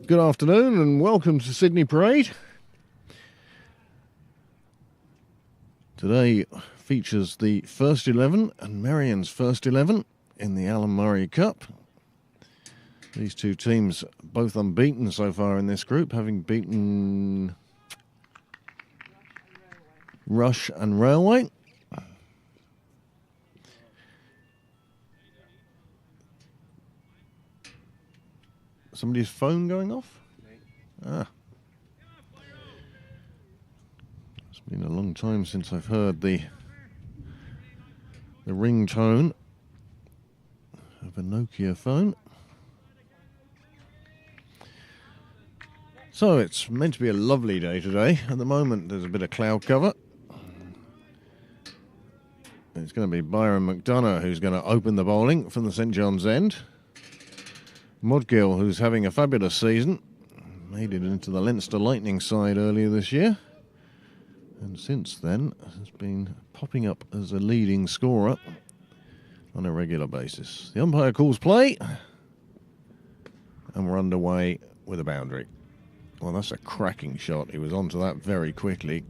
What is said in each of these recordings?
Good afternoon and welcome to Sydney Parade. Today features the first 11 and Merrion's first 11 in the Alan Murray Cup. These two teams both unbeaten so far in this group, having beaten Rush and Railway. Somebody's phone going off? Ah. It's been a long time since I've heard the ringtone of a Nokia phone. So it's meant to be a lovely day today. At the moment there's a bit of cloud cover. It's going to be Byron McDonough who's going to open the bowling from the St John's End. Modgill, who's having a fabulous season, made it into the Leinster Lightning side earlier this year, and since then has been popping up as a leading scorer on a regular basis. The umpire calls play, and we're underway with a boundary. Well, that's a cracking shot. He was onto that very quickly.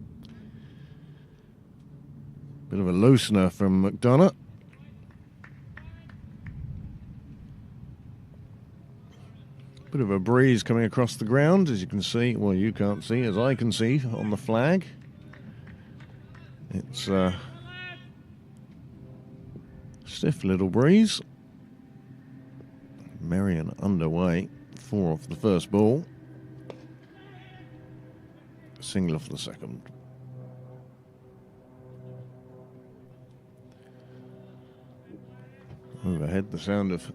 Bit of a loosener from McDonough. Bit of a breeze coming across the ground, as you can see. Well, you can't see, as I can see on the flag. It's a stiff little breeze. Merrion underway. 4 off the first ball. Single off the second. Overhead, the sound of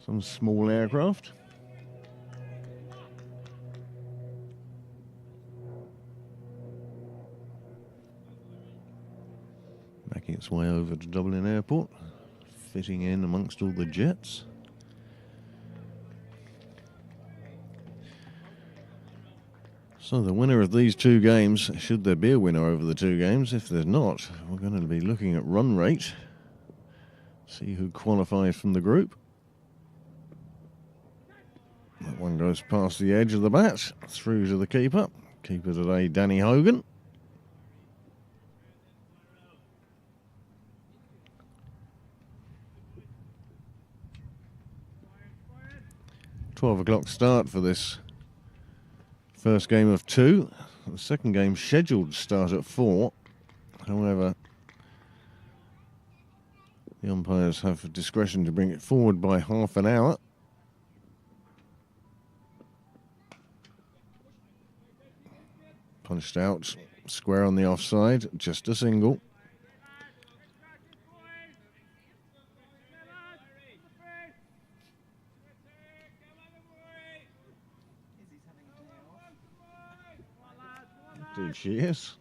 some small aircraft. Making its way over to Dublin Airport, fitting in amongst all the jets. So the winner of these two games, should there be a winner over the two games, if there's not, we're going to be looking at run rate, see who qualifies from the group. That one goes past the edge of the bat, through to the keeper. Keeper today, Danny Hogan. $12 start for this first game of 2. The second game scheduled to start at 4. However, the umpires have discretion to bring it forward by half an hour. Punched out, square on the offside, just a single. Indeed she is.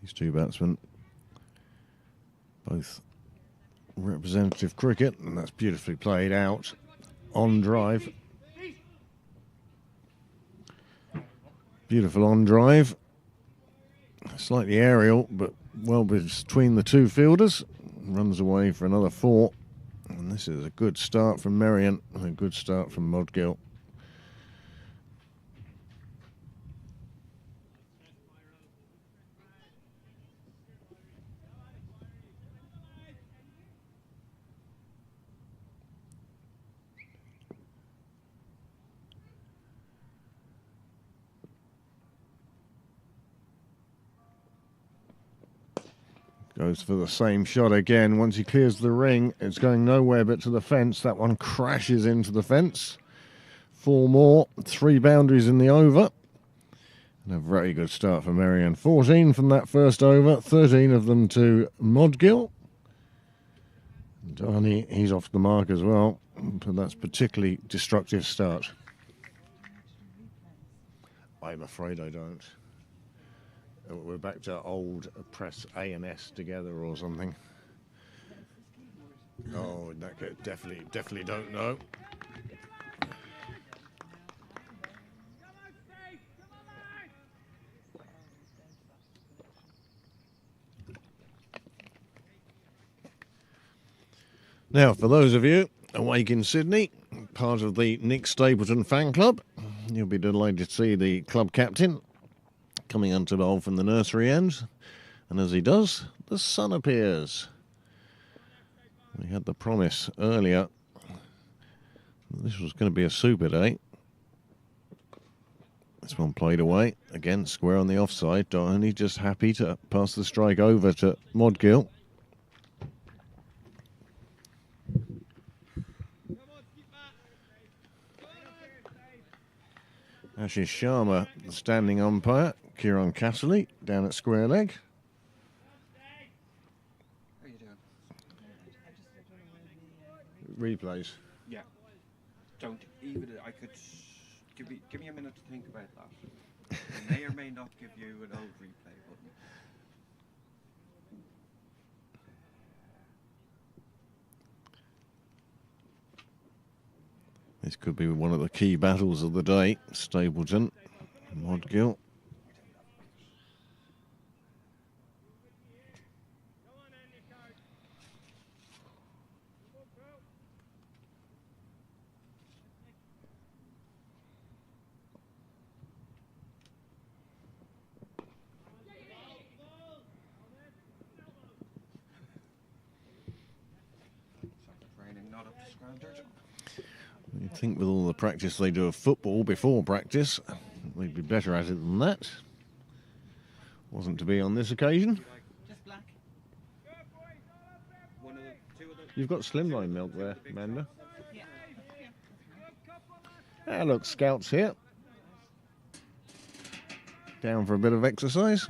These two batsmen, both representative cricket, and that's beautifully played out on drive. Beautiful on drive. Slightly aerial, but well between the two fielders. Runs away for another 4. And this is a good start from Merrion and a good start from Modgill. Goes for the same shot again. Once he clears the ring, it's going nowhere but to the fence. That one crashes into the fence. 4 more, 3 boundaries in the over. And a very good start for Merrion. 14 from that first over, 13 of them to Modgill. Darney, he's off the mark as well, but that's particularly destructive start. I'm afraid I don't. We're back to old press A&S together or something. Oh, in that case, definitely don't know. Now, for those of you awake in Sydney, part of the Nick Stapleton fan club, you'll be delighted to see the club captain coming onto the bowl from the nursery end. And as he does, the sun appears. We had the promise earlier that this was going to be a super day. This one played away, again square on the offside. Doheny just happy to pass the strike over to Modgill. Ashish Sharma, the standing umpire. Kieran Casserly down at square leg. How are you doing? Replays. Yeah. Don't even. I could give me a minute to think about that. I may or may not give you an old replay button. This could be one of the key battles of the day. Stapleton, Modgill. Raining not up to standard. You'd think with all the practice they do of football before practice, they'd be better at it than that. Wasn't to be on this occasion. Just black. One of the two of the. You've got slimline milk there, Amanda. Yeah. Ah, look, Scout's here. Down for a bit of exercise.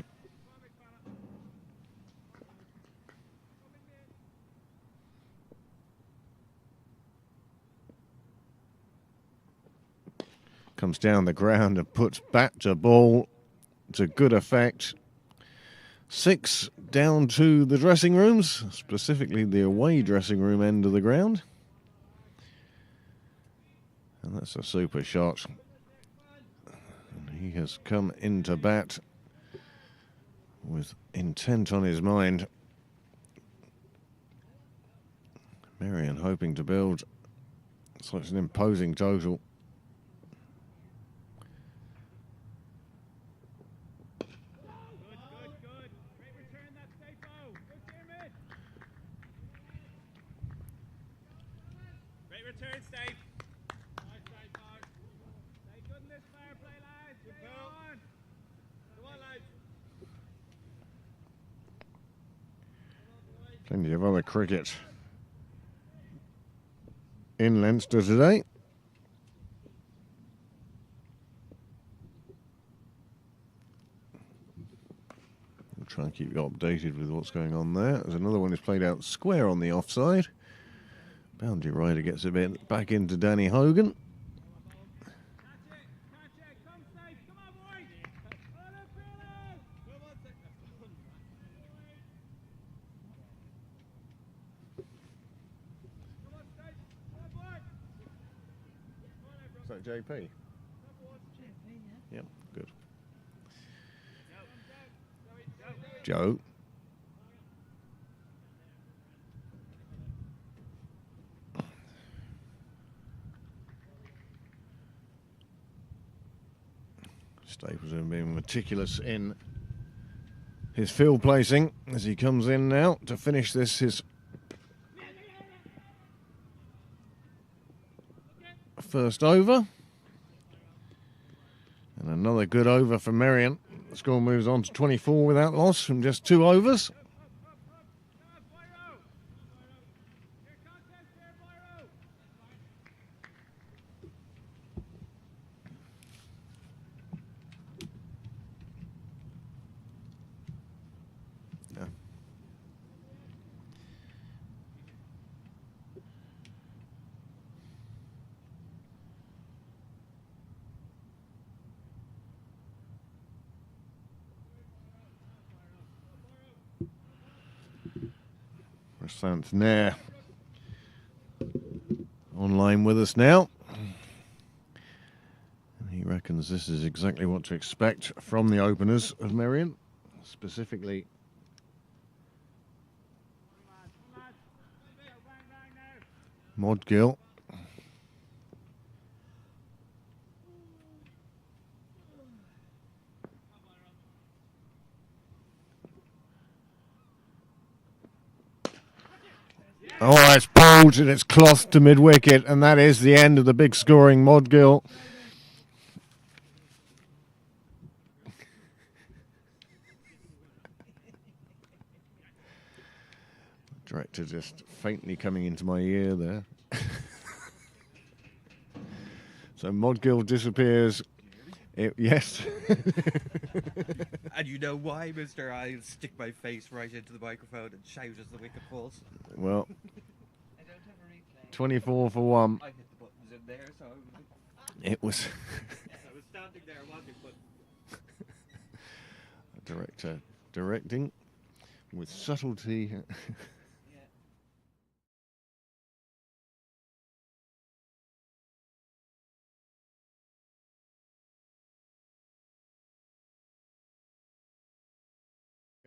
Comes down the ground and puts bat to ball to good effect. 6 down to the dressing rooms, specifically the away dressing room end of the ground. And that's a super shot. And he has come into bat with intent on his mind. Merrion hoping to build such an imposing total. Return, Steve. Nice save, Mark. Stay good in this fair play, lads. Good on. Come on, lads. Plenty of other cricket in Leinster today. We'll try and keep you updated with what's going on there. There's another one who's played out square on the offside. Boundary rider gets a bit back into Danny Hogan. Is that JP? Yep, good. Joe. Stapleton being meticulous in his field placing as he comes in now to finish this, his first over. And another good over for Merrion. The score moves on to 24 without loss from just 2 overs. Prasant Nair online with us now. And he reckons this is exactly what to expect from the openers of Merrion, specifically Modgill. Oh, it's pulled and it's clothed to mid-wicket, and that is the end of the big scoring Modgill. Director just faintly coming into my ear there. So Modgill disappears. Yes. And you know why, mister? I'll stick my face right into the microphone and shout as the wicket falls. Well, I don't have a replay. 24 for 1. I hit the buttons in there, so It was I was standing there watching, but director directing with subtlety. Yeah.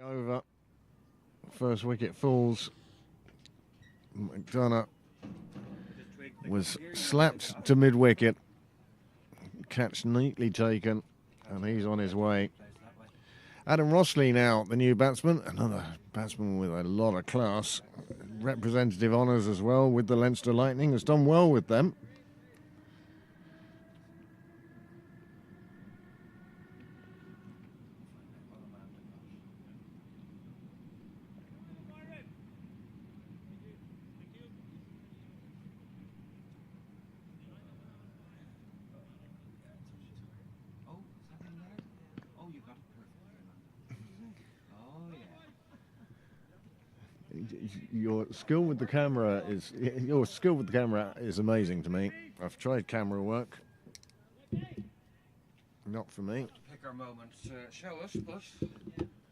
Over. First wicket falls. McDonough just twigged the was gear. slapped to mid-wicket. Catch neatly taken, and he's on his way. Adam Rossley now, the new batsman. Another batsman with a lot of class. Representative honours as well with the Leinster Lightning. Has done well with them. Oh, is that in there? Oh, you got it perfect. Oh, yeah. Your skill with the camera is amazing to me. I've tried camera work. Not for me. Pick our moment to show us, but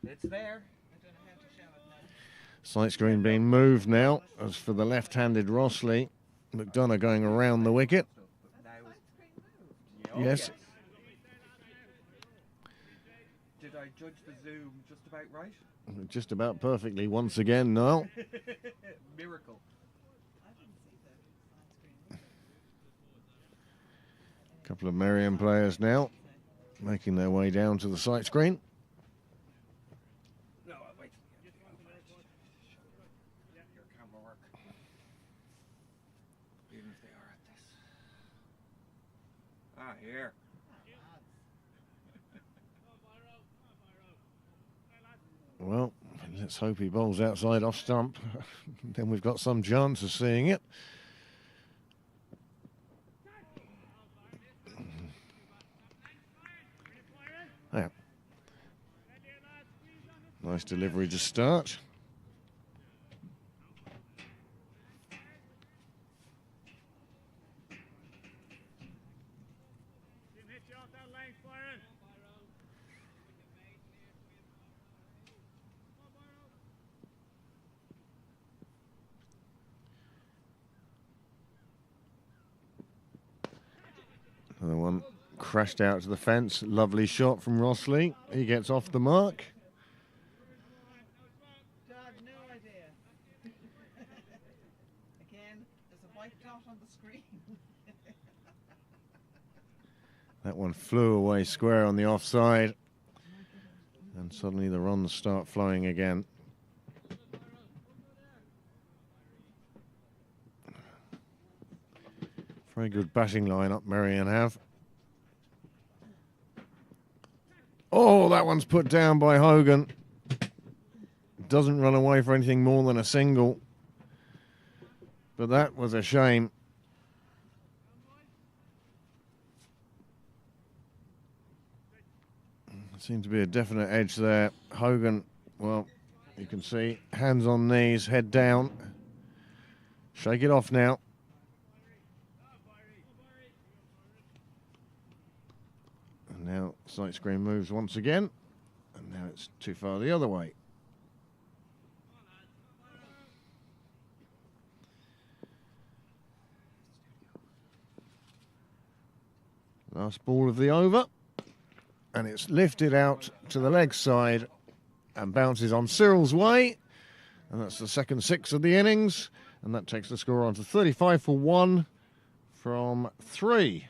it's there. I don't know how to show it now. Sight screen being moved now. As for the left-handed Rossley, McDonough going around the wicket. But now it's, Yes. Did I judge the zoom just about right? Just about perfectly once again, Niall. Miracle. I didn't see the side screen. Couple of Merrion players now making their way down to the sight screen. No, I'll wait till the end of the over. Your camera work. Even if they are at this. Ah, here. Well, let's hope he bowls outside off stump. Then we've got some chance of seeing it. Yeah. Nice delivery to start. Hit you off that length, Byron. Another one crashed out to the fence. Lovely shot from Rossley. He gets off the mark. Dad, no idea. Again, there's a white dot on the screen. That one flew away square on the offside. And suddenly the runs start flowing again. Very good batting lineup Merrion have. Oh, that one's put down by Hogan. Doesn't run away for anything more than a single. But that was a shame. Seemed to be a definite edge there. Hogan, well, you can see, hands on knees, head down. Shake it off now. And now sight screen moves once again. And now it's too far the other way. Last ball of the over. And it's lifted out to the leg side and bounces on Cyril's way. And that's the second six of the innings. And that takes the score on to 35 for 1 from 3.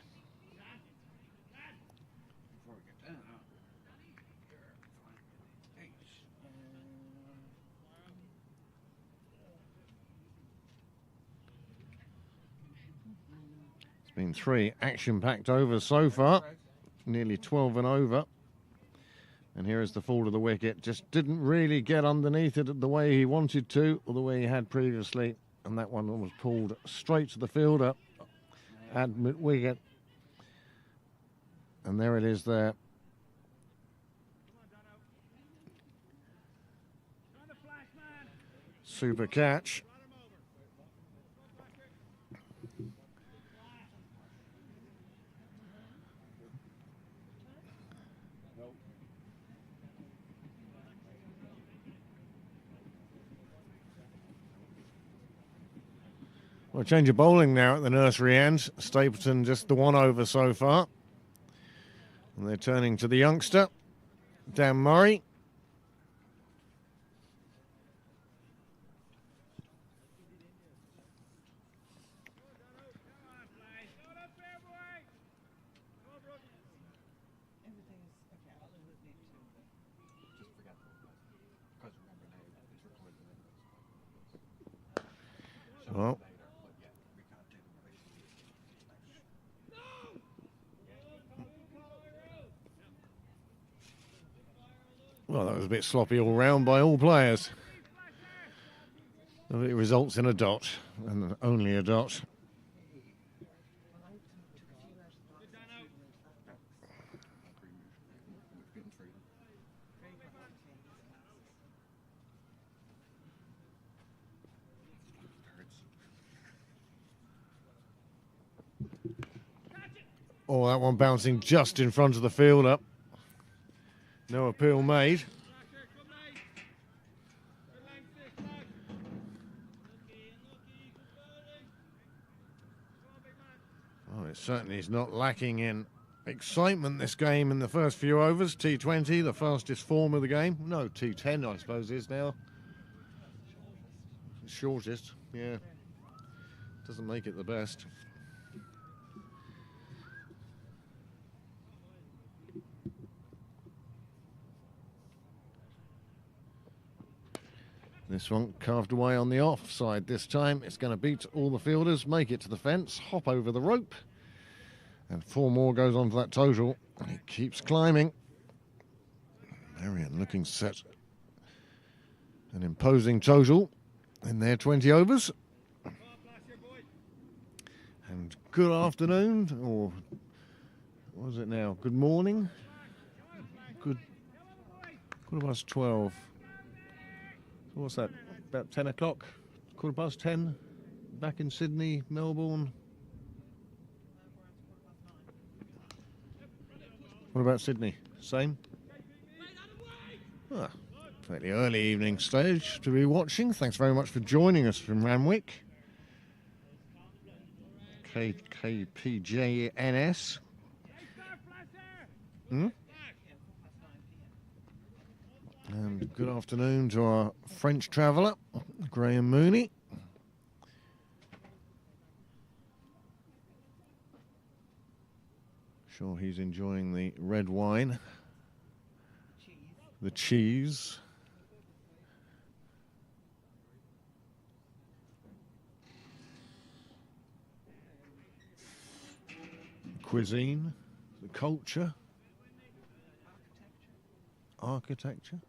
Before we get down. Eight. It's been 3 action-packed overs so far, nearly 12 and over. And here is the fall to the wicket. Just didn't really get underneath it the way he wanted to, or the way he had previously. And that one was pulled straight to the fielder at mid-wicket. And there it is there. Super catch. Well, change of bowling now at the nursery end. Stapleton just the 1 over so far. And they're turning to the youngster, Dan Murray. Everything is okay. I'll do it need to. Just forget the because remember now it's recorded in this. So Well, later, but yeah, we can't do them well, that was a bit sloppy all round by all players. It results in a dot, and only a dot. Oh, that one bouncing just in front of the fielder. No appeal made. Oh, it certainly is not lacking in excitement, this game, in the first few overs. T20, the fastest form of the game. No, T10, I suppose, is now. Shortest, yeah. Doesn't make it the best. This one carved away on the offside this time. It's going to beat all the fielders, make it to the fence, hop over the rope. And 4 more goes on for that total. And it keeps climbing. Merrion looking set. An imposing total in their 20 overs. And good afternoon, or what is it now? Good morning. Good. 12:15. What's that? About 10 o'clock? 10:15. Back in Sydney, Melbourne. What about Sydney? Same? Ah, fairly early evening stage to be watching. Thanks very much for joining us from Randwick. KPJNS. And good afternoon to our French traveller, Graham Mooney. Sure he's enjoying the red wine, the cheese. Cuisine, the culture, architecture.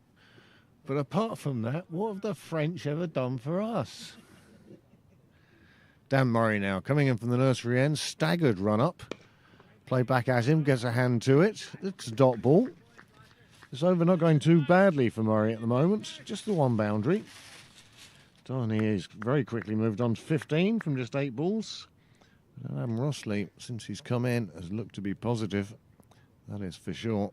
But apart from that, what have the French ever done for us? Dan Murray now coming in from the nursery end, staggered run up. Play back at him, gets a hand to it. It's a dot ball. This over not going too badly for Murray at the moment, just the 1 boundary. Darnay has very quickly moved on to 15 from just 8 balls. Adam Rossley, since he's come in, has looked to be positive. That is for sure.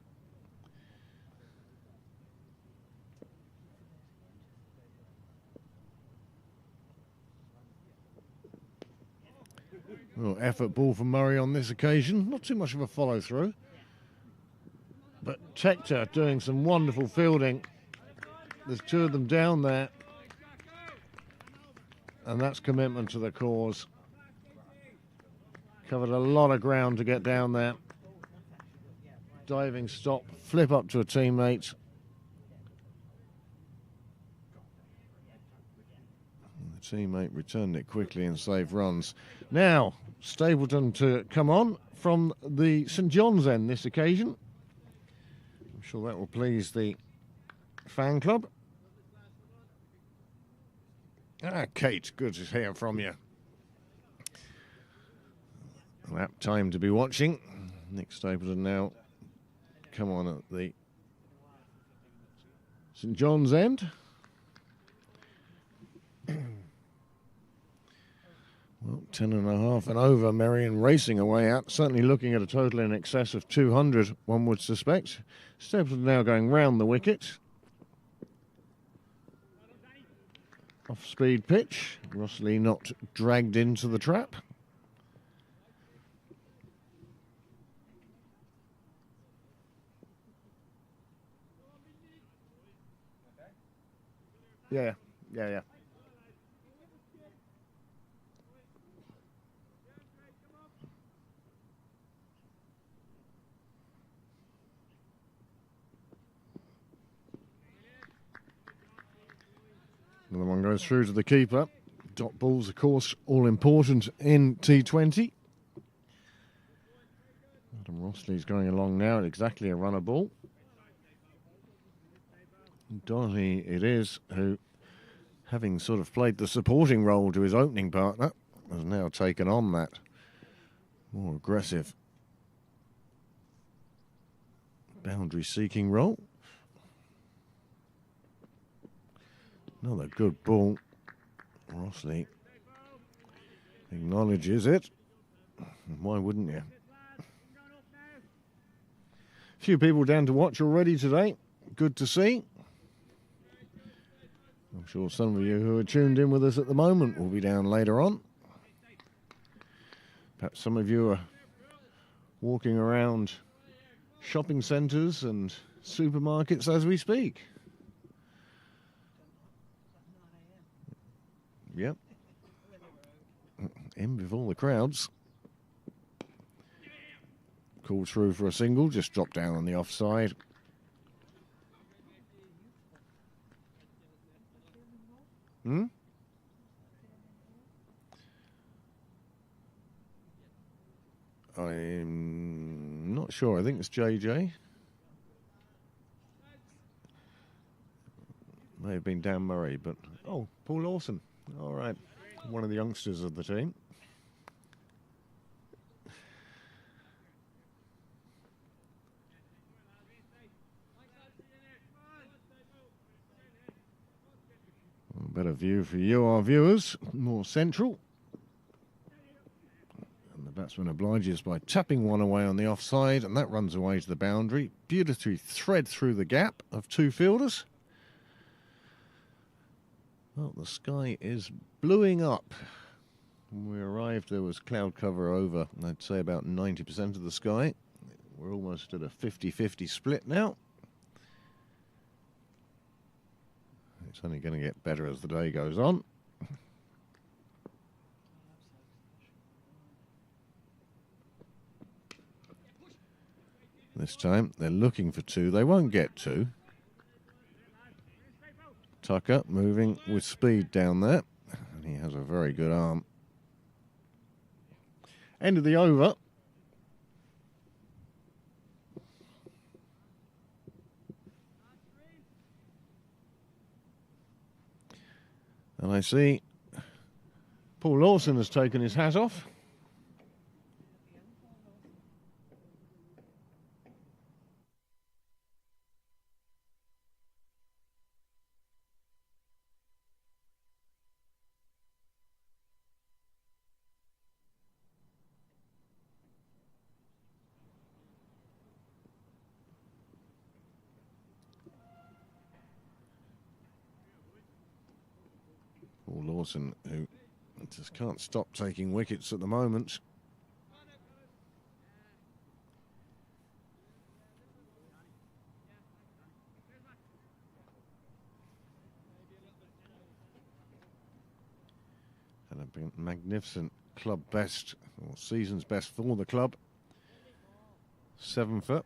Well, effort ball from Murray on this occasion. Not too much of a follow through. But Tector doing some wonderful fielding. There's 2 of them down there. and that's commitment to the cause. Covered a lot of ground to get down there. Diving stop, flip up to a teammate. The teammate returned it quickly and saved runs. Now, Stapleton to come on from the St John's end this occasion. I'm sure that will please the fan club. Ah, Kate, good to hear from you. Lap time to be watching. Nick Stapleton now come on at the St John's end. Well, 10.5 and over, Merrion racing away out, certainly looking at a total in excess of 200, one would suspect. Stapleton now going round the wicket. Off-speed pitch, Rossley not dragged into the trap. Yeah. Another one goes through to the keeper. Dot balls, of course, all important in T20. Adam Rossley's going along now at exactly a runner ball. Doherty it is who, having sort of played the supporting role to his opening partner, has now taken on that more aggressive boundary-seeking role. Another good ball. Rossley acknowledges it. Why wouldn't you? A few people down to watch already today. Good to see. I'm sure some of you who are tuned in with us at the moment will be down later on. Perhaps some of you are walking around shopping centres and supermarkets as we speak. Yep. In before the crowds. Called through for a single, just dropped down on the offside. I'm not sure. I think it's JJ. May have been Dan Murray, but... Oh, Paul Lawson. All right. One of the youngsters of the team. A better view for you, our viewers. More central. And the batsman obliges by tapping one away on the offside, and that runs away to the boundary. Beautifully thread through the gap of two fielders. Well, the sky is bluing up. When we arrived, there was cloud cover over, I'd say, about 90% of the sky. We're almost at a 50-50 split now. It's only going to get better as the day goes on. This time, they're looking for two. They won't get two. Tucker moving with speed down there. And he has a very good arm. End of the over. And I see Paul Lawson has taken his hat off. Paul Lawson, who just can't stop taking wickets at the moment. And a magnificent club best, or season's best for the club. 7 foot.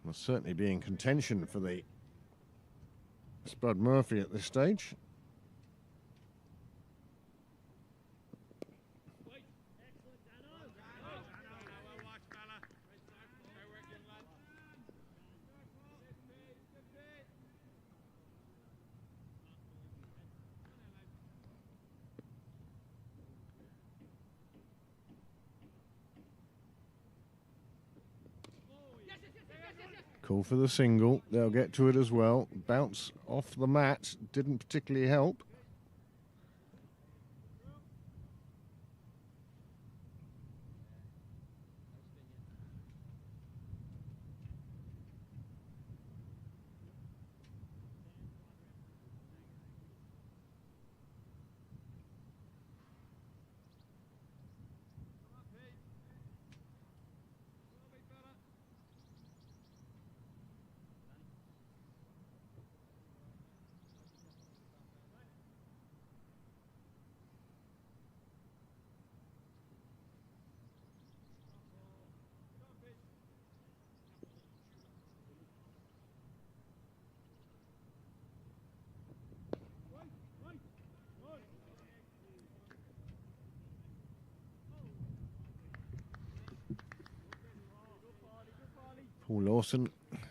Will certainly be in contention for the Spud Murphy at this stage. Call for the single. They'll get to it as well. Bounce off the mat. Didn't particularly help. Paul Lawson,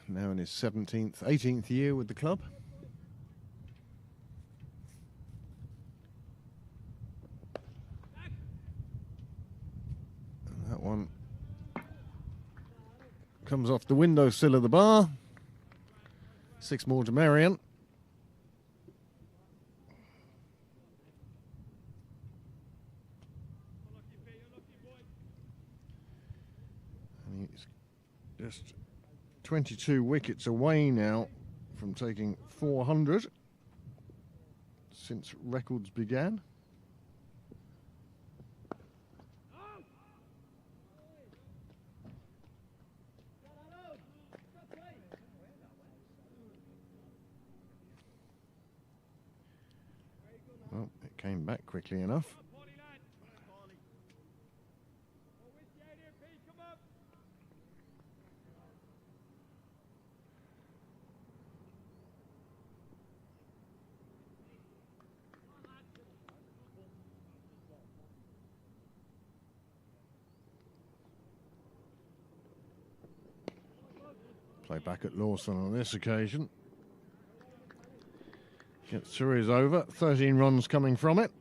now in his 18th year with the club. And that one comes off the windowsill of the bar. 6 more to Merrion. And he's just 22 wickets away now from taking 400 since records began. Well, it came back quickly enough. Play back at Lawson on this occasion. Gets through his over. 13 runs coming from it.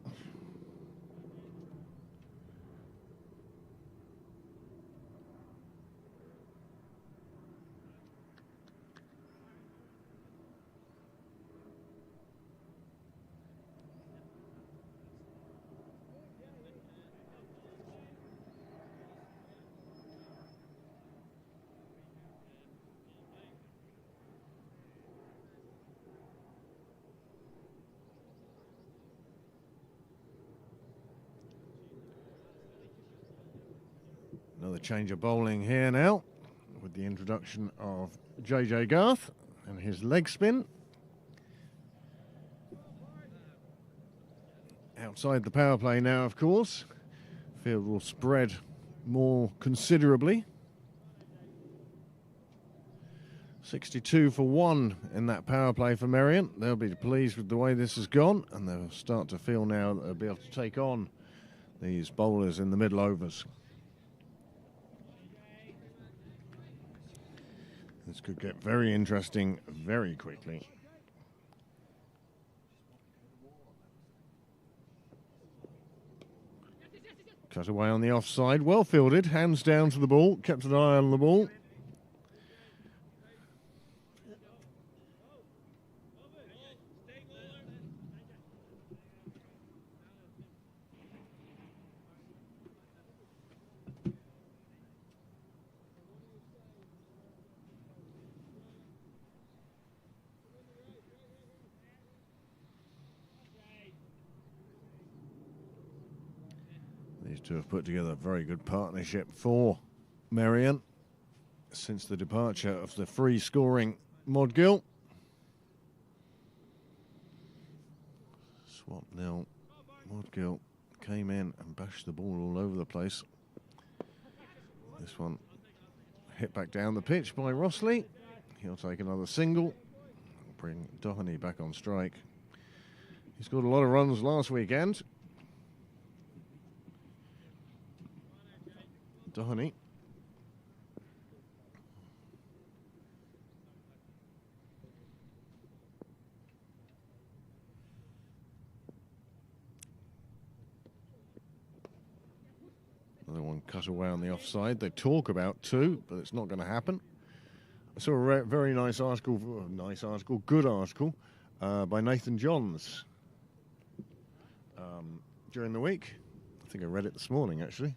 Another change of bowling here now with the introduction of JJ Garth and his leg spin. Outside the power play now, of course. Field will spread more considerably. 62 for 1 in that power play for Merrion. They'll be pleased with the way this has gone, and they'll start to feel now that they'll be able to take on these bowlers in the middle overs. This could get very interesting very quickly. Cut away on the offside, well fielded, hands down to the ball, kept an eye on the ball. These two have put together a very good partnership for Merrion since the departure of the free-scoring Modgill. Swap nil. Mudgill came in and bashed the ball all over the place. This one hit back down the pitch by Rossley. He'll take another single. Bring Doheny back on strike. He scored a lot of runs last weekend. Doheny. Another one cut away on the offside. They talk about two, but it's not going to happen. I saw a very nice article, good article, by Nathan Johns during the week. I think I read it this morning, actually.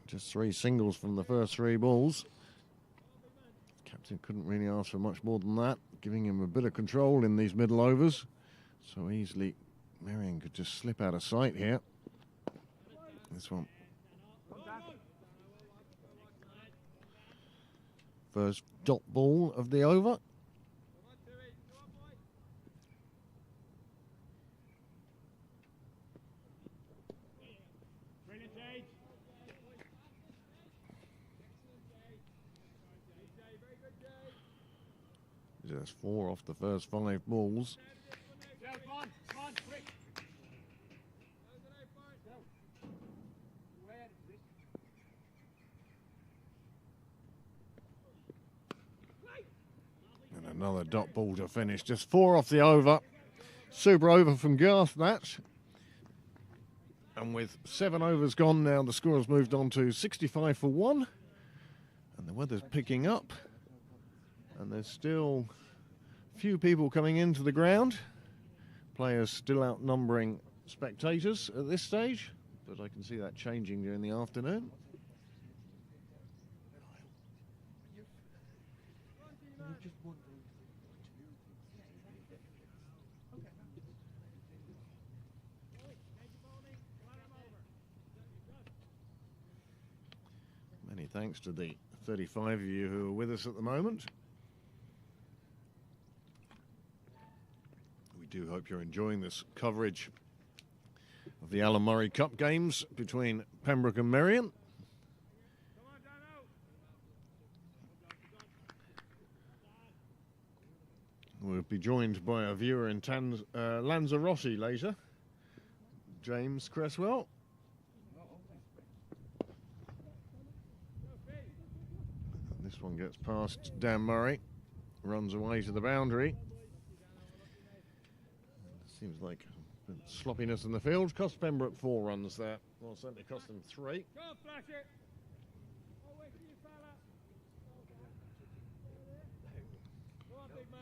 Just 3 singles from the first 3 balls. Captain couldn't really ask for much more than that, giving him a bit of control in these middle overs. So easily, Merrion could just slip out of sight here. This one. First dot ball of the over. Just 4 off the first 5 balls. And another dot ball to finish. Just 4 off the over. Super over from Garth, that. And with 7 overs gone now, the score has moved on to 65 for 1. And the weather's picking up. And there's still a few people coming into the ground. Players still outnumbering spectators at this stage, but I can see that changing during the afternoon. Many thanks to the 35 of you who are with us at the moment. We do hope you're enjoying this coverage of the Alan Murray Cup games between Pembroke and Merrion. We'll be joined by a viewer in Lanzarote later, James Cresswell. This one gets past Dan Murray, runs away to the boundary. Seems like a bit of sloppiness in the field. Cost Pembroke 4 runs there. Well, certainly cost them 3. Go on, flash it. Oh, wait for you, fella. Go on, big man.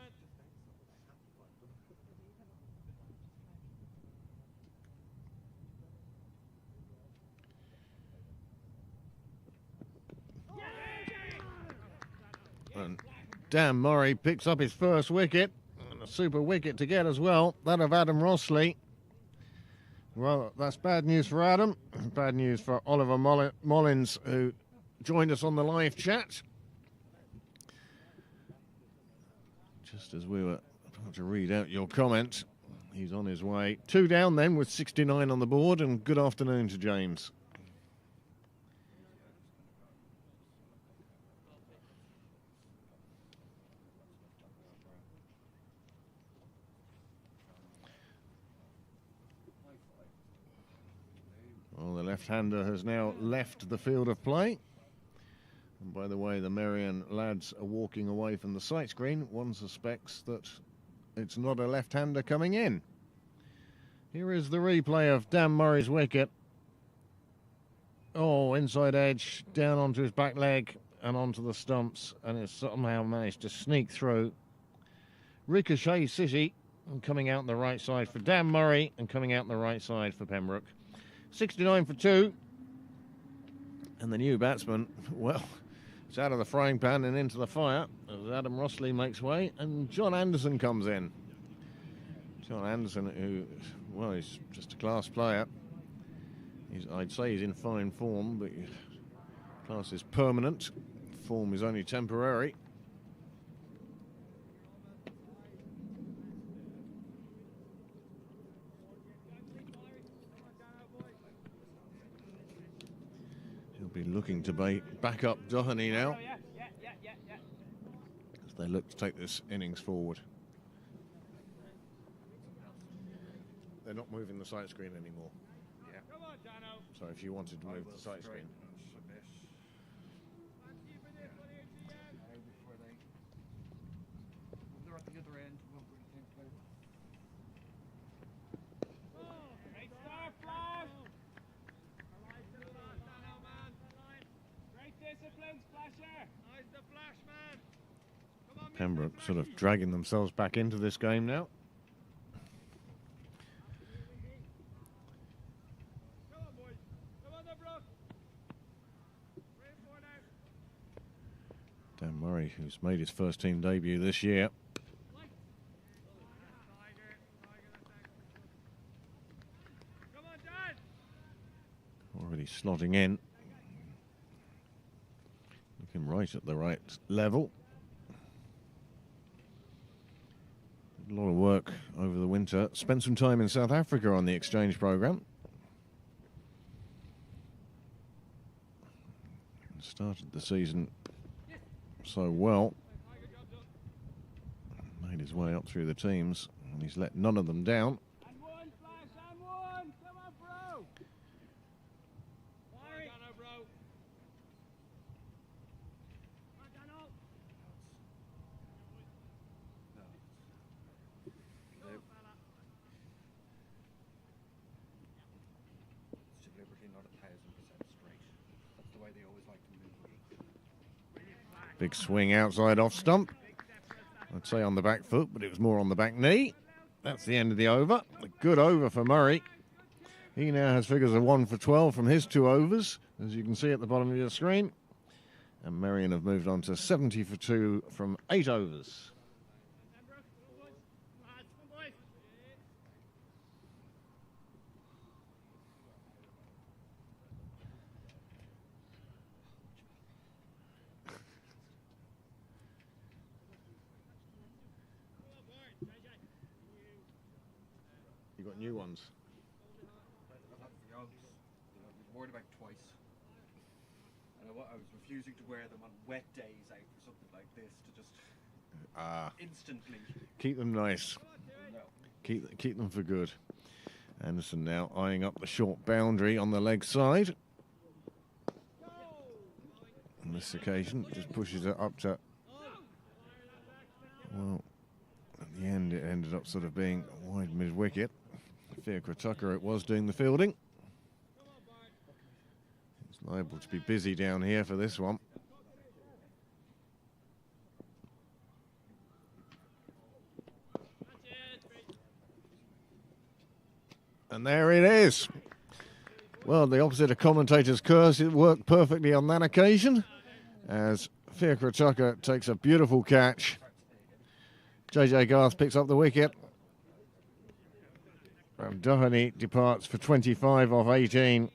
And Dan Murray picks up his first wicket. And a super wicket to get as well. That of Adam Rossley. Well, that's bad news for Adam. Bad news for Oliver Mullins, who joined us on the live chat. Just as we were about to read out your comment, he's on his way. 2 down then with 69 on the board, and good afternoon to James. Well, the left-hander has now left the field of play. And by the way, the Merrion lads are walking away from the sight screen. One suspects that it's not a left-hander coming in. Here is the replay of Dan Murray's wicket. Oh, inside edge, down onto his back leg and onto the stumps. And it's somehow managed to sneak through. Ricochet City, and coming out on the right side for Dan Murray and coming out on the right side for Pembroke. 69 for 2. And the new batsman, well, it's out of the frying pan and into the fire as Adam Rossley makes way and John Anderson comes in. John Anderson, who, well, he's just a class player. I'd say he's in fine form, but class is permanent. Form is only temporary. looking to back up Doheny now Oh, yeah. as they look to take this innings forward. They're not moving the sight screen anymore. Yeah. Come on, Dano. So if you wanted to I move will the sight straighten screen. it a bit. Now before they... When they're at the other end, we won't really think about it. Great start, Flash. Great discipline, Splasher. Nice the Flash, man. Come on, Pembroke sort of dragging themselves back into this game now. Come on, boys. Come on, Pembroke. 3 and 4 now. Dan Murray, who's made his first team debut this year. Come on, Dan. Already slotting in. Looking right at the right level. A lot of work over the winter. Spent some time in South Africa on the exchange program. Started the season so well. Made his way up through the teams, and he's let none of them down. And 1, Flash, and 1. Come on, bro. Fire it. Dano, bro. Come on, Dano. No. It's deliberately not 1,000% straight. That's the way they always like to move it. Big swing outside off stump. I'd say on the back foot, but it was more on the back knee. That's the end of the over. A good over for Murray. He now has figures of 1 for 12 from his 2 overs, as you can see at the bottom of your screen. And Merrion have moved on to 70 for 2 from 8 overs. You got new ones. That's the Uggs. I was worried about twice. And I was refusing to wear them on wet days out for something like this to just instantly. Keep them nice. No. Keep them for good. Anderson now eyeing up the short boundary on the leg side. On this occasion, just pushes it up to... Well, at the end it ended up sort of being a wide mid-wicket. Fiacre Tucker it was doing the fielding. He's liable to be busy down here for this one. And there it is. Well, the opposite of commentator's curse, it worked perfectly on that occasion, as Fiacre Tucker takes a beautiful catch. JJ Garth picks up the wicket. And Doheny departs for 25 off 18.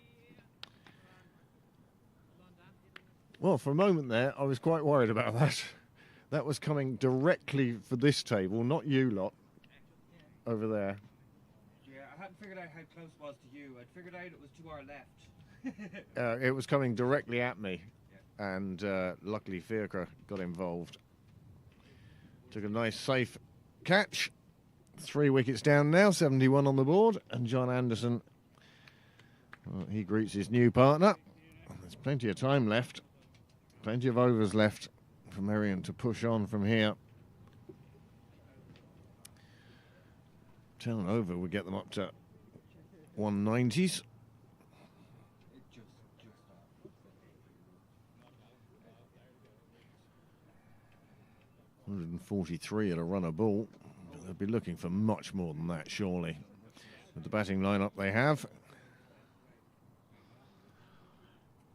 Well, for a moment there, I was quite worried about that. That was coming directly for this table, not you lot over there. Yeah, I hadn't figured out how close it was to you. I'd figured out it was to our left. It was coming directly at me, and luckily Fiacre got involved. Took a nice safe catch. 3 wickets down now, 71 on the board, and John Anderson, well, he greets his new partner. There's plenty of time left, plenty of overs left for Merrion to push on from here. 10 over would get them up to 190s. 143 at a runner ball. They'll be looking for much more than that, surely, with the batting lineup they have.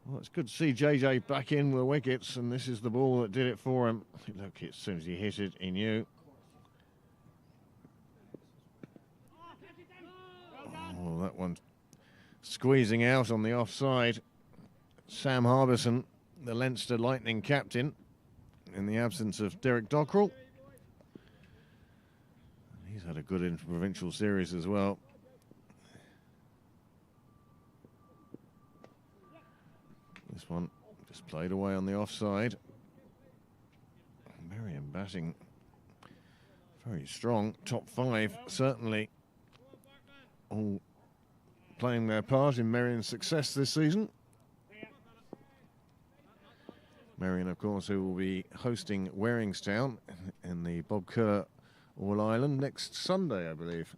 Well, it's good to see JJ back in with wickets, and this is the ball that did it for him. Look, as soon as he hit it, he knew. Oh, that one squeezing out on the offside. Sam Harbison, the Leinster Lightning captain, in the absence of Derek Dockrell. He's had a good interprovincial series as well. This one just played away on the offside. Merrion batting very strong. Top 5 certainly all playing their part in Merrion's success this season. Merrion, of course, who will be hosting Waringstown in the Bob Kerr All Ireland next Sunday, I believe.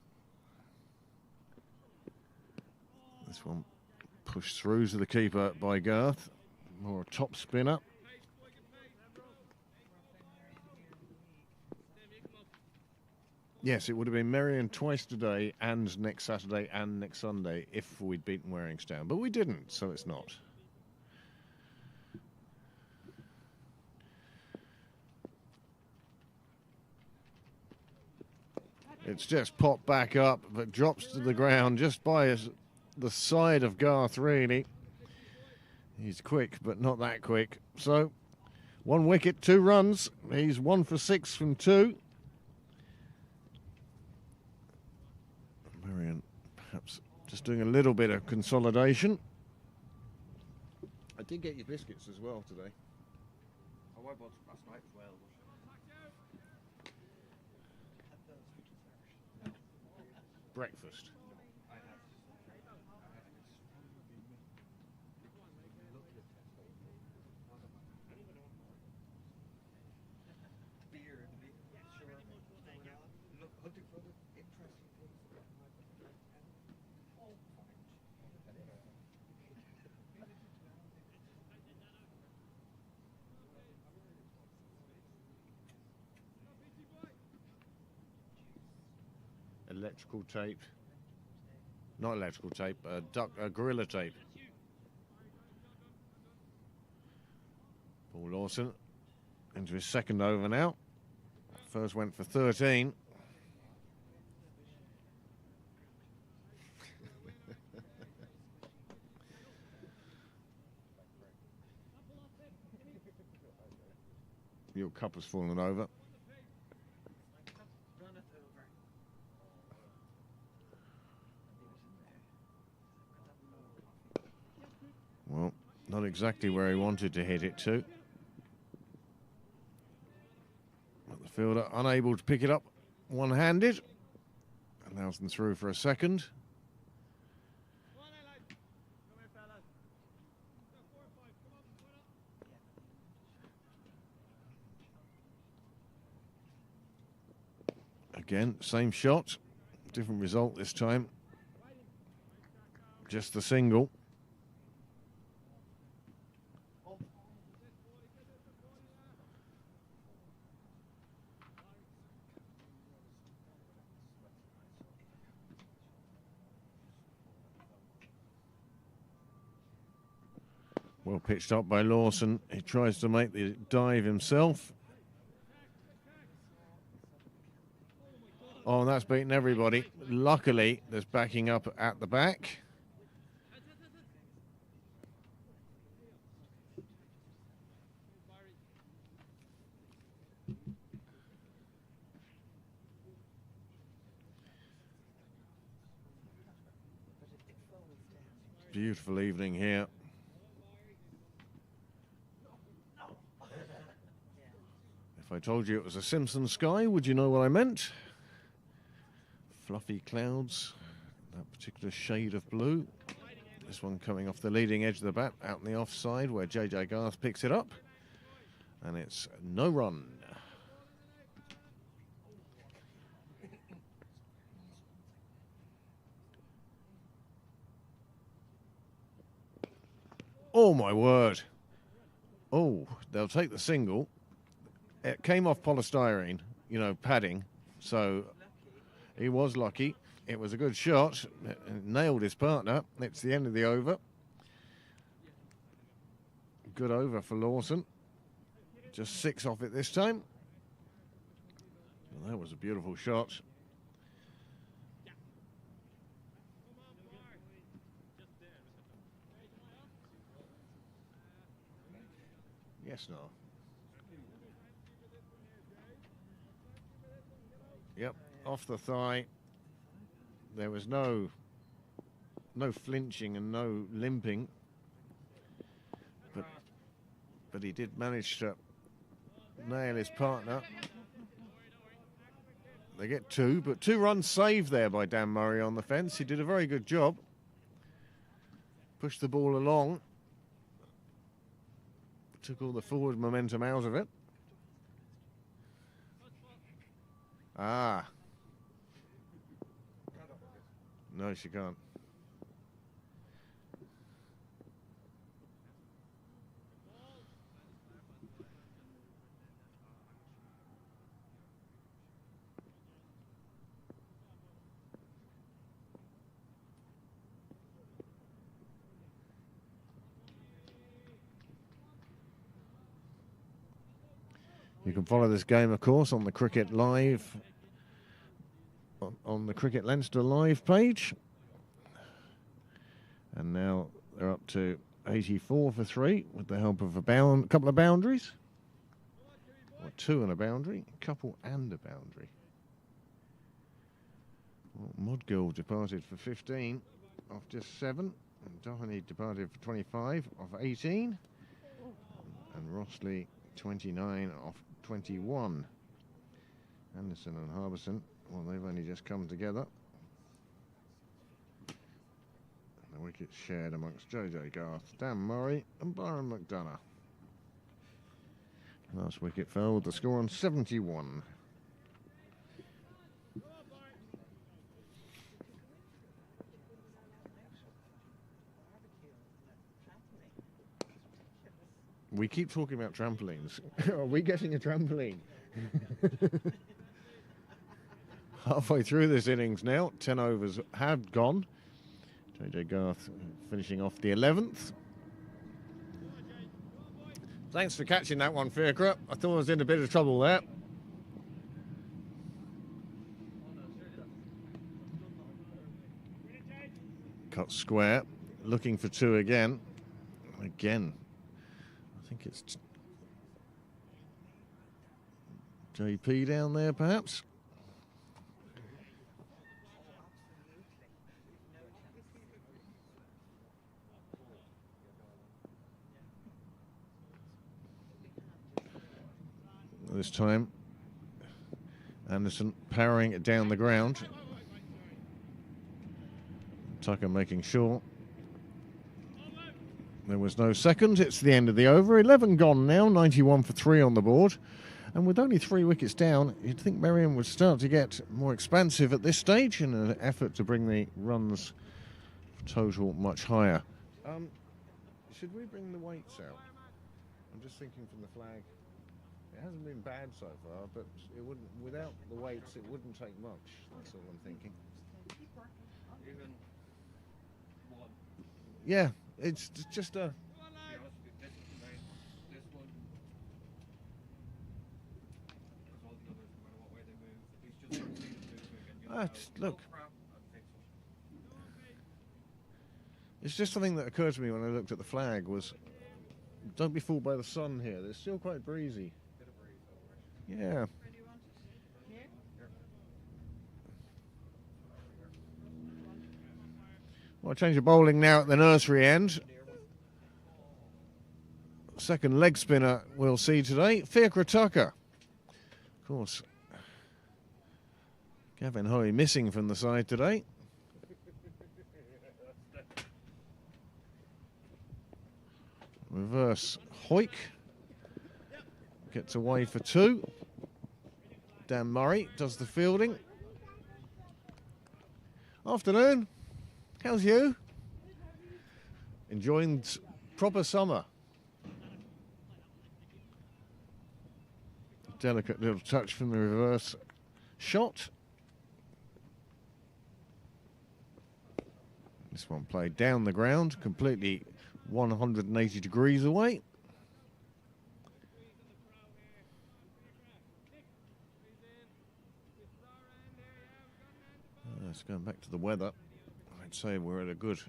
This one pushed through to the keeper by Garth. More a top spinner. Yes, it would have been Merrion twice today and next Saturday and next Sunday if we'd beaten Waringstown. But we didn't, so it's not. It's just popped back up, but drops to the ground just by the side of Garth, really. He's quick, but not that quick. So, 1 wicket, 2 runs. He's 1 for 6 from 2. Merrion perhaps just doing a little bit of consolidation. I did get your biscuits as well today. Oh, I bought some last night as well. Breakfast. Electrical tape. Not electrical tape, gorilla tape. Paul Lawson into his second over now. First went for 13. Your cup has fallen over. Well, not exactly where he wanted to hit it to. But the fielder unable to pick it up one-handed. Allows them through for a second. Again, same shot. Different result this time. Just the single. Well pitched up by Lawson. He tries to make the dive himself. Oh, and that's beaten everybody. Luckily, there's backing up at the back. Beautiful evening here. If I told you it was a Simpsons sky, would you know what I meant? Fluffy clouds, that particular shade of blue. This one coming off the leading edge of the bat, out in the offside where JJ Garth picks it up. And it's no run. Oh my word. Oh, they'll take the single. It came off polystyrene, you know, padding, so he was lucky. It was a good shot. It nailed his partner. It's the end of the over. Good over for Lawson. Just 6 off it this time. Well, that was a beautiful shot. Yes, no. Yep, off the thigh. There was no flinching and no limping. but he did manage to nail his partner. They get 2, but 2 runs saved there by Dan Murray on the fence. He did a very good job. Pushed the ball along. Took all the forward momentum out of it. Ah. No, she can't. You can follow this game, of course, on the Cricket Live, on the Cricket Leinster Live page. And now they're up to 84 for 3 with the help of a couple of boundaries. Or 2 and a boundary, couple and a boundary. Well, Modgill departed for 15 off just 7. And Doheny departed for 25 off 18. And Rossley 29 off 21. Anderson and Harbison, well, they've only just come together. And the wickets shared amongst JJ Garth, Dan Murray and Byron McDonough. Last wicket fell with the score on 71. We keep talking about trampolines. Are we getting a trampoline? Halfway through this innings now, 10 overs have gone. JJ Garth finishing off the 11th. Thanks for catching that one, Fiacre. I thought I was in a bit of trouble there. Cut square, looking for 2 again. Again. I think it's JP down there, perhaps. This time, Anderson powering it down the ground. Tucker making sure there was no second. It's the end of the over. 11 gone now, 91 for 3 on the board. And with only 3 wickets down, you'd think Merrion would start to get more expansive at this stage in an effort to bring the runs total much higher. Should we bring the weights out? I'm just thinking from the flag. It hasn't been bad so far, but it wouldn't, without the weights, it wouldn't take much. That's all I'm thinking. Even 1. Yeah, it's just a... This one, because all the others, no matter what way they move, at least just see them moving and Look. Crap and fix it. It's just something that occurred to me when I looked at the flag was, don't be fooled by the sun here. It's still quite breezy. Bit of breeze over it. Yeah. Where do you want it? Here? Well, change of bowling now at the nursery end. Second leg spinner we'll see today, Fiacre Tucker. Of course, Gavin Hoey missing from the side today. Reverse Hoik. Gets away for 2. Dan Murray does the fielding. Afternoon. How's you? Enjoying proper summer. Delicate little touch from the reverse shot. This one played down the ground, completely 180 degrees away. Let's go back to the weather. I'd say we're at a good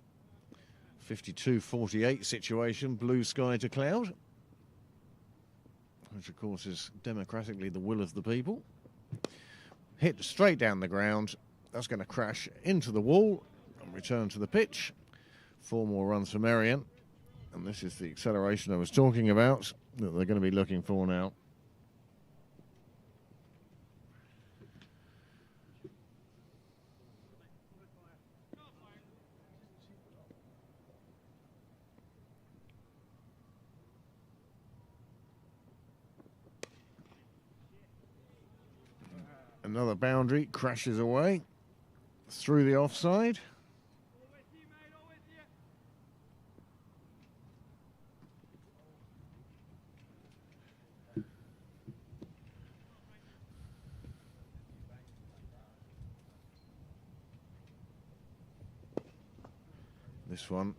52-48 situation, blue sky to cloud, which of course is democratically the will of the people. Hit straight down the ground. That's going to crash into the wall and return to the pitch. 4 more runs for Merrion. And this is the acceleration I was talking about. that they're going to be looking for now. Another boundary crashes away through the offside. This one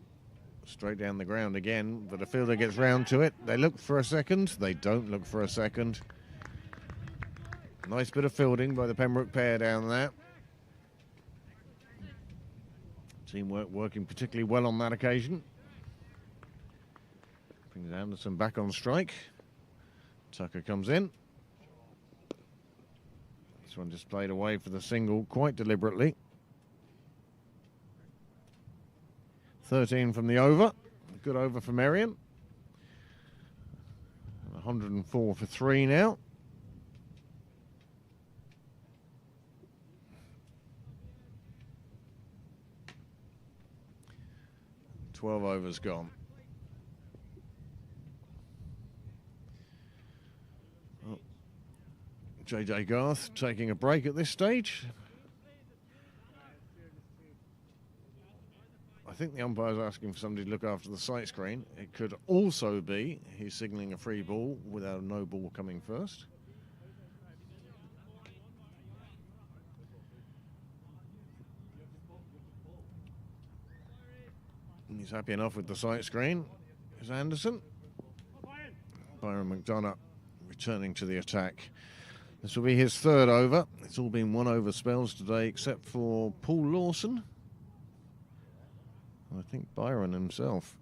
straight down the ground again, but the fielder gets round to it. They look for a second. They don't look for a second. Nice bit of fielding by the Pembroke pair down there. Teamwork working particularly well on that occasion. Brings Anderson back on strike. Tucker comes in. This one just played away for the single quite deliberately. 13 from the over. Good over for Merrion. 104 for 3 now. Twelve overs gone. Oh. JJ Garth taking a break at this stage. I think the umpire's asking for somebody to look after the sight screen. It could also be he's signalling a free ball without no ball coming first. And he's happy enough with the sight screen. Is Anderson. Byron McDonough returning to the attack. This will be his third over. It's all been one over spells today except for Paul Lawson. I think Byron himself.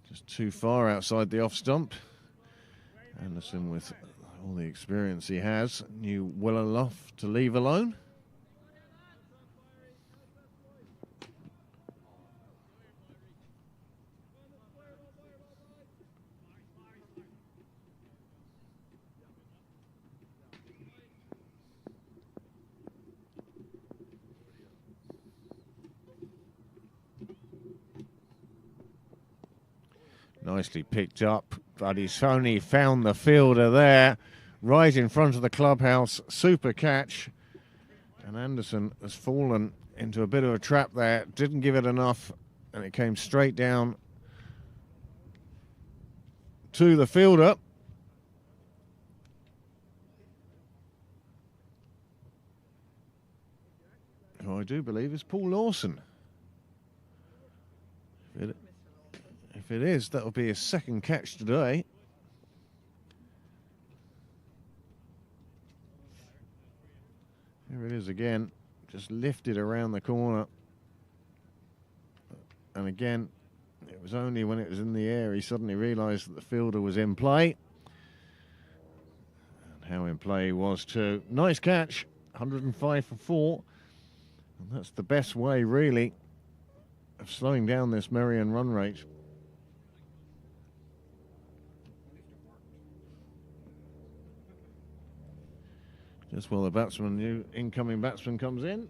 Just too far outside the off stump. Anderson, with all the experience he has, knew well enough to leave alone. Nicely picked up, but he's only found the fielder there, right in front of the clubhouse. Super catch. And Anderson has fallen into a bit of a trap there. Didn't give it enough, and it came straight down to the fielder. Who I do believe is Paul Lawson. If it is, that will be his second catch today. Here it is again, just lifted around the corner. And again, it was only when it was in the air he suddenly realised that the fielder was in play. And how in play he was too. Nice catch, 105 for 4. And that's the best way, really, of slowing down this Merrion run rate. Just while the new incoming batsman comes in,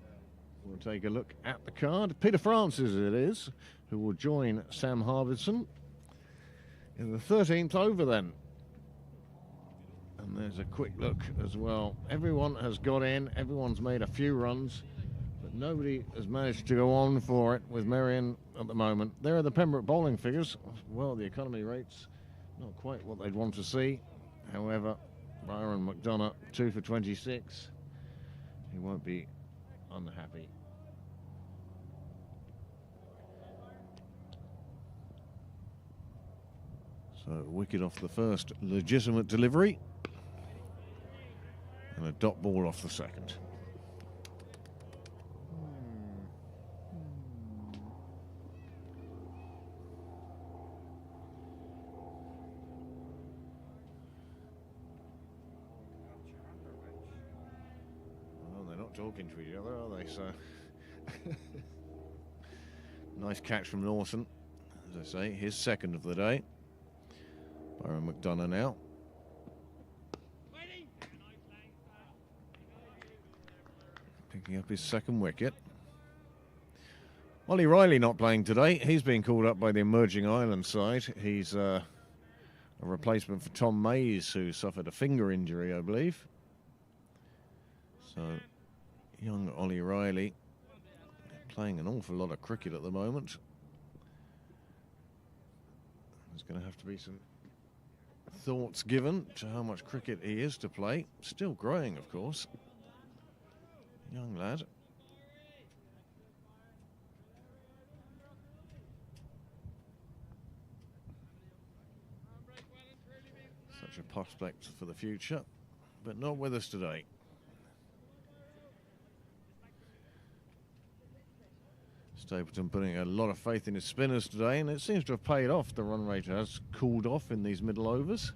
we'll take a look at the card. Peter Francis it is, who will join Sam Harbison in the 13th over then. And there's a quick look as well. Everyone has got in, everyone's made a few runs, but nobody has managed to go on for it with Merrion at the moment. There are the Pembroke bowling figures. Well, the economy rates, not quite what they'd want to see. However, Byron McDonough, 2 for 26. He won't be unhappy. So, wicket off the first legitimate delivery. And a dot ball off the second. not talking to each other, are they? So nice catch from Lawson. As I say, his second of the day. Byron McDonough now. Picking up his second wicket. Ollie Riley not playing today. He's been called up by the emerging Ireland side. He's a replacement for Tom Mays, who suffered a finger injury, I believe. So, young Ollie Riley playing an awful lot of cricket at the moment. There's going to have to be some thoughts given to how much cricket he is to play. Still growing, of course. Young lad. Such a prospect for the future, but not with us today. Stapleton putting a lot of faith in his spinners today, and it seems to have paid off. The run rate has cooled off in these middle overs.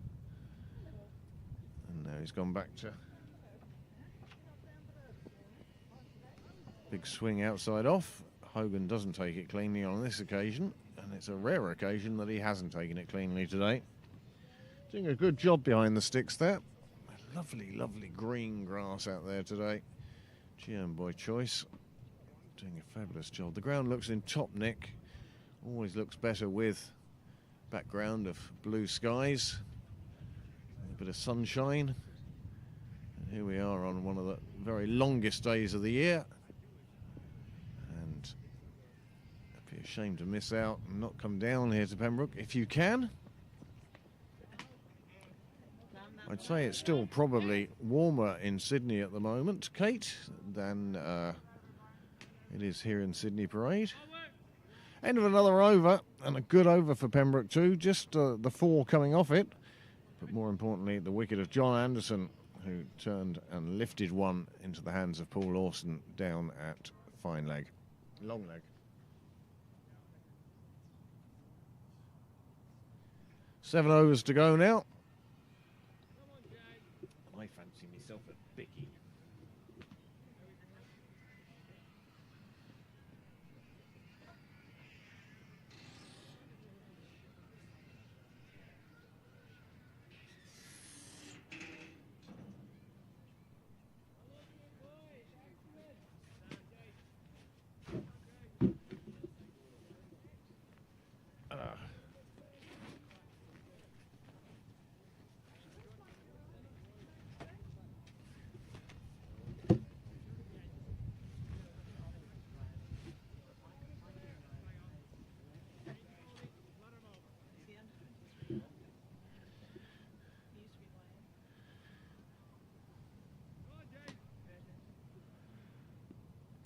And now he's gone back to big swing outside off. Hogan doesn't take it cleanly on this occasion, and it's a rare occasion that he hasn't taken it cleanly today. Doing a good job behind the sticks there. Lovely, lovely green grass out there today. GM by choice. Doing a fabulous job. The ground looks in top nick. Always looks better with background of blue skies. A bit of sunshine. And here we are on one of the very longest days of the year. And I'd be ashamed to miss out and not come down here to Pembroke if you can. I'd say it's still probably warmer in Sydney at the moment, Kate, than it is here in Sydney Parade. End of another over, and a good over for Pembroke too. Just the 4 coming off it, but more importantly, the wicket of John Anderson, who turned and lifted one into the hands of Paul Lawson down at fine leg, long leg. 7 overs to go now. I fancy myself a bicky.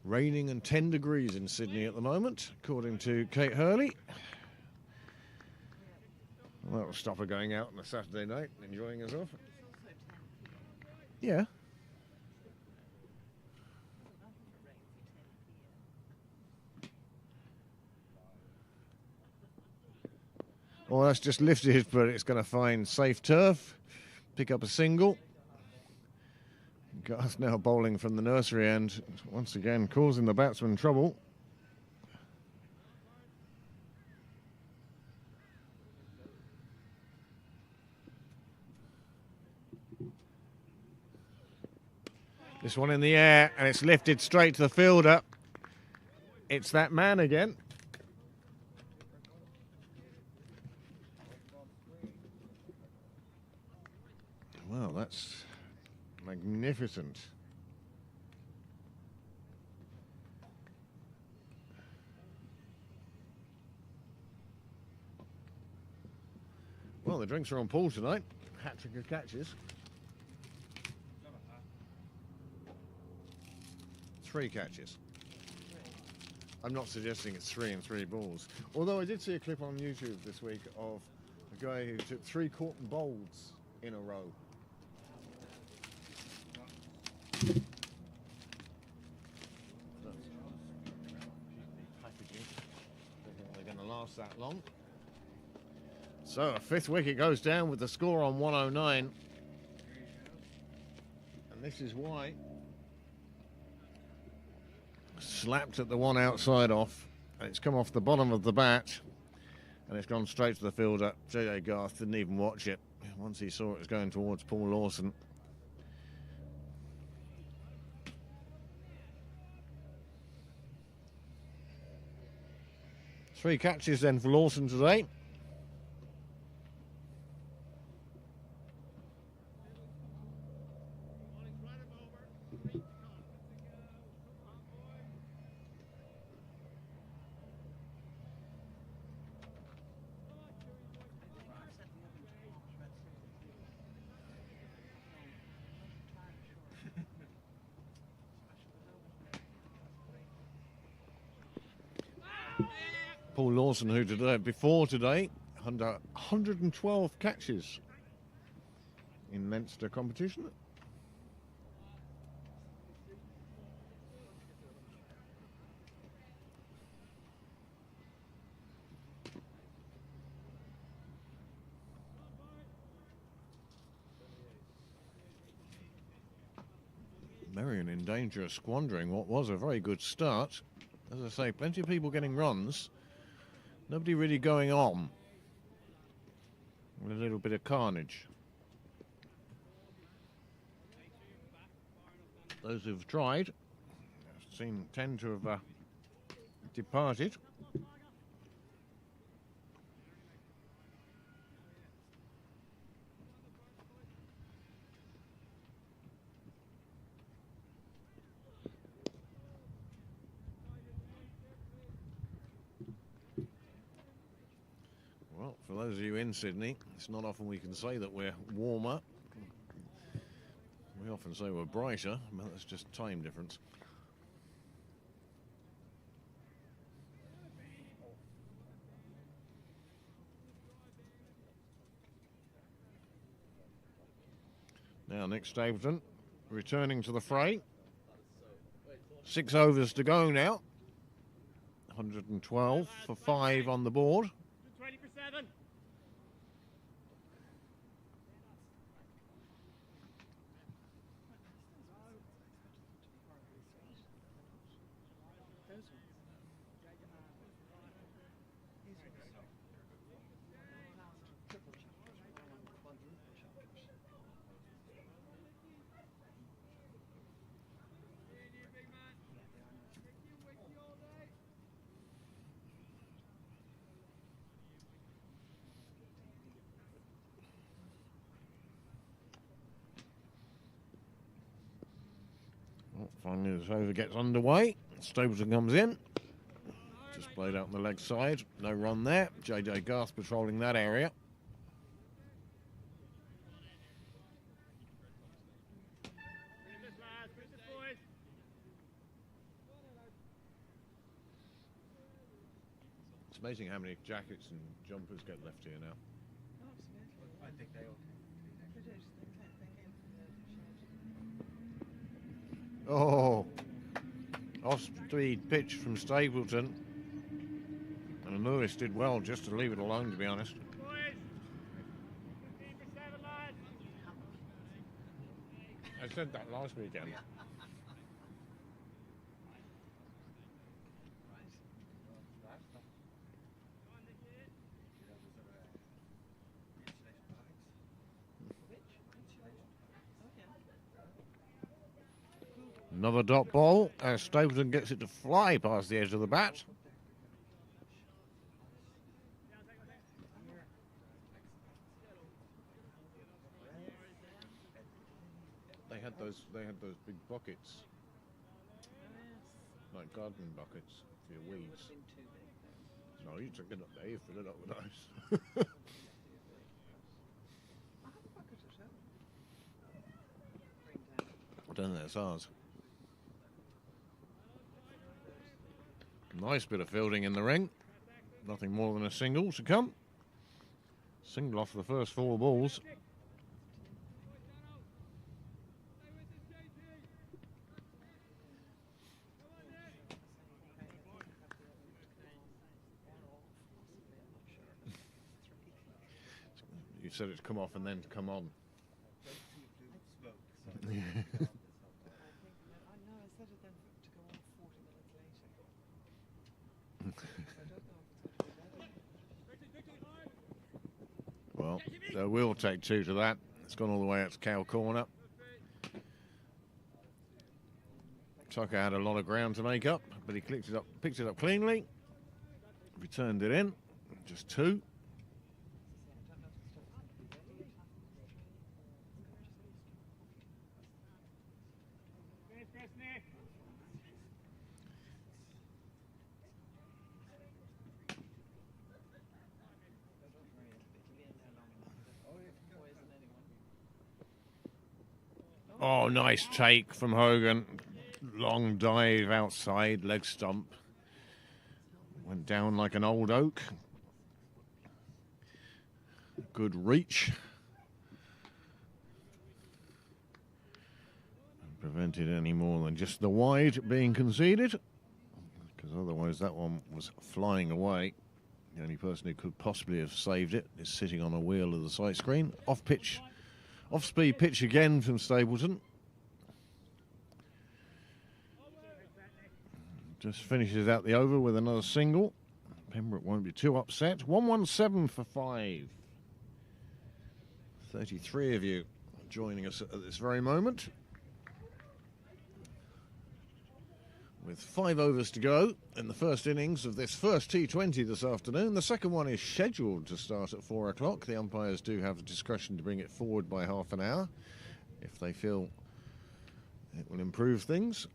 Raining and 10 degrees in Sydney at the moment, according to Kate Hurley. Well, that'll stop her going out on a Saturday night, enjoying herself. Yeah. Well, that's just lifted, but it's going to find safe turf, pick up a single. Garth now bowling from the nursery end, once again causing the batsman trouble. This one in the air, and it's lifted straight to the fielder. It's that man again. Well, that's magnificent. Well, the drinks are on Paul tonight. Hat-trick of catches. 3 catches. I'm not suggesting it's 3 and 3 balls. Although I did see a clip on YouTube this week of a guy who took 3 Corton bowls in a row. They're going to last that long. So a 5th wicket goes down with the score on 109. And this is why slapped at the one outside off, and it's come off the bottom of the bat, and it's gone straight to the fielder. J.J. Garth didn't even watch it. Once he saw it was going towards Paul Lawson. Three catches then for Lawson today. Paul Lawson, who before today, under 112 catches in Leinster competition. Merrion in danger of squandering what was a very good start. As I say, plenty of people getting runs. Nobody really going on. With a little bit of carnage. Those who've tried tend to have departed. Well, for those of you in Sydney, it's not often we can say that we're warmer. We often say we're brighter, but that's just time difference. Now Nick Stapleton returning to the fray. 6 overs to go now. 112 for 5 on the board. 20 for 7. Finally, this over gets underway. Stapleton comes in. Just played out on the leg side. No run there. J.J. Garth patrolling that area. It's amazing how many jackets and jumpers get left here now. I think they all. Oh, off-speed pitch from Stapleton. And Lewis did well just to leave it alone, to be honest. Boys, 15 for 7, lads. I said that last weekend. Another dot ball as Stapleton gets it to fly past the edge of the bat. They had those big buckets, like gardening buckets for your weeds. No, you took it up there, you fill it up with ice. I don't know, it's ours. Nice bit of fielding in the ring. Nothing more than a single to come. Single off the first 4 balls. You said it's come off and then to come on. I know, I said it then to go on 40 minutes later. Well, so we'll take 2 to that. It's gone all the way out to cow corner. Tucker had a lot of ground to make up, but he picked it up cleanly. Returned it in. Just 2. Oh, nice take from Hogan. Long dive outside, leg stump. Went down like an old oak. Good reach. Prevented any more than just the wide being conceded, because otherwise that one was flying away. The only person who could possibly have saved it is sitting on a wheel of the sight screen. Off-speed pitch again from Stapleton. Just finishes out the over with another single. Pembroke won't be too upset. 117 for 5. 33 of you joining us at this very moment. With 5 overs to go in the first innings of this first T20 this afternoon. The second one is scheduled to start at 4 o'clock. The umpires do have the discretion to bring it forward by half an hour if they feel it will improve things.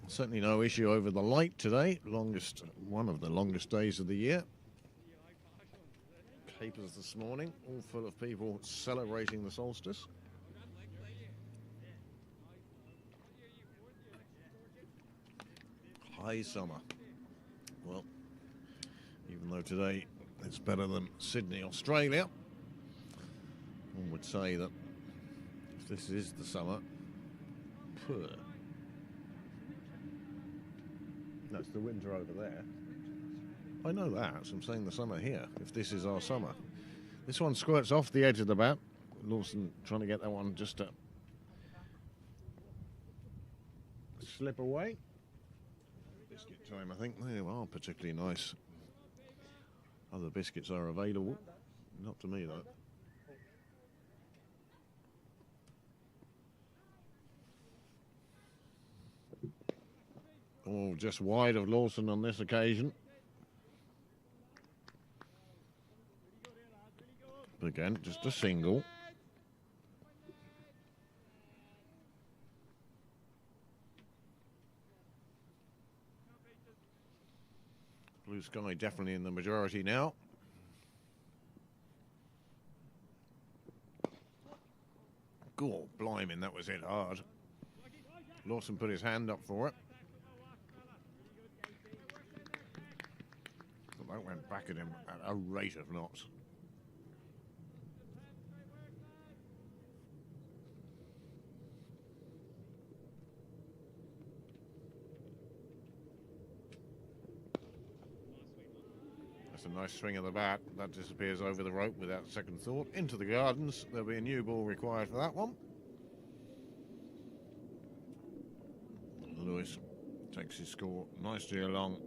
Certainly no issue over the light today. One of the longest days of the year. Papers this morning, all full of people celebrating the solstice. High summer. Well, even though today it's better than Sydney, Australia, one would say that if this is the summer, poor. That's the winter over there. I know that, so I'm saying the summer here, if this is our summer. This one squirts off the edge of the bat. Lawson trying to get that one just to slip away. Biscuit time, I think. They are particularly nice. Other biscuits are available. Not to me, though. Oh, just wide of Lawson on this occasion. But again, just a single. Blue sky definitely in the majority now. God, blimey, that was hit hard. Lawson put his hand up for it. But that went back at him at a rate of knots. That's a nice swing of the bat. That disappears over the rope without second thought. Into the gardens. There'll be a new ball required for that one. Lewis takes his score nicely along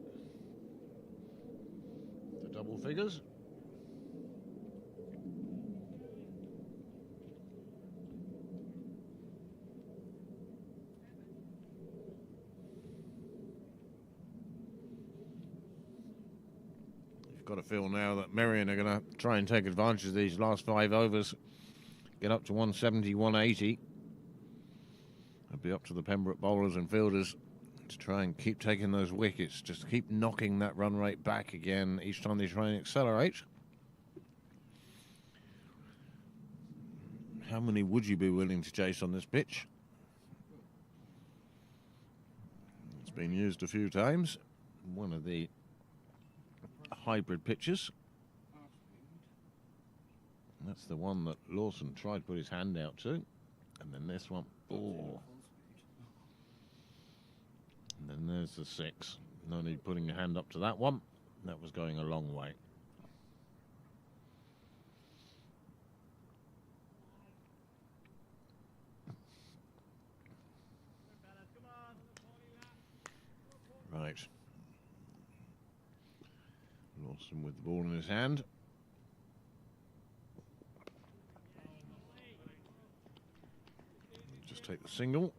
the double figures. You've got to feel now that Merrion are going to try and take advantage of these last 5 overs, get up to 170, 180. It'll be up to the Pembroke bowlers and fielders to try and keep taking those wickets, just to keep knocking that run rate back again each time they try and accelerate. How many would you be willing to chase on this pitch? It's been used a few times. One of the hybrid pitches. That's the one that Lawson tried to put his hand out to. And then this one. Oh. And then there's the 6. No need putting your hand up to that one. That was going a long way. Right. Lawson with the ball in his hand. take the single.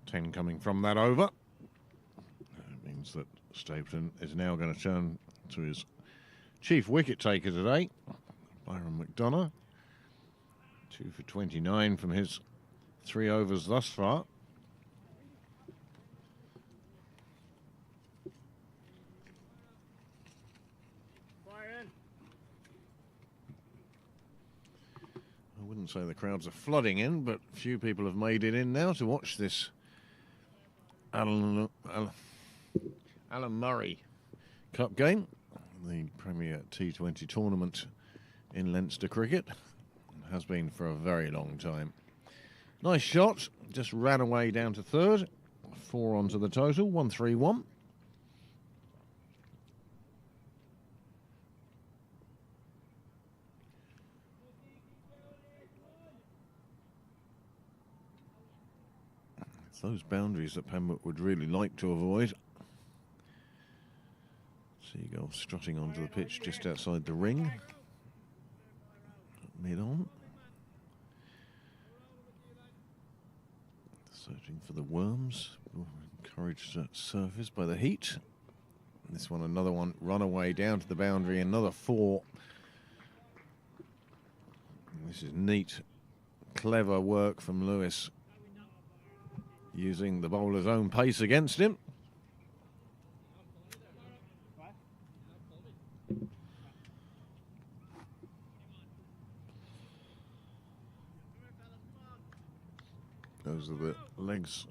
Ten coming from that over. That means that Stapleton is now going to turn to his chief wicket taker today, Byron McDonough. 2 for 29 from his 3 overs thus far. I wouldn't say the crowds are flooding in, but few people have made it in now to watch this Alan Murray Cup game, the Premier T20 tournament in Leinster cricket. It has been for a very long time. Nice shot, just ran away down to third. 4 onto the total, 131. It's those boundaries that Pembroke would really like to avoid. Seagull strutting onto the pitch just outside the ring. Mid-on. Searching for the worms. Encouraged to surface by the heat. This one, another one, run away down to the boundary, another 4. This is neat, clever work from Lewis, using the bowler's own pace against him. Those are the legs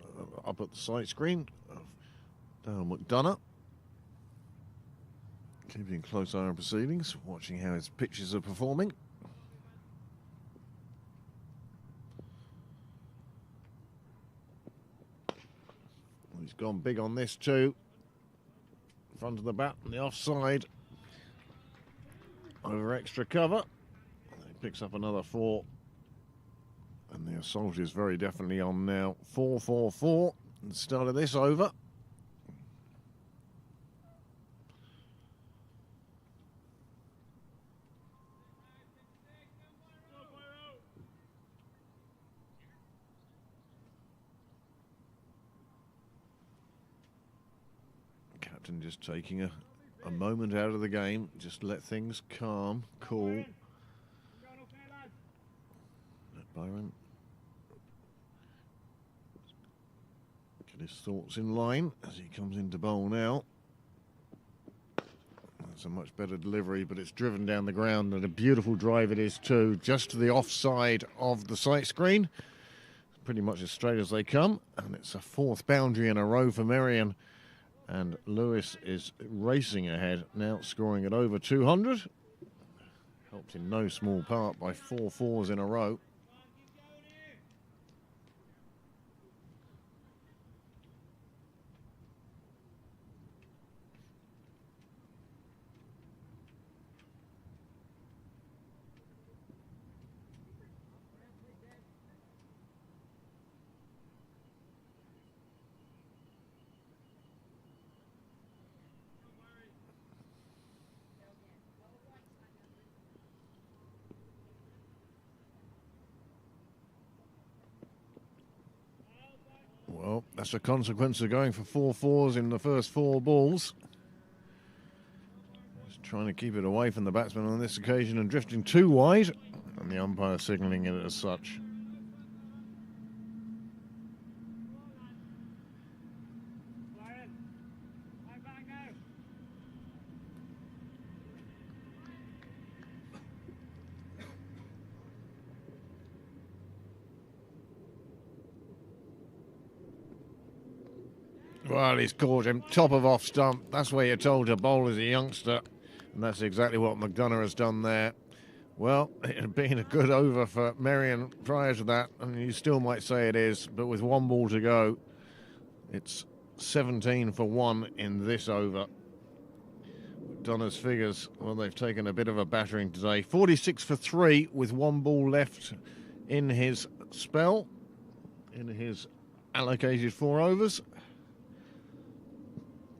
up at the sight screen of Dale McDonough. Keeping close eye on proceedings, watching how his pitches are performing. He's gone big on this too. Front of the bat and the offside. Over extra cover. He picks up another 4. And the assault is very definitely on now. 4-4-4 at the start of this over. Captain just taking a moment out of the game. Just let things calm, cool. Let Byron get his thoughts in line as he comes into bowl now. That's a much better delivery, but it's driven down the ground, and a beautiful drive it is too, just to the offside of the sight screen. Pretty much as straight as they come, and it's a 4th boundary in a row for Merrion, and Lewis is racing ahead now, scoring at over 200. Helped in no small part by 4 4s in a row. Well, that's a consequence of going for 4 4s in the first 4 balls. Just trying to keep it away from the batsman on this occasion and drifting too wide, and the umpire signalling it as such. Well, he's caught him top of off stump. That's where you're told to bowl as a youngster. And that's exactly what McDonough has done there. Well, it had been a good over for Merrion prior to that, and you still might say it is, but with one ball to go, it's 17 for 1 in this over. McDonough's figures, well, they've taken a bit of a battering today. 46 for 3 with one ball left in his spell, in his allocated 4 overs.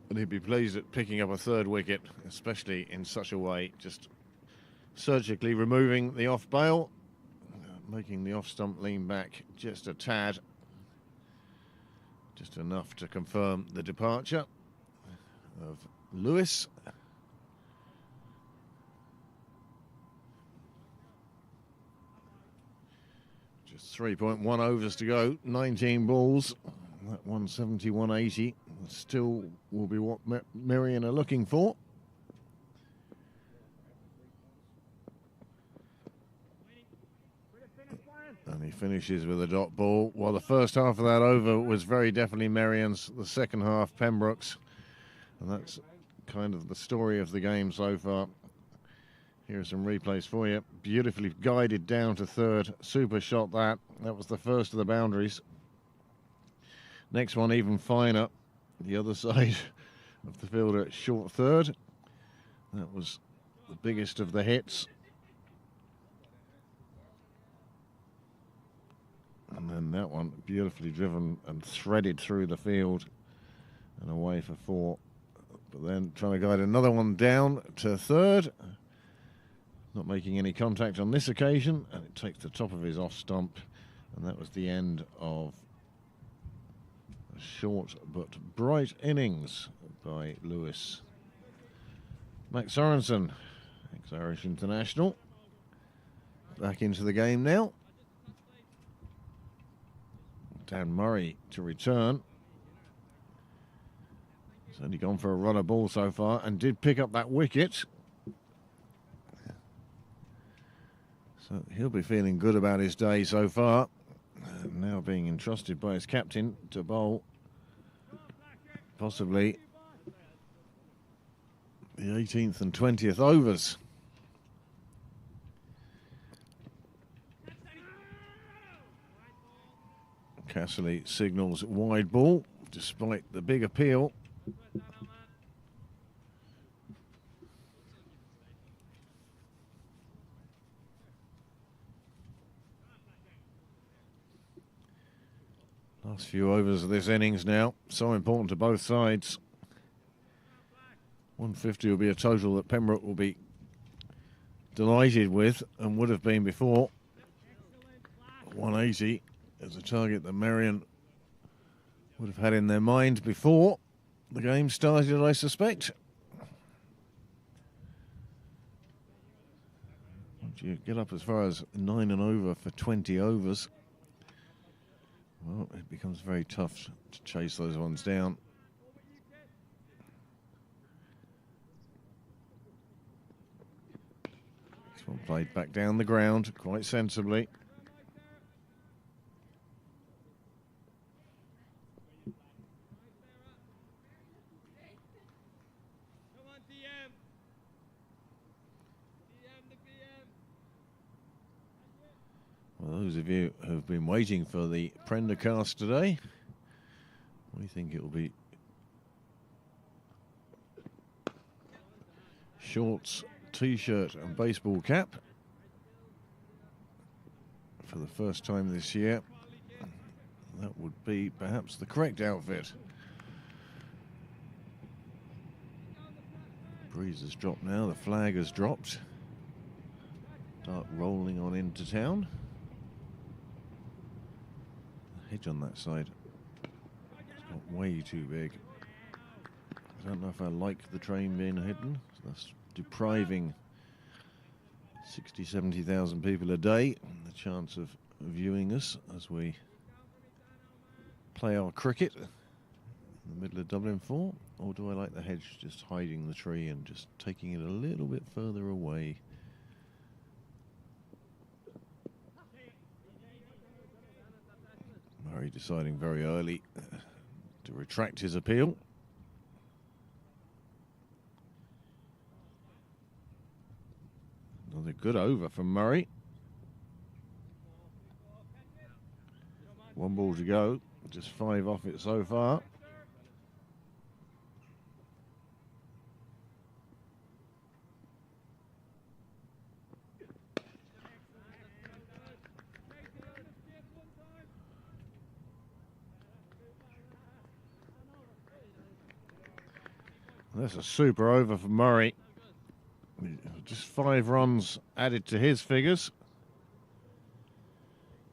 And he'd be pleased at picking up a third wicket, especially in such a way, just surgically removing the off bail, making the off stump lean back just a tad, just enough to confirm the departure of Lewis. Just 3.1 overs to go, 19 balls. That 170, 180 still will be what Merrion are looking for. And he finishes with a dot ball. Well, the first half of that over was very definitely Merrion's. The second half, Pembroke's. And that's kind of the story of the game so far. Here are some replays for you. Beautifully guided down to third. Super shot that. That was the first of the boundaries. Next one even finer. The other side of the fielder, short third. That was the biggest of the hits. And then that one beautifully driven and threaded through the field and away for 4. But then trying to guide another one down to third. Not making any contact on this occasion, and it takes the top of his off stump, and that was the end of a short but bright innings by Lewis. Max Sorensen, ex-Irish international, back into the game now. Dan Murray to return. He's only gone for a runner ball so far and did pick up that wicket. So he'll be feeling good about his day so far. Now being entrusted by his captain to bowl possibly the 18th and 20th overs. Casserly signals wide ball despite the big appeal. Last few overs of this innings now, so important to both sides. 150 will be a total that Pembroke will be delighted with and would have been before. 180 is a target that Merrion would have had in their mind before the game started, I suspect. Once you get up as far as 9 and over for 20 overs, well, it becomes very tough to chase those ones down. This one played back down the ground quite sensibly. Well, those of you who have been waiting for the Prendercast today, we think it will be shorts, t-shirt and baseball cap for the first time this year. That would be perhaps the correct outfit. Breeze has dropped now, the flag has dropped. Start rolling on into town. Hedge on that side. It's got way too big. I don't know if I like the train being hidden. So that's depriving 60, 70,000 people a day the chance of viewing us as we play our cricket in the middle of Dublin 4. Or do I like the hedge just hiding the tree and just taking it a little bit further away? Murray deciding very early to retract his appeal. Another good over from Murray. 1 ball to go, just 5 off it so far. That's a super over for Murray. Just 5 runs added to his figures.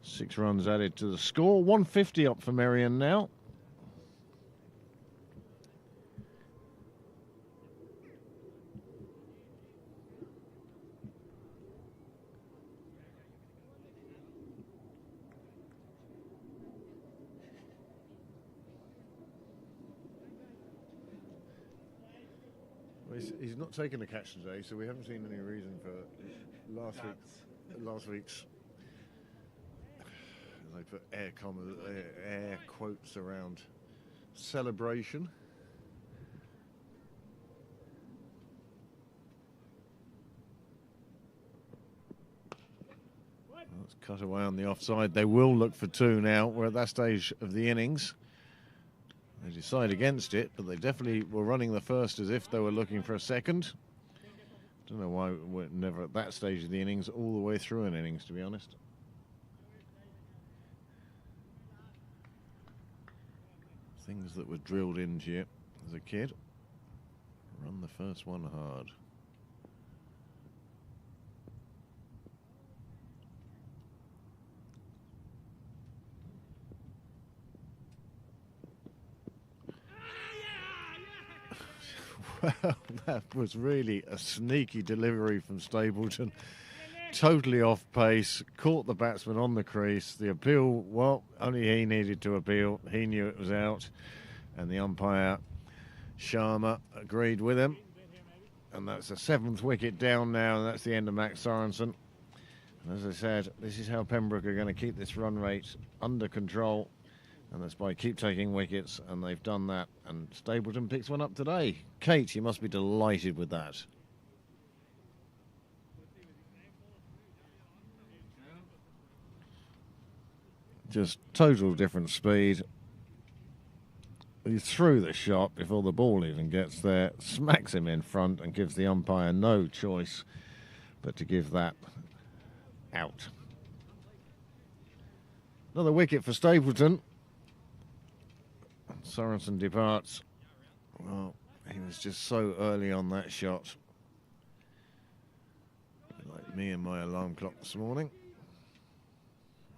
6 runs added to the score. 150 up for Merrion now. He's not taken a catch today, so we haven't seen any reason for last week's. They put air quotes around celebration. Let's cut away on the offside. They will look for 2 now. We're at that stage of the innings. They decide against it, but they definitely were running the first as if they were looking for a second. Don't know why we're never at that stage of the innings, all the way through an innings, to be honest. Things that were drilled into you as a kid. Run the first one hard. Well, that was really a sneaky delivery from Stapleton. Totally off pace, caught the batsman on the crease. The appeal, well, only he needed to appeal. He knew it was out. And the umpire, Sharma, agreed with him. And that's the 7th wicket down now, and that's the end of Max Sorensen. And as I said, this is how Pembroke are going to keep this run rate under control. And that's by keep taking wickets, and they've done that. And Stapleton picks one up today. Kate, you must be delighted with that. Just total different speed. He threw the shot before the ball even gets there, smacks him in front and gives the umpire no choice but to give that out. Another wicket for Stapleton. Sorensen departs. Well, he was just so early on that shot. Like me and my alarm clock this morning.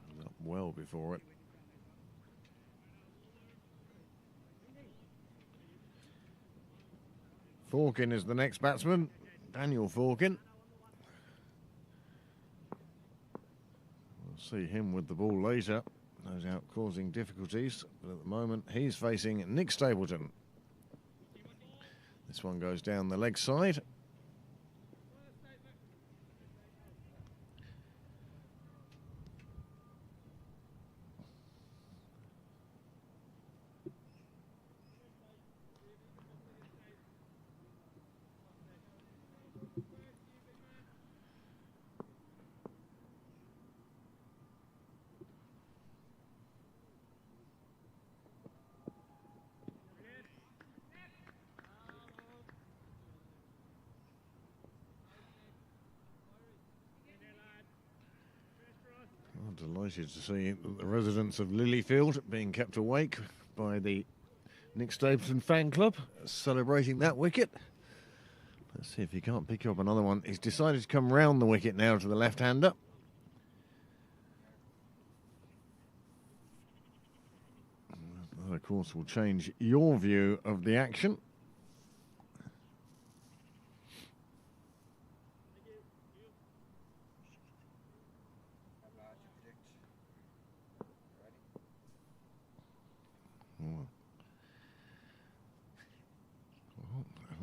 I was up well before it. Forkin is the next batsman. Daniel Forkin. We'll see him with the ball later. No doubt causing difficulties, but at the moment he's facing Nick Stapleton. This one goes down the leg side. Delighted to see the residents of Lilyfield being kept awake by the Nick Stapleton fan club, celebrating that wicket. Let's see if he can't pick up another one. He's decided to come round the wicket now to the left-hander. That, of course, will change your view of the action.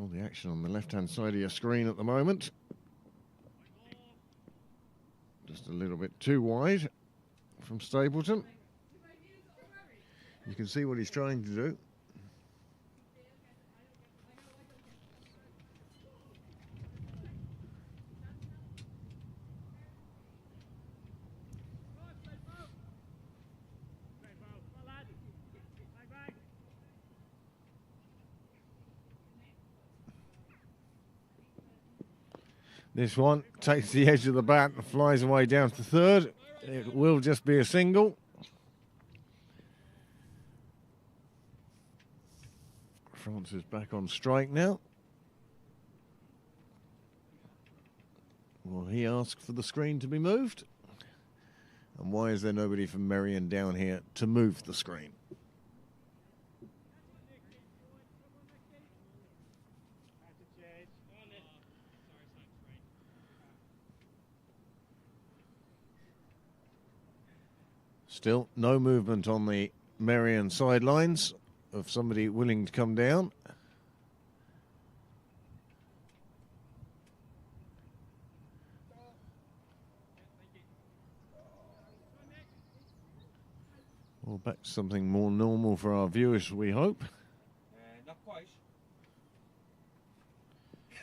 All the action on the left-hand side of your screen at the moment. Just a little bit too wide from Stapleton. You can see what he's trying to do. This one takes the edge of the bat and flies away down to third. It will just be a single. France is back on strike now. Will he ask for the screen to be moved? And why is there nobody from Merrion down here to move the screen? Still no movement on the Merrion sidelines of somebody willing to come down. Well, back to something more normal for our viewers, we hope. Not quite.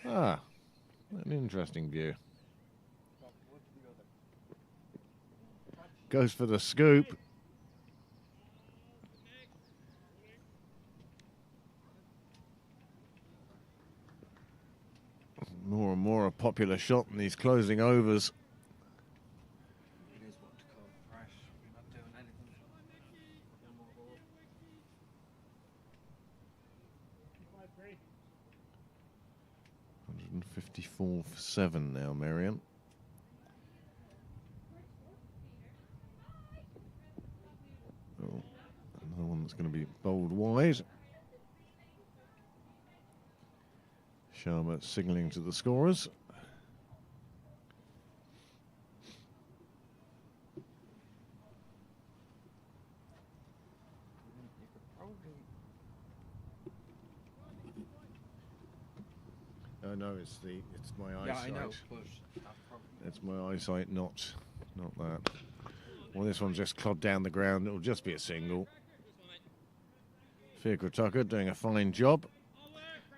Ah, an interesting view. Goes for the scoop. More and more a popular shot in these closing overs. It is what to call crash. We're not doing anything. One more ball. 154 for 7 now, Merrion. Oh, another one that's going to be bowled wide. Sharma signalling to the scorers. Oh no, it's my eyesight. Yeah, I know, but that's probably... It's my eyesight, not that. Well, this one's just clobbed down the ground. It'll just be a single. Fiacre Tucker doing a fine job.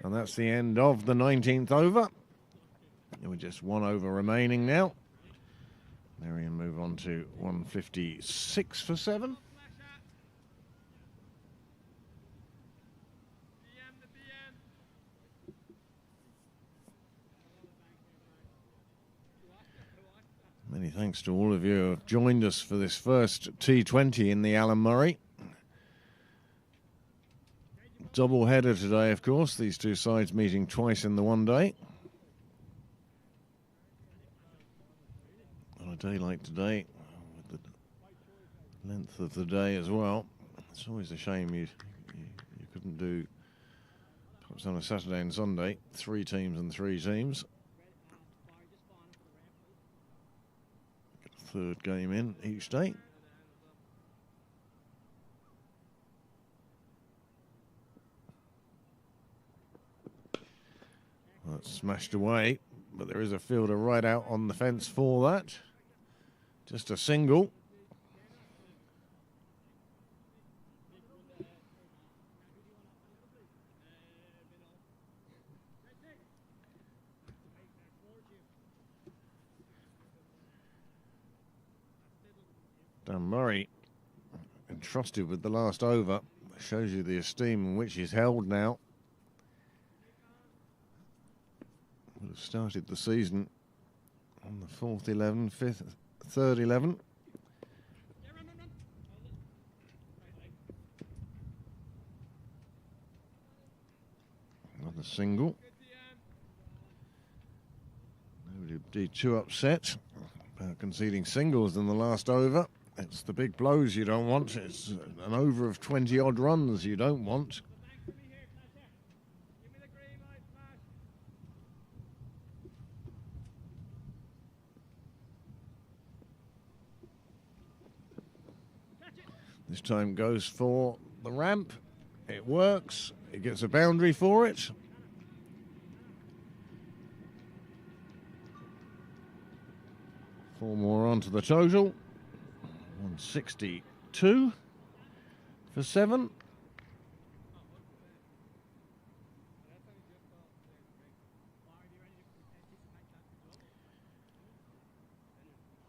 And that's the end of the 19th over. And we're just 1 over remaining now. Merrion move on to 156 for 7. Many thanks to all of you who have joined us for this first T20 in the Alan Murray. Double header today, of course. These two sides meeting twice in the one day. On a day like today, with the length of the day as well, it's always a shame you couldn't do, perhaps on a Saturday and Sunday, 3 teams and 3 teams. Get a third game in each day. Well, it's smashed away, but there is a fielder right out on the fence for that. Just a single. Dan Murray entrusted with the last over. Shows you the esteem in which he's held now. Would have started the season on the 4th 11, 5th, 3rd 11. Another single. Nobody would be too upset about conceding singles in the last over. It's the big blows you don't want. It's an over of 20 odd runs you don't want. This time goes for the ramp. It works. It gets a boundary for it. Four more onto the total. 162 for 7.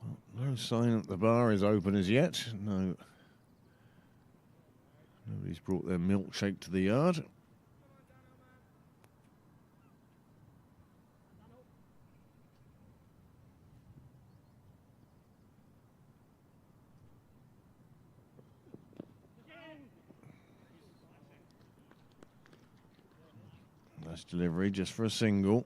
Well, no sign that the bar is open as yet. No. Nobody's brought their milkshake to the yard. Nice delivery just for a single.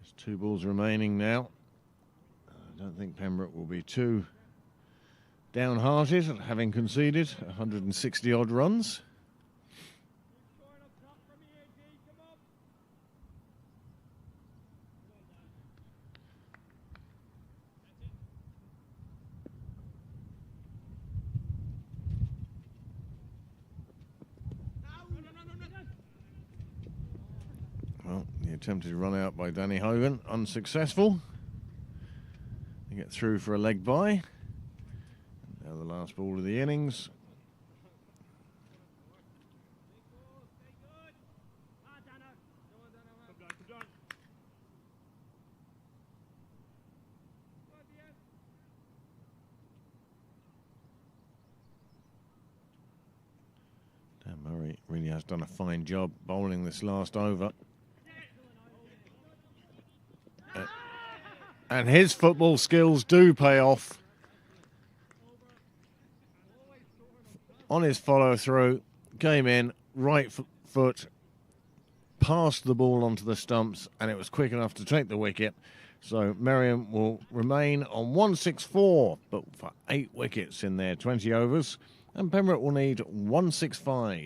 Just 2 balls remaining now. I don't think Pembroke will be too downhearted at having conceded 160 odd runs. Well, the attempted run out by Danny Hogan, unsuccessful. They get through for a leg bye. Now the last ball of the innings. Dan Murray really has done a fine job bowling this last over. And his football skills do pay off. On his follow through, came in, right foot, passed the ball onto the stumps, and it was quick enough to take the wicket. So Merrion will remain on 164, but for 8 wickets in their 20 overs, and Pembroke will need 165.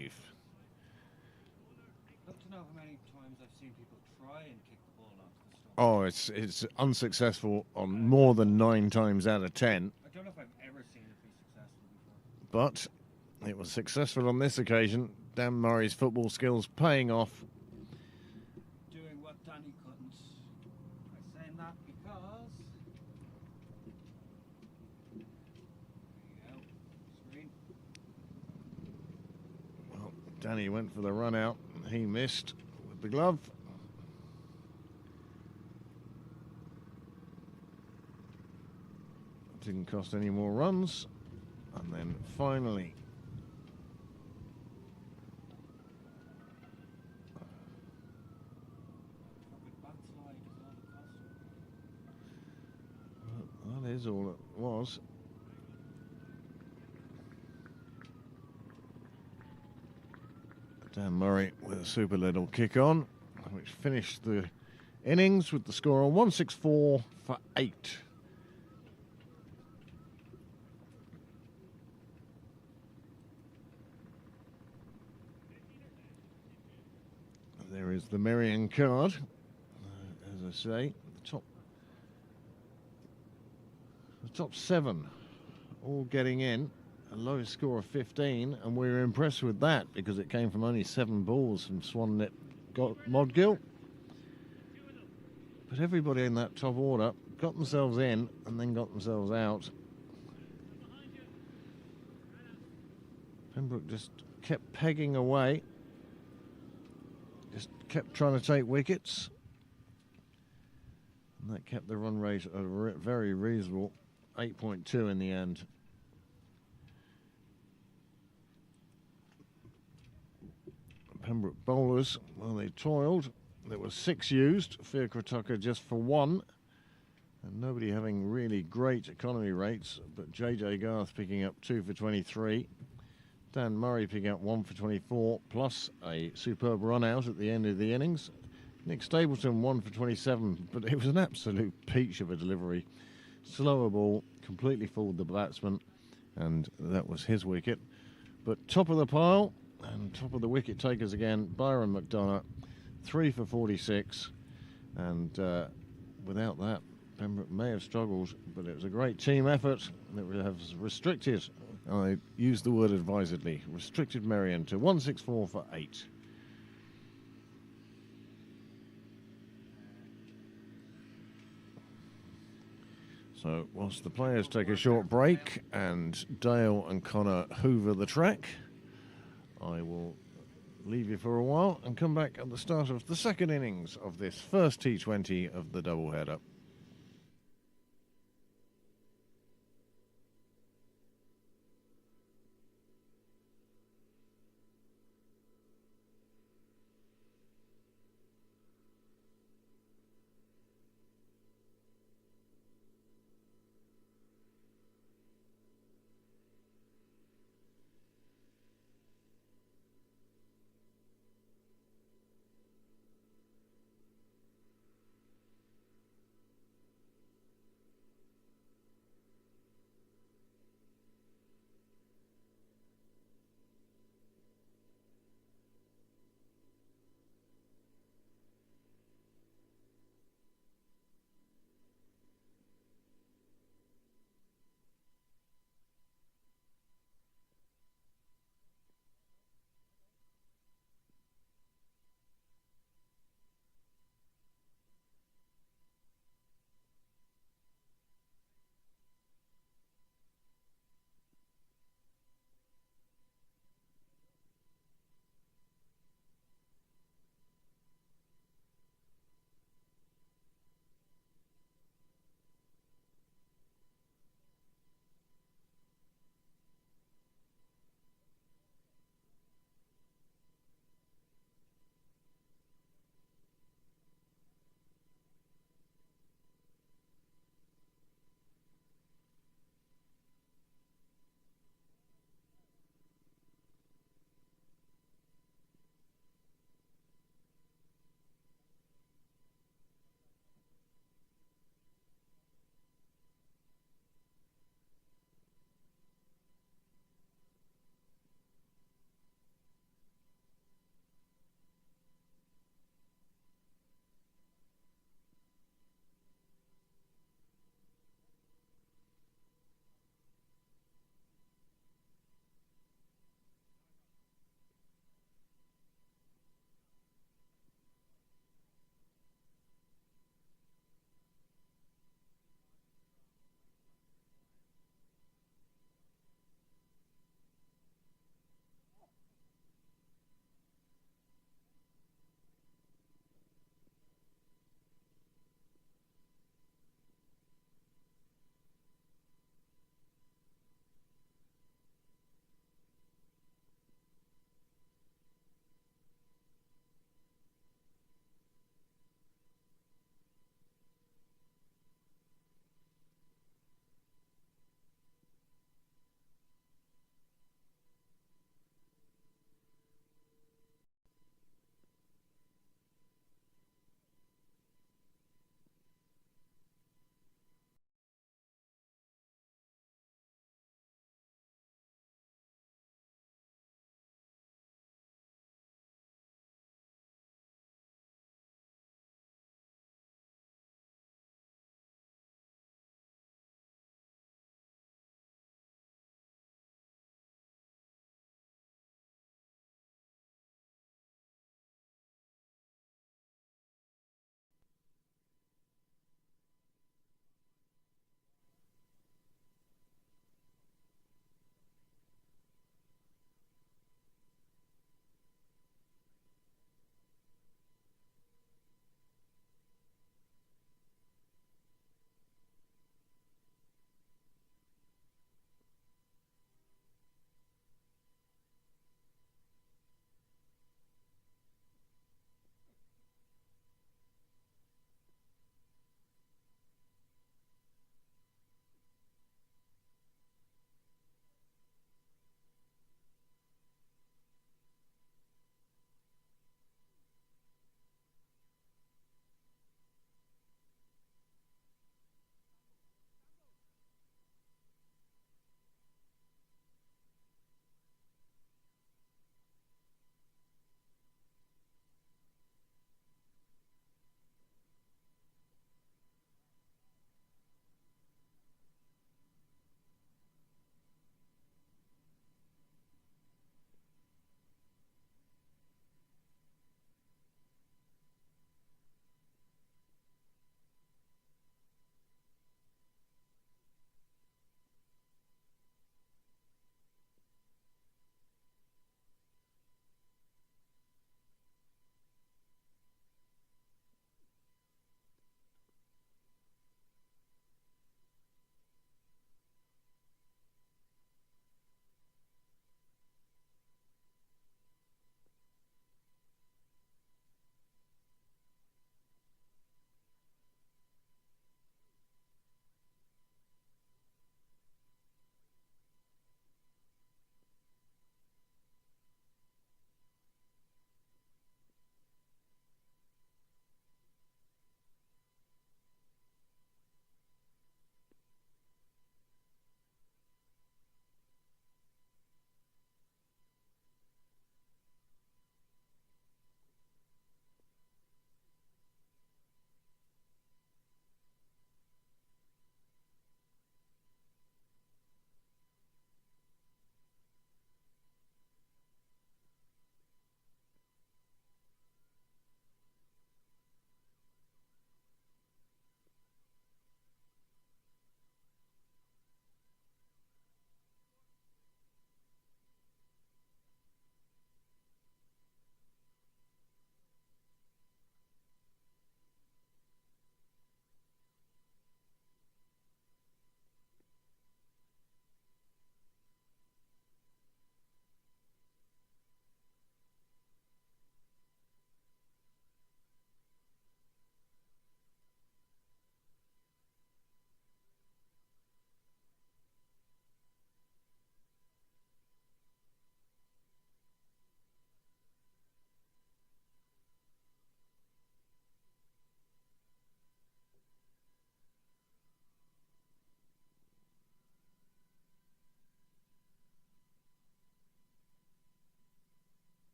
I'd love to know how many times I've seen people try and kick the ball onto the stump. Oh, it's unsuccessful on more than 9 times out of 10. I don't know if I've ever seen it be successful before. But it was successful on this occasion. Dan Murray's football skills paying off. Doing what Danny couldn't. I'm saying that because... There you go. Screen. Well, Danny went for the run out. He missed with the glove. Didn't cost any more runs. And then finally... That is all it was. Dan Murray with a super little kick on, which finished the innings with the score on 164 for 8. There is the Merrion card, as I say, the top 7 all getting in, a low score of 15, and we were impressed with that because it came from only 7 balls from Swannet Modgill. But everybody in that top order got themselves in and then got themselves out. Pembroke just kept pegging away, just kept trying to take wickets, and that kept the run rate at a very reasonable 8.2 in the end. Pembroke bowlers, well, they toiled. There were 6 used, Fiacre Tucker just for 1, and nobody having really great economy rates, but JJ Garth picking up 2 for 23. Dan Murray picking up 1 for 24, plus a superb run out at the end of the innings. Nick Stapleton 1 for 27, but it was an absolute peach of a delivery. Slower ball, completely fooled the batsman, and that was his wicket. But top of the pile, and top of the wicket takers again, Byron McDonough, 3 for 46, and without that, Pembroke may have struggled, but it was a great team effort that has restricted, I use the word advisedly, restricted Merrion to 164 for 8. So whilst the players take a short break and Dale and Connor hoover the track, I will leave you for a while and come back at the start of the second innings of this first T20 of the doubleheader.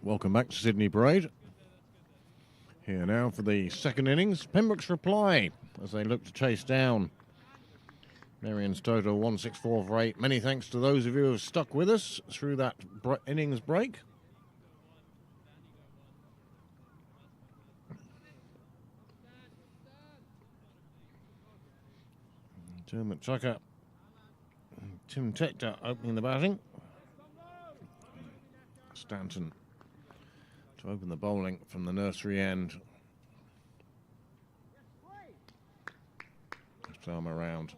Welcome back to Sydney Parade. Here now for the second innings. Pembroke's reply as they look to chase down Merrion's total 164 for 8. Many thanks to those of you who have stuck with us through that innings break. Tim Tucker, Tim Tector opening the batting. Stanton to open the bowling from the nursery end. Left arm around.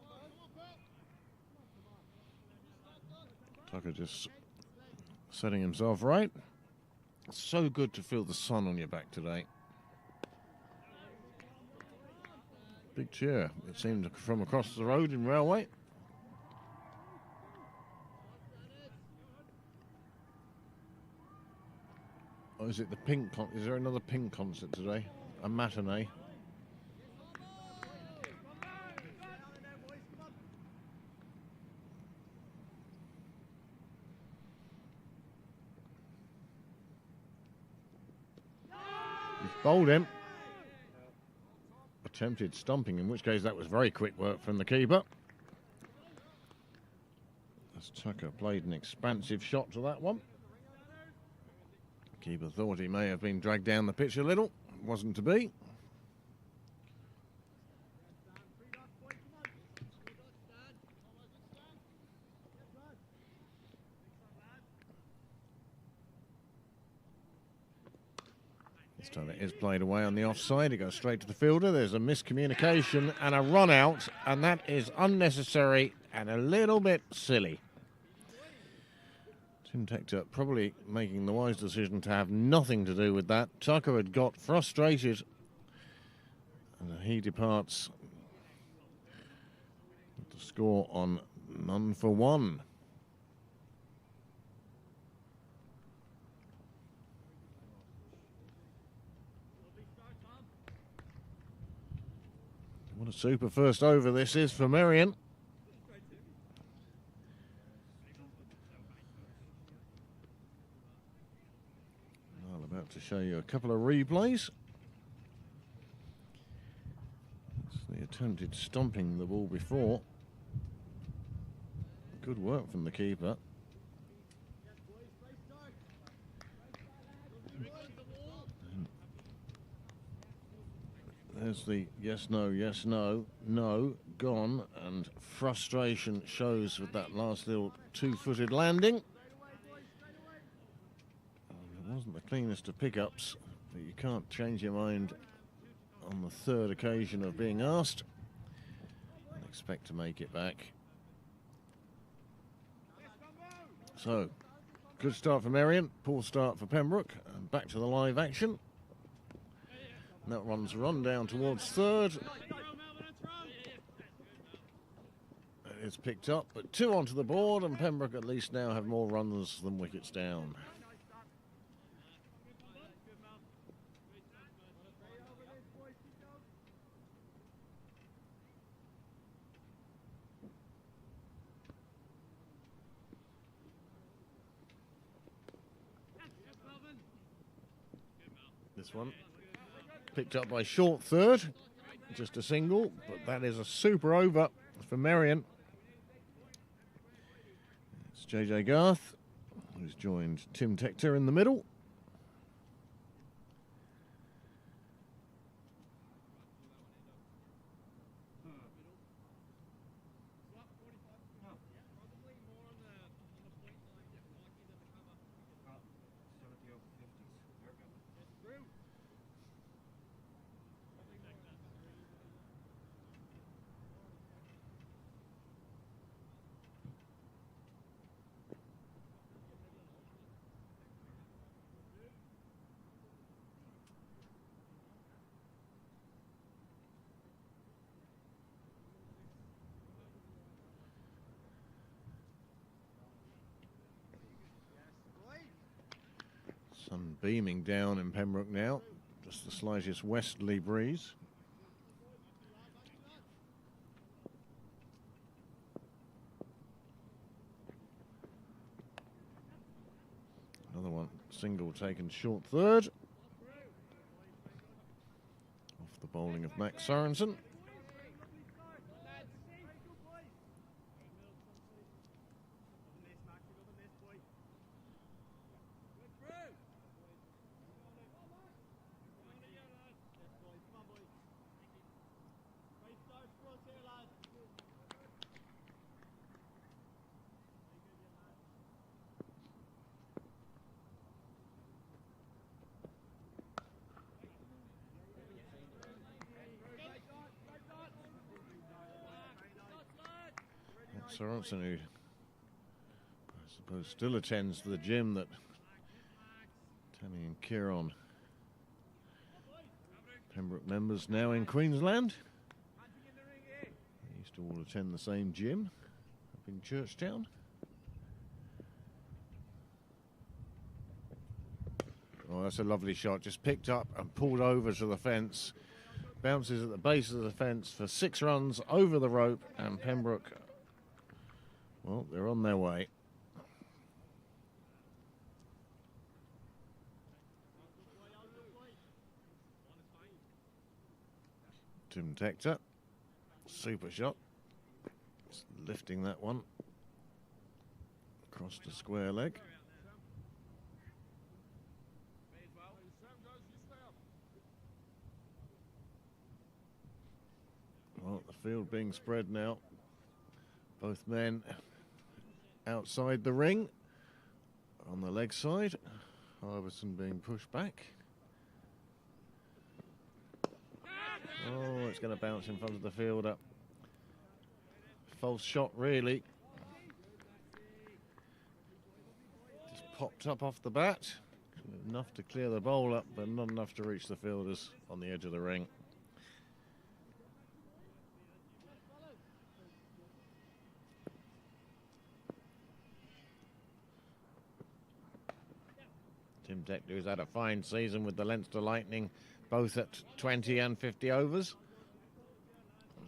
Tucker just setting himself right. It's so good to feel the sun on your back today. Big cheer, it seemed, from across the road in Railway. Oh, is it the Pink? Is there another Pink concert today? A matinee? He's bowled him. Attempted stumping, in which case that was very quick work from the keeper. As Tucker played an expansive shot to that one. Keeper thought he may have been dragged down the pitch a little. Wasn't to be. This time it is played away on the offside. It goes straight to the fielder. There's a miscommunication and a run out, and that is unnecessary and a little bit silly. Tim Tector probably making the wise decision to have nothing to do with that. Tucker had got frustrated and he departs with the score on none for one. What a super first over this is for Merrion. I'm about to show you a couple of replays. It's the attempted stomping the ball before. Good work from the keeper. There's the yes, no, no, gone, and frustration shows with that last little two-footed landing. It wasn't the cleanest of pickups, but you can't change your mind on the third occasion of being asked and expect to make it back. So, good start for Merrion, poor start for Pembroke, and back to the live action. And that runs run down towards third. It's picked up, but 2 onto the board, and Pembroke at least now have more runs than wickets down. This one picked up by short third, just a single, but that is a super over for Merrion. It's JJ Garth, who's joined Tim Tector in the middle. Sun beaming down in Pembroke now, just the slightest westerly breeze. Another one Single taken short third. Off the bowling of Max Sorensen. Sorensen, who I suppose still attends to the gym that Tammy and Kieran, Pembroke members, now in Queensland. They used to all attend the same gym up in Churchtown. Oh, that's a lovely shot. Just picked up and pulled over to the fence. Bounces at the base of the fence for 6 runs over the rope, and Pembroke, well, they're on their way. Tim Tector, super shot. Just lifting that one across the square leg. Well, the field being spread now. Both men outside the ring on the leg side. Iverson being pushed back. Oh, it's going to bounce in front of the fielder. False shot, really. Just popped up off the bat. Enough to clear the bowl up, but not enough to reach the fielders on the edge of the ring. Tim Tector, who's had a fine season with the Leinster Lightning, both at 20 and 50 overs.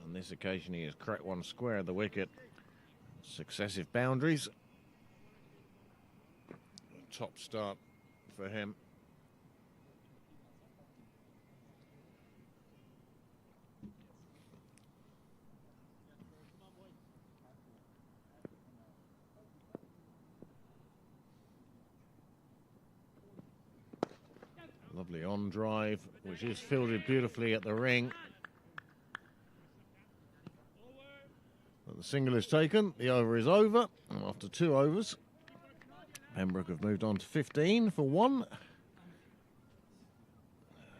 On this occasion, he has cracked one square at the wicket. Successive boundaries. Top start for him. Lovely on drive, which is fielded beautifully at the ring. But the single is taken, the over is over. And after 2 overs, Pembroke have moved on to 15 for 1.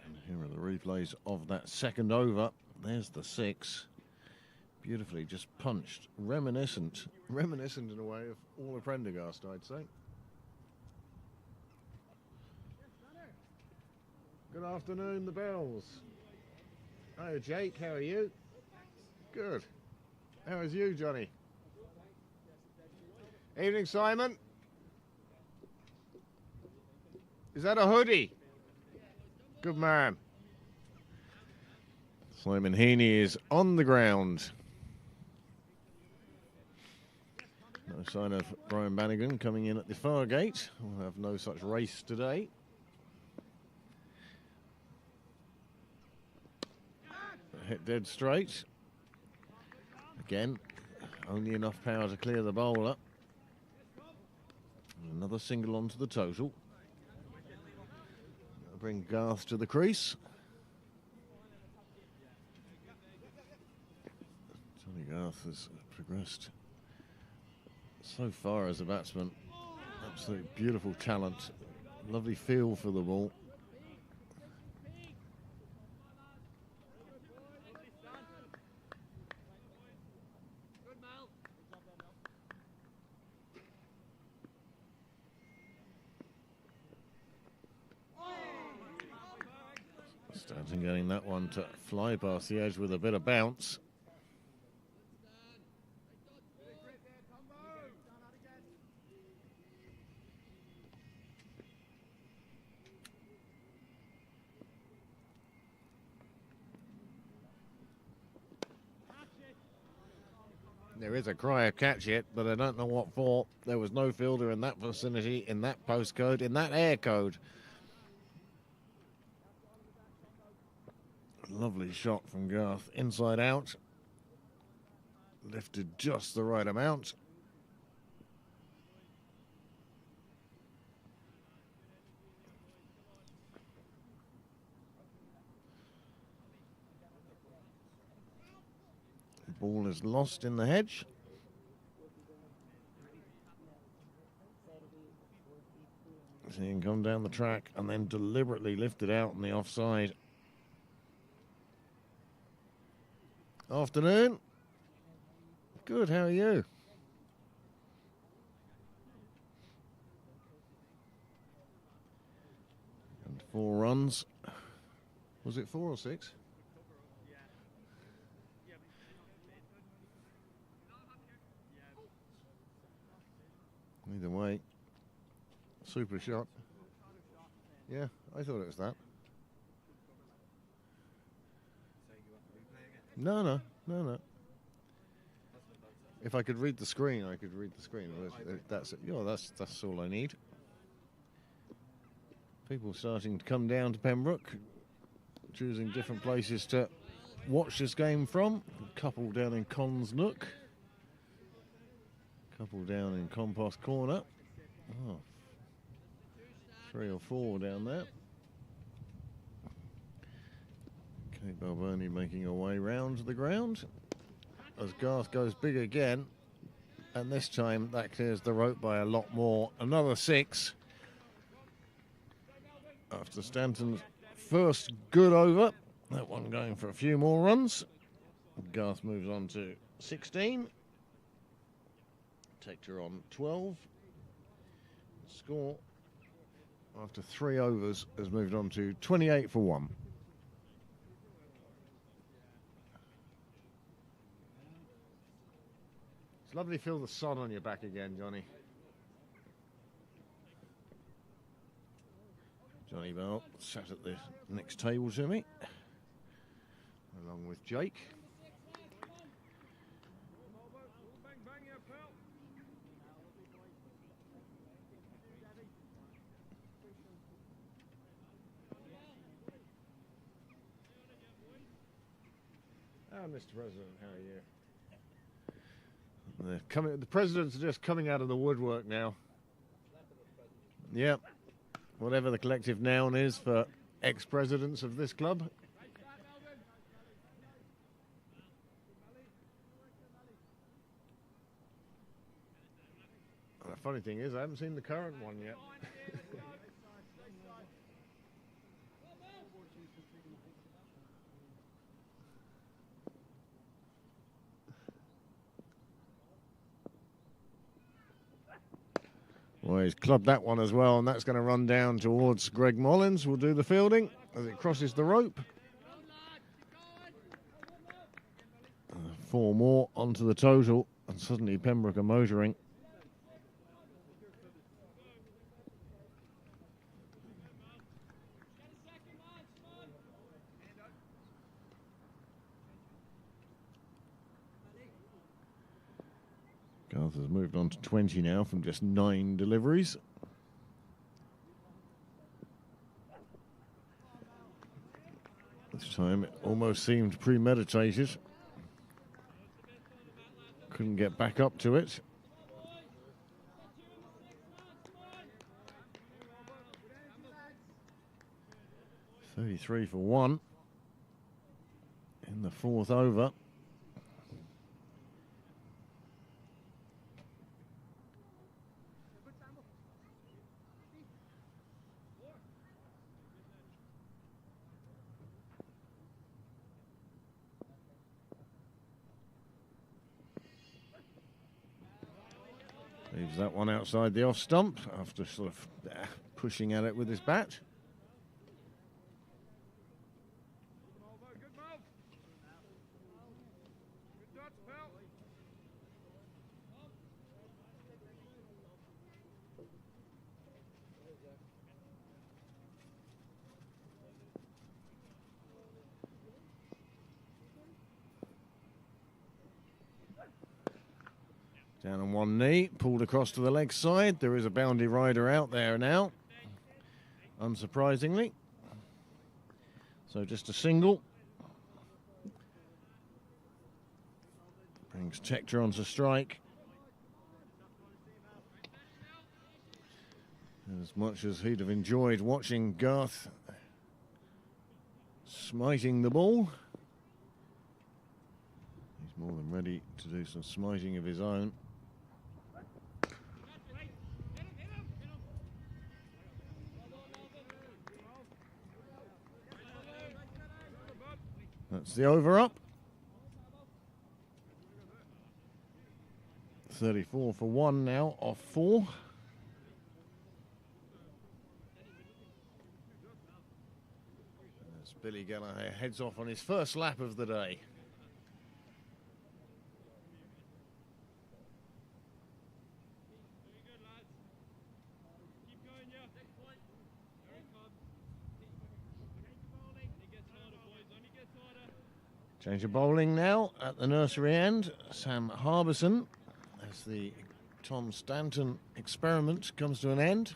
And here are the replays of that second over. There's the 6. Beautifully just punched, reminiscent in a way of all of Prendergast, I'd say. Good afternoon, the Bells. Hi, Jake, how are you? Good. How is you, Johnny? Evening, Simon. Is that a hoodie? Good man. Simon Heaney is on the ground. No sign of Brian Bannigan coming in at the far gate. We'll have no such race today. Hit dead straight. Again, only enough power to clear the bowler. Another single onto the total. That'll bring Garth to the crease. Johnny Garth has progressed so far as a batsman. Absolute beautiful talent. Lovely feel for the ball. Stanton getting that one to fly past the edge with a bit of bounce. There is a cry of catch it, but I don't know what for. There was no fielder in that vicinity, in that postcode, in that air code. Lovely shot from Garth. Inside out. Lifted just the right amount. The ball is lost in the hedge. So you can come down the track and then deliberately lift it out on the offside. Afternoon. Good, how are you? And 4 runs. Was it 4 or 6? Either way. Super shot. Yeah, I thought it was that. No. If I could read the screen, I could read the screen. That's all I need. People starting to come down to Pembroke, choosing different places to watch this game from. A couple down in Cons Nook. A couple down in Compost Corner. Oh, 3 or 4 down there. Kate Balboni making her way round to the ground as Garth goes big again, and this time that clears the rope by a lot more. Another 6 after Stanton's first good over. That one going for a few more runs. Garth moves on to 16. Tector on 12. Score after 3 overs has moved on to 28 for 1. It's lovely to feel the sun on your back again, Johnny. Johnny Bell sat at the next table to me, along with Jake. Oh, Mr. President, how are you? The presidents are just coming out of the woodwork now. Yep. Whatever the collective noun is for ex-presidents of this club. And the funny thing is, I haven't seen the current one yet. Well, he's clubbed that one as well, and that's going to run down towards Greg Mullins. Will do the fielding as it crosses the rope. 4 more onto the total, and suddenly Pembroke are motoring. Garth has moved on to 20 now from just 9 deliveries. This time it almost seemed premeditated. Couldn't get back up to it. .33 for 1 in the 4th over. Leaves that one outside the off stump after sort of pushing at it with his bat. Down on one knee, pulled across to the leg side. There is a boundary rider out there now, unsurprisingly. So just a single. Brings Tector onto strike. As much as he'd have enjoyed watching Garth smiting the ball, he's more than ready to do some smiting of his own. That's the over up. 34 for 1 now off 4. As Billy Gallagher heads off on his first lap of the day. Change of bowling now at the nursery end. Sam Harbison, as the Tom Stanton experiment comes to an end.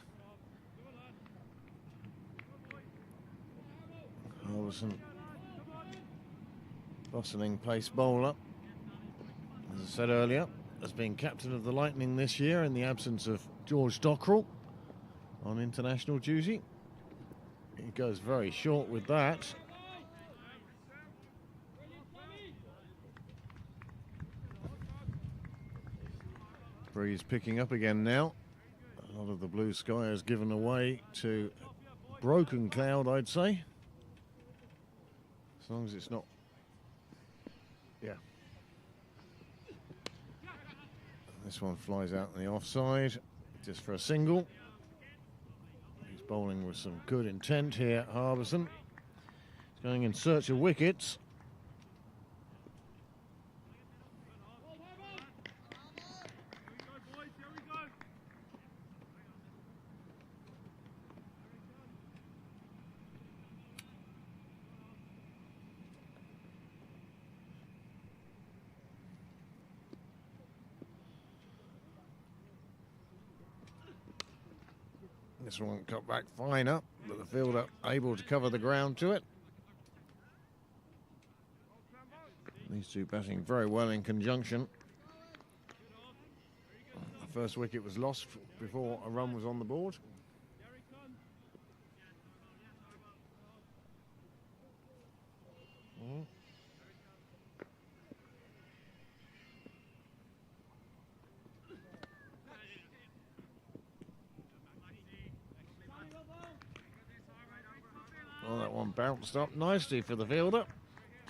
Harbison, bustling pace bowler, as I said earlier, has been captain of the Lightning this year in the absence of George Dockrell on international duty. He goes very short with that. Breeze picking up again now. A lot of the blue sky has given away to broken cloud, I'd say. As long as it's not... Yeah. This one flies out on the offside, just for a single. He's bowling with some good intent here, Harbison. He's going in search of wickets. This one cut back fine up, but the fielder able to cover the ground to it. These two batting very well in conjunction. The first wicket was lost before a run was on the board. Well, that one bounced up nicely for the fielder.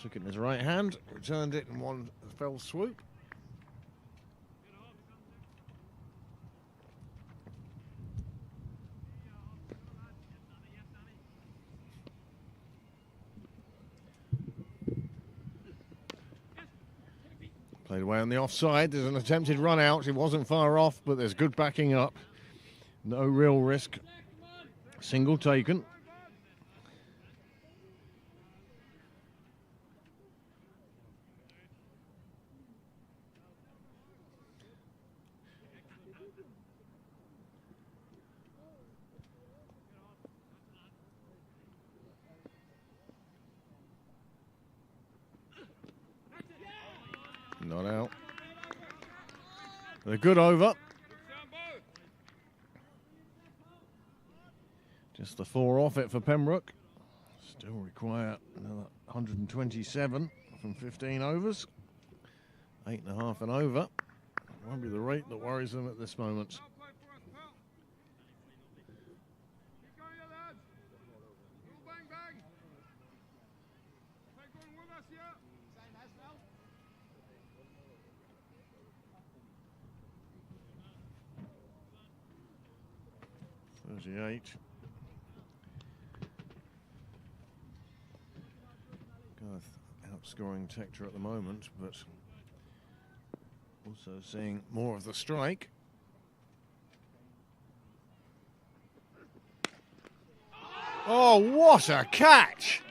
Took it in his right hand, returned it in one fell swoop. Played away on the offside. There's an attempted run out. It wasn't far off, but there's good backing up. No real risk. Single taken. Not out. A good over. Just the 4 off it for Pembroke. Still require another 127 from 15 overs. 8.5 and over. Won't be the rate that worries them at this moment. Garth outscoring Tector at the moment, but also seeing more of the strike. Oh, what a catch!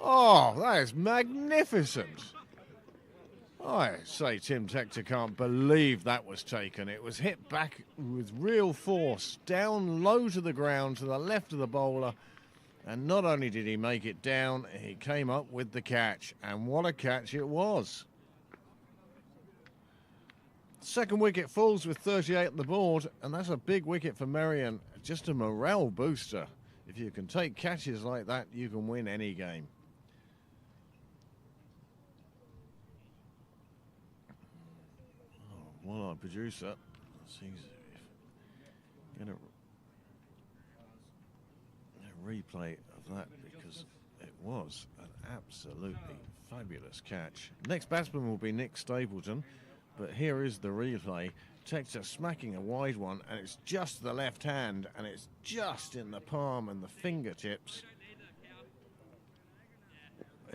Oh, that is magnificent. I say Tim Tector can't believe that was taken. It was hit back with real force, down low to the ground, to the left of the bowler. And not only did he make it down, he came up with the catch. And what a catch it was. Second wicket falls with 38 on the board, and that's a big wicket for Merrion. Just a morale booster. If you can take catches like that, you can win any game. Oh, well, our producer, get a replay of that because it was an absolutely fabulous catch. Next batsman will be Nick Stapleton, but here is the replay. Tector smacking a wide one, and it's just the left hand, and it's just in the palm and the fingertips.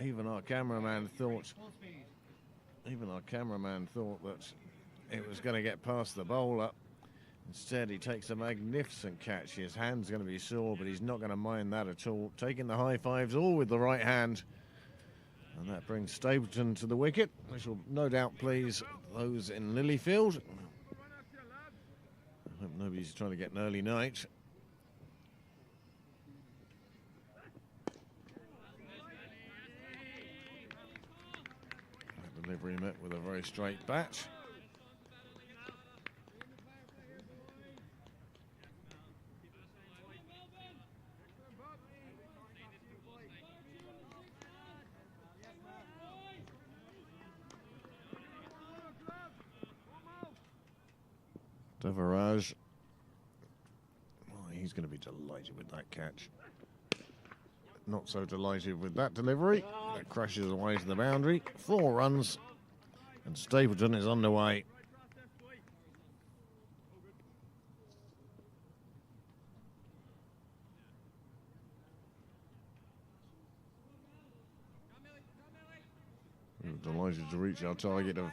Even our cameraman thought that it was going to get past the bowler. Instead, he takes a magnificent catch. His hand's going to be sore, but he's not going to mind that at all. Taking the high fives, all with the right hand. And that brings Stapleton to the wicket, which will no doubt please those in Lilyfield. I hope nobody's trying to get an early night. That delivery met with a very straight bat. Devaraj, well, he's going to be delighted with that catch. Not so delighted with that delivery. It crashes away to the boundary. 4 runs, and Stapleton is underway. We're delighted to reach our target of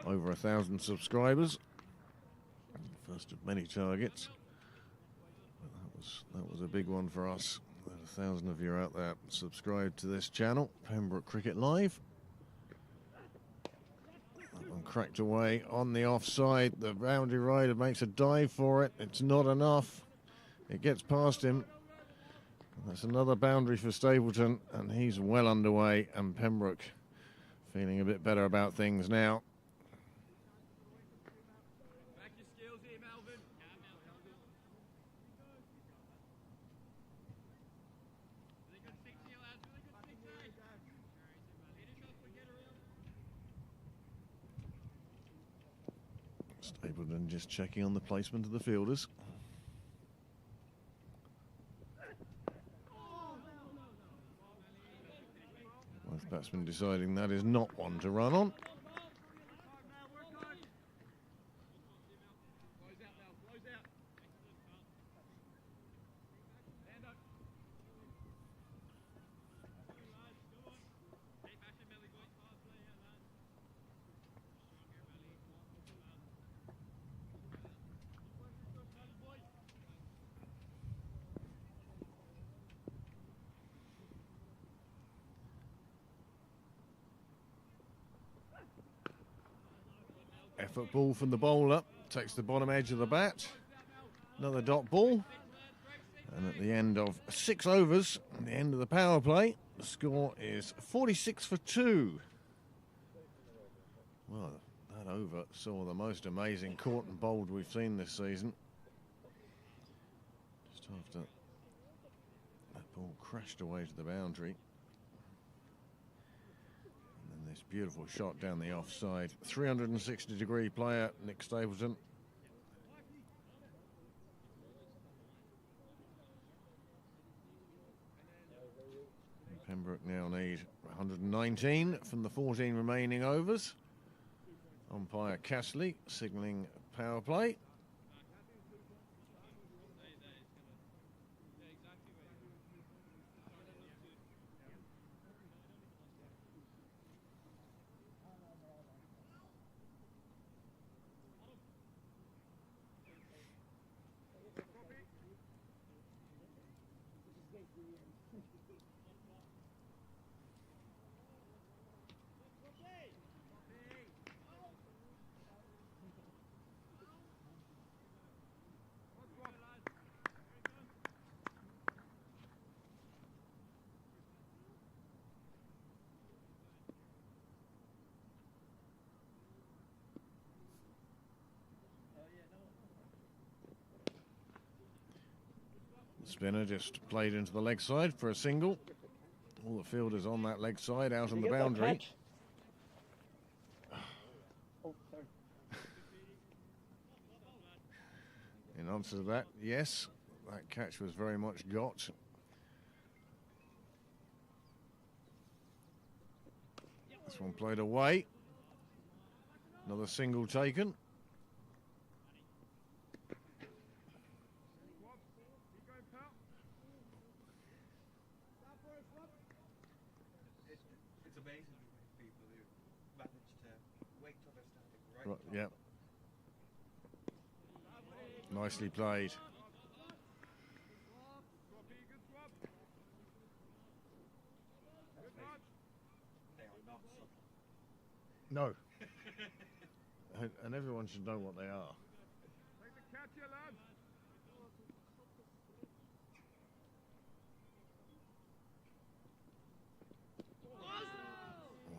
over 1,000 subscribers. First of many targets. That was a big one for us. 1,000 of you out there subscribed to this channel, Pembroke Cricket Live. That one cracked away on the offside. The boundary rider makes a dive for it. It's not enough. It gets past him. That's another boundary for Stapleton, and he's well underway. And Pembroke feeling a bit better about things now. Stapleton just checking on the placement of the fielders. Both batsmen deciding that is not one to run on. Effort ball from the bowler, takes the bottom edge of the bat. Another dot ball. And at the end of 6 overs, at the end of the power play, the score is 46 for 2. Well, that over saw the most amazing caught and bowled we've seen this season. Just after that ball crashed away to the boundary. This beautiful shot down the offside. 360-degree player, Nick Stapleton. Pembroke now need 119 from the 14 remaining overs. Umpire Castley signalling power play. Spinner just played into the leg side for a single. All the fielders on that leg side out on the boundary. Oh, sorry. In answer to that, yes, that catch was very much got. This one played away. Another single taken. It's amazing people who manage to wait till they're standing right. Right, yeah. Nicely played. They are not subtle. No. And everyone should know what they are. Take the catch here, lad.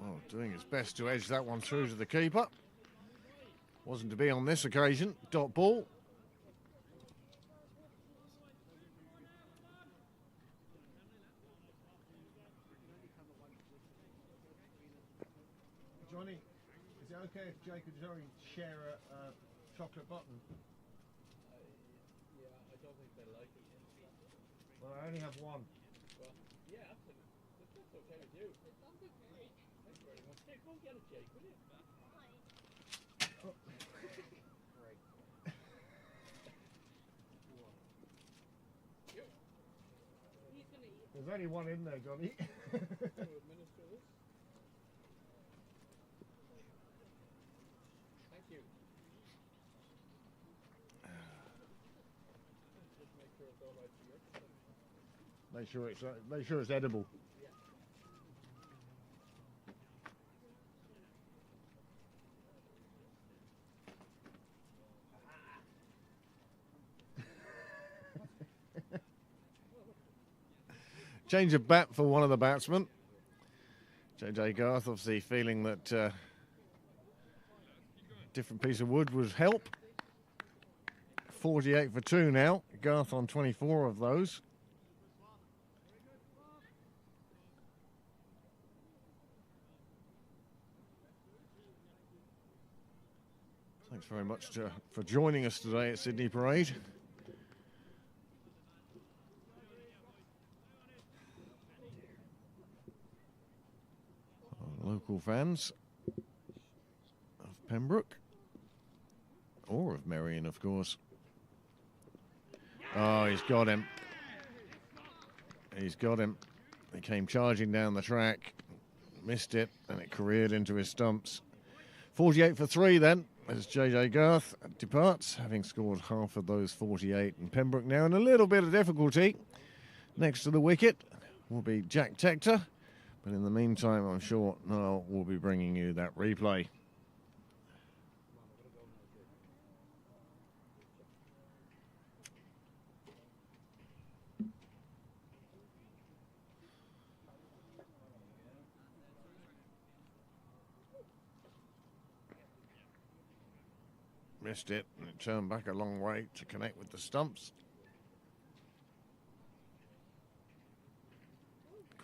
Well, doing his best to edge that one through to the keeper. Wasn't to be on this occasion. Dot ball. Johnny, is it okay if Jake and Joey share a chocolate button? Yeah, I don't think they like it. Well, I only have one. Well, yeah, absolutely. That's okay with you. Thank you very much. Here, go and get it, Jake, will you? Great. There's only one in there, Johnny. Administer this. Thank you. Just make sure it's all right for you. Make sure it's edible. Change of bat for one of the batsmen. JJ Garth obviously feeling that different piece of wood would help. 48 for 2 now. Garth on 24 of those. Thanks very much for joining us today at Sydney Parade. Local fans of Pembroke, or of Merrion, of course. Oh, he's got him. He's got him. He came charging down the track, missed it, and it careered into his stumps. 48 for 3 then, as JJ Garth departs, having scored half of those 48. And Pembroke now in a little bit of difficulty. Next to the wicket will be Jack Tector. But in the meantime, I'm sure Niall will be bringing you that replay. Missed it, and it turned back a long way to connect with the stumps.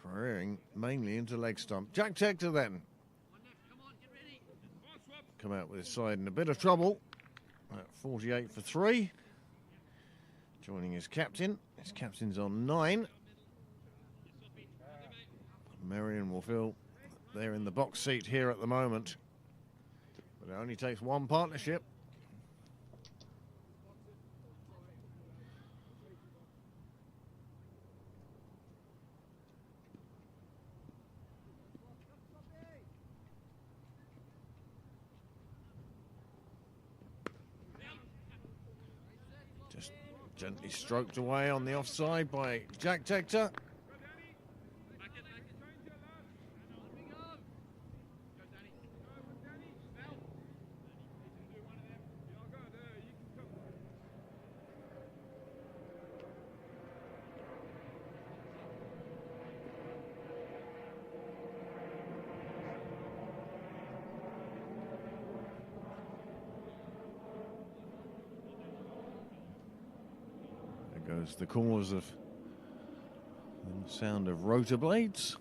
Careering mainly into leg stump. Jack Tector then. Come out with his side in a bit of trouble. At 48 for 3. Joining his captain. His captain's on 9. Merrion will feel they're in the box seat here at the moment. But it only takes one partnership. Gently stroked away on the offside by Jack Tector. was the cause of the sound of rotor blades.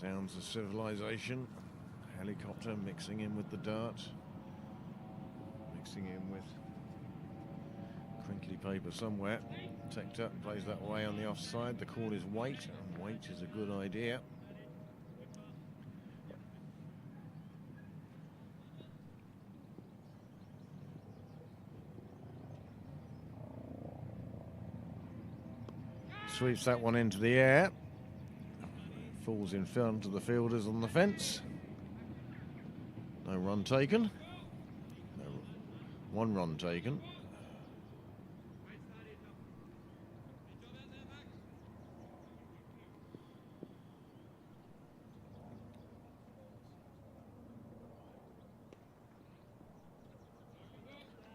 Sounds of civilization. Helicopter mixing in with the dart. Mixing in with crinkly paper somewhere. Tector plays that way on the offside. The call is wait, and wait is a good idea. Sweeps that one into the air. Falls in front of the fielders on the fence. No run taken. No, one run taken.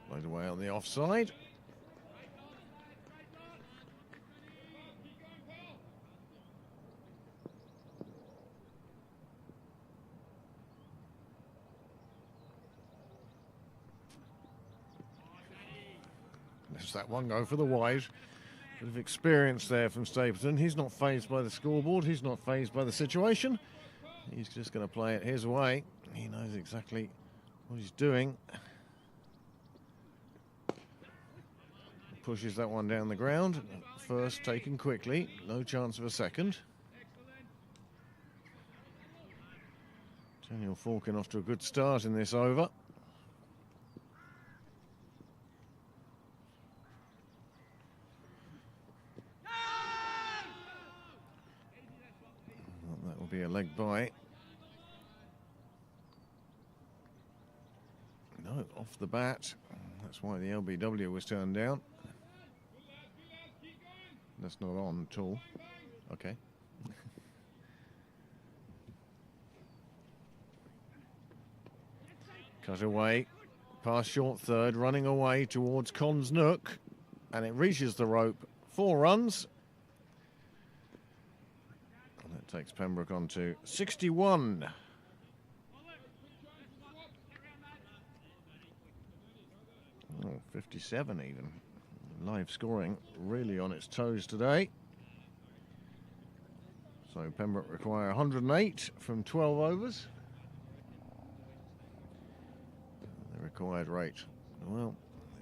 Played away on the offside. Let's that one go for the wide. Bit of experience there from Stapleton. He's not fazed by the scoreboard. He's not fazed by the situation. He's just going to play it his way. He knows exactly what he's doing. Pushes that one down the ground. First taken quickly. No chance of a second. Daniel Falcon off to a good start in this over. That will be a leg bye. No, off the bat. That's why the LBW was turned down. That's not on at all. Okay. Cut away. Past short third, running away towards Con's Nook. And it reaches the rope. 4 runs. And that takes Pembroke on to 61. Oh, 57 even. Live scoring really on its toes today. So Pembroke require 108 from 12 overs. The required rate, well,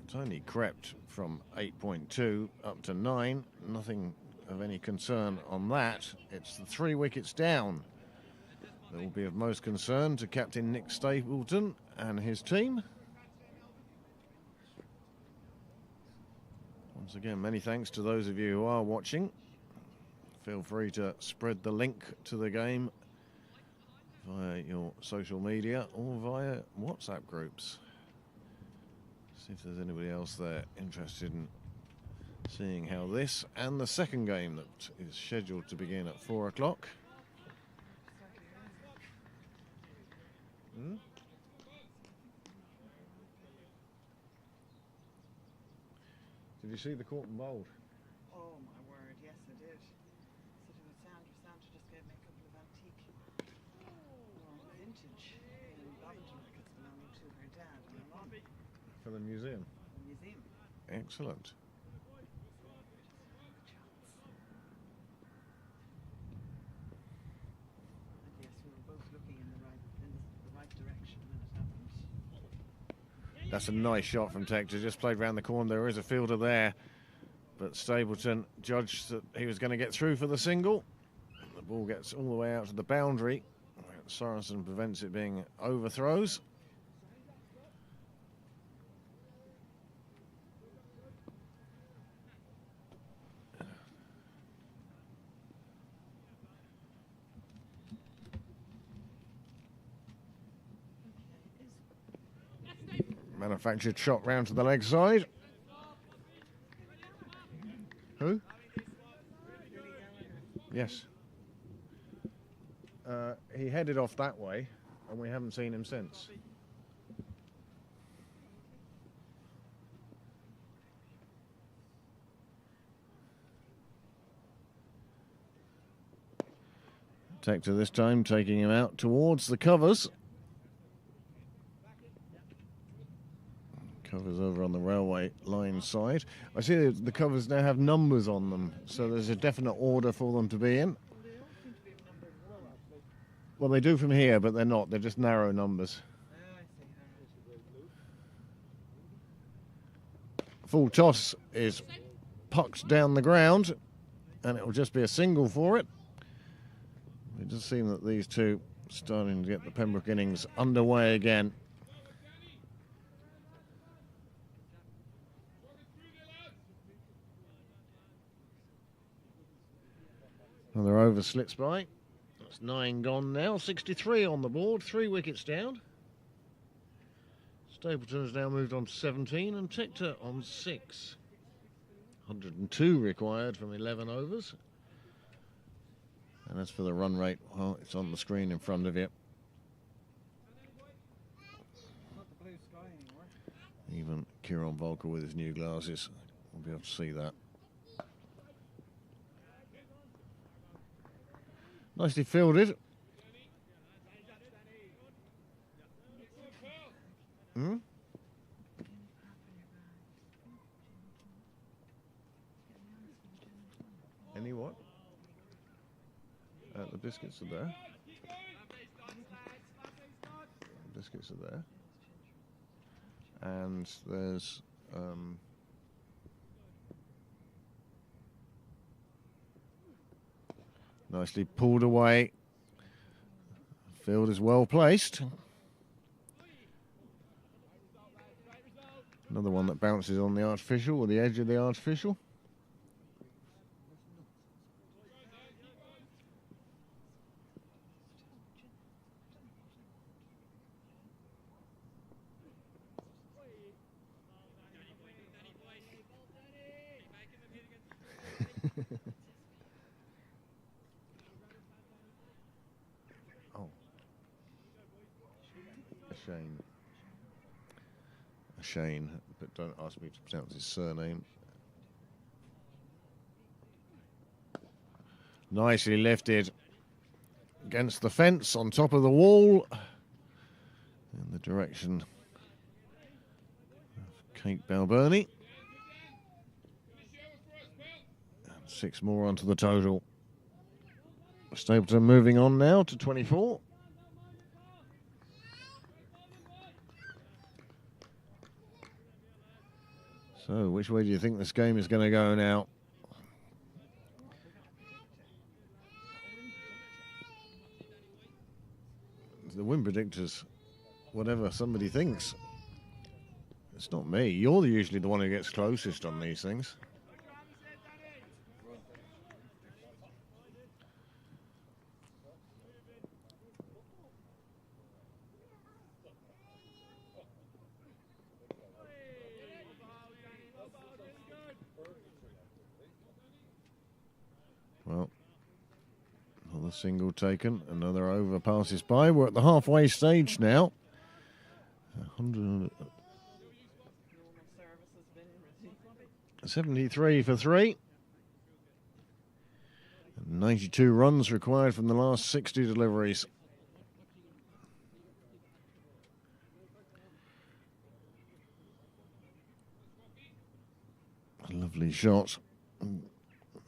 it's only crept from 8.2 up to 9. Nothing of any concern on that. It's the 3 wickets down that will be of most concern to Captain Nick Stapleton and his team. Once again, many thanks to those of you who are watching. Feel free to spread the link to the game via your social media or via WhatsApp groups. See if there's anybody else there interested in seeing how this and the second game that is scheduled to begin at 4 o'clock. Did you see the caught and bowled? Oh my word, yes I did. Sitting with Sandra. Sandra just gave me a couple of antique vintage Babington records belonging to her dad and her mum. For the museum. The museum. Excellent. And yes, we were both looking in the right direction when it happened. That's a nice shot from Tector. Just played round the corner. There is a fielder there. But Stapleton judged that he was going to get through for the single. The ball gets all the way out to the boundary. Sorensen prevents it being overthrows. Manufactured shot round to the leg side. Yes. He headed off that way, and we haven't seen him since. Tector this time taking him out towards the covers. Covers over on the railway line side. I see the covers now have numbers on them, so there's a definite order for them to be in. They all seem to be numbered one. Well, they do from here, but they're not. They're just narrow numbers. I see. Full toss is pucked down the ground, and it will just be a single for it. It does seem that these two starting to get the Pembroke innings underway again. Another over slits by. That's 9 gone now. 63 on the board, 3 wickets down. Stapleton has now moved on to 17 and Tector on 6. 102 required from 11 overs. And as for the run rate, well, it's on the screen in front of you. Not the blue sky anymore. Even Kieran Volker with his new glasses will be able to see that. Nicely fielded. Hmm? Any what? The biscuits are there. Biscuits are there. And there's nicely pulled away. Field is well placed. Another one that bounces on the artificial or the edge of the artificial. Oh, a Shane, but don't ask me to pronounce his surname. Nicely lifted against the fence on top of the wall in the direction of Kate Balburney. And 6 more onto the total. Stapleton moving on now to 24. So, which way do you think this game is going to go now? The win predictors, whatever somebody thinks. It's not me. You're usually the one who gets closest on these things. Well, another single taken, another over passes by. We're at the halfway stage now. 73 for 3. 92 runs required from the last 60 deliveries. A lovely shot,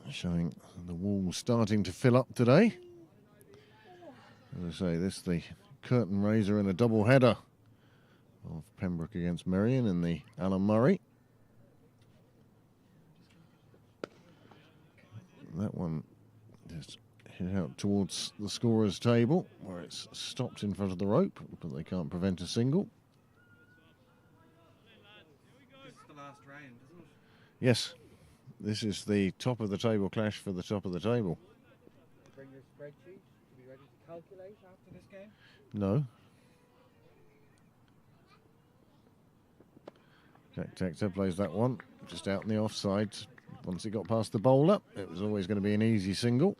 showing the wall starting to fill up today. As I say, this is the curtain raiser in a double header of Pembroke against Merrion in the Alan Murray. That one just hit out towards the scorer's table where it's stopped in front of the rope, but they can't prevent a single. This is the last round, isn't it? Yes, this is the top of the table clash for the top of the table. Bring your spreadsheet to be ready to calculate after this game. No. Jack Tector plays that one just out in the offside. Once he got past the bowler, it was always going to be an easy single.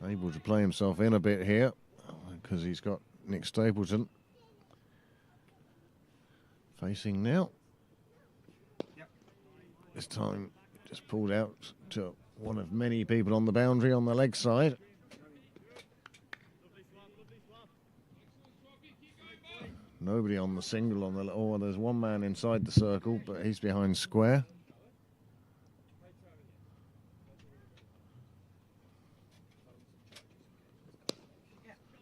Able to play himself in a bit here because he's got Nick Stapleton facing now. This time just pulled out to one of many people on the boundary on the leg side. Nobody on the single on the... Oh, there's one man inside the circle, but he's behind square.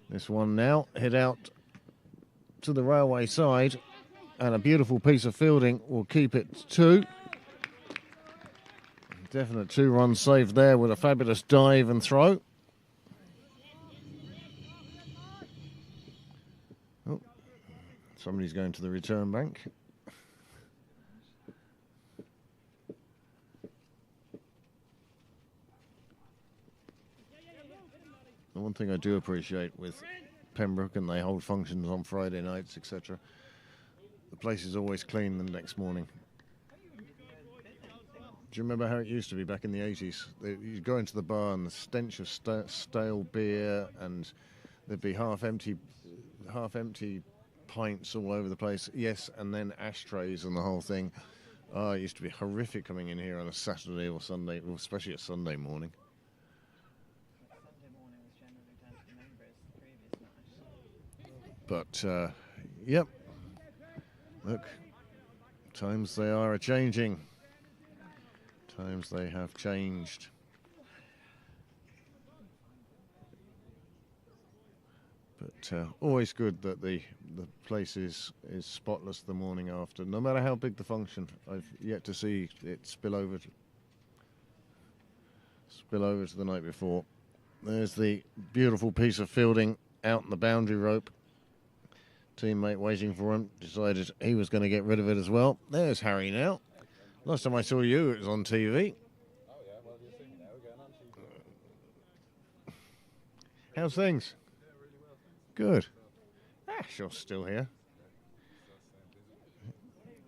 This one now, head out to the railway side, and a beautiful piece of fielding will keep it 2. Definite 2-run save there with a fabulous dive and throw. Oh, somebody's going to the return bank. The one thing I do appreciate with Pembroke, and they hold functions on Friday nights, etc., the place is always clean the next morning. Do you remember how it used to be back in the 80s? You'd go into the bar and the stench of stale beer, and there'd be half-empty pints all over the place. Yes, and then ashtrays and the whole thing. Oh, it used to be horrific coming in here on a Saturday or Sunday, well, especially a Sunday morning. But, yep, look, times they are a-changing. Times they have changed. But always good that the place is spotless the morning after. No matter how big the function, I've yet to see it spill over to the night before. There's the beautiful piece of fielding out in the boundary rope. Teammate waiting for him decided he was going to get rid of it as well. There's Harry now. Last time I saw you, it was on TV. Oh yeah, well you're seeing it now again on TV. How's things? Yeah, really well, thanks. Good. You're still here.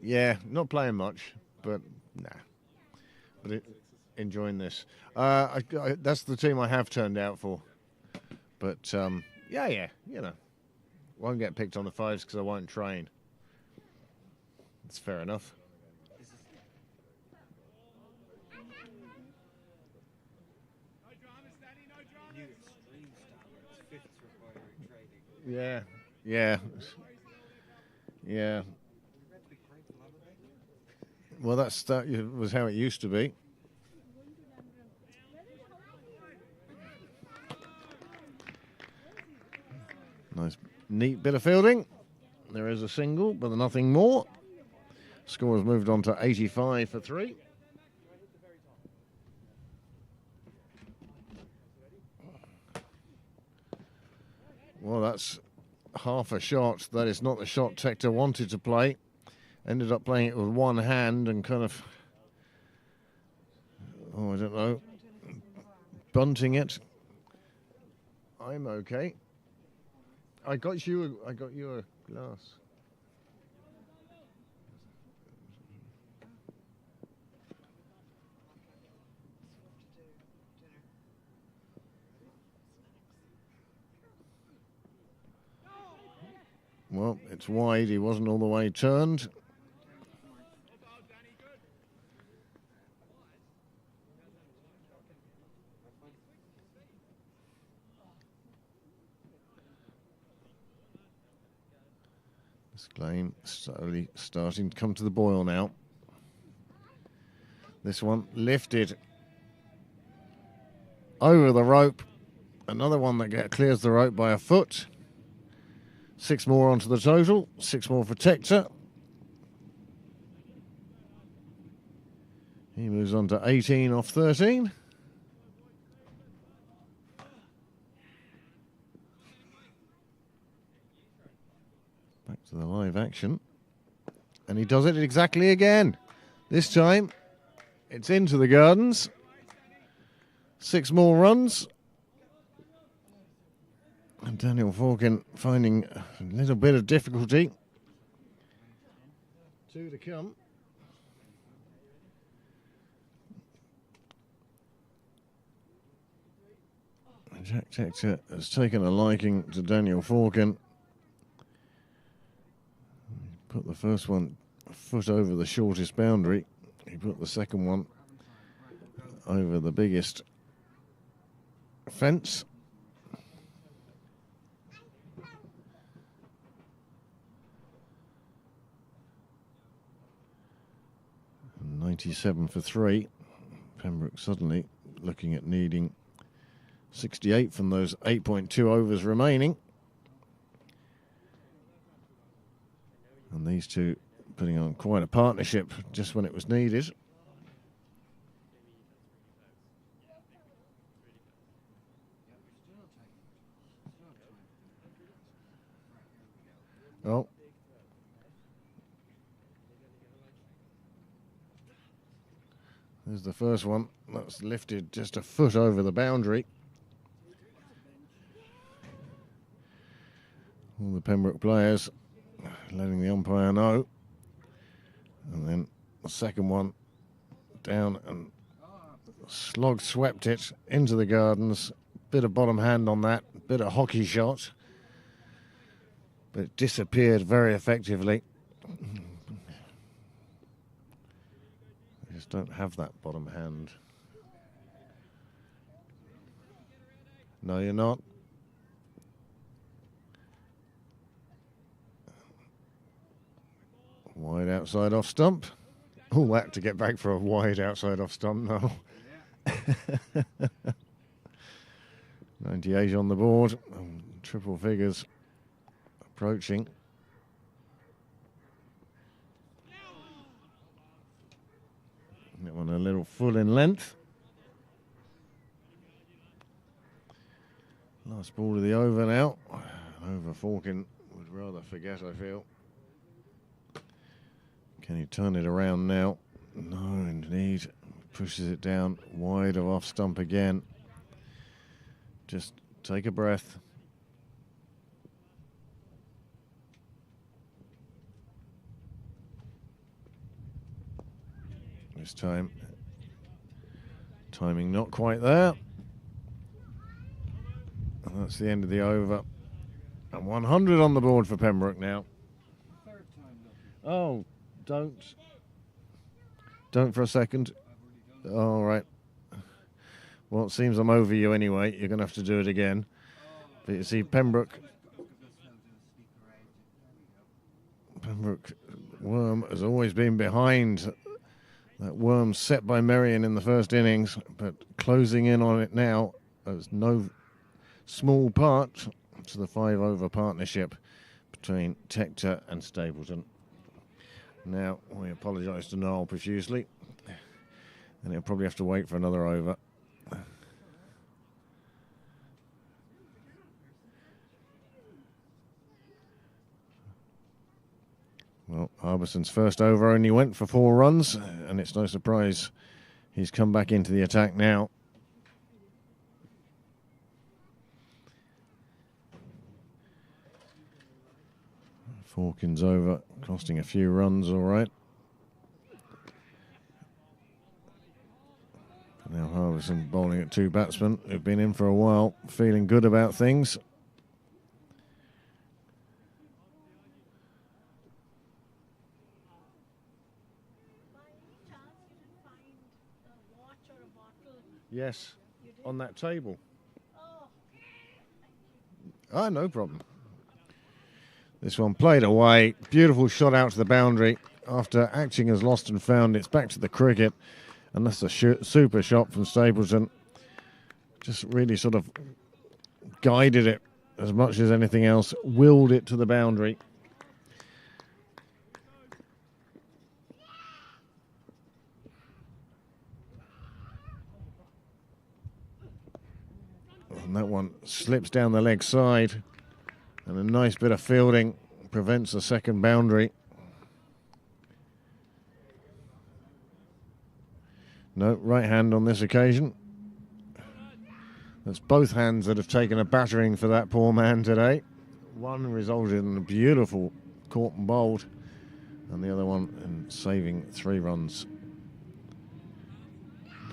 Yeah, not playing much, but nah. But enjoying this. That's the team I have turned out for. But yeah, you know, won't get picked on the 5s because I won't train. That's fair enough. New extreme standards, 5ths requiring training. Yeah. Well, that was how it used to be. Nice, neat bit of fielding. There is a single, but nothing more. Score has moved on to 85 for 3. Well, that's half a shot. That is not the shot Tector wanted to play. Ended up playing it with one hand and kind of, I don't know, bunting it. I'm okay. I got you a glass. Well, it's wide. He wasn't all the way turned. This game slowly starting to come to the boil now. This one lifted over the rope. Another one that clears the rope by a foot. 6 more onto the total. 6 more for Tector. He moves on to 18 off 13. Back to the live action. And he does it exactly again. This time, it's into the gardens. 6 more runs. And Daniel Forkin finding a little bit of difficulty. 2 to come. Jack Tector has taken a liking to Daniel Forkin. Put the first one a foot over the shortest boundary. He put the second one over the biggest fence. And 97 for 3. Pembroke suddenly looking at needing 68 from those 8.2 overs remaining. And these two putting on quite a partnership just when it was needed. Oh. There's the first one. That's lifted just a foot over the boundary. All the Pembroke players letting the umpire know. And then the second one down and slog swept it into the gardens. Bit of bottom hand on that, bit of hockey shot. But it disappeared very effectively. I just don't have that bottom hand. No, you're not. Wide outside off stump. Oh, that to get back for a wide outside off stump, no. 98 on the board. Triple figures approaching. That one a little full in length. Last ball of the over now. Over Forkin would rather forget, I feel. Can he turn it around now? No, indeed. Pushes it down wide of off stump again. Just take a breath. This time, timing not quite there. And that's the end of the over. And 100 on the board for Pembroke now. Oh, don't for a second. All right. Well, it seems I'm over you anyway. You're going to have to do it again. But you see, Pembroke worm has always been behind. That worm set by Merrion in the first innings, but closing in on it now as no small part to the 5-over partnership between Tector and Stapleton. Now, we apologise to Noel profusely, and he'll probably have to wait for another over. Well, Harbison's first over only went for 4 runs, and it's no surprise he's come back into the attack now. Forkin's over, costing a few runs, all right. Now Harbison bowling at 2 batsmen who've been in for a while, feeling good about things. Yes, on that table. Ah, no problem. This one played away. Beautiful shot out to the boundary. After acting as lost and found, it's back to the cricket. And that's a super shot from Stapleton. Just really sort of guided it as much as anything else. Willed it to the boundary. And that one slips down the leg side. And a nice bit of fielding prevents the second boundary. No, right hand on this occasion. That's both hands that have taken a battering for that poor man today. One resulted in a beautiful caught and bowled, and the other one in saving 3 runs.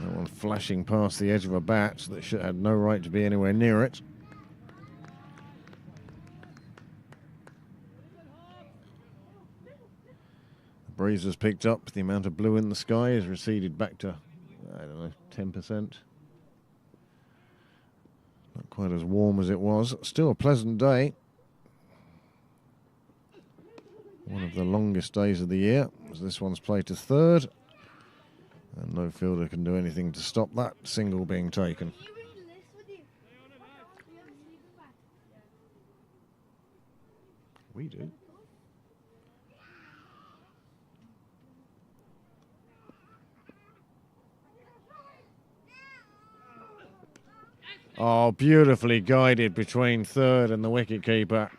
That one flashing past the edge of a bat that had no right to be anywhere near it. The breeze has picked up. The amount of blue in the sky has receded back to, I don't know, 10%. Not quite as warm as it was. Still a pleasant day. One of the longest days of the year, as this one's played to third. And no fielder can do anything to stop that single being taken. We do. Oh, beautifully guided between third and the wicketkeeper.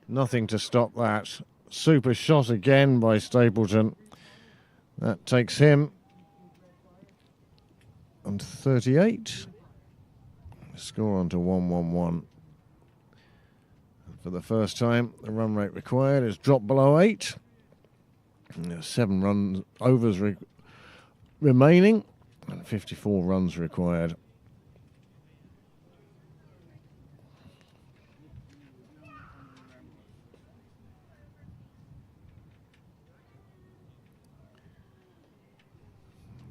Nothing to stop that. Super shot again by Stapleton. That takes him on 38. Score on to 111. For the first time, the run rate required has dropped below 8. And there's 7 overs remaining and 54 runs required.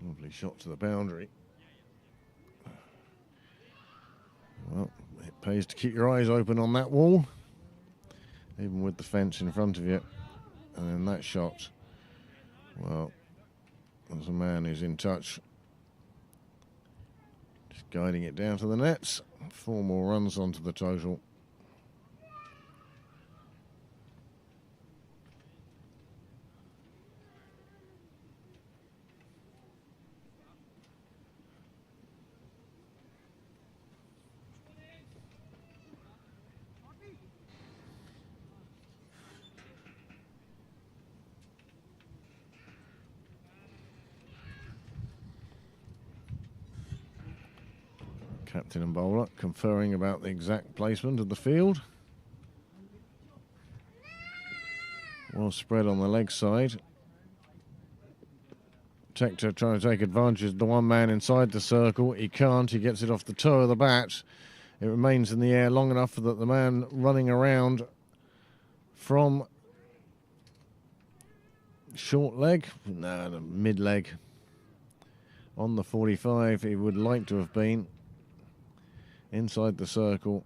Lovely shot to the boundary. Well, it pays to keep your eyes open on that wall, even with the fence in front of you. And then that shot, well, there's a man who's in touch. Just guiding it down to the nets. 4 more runs onto the total. Captain and bowler conferring about the exact placement of the field. Well spread on the leg side. Tector trying to take advantage of the one man inside the circle. He can't. He gets it off the toe of the bat. It remains in the air long enough that the man running around from short leg, no, the mid leg, on the 45, he would like to have been inside the circle,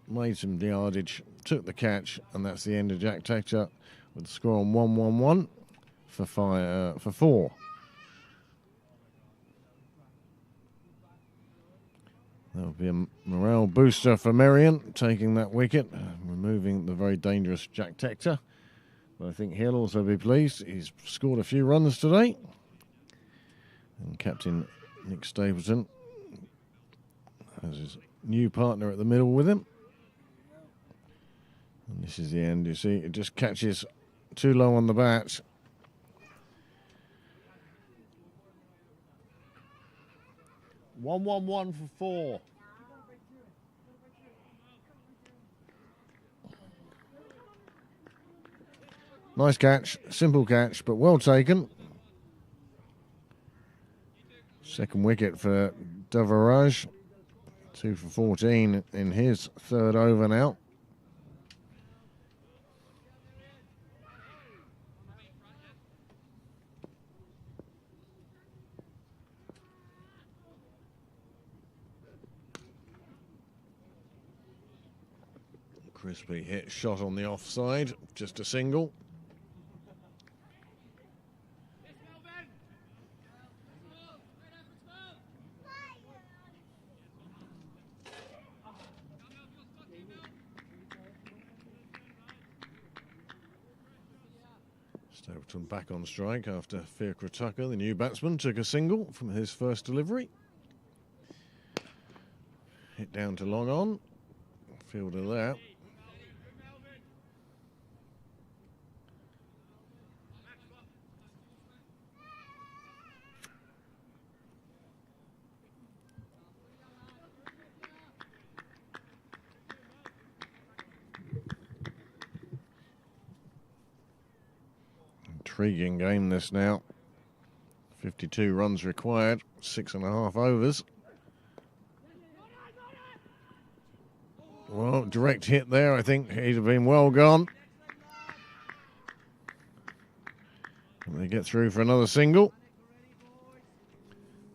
made some yardage, took the catch, and that's the end of Jack Tector with the score on 111 for 4. That'll be a morale booster for Merrion, taking that wicket, removing the very dangerous Jack Tector. But I think he'll also be pleased. He's scored a few runs today. And Captain Nick Stapleton has his new partner at the middle with him. And this is the end. You see, it just catches too low on the bat. One for 4. Nice catch, simple catch, but well taken. Second wicket for Devaraj. 2 for 14 in his third over now. Crispy hit, shot on the offside, just a single. Stapleton back on strike after Fiacre Tucker, the new batsman, took a single from his first delivery. Hit down to long on. Fielder there. Intriguing game this now. 52 runs required, 6.5 overs. Well, direct hit there. I think he'd have been well gone. And they get through for another single.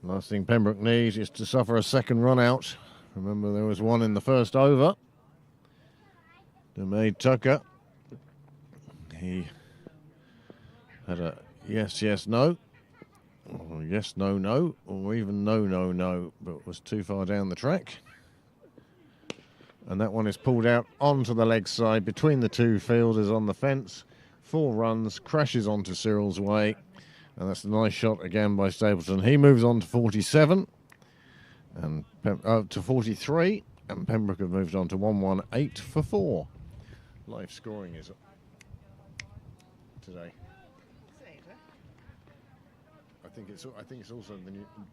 Last thing Pembroke needs is to suffer a second run out. Remember, there was one in the first over. Made Tucker. He had a yes, yes, no, or yes, no, no, or even no, no, no, but was too far down the track. And that one is pulled out onto the leg side between the two fielders on the fence. 4 runs, crashes onto Cyril's way. And that's a nice shot again by Stapleton. He moves on to 47 and to 43. And Pembroke have moved on to 118 for 4. Live scoring is today. I think it's also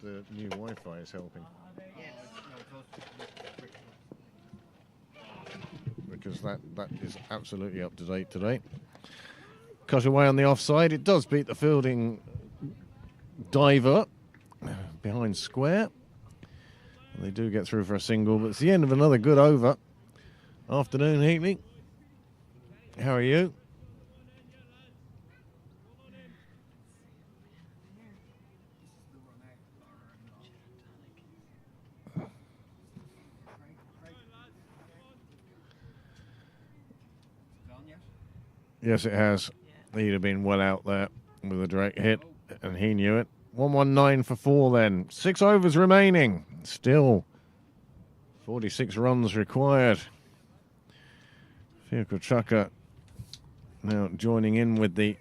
the new Wi-Fi is helping. Because that is absolutely up to date today. Cut away on the offside. It does beat the fielding diver behind square. And they do get through for a single, but it's the end of another good over. Afternoon, Heatley. How are you? Yes, it has. He'd have been well out there with a direct hit, and he knew it. 119 for 4 then. 6 overs remaining. Still 46 runs required. Fiacre Tucker now joining in with the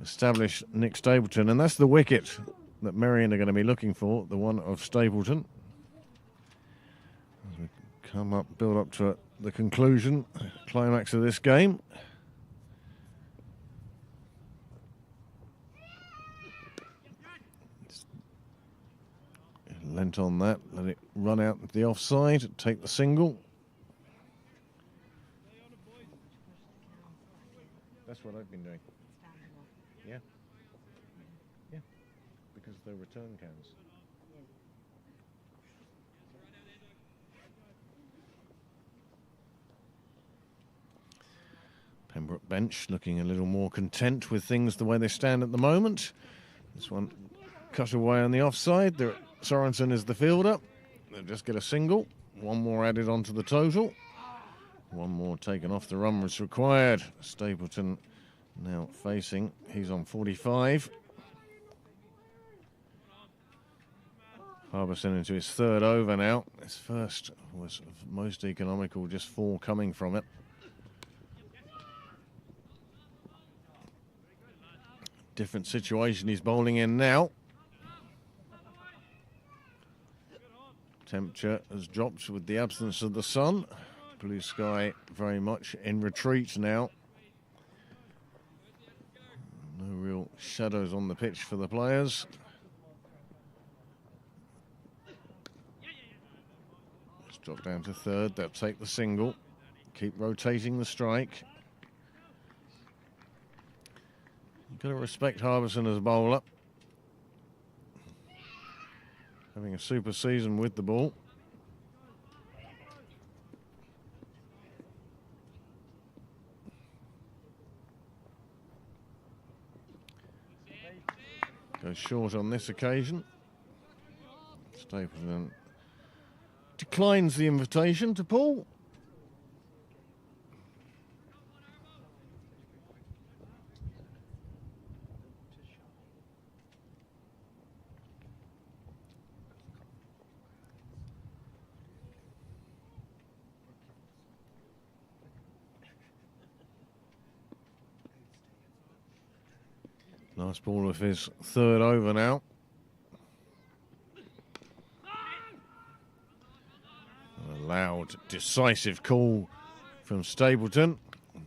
established Nick Stapleton, and that's the wicket that Merrion are going to be looking for, the one of Stapleton. As we come up, build up to the conclusion, climax of this game. Lent on that, let it run out to the offside, take the single. That's what I've been doing. Yeah. Yeah. Because they're return cans. Pembroke bench looking a little more content with things the way they stand at the moment. This one cut away on the offside. Sorensen is the fielder. They'll just get a single. One more added onto the total. One more taken off the run was required. Stapleton now facing. He's on 45. Harbison into his 3rd over now. His first was most economical, just 4 coming from it. Different situation he's bowling in now. Temperature has dropped with the absence of the sun. Blue sky very much in retreat now. No real shadows on the pitch for the players. Let's drop down to 3rd. They'll take the single. Keep rotating the strike. You've got to respect Harbison as a bowler. Having a super season with the ball. Goes short on this occasion. Stapleton declines the invitation to pull. Nice ball of his 3rd over now. A loud, decisive call from Stapleton.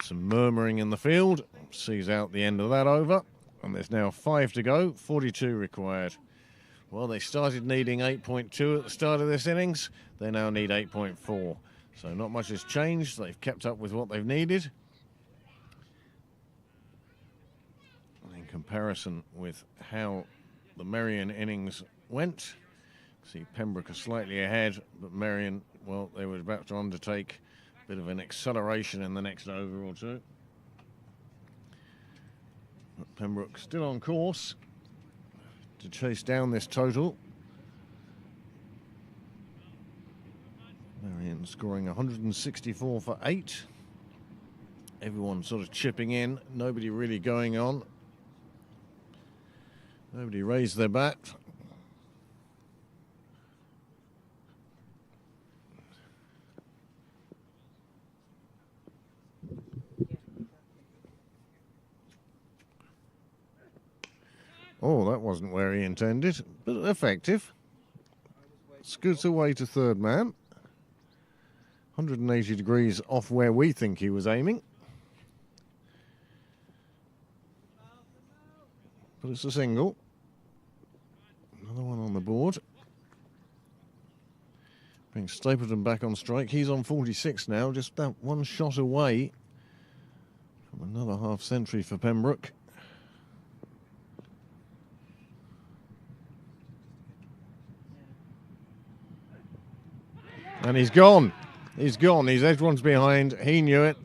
Some murmuring in the field. Sees out the end of that over. And there's now 5 to go, 42 required. Well, they started needing 8.2 at the start of this innings. They now need 8.4. So not much has changed. They've kept up with what they've needed. Comparison with how the Merrion innings went. See, Pembroke are slightly ahead, but Merrion, well, they were about to undertake a bit of an acceleration in the next over or two. But Pembroke still on course to chase down this total. Merrion scoring 164 for 8. Everyone sort of chipping in, nobody really going on. Nobody raised their bat. Oh, that wasn't where he intended, but effective. Scoots away to third man. 180 degrees off where we think he was aiming. But it's a single. Another one on the board. Bring Stapleton back on strike. He's on 46 now, just that one shot away from another half century for Pembroke. And he's gone. He's gone. He's everyone's behind. He knew it.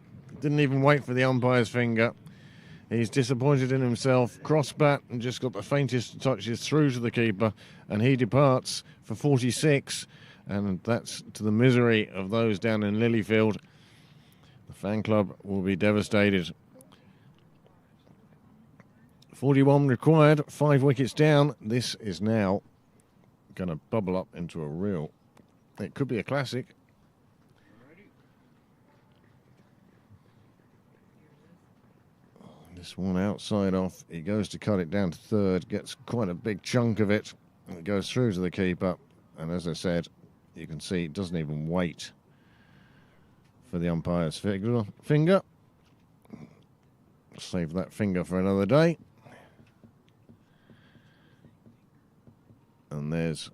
Didn't even wait for the umpire's finger. He's disappointed in himself. Cross bat and just got the faintest touches through to the keeper. And he departs for 46. And that's to the misery of those down in Lilyfield. The fan club will be devastated. 41 required. 5 wickets down. This is now going to bubble up into a real... It could be a classic. This one outside off. He goes to cut it down to third. Gets quite a big chunk of it. And it goes through to the keeper. And as I said, you can see it doesn't even wait for the umpire's finger. Save that finger for another day. And there's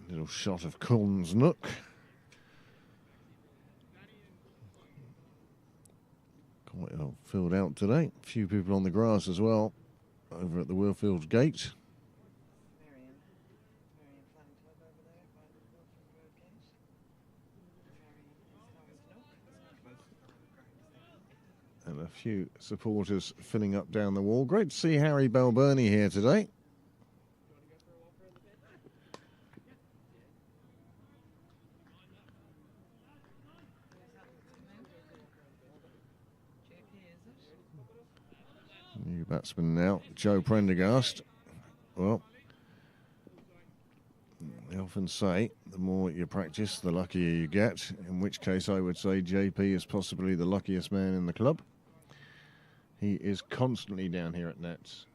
a little shot of Cullen's Nook. Quite well filled out today. A few people on the grass as well over at the Willfield gate. Merrion Flying Club over there by the Wilford Road gate. And a few supporters filling up down the wall. Great to see Harry Balburney here today. New batsman now, Joe Prendergast. Well, they often say the more you practice, the luckier you get, in which case I would say JP is possibly the luckiest man in the club. He is constantly down here at nets.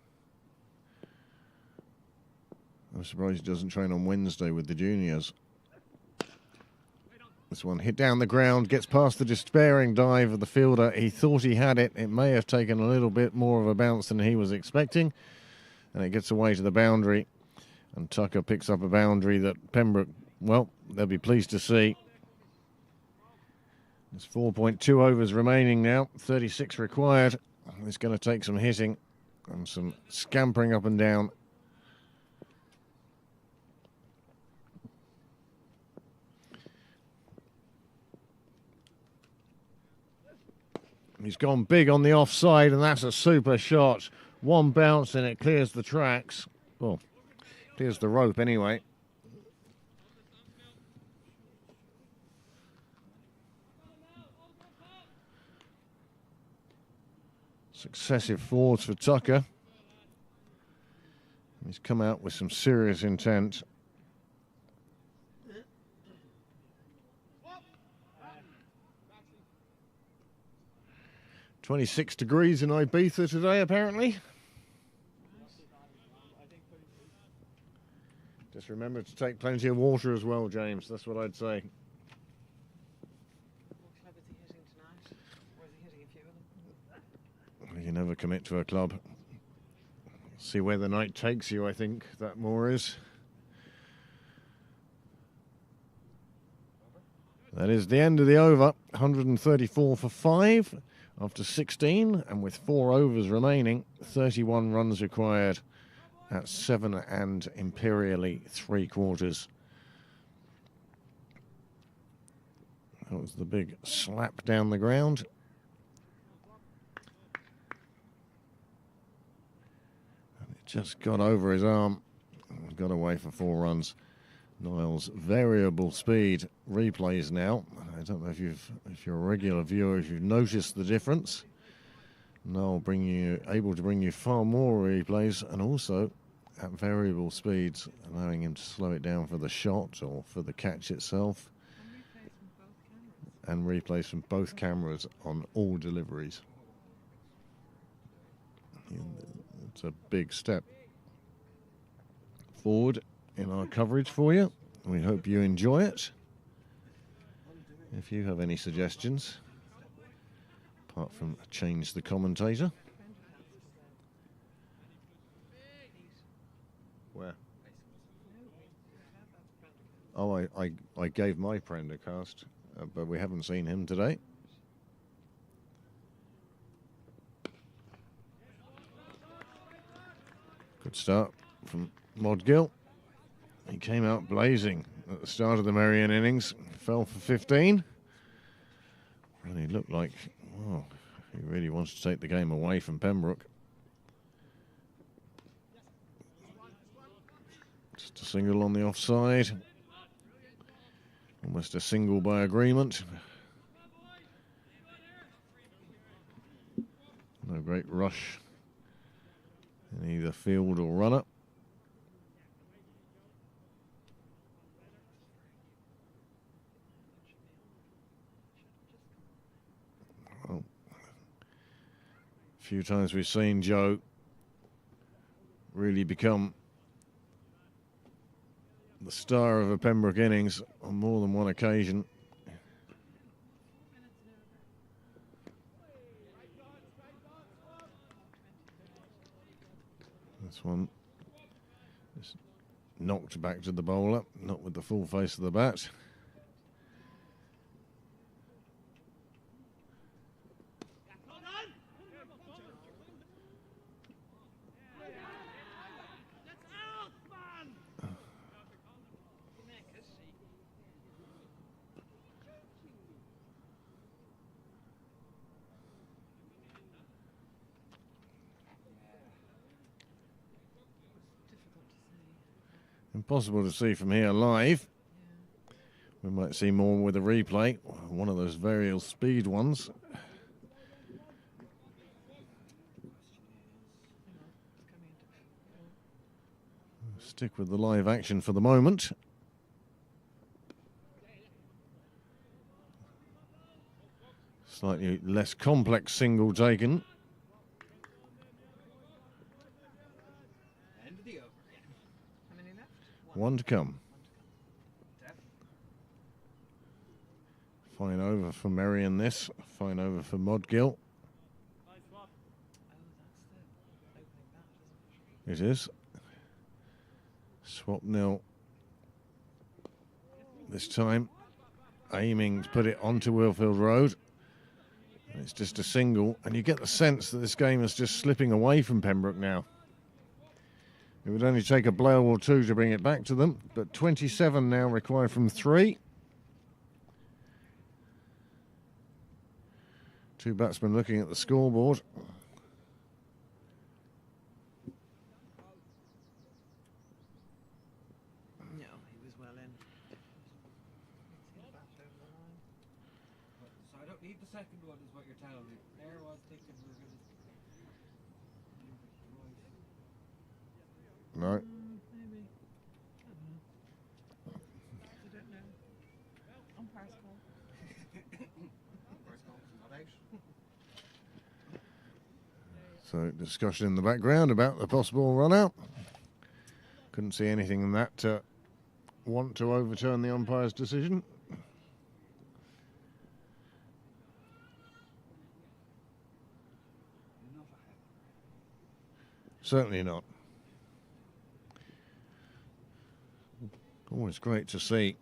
I'm surprised he doesn't train on Wednesday with the juniors. This one hit down the ground, gets past the despairing dive of the fielder. He thought he had it. It may have taken a little bit more of a bounce than he was expecting. And it gets away to the boundary. And Tucker picks up a boundary that Pembroke, well, they'll be pleased to see. There's 4.2 overs remaining now, 36 required. It's going to take some hitting and some scampering up and down. He's gone big on the offside, and that's a super shot. One bounce and it clears the tracks. Well, clears the rope anyway. Successive forwards for Tucker. He's come out with some serious intent. "26 degrees in Ibiza today, apparently. Just remember to take plenty of water as well, James. That's what I'd say. What club is he hitting tonight? Or is he hitting a few of them? You never commit to a club. See where the night takes you, I think, that more is. That is the end of the over. 134 for 5 after 16, and with 4 overs remaining, 31 runs required at 7 and imperially 3/4. That was the big slap down the ground. And it just got over his arm and got away for 4 runs. Niall's variable speed replays now. I don't know if you're a regular viewer, if you've noticed the difference. Niall able to bring you far more replays, and also at variable speeds, allowing him to slow it down for the shot or for the catch itself. And replays from both cameras on all deliveries. It's a big step forward in our coverage for you. We hope you enjoy it. If you have any suggestions, apart from change the commentator. Where? Oh, I gave my friend a cast, but we haven't seen him today. Good start from Modgill. He came out blazing at the start of the Merrion innings, fell for 15. And he looked like, well, he really wants to take the game away from Pembroke. Just a single on the offside. Almost a single by agreement. No great rush in either field or runner. Well, a few times we've seen Joe really become the star of a Pembroke innings on more than one occasion. This one is knocked back to the bowler, not with the full face of the bat. Impossible to see from here live. We might see more with a replay, one of those variable speed ones. Stick with the live action for the moment. Slightly less complex single taken. End of the over. How many left? One to come. Fine over for Merrion this. Fine over for Modgill. Oh, that's the opening bat, isn't it? It is. Swap nil. This time aiming to put it onto Wheelfield Road. It's just a single, and you get the sense that this game is just slipping away from Pembroke now. It would only take a blow or two to bring it back to them, but 27 now required from 3. Two batsmen looking at the scoreboard. No, he was well in. Let's see the bat over the line. So I don't need the second one, is what you're telling me. There I was thinking we were going to. No. Maybe. I don't know. Umpire's call. So discussion in the background about the possible run out. Couldn't see anything in that want to overturn the umpire's decision. Certainly not. Always great to see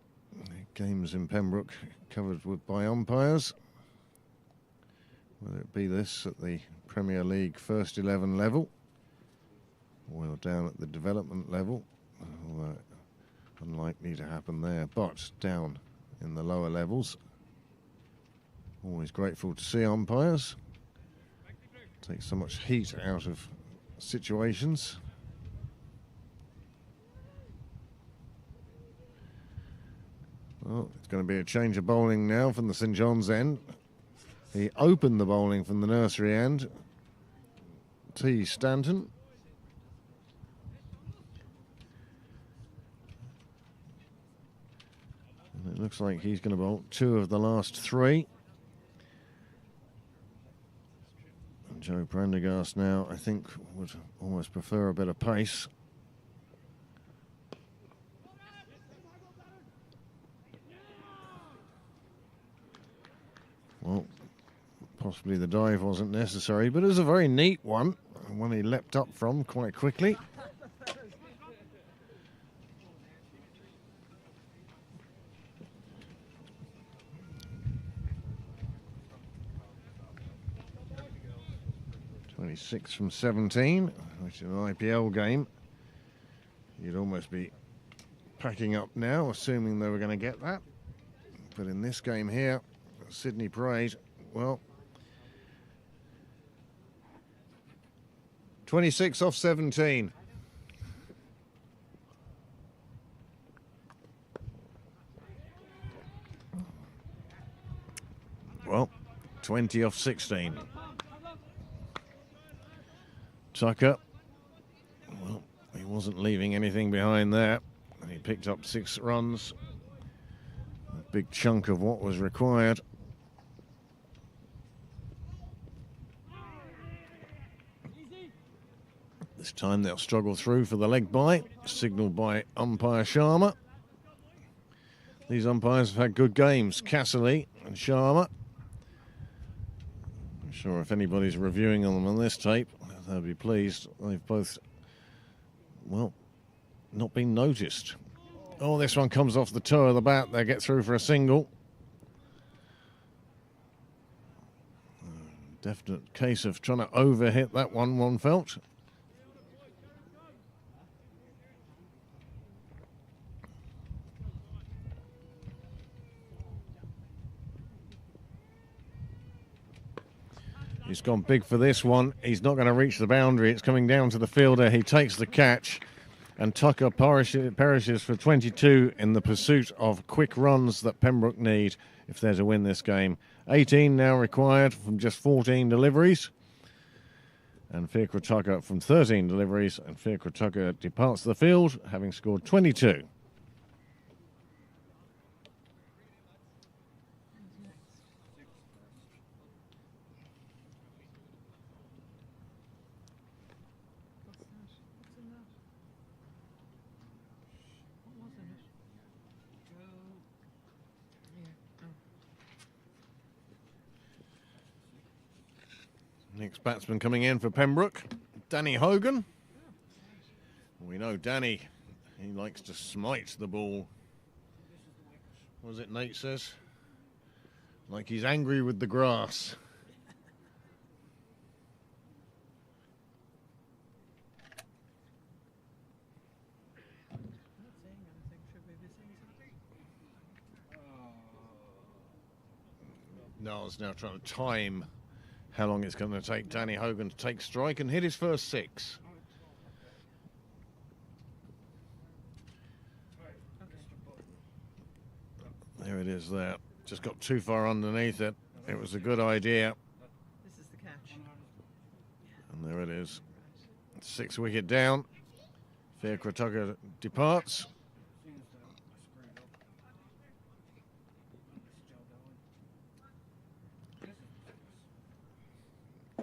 games in Pembroke covered by umpires, whether it be this at the Premier League first 11 level or down at the development level, although unlikely to happen there, but down in the lower levels. Always grateful to see umpires. Take so much heat out of situations. Well, it's going to be a change of bowling now from the St John's end. He opened the bowling from the nursery end. T. Stanton. And it looks like he's going to bowl 2 of the last 3. And Joe Prendergast now, I think, would almost prefer a bit of pace. Well, possibly the dive wasn't necessary, but it was a very neat one he leapt up from quite quickly. .26 from 17, which is an IPL game. You'd almost be packing up now, assuming they were going to get that. But in this game here, Sydney Parade, well, 26 off 17. Well, 20 off 16. Tucker, well, he wasn't leaving anything behind there. And he picked up 6 runs. A big chunk of what was required. This time they'll struggle through for the leg bye, signalled by umpire Sharma. These umpires have had good games, Casserly and Sharma. I'm sure if anybody's reviewing them on this tape, they'll be pleased. They've both, well, not been noticed. Oh, this one comes off the toe of the bat. They get through for a single. Definite case of trying to overhit that one felt. He's gone big for this one. He's not going to reach the boundary. It's coming down to the fielder. He takes the catch. And Tucker perishes for 22 in the pursuit of quick runs that Pembroke need if they're to win this game. 18 now required from just 14 deliveries. And Fiacre Tucker from 13 deliveries. And Fiacre Tucker departs the field, having scored 22. Next batsman coming in for Pembroke, Danny Hogan. We know Danny, he likes to smite the ball. What was it Nate says? Like he's angry with the grass. Niall's now trying to time how long it's going to take Danny Hogan to take strike and hit his first 6. There it is there. Just got too far underneath it. It was a good idea. This is the catch. And there it is. 6 wicket down. Fiacre Tucker departs.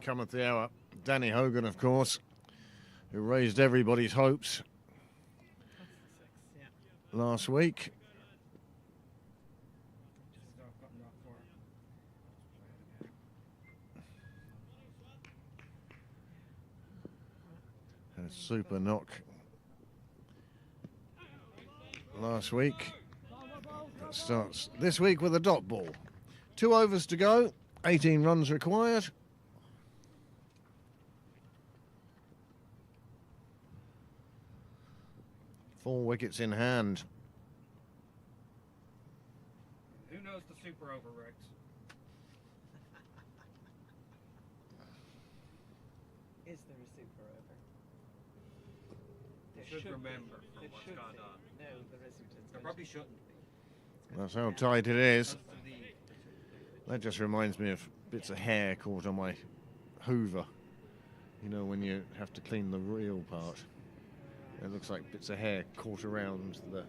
Cometh the hour. Danny Hogan, of course, who raised everybody's hopes last week. Had a super knock last week. But starts this week with a dot ball. 2 overs to go, 18 runs required. Four wickets in hand. Who knows the super over, Rex? Is there a super over? There You should should remember be. from There what's should gone be. on. No, there isn't. It's There going probably to be. shouldn't be. That's how tight it is. That's the lead. That just reminds me of bits of hair caught on my Hoover. You know, when you have to clean the real part. It looks like bits of hair caught around the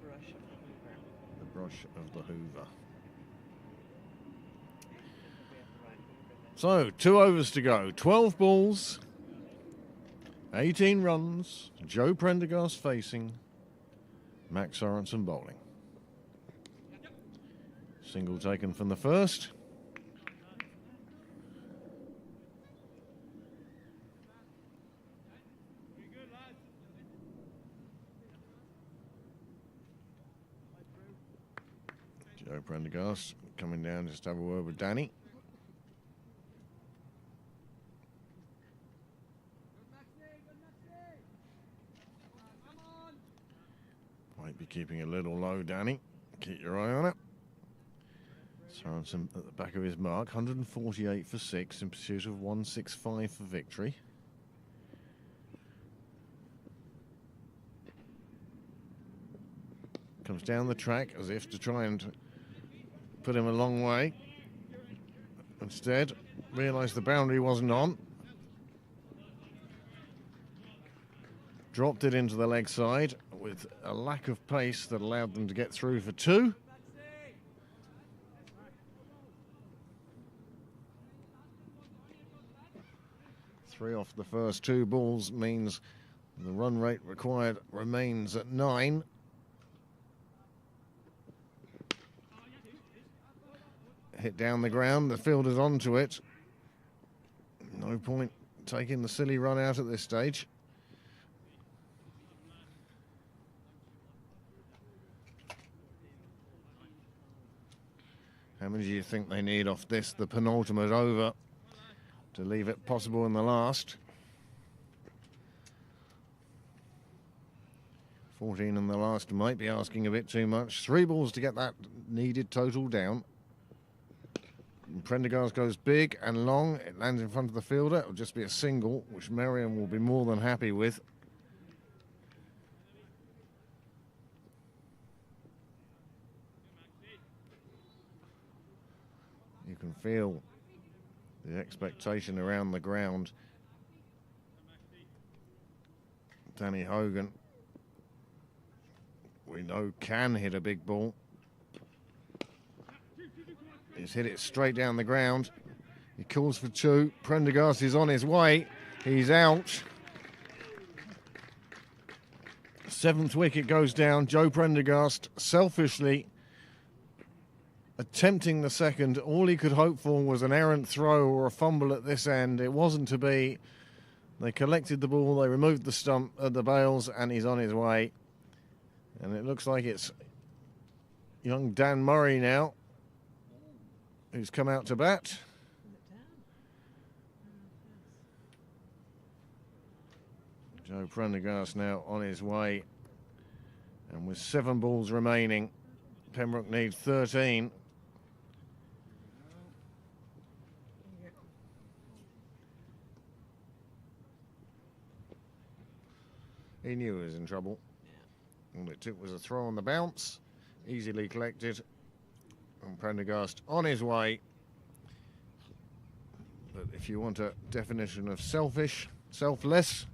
Brush of the Hoover. brush of the Hoover. We have the right Hoover then. So, 2 overs to go. 12 balls, 18 runs. Joe Prendergast facing Max Sorensen bowling. Single taken from the first. Joe Prendergast coming down just to have a word with Danny. Might be keeping a little low, Danny. Keep your eye on it. Sorensen at the back of his mark, 148 for 6 in pursuit of 165 for victory. Comes down the track as if to try and put him a long way. Instead, realised the boundary wasn't on. Dropped it into the leg side with a lack of pace that allowed them to get through for 2. Three off the first 2 balls means the run rate required remains at 9. Hit down the ground, the fielder's onto it. No point taking the silly run out at this stage. How many do you think they need off this, the penultimate over, to leave it possible in the last? 14 in the last might be asking a bit too much. 3 balls to get that needed total down. Prendergast goes big and long. It lands in front of the fielder. It'll just be a single, which Merrion will be more than happy with. You can feel the expectation around the ground. Danny Hogan, we know, can hit a big ball. He's hit it straight down the ground. He calls for 2. Prendergast is on his way. He's out. 7th wicket goes down. Joe Prendergast selfishly attempting the second. All he could hope for was an errant throw or a fumble at this end. It wasn't to be. They collected the ball, they removed the stump of the bails, and he's on his way. And it looks like it's young Dan Murray now who's come out to bat. Joe Prendergast now on his way. And with 7 balls remaining, Pembroke needs 13. He knew he was in trouble. All it took was a throw on the bounce, easily collected. And Prendergast on his way. But if you want a definition of selfish, selfless,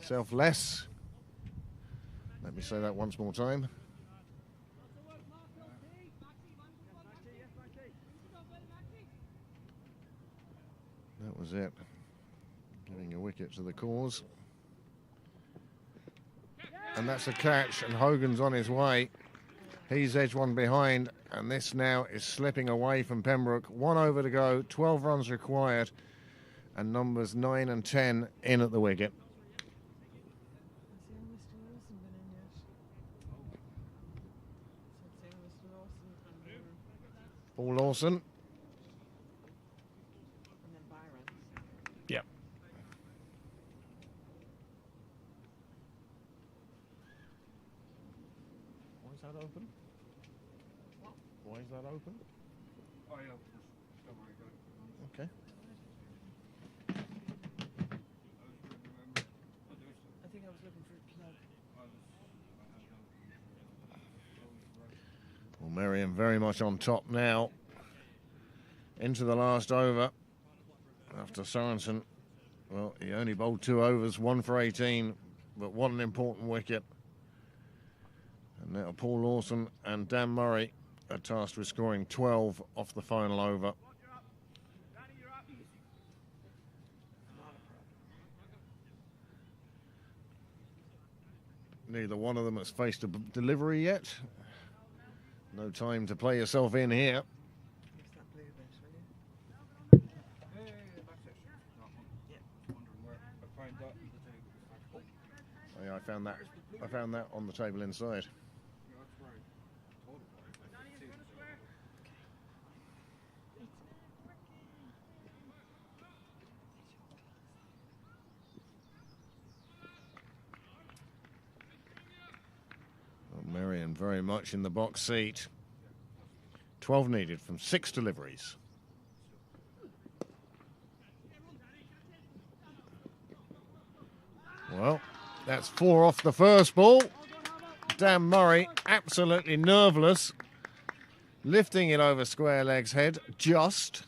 selfless, let me say that once more time. That was it. Giving a wicket to the cause. And that's a catch, and Hogan's on his way. He's edged one behind, and this now is slipping away from Pembroke. 1 over to go, 12 runs required, and numbers 9 and 10 in at the wicket. Has Young Mr. Wilson been in yet? Paul Lawson. And then Byron. Yep. Why is that open? Why is that open? Oh yeah, don't worry about it. Okay. I think I was looking for a plug. Well, Merrion very much on top now. Into the last over. After Sorensen, well, he only bowled 2 overs, 1 for 18, but what an important wicket. And now Paul Lawson and Dan Murray are tasked with scoring 12 off the final over. Neither one of them has faced a delivery yet. No time to play yourself in here. Use that blue bit, will you? Yeah, that's it. That one. Yeah. Wondering where I find that on the table. It's like, oh, Yeah, I found that on the table inside. yeah, that's where I thought it was. I see it. Well, Merrion very much in the box seat. 12 needed from 6 deliveries. Well, that's 4 off the first ball. Dan Murray absolutely nerveless, lifting it over square leg's head, just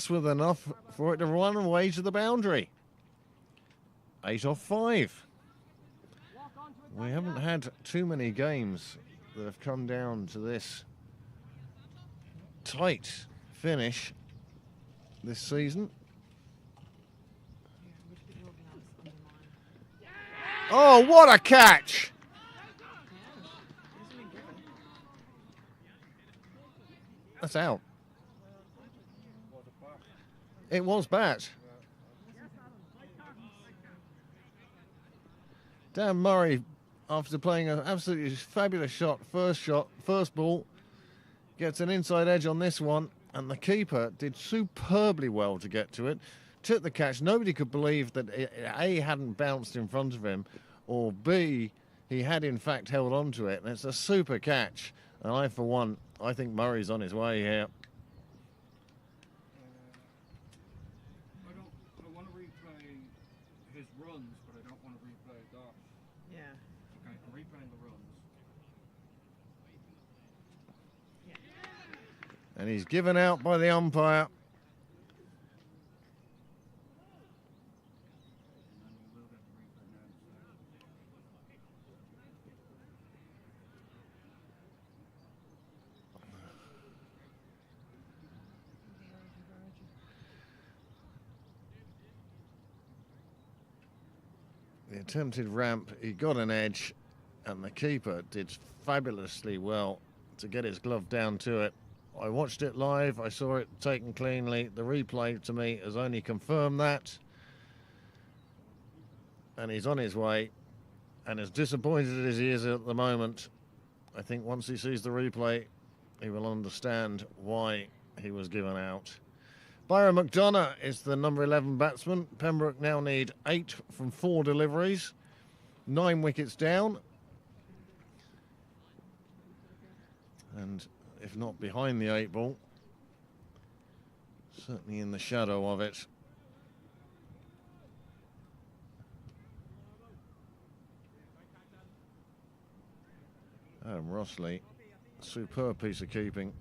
with enough for it to run away to the boundary. 8 off 5. We haven't had too many games that have come down to this tight finish this season. Here, would you put your gloves under mine? Oh, what a catch! Easily given. That's out. Was it back? It was bat. Dan Murray, after playing an absolutely fabulous shot, first ball, gets an inside edge on this one, and the keeper did superbly well to get to it. Took the catch. Nobody could believe that it, A, hadn't bounced in front of him, or B, he had in fact held on to it. And it's a super catch. And I, for one, I think Murray's on his way here. I want to replay his runs, but I don't want to replay that. Yeah. Okay, I'm replaying the runs. Yeah. And he's given out by the umpire. And then we will get the replay now. The attempted ramp, he got an edge, and the keeper did fabulously well to get his glove down to it. I watched it live, I saw it taken cleanly. The replay to me has only confirmed that. And he's on his way. And as disappointed as he is at the moment, I think once he sees the replay, he will understand why he was given out. Byron McDonough is the number 11 batsman. Pembroke now need 8 from 4 deliveries. 9 wickets down. And if not behind the 8 ball, certainly in the shadow of it. Adam Rossley, superb piece of keeping.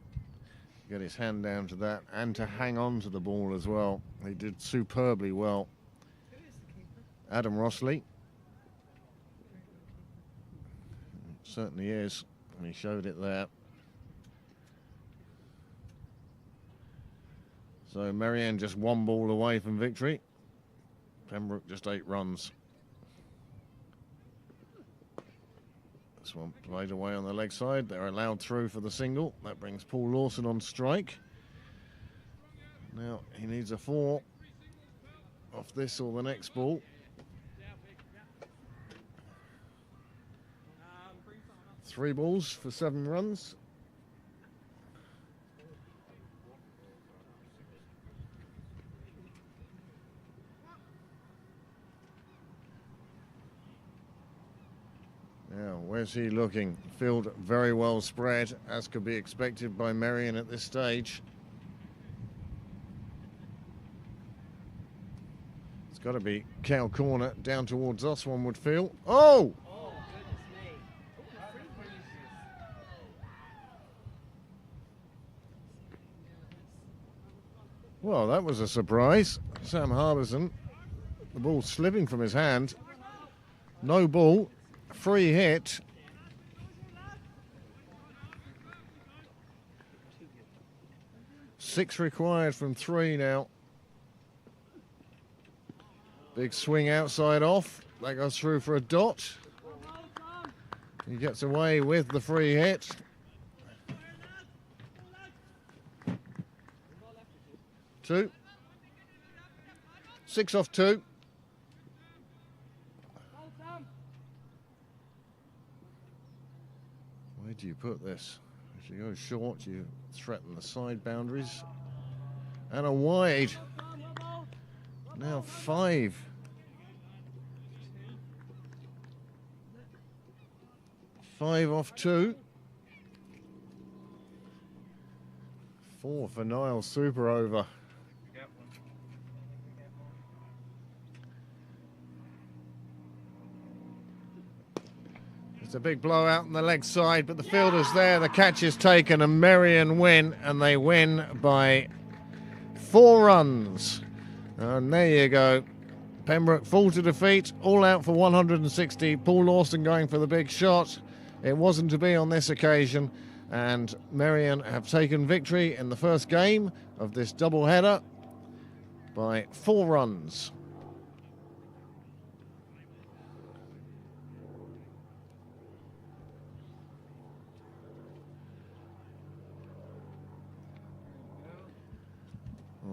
Get his hand down to that and to hang on to the ball as well. He did superbly well. Who is the keeper? Adam Rossley. Certainly is, and he showed it there. So Merrion just 1 ball away from victory. Pembroke just 8 runs. This one played away on the leg side. They're allowed through for the single. That brings Paul Lawson on strike. Now he needs a 4 off this or the next ball. 3 balls for 7 runs. Where's he looking? Field very well spread, as could be expected by Merrion at this stage. It's got to be cow corner down towards us, one would feel. Oh! Oh, goodness me. Well, that was a surprise. Sam Harbison, the ball slipping from his hand. No ball, free hit. Six required from three now. Big swing outside off. That goes through for a dot. He gets away with the free hit. Two. 6 off 2. Where do you put this? If you go short, you threaten the side boundaries. And a wide. Now 5. Five off 2. 4 for Niall, super over. It's a big blowout on the leg side, but the fielder's there, the catch is taken, and Merrion win, and they win by 4 runs. And there you go. Pembroke fall to defeat, all out for 160. Paul Lawson going for the big shot. It wasn't to be on this occasion, and Merrion have taken victory in the first game of this doubleheader by 4 runs.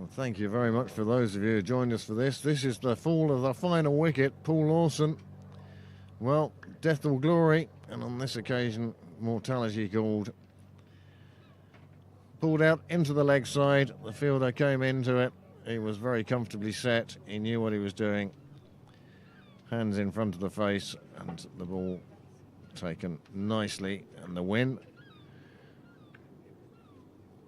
Well, thank you very much for those of you who joined us for this. This is the fall of the final wicket. Paul Lawson, well, death or glory, and on this occasion, mortality called. Pulled out into the leg side. The fielder came into it. He was very comfortably set. He knew what he was doing. Hands in front of the face, and the ball taken nicely, and the win.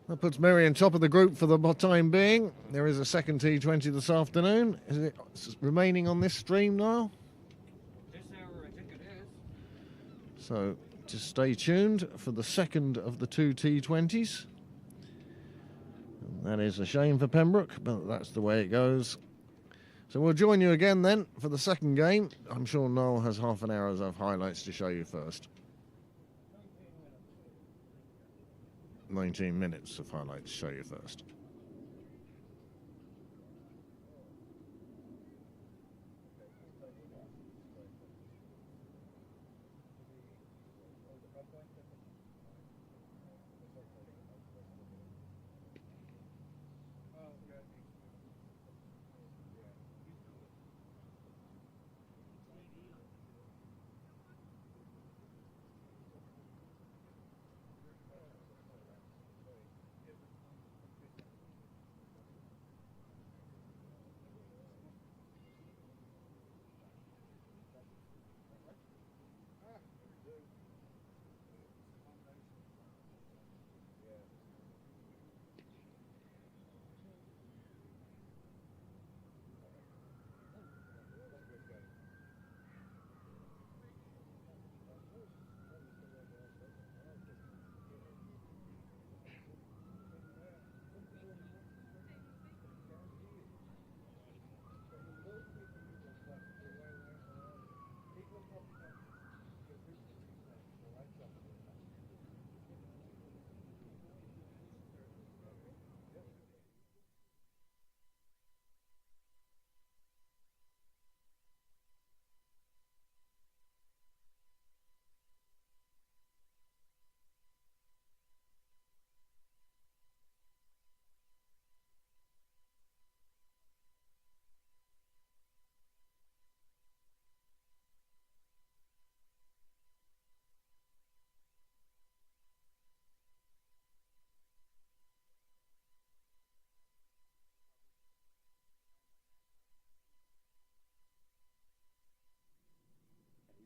That puts Merrion top of the group for the time being. There is a second T20 this afternoon. Is it remaining on this stream now? This hour, I think it is. So just stay tuned for the second of the 2 T20s. And that is a shame for Pembroke, but that's the way it goes. So we'll join you again then for the second game. I'm sure Noel has half an hour of highlights to show you first. 19 minutes of highlights to show you first.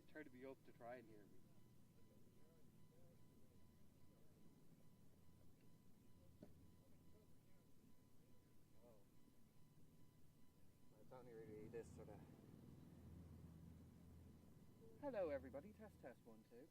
He's tried to be up to try and hear me. this sort of. Hello, everybody. Test, test, 1, 2.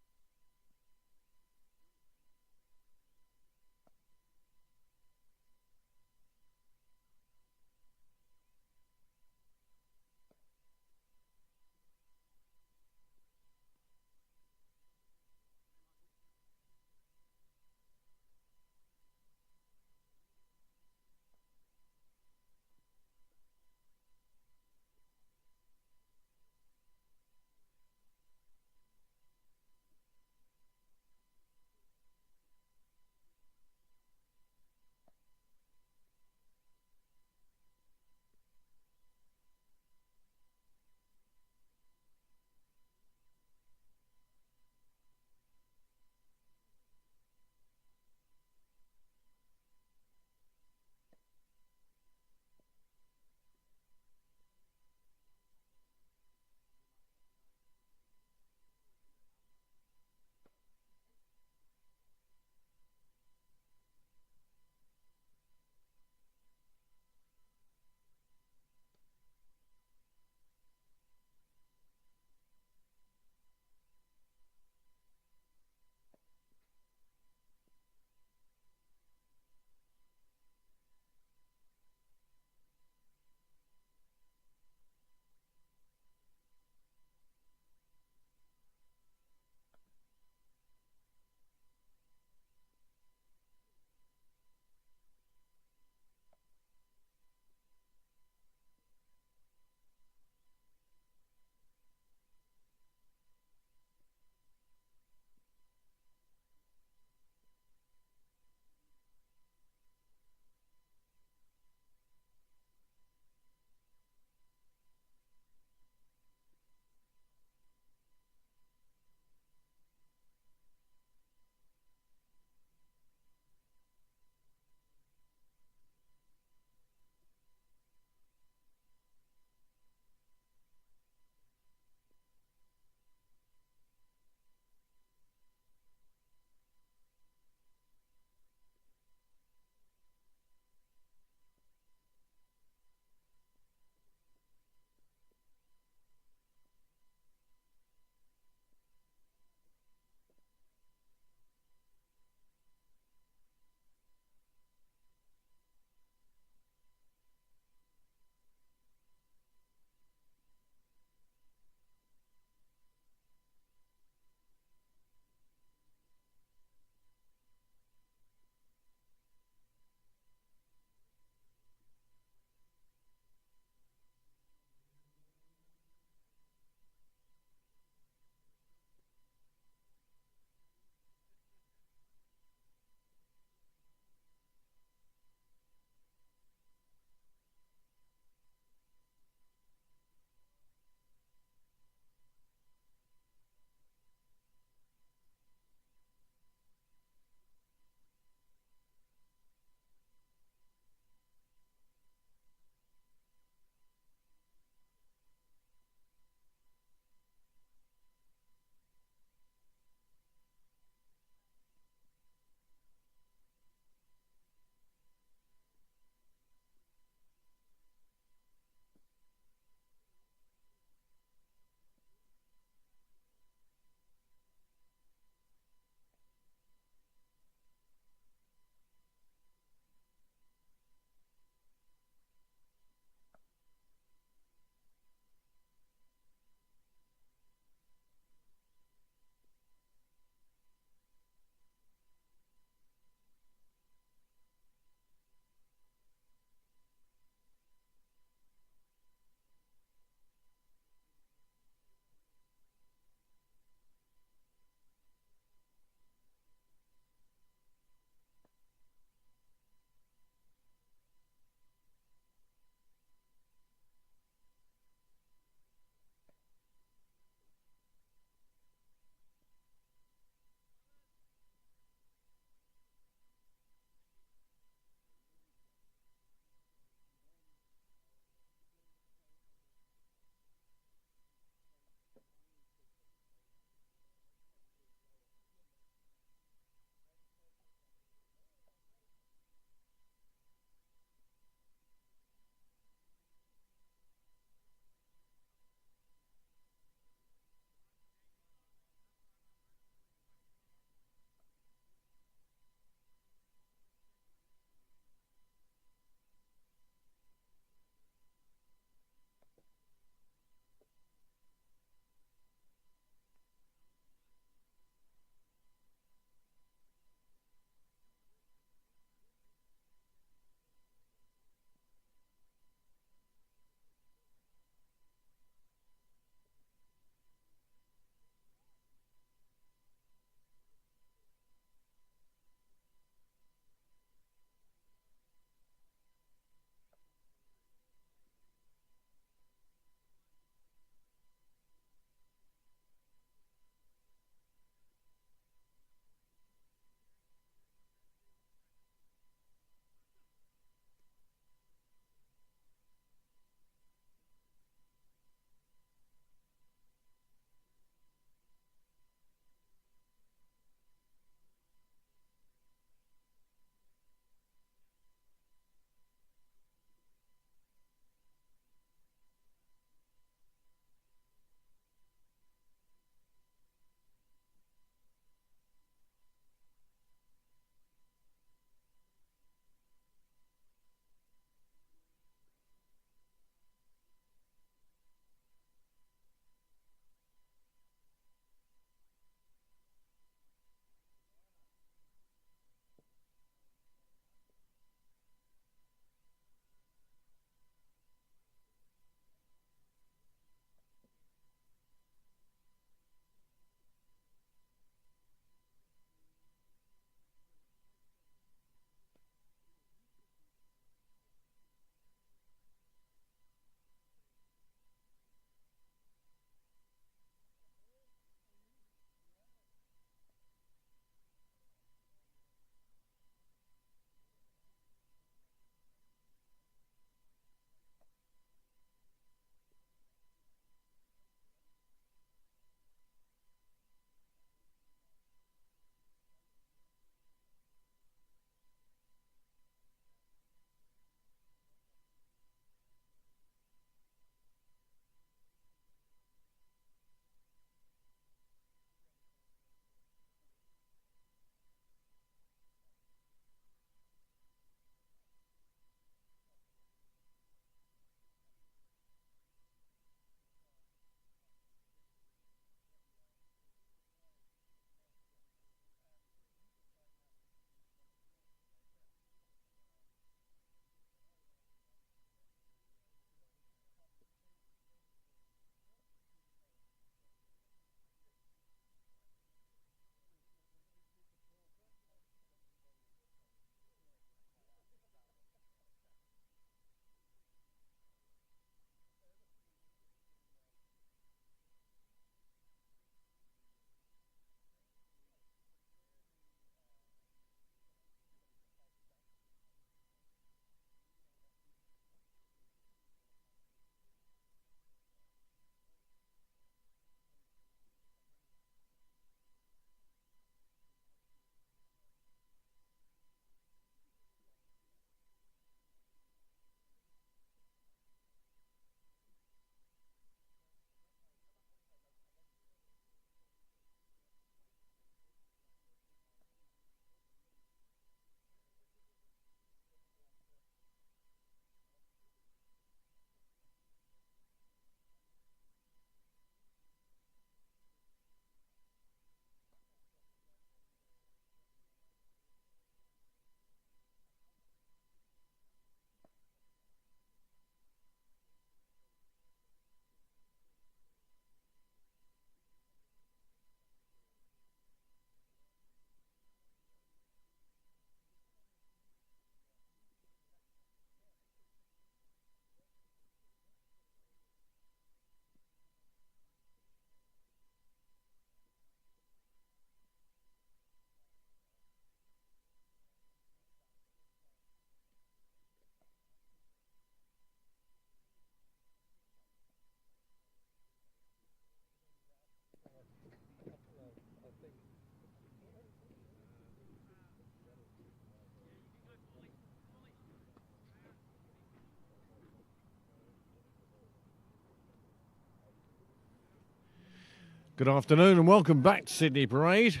Good afternoon and welcome back to Sydney Parade,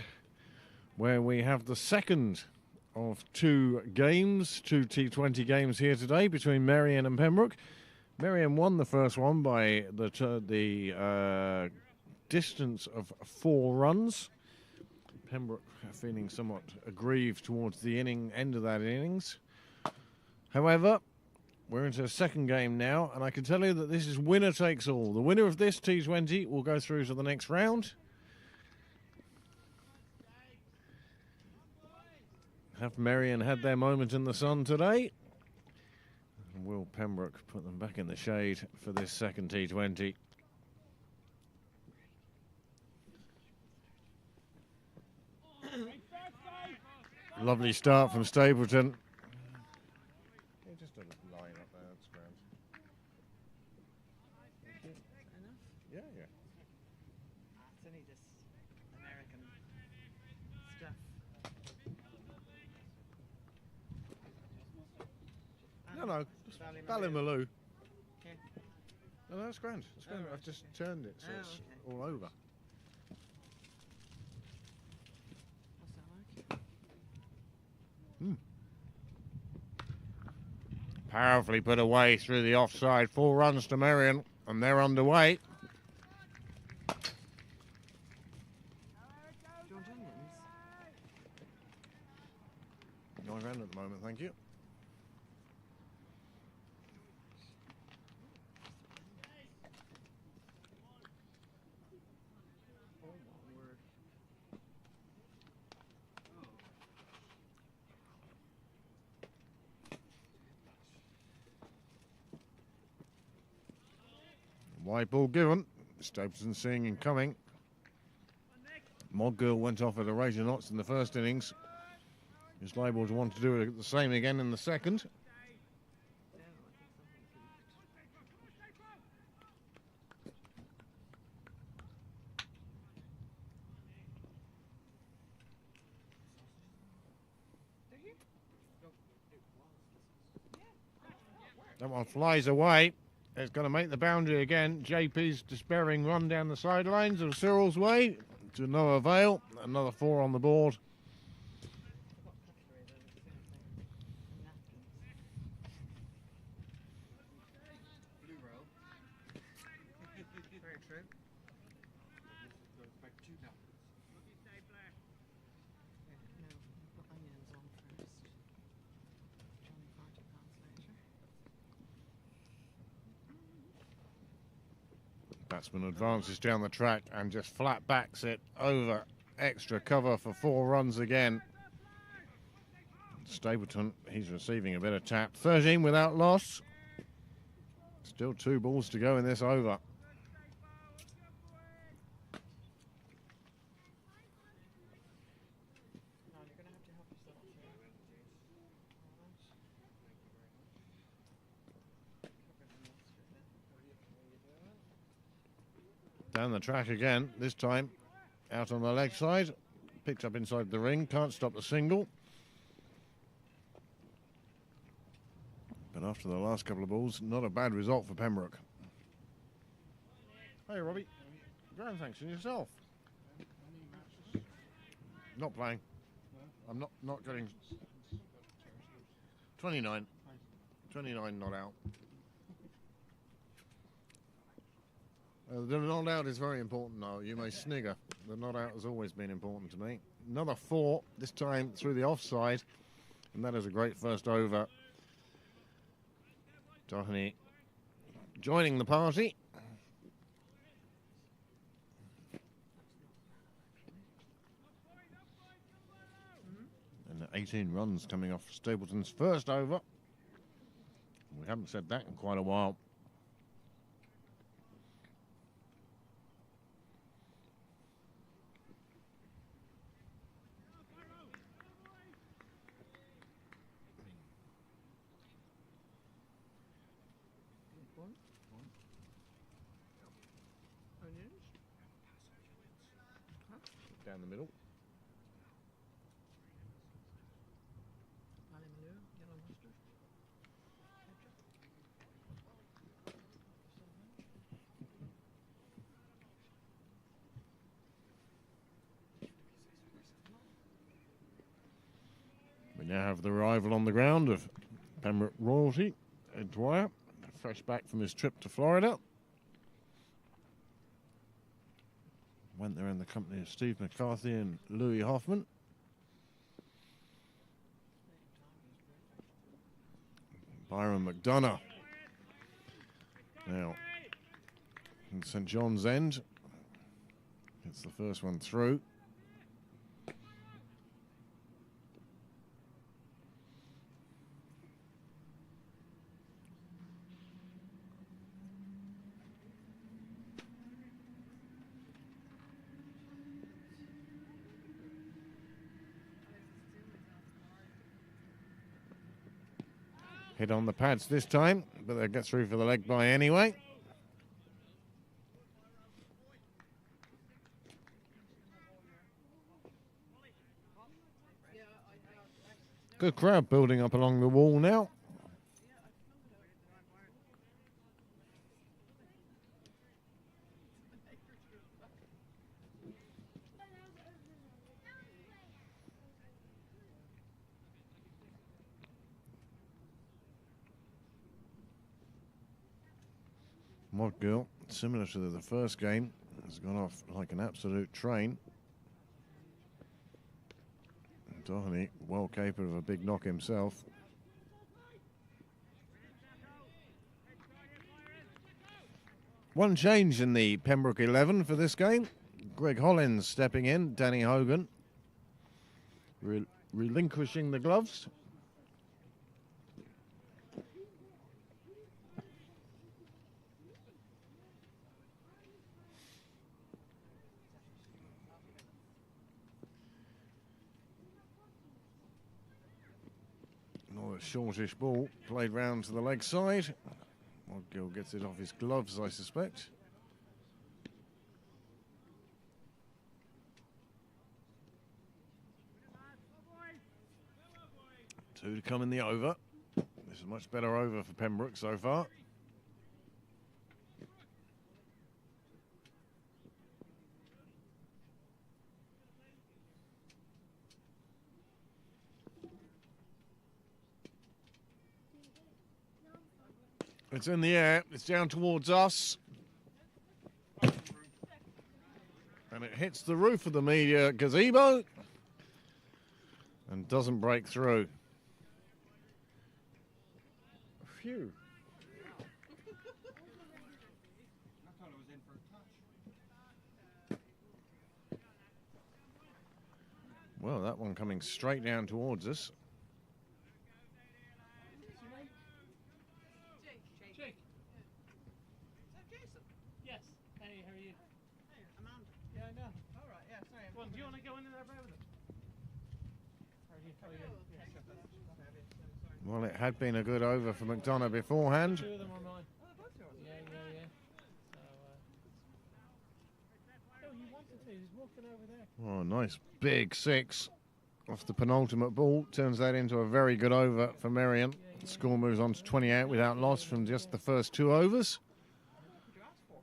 where we have the second of two games, two T20 games here today between Merrion and Pembroke. Merrion won the first one by the distance of 4 runs. Pembroke feeling somewhat aggrieved towards the end of that innings. However, we're into a second game now, and I can tell you that this is winner takes all. The winner of this T20 will go through to the next round. Have Merrion had their moment in the sun today? And will Pembroke put them back in the shade for this second T20? Lovely start from Stapleton. Just a line up there, that's grand. Yeah, yeah. It's only this American stuff. No, Ballymaloo. Okay. No, that's grand. That's grand. Oh, right, I've just okay. turned it, so Oh, it's okay. all over. What's that like? Powerfully put away through the offside. 4 runs to Merrion, and they're underway. George Onions. Not grand at the moment, thank you. Oh my word. Wide ball given. Stapleton seeing him coming. Modgill went off at a rate of knots in the first innings. He's liable to want to do the same again in the second. No, I think something's leaked. That one flies away. It's going to make the boundary again. JP's despairing run down the sidelines of Cyril's way to no avail. Another 4 on the board. What cutlery though? It's the same thing. Napkins. Blue roll. Very true. There's about 2 napkins. No, put onions on first. It's only £40 later. Batsman advances down the track and just flat backs it over. Extra cover for 4 runs again. Stapleton, he's receiving a bit of tap. 13 without loss. Still 2 balls to go in this over. No, you're going to have to help yourself to it. Alright. Cover the mustard then. Down the track again, this time out on the leg side. Picked up inside the ring, can't stop the single. But after the last couple of balls, not a bad result for Pembroke. Hey Robbie, grand thanks, and yourself? Not playing. I'm not getting 29. 29 not out. The not out is very important now. You may snigger. The not out has always been important to me. Another 4, this time through the offside. And that is a great first over. Doheny joining the party. And 18 runs coming off Stapleton's first over. We haven't said that in quite a while. Onions. Down the middle. Ballymaloo, yellow mustard. Ketchup. We now have the arrival on the ground of Pembroke royalty, Ed Dwyer, fresh back from his trip to Florida. Went there in the company of Steve McCarthy and Louis Hoffman. Byron McDonough. Now, in St John's End, it's the first one through. Hit on the pads this time, but they'll get through for the leg bye anyway. Good crowd building up along the wall now. Modgill, similar to the first game, has gone off like an absolute train. Doheny, well capable of a big knock himself. One change in the Pembroke 11 for this game. Greg Hollins stepping in, Danny Hogan relinquishing the gloves. Another shortish ball played round to the leg side. Modgill gets it off his gloves, I suspect. Two to come in the over. This is a much better over for Pembroke so far. It's in the air, it's down towards us. And it hits the roof of the media gazebo and doesn't break through. Phew. I thought it was in for a touch. Well, that one coming straight down towards us. Jake. Is that Jason? Yes. Hey, how are you? Hey, Amanda. Yeah, I know. All right, yeah, sorry. Well, do you want to go into there with them? How are you? How are you? Yeah, sure. Sorry. Well, it had been a good over for McDonough beforehand. Two of them are mine. Oh, they're both yours. Yeah. So, oh, he wanted to. He's walking over there. Oh, nice big six off the penultimate ball. Turns that into a very good over for Merrion. The score moves on to 28 without loss from just the first two overs. What did you ask for?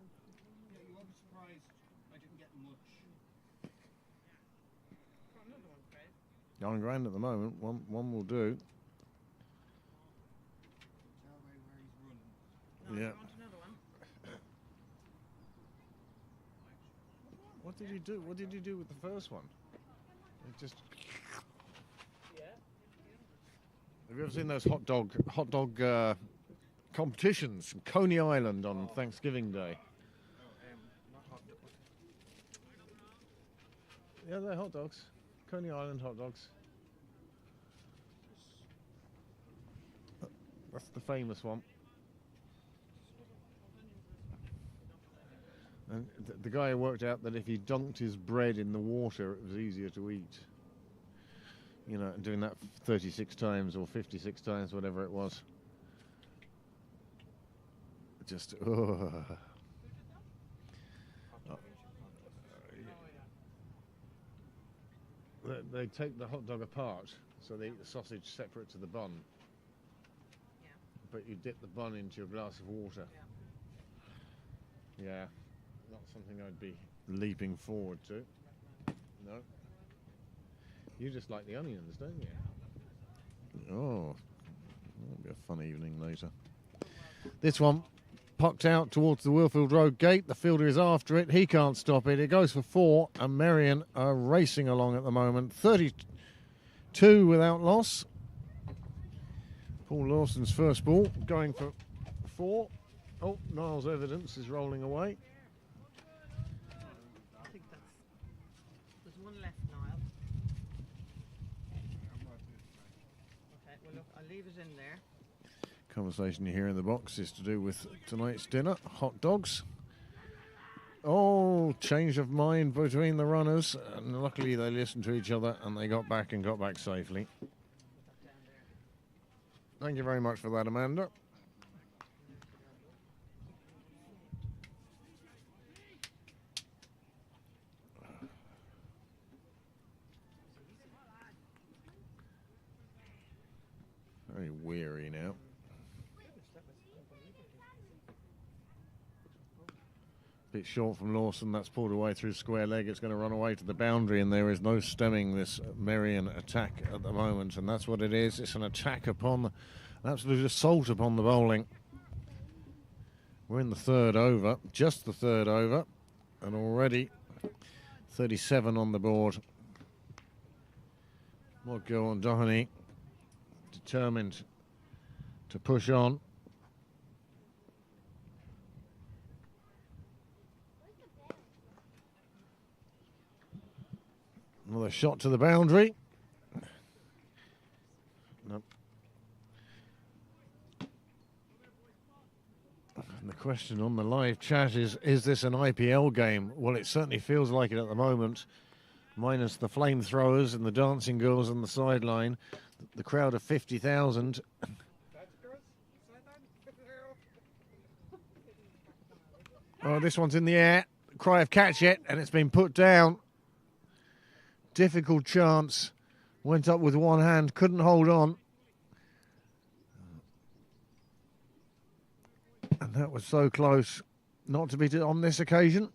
Yeah, you won't be surprised I didn't get much. Got another one, Craig. $9 at the moment. One will do. Tell Ray where he's running. No, Yeah. you want another one? What did you do? What did you do with the first one? It just. Yeah. Have you ever seen those hot dog competitions in Coney Island on Thanksgiving Day? Not hot dog. Yeah, they're hot dogs. Coney Island hot dogs. That's the famous one. And the guy worked out that if he dunked his bread in the water, it was easier to eat. You know, doing that 36 times or 56 times, whatever it was. Just, They take the hot dog apart, so they eat the sausage separate to the bun. Yeah. But you dip the bun into your glass of water. Yeah, not something I'd be leaping forward to. No. You just like the onions, don't you? Oh, that'll be a fun evening later. This one pucked out towards the Willfield Road gate. The fielder is after it. He can't stop it. It goes for 4, and Merrion are racing along at the moment. 32 without loss. Paul Lawson's first ball going for 4. Oh, Niles' evidence is rolling away. I think there's one left, Niall. Okay, well look, I'll leave it in there. Conversation you hear in the box is to do with tonight's dinner, hot dogs. Oh, change of mind between the runners, and luckily they listened to each other and they got back safely. Thank you very much for that, Amanda. Very weary now. Bit short from Lawson. That's pulled away through square leg. It's going to run away to the boundary, and there is no stemming this Merrion attack at the moment, and that's what it is. It's an attack upon, an absolute assault upon the bowling. We're in the third over, just the third over, and already 37 on the board. Modgill and Doheny determined to push on. Another shot to the boundary. Nope. And the question on the live chat is this an IPL game? Well, it certainly feels like it at the moment, minus the flamethrowers and the dancing girls on the sideline. The crowd of 50,000. Oh, this one's in the air. Cry of catch it, and it's been put down. Difficult chance. Went up with one hand, couldn't hold on. And that was so close not to be on this occasion.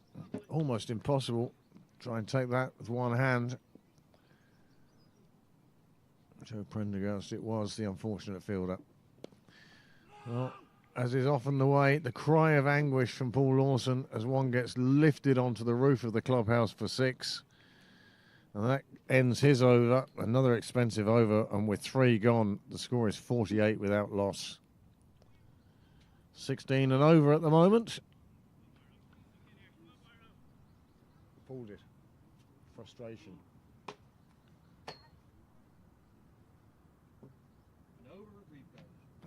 Almost impossible. Try and take that with one hand. Joe Prendergast it was, the unfortunate fielder. Well, as is often the way, the cry of anguish from Paul Lawson as one gets lifted onto the roof of the clubhouse for 6. And that ends his over, another expensive over, and with 3 gone, the score is 48 without loss. 16 and over at the moment. Pulled it. Frustration.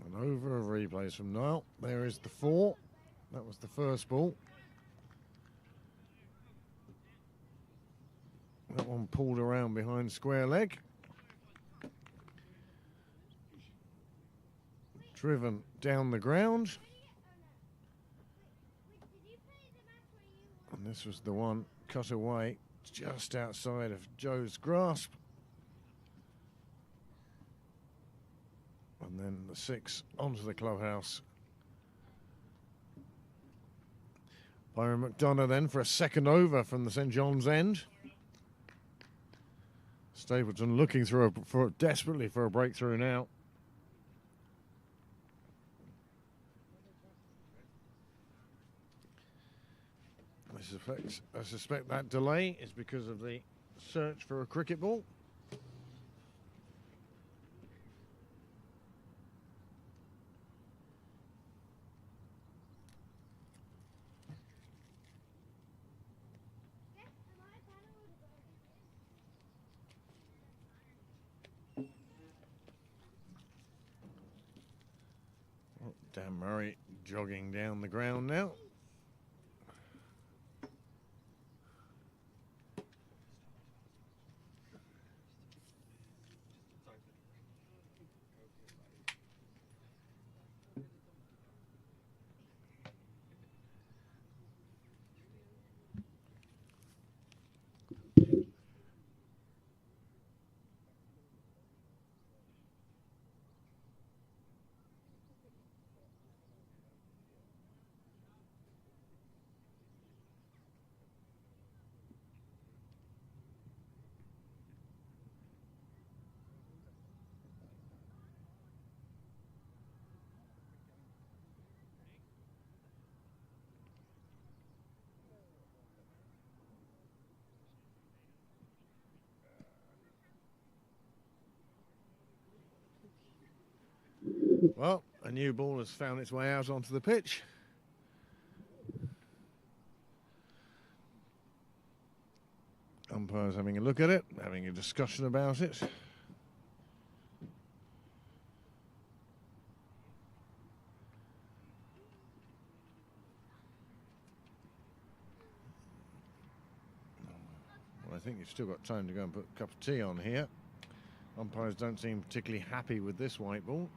An over of replays from Niall. There is the 4. That was the first ball. That one pulled around behind square leg. Driven down the ground. And this was the one cut away just outside of Joe's grasp. And then the 6 onto the clubhouse. Byron McDonough then for a second over from the St John's end. Stapleton looking desperately for a breakthrough now. I suspect that delay is because of the search for a cricket ball. Dan Murray jogging down the ground now. Well, a new ball has found its way out onto the pitch. Umpires having a look at it, having a discussion about it. Well, I think you've still got time to go and put a cup of tea on here. Umpires don't seem particularly happy with this white ball.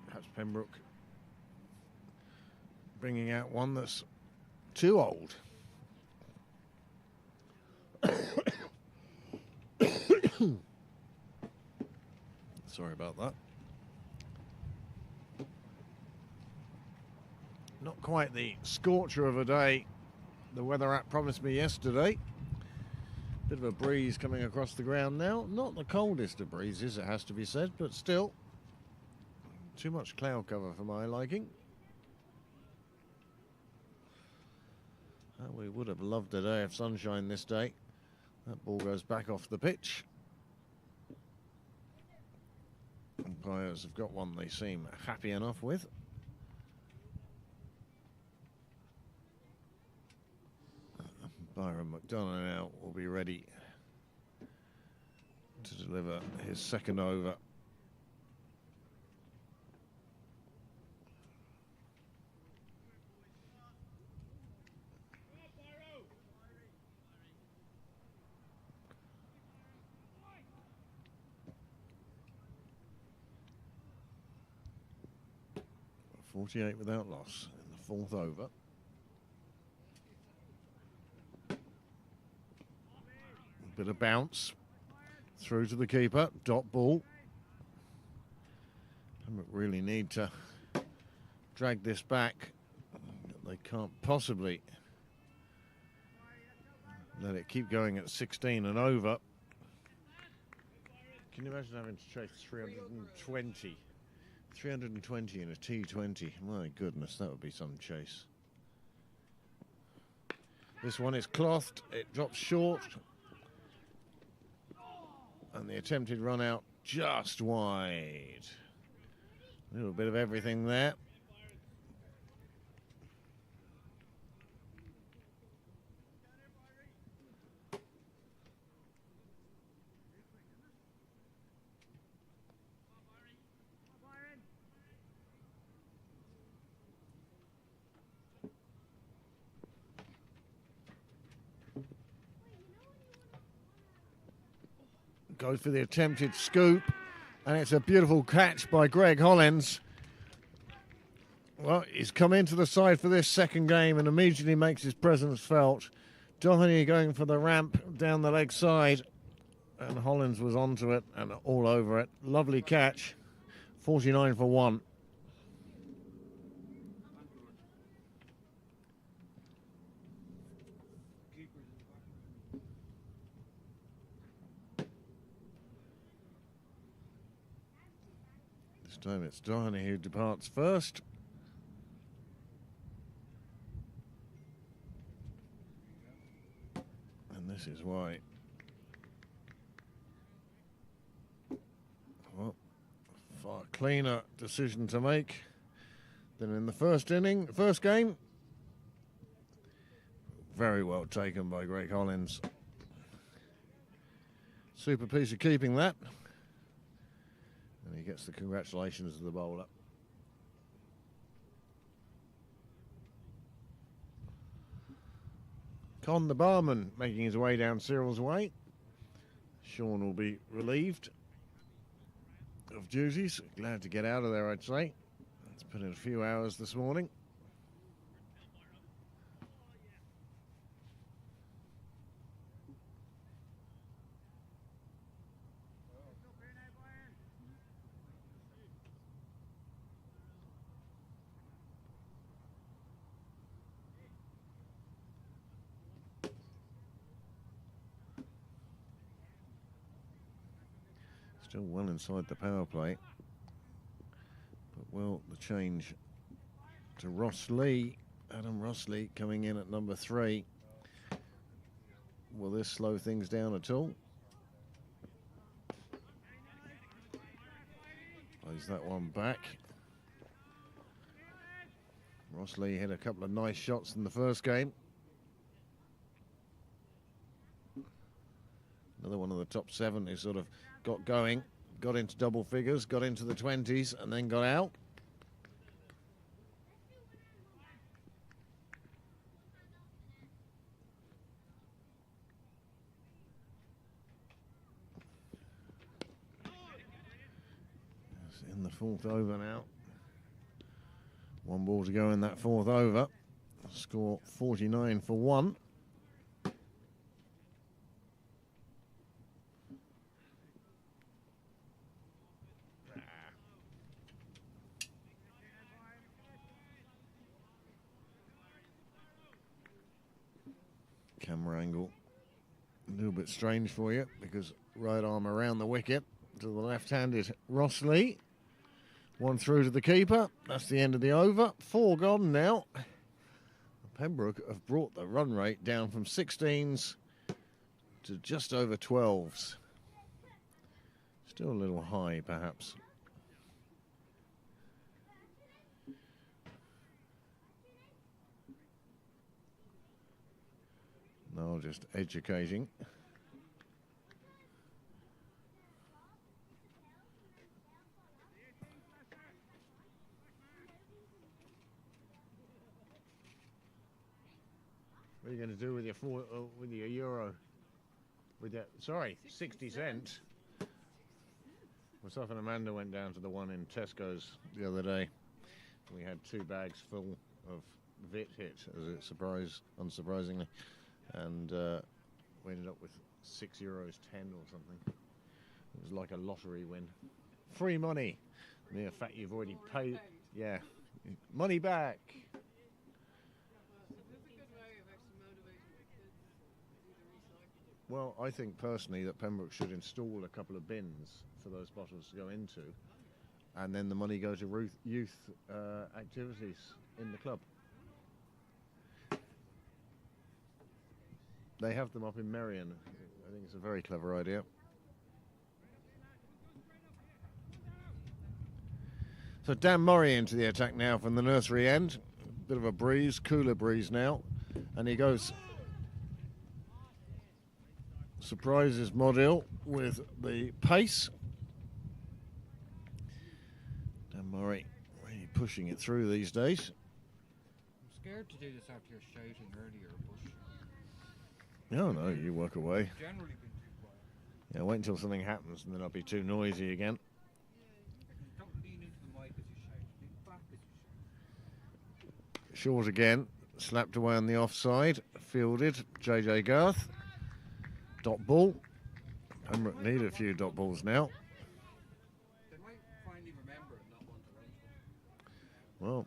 Perhaps Pembroke bringing out one that's too old. Sorry about that. Not quite the scorcher of a day the weather app promised me yesterday. Bit of a breeze coming across the ground now. Not the coldest of breezes, it has to be said, but still too much cloud cover for my liking. We would have loved a day of sunshine this day. That ball goes back off the pitch. Umpires have got one they seem happy enough with. Byron McDonough now will be ready to deliver his second over. .48 without loss in the fourth over. Bit of bounce through to the keeper. Dot ball. Pembroke really need to drag this back. They can't possibly let it keep going at 16 and over. Can you imagine having to chase 320? 320 in a T20. My goodness, that would be some chase. This one is clothed. It drops short. And the attempted run out just wide. A little bit of everything there. Goes for the attempted scoop, and it's a beautiful catch by Greg Hollins. Well, he's come into the side for this second game and immediately makes his presence felt. Doherty going for the ramp down the leg side, and Hollins was onto it and all over it. Lovely catch, 49 for 1. This time it's Doherty who departs first. And this is why. Well, far cleaner decision to make than in the first game. Very well taken by Greg Hollins. Super piece of keeping that. And he gets the congratulations of the bowler. Con the barman making his way down Cyril's way. Sean will be relieved of duties. Glad to get out of there, I'd say. It's put in a few hours this morning. Still well inside the power play. But will the change to Ross Lee, Adam Ross Lee coming in at number 3. Will this slow things down at all? Plays that one back. Rossley hit a couple of nice shots in the first game. Another one of the top 7 who sort of got going, got into double figures, got into the 20s, and then got out. It's in the 4th over now. 1 ball to go in that 4th over. Score 49 for 1. Camera angle a little bit strange for you because right arm around the wicket to the left-handed Rossley. 1 through to the keeper. That's the end of the over. 4 gone now. Pembroke have brought the run rate down from 16s to just over 12s. Still a little high, perhaps. No, just educating. What are you going to do with your euro? With that, sorry, 60 cents. Myself and Amanda went down to the one in Tesco's the other day. We had 2 bags full of Vit Hit, as it unsurprisingly, and we ended up with €6.10 or something. It was like a lottery win. Free money. The mere fact you've already paid, yeah, money back. Well, I think personally that Pembroke should install a couple of bins for those bottles to go into, and then the money go to youth activities in the club. They have them up in Merrion. I think it's a very clever idea. So Dan Murray into the attack now from the nursery end. Bit of a breeze, cooler breeze now, and he goes. Surprises Modil with the pace. Dan Murray really pushing it through these days. I'm scared to do this after your shouting earlier, but... No, no, you work away. Generally been too quiet. Yeah, wait until something happens and then I'll be too noisy again. Don't lean into the mic as you shout. Lean back as you shout. Short again, slapped away on the offside. Fielded, JJ Garth. Dot ball. Pembroke need a few dot balls now. They might finally remember and not want to range them. Well,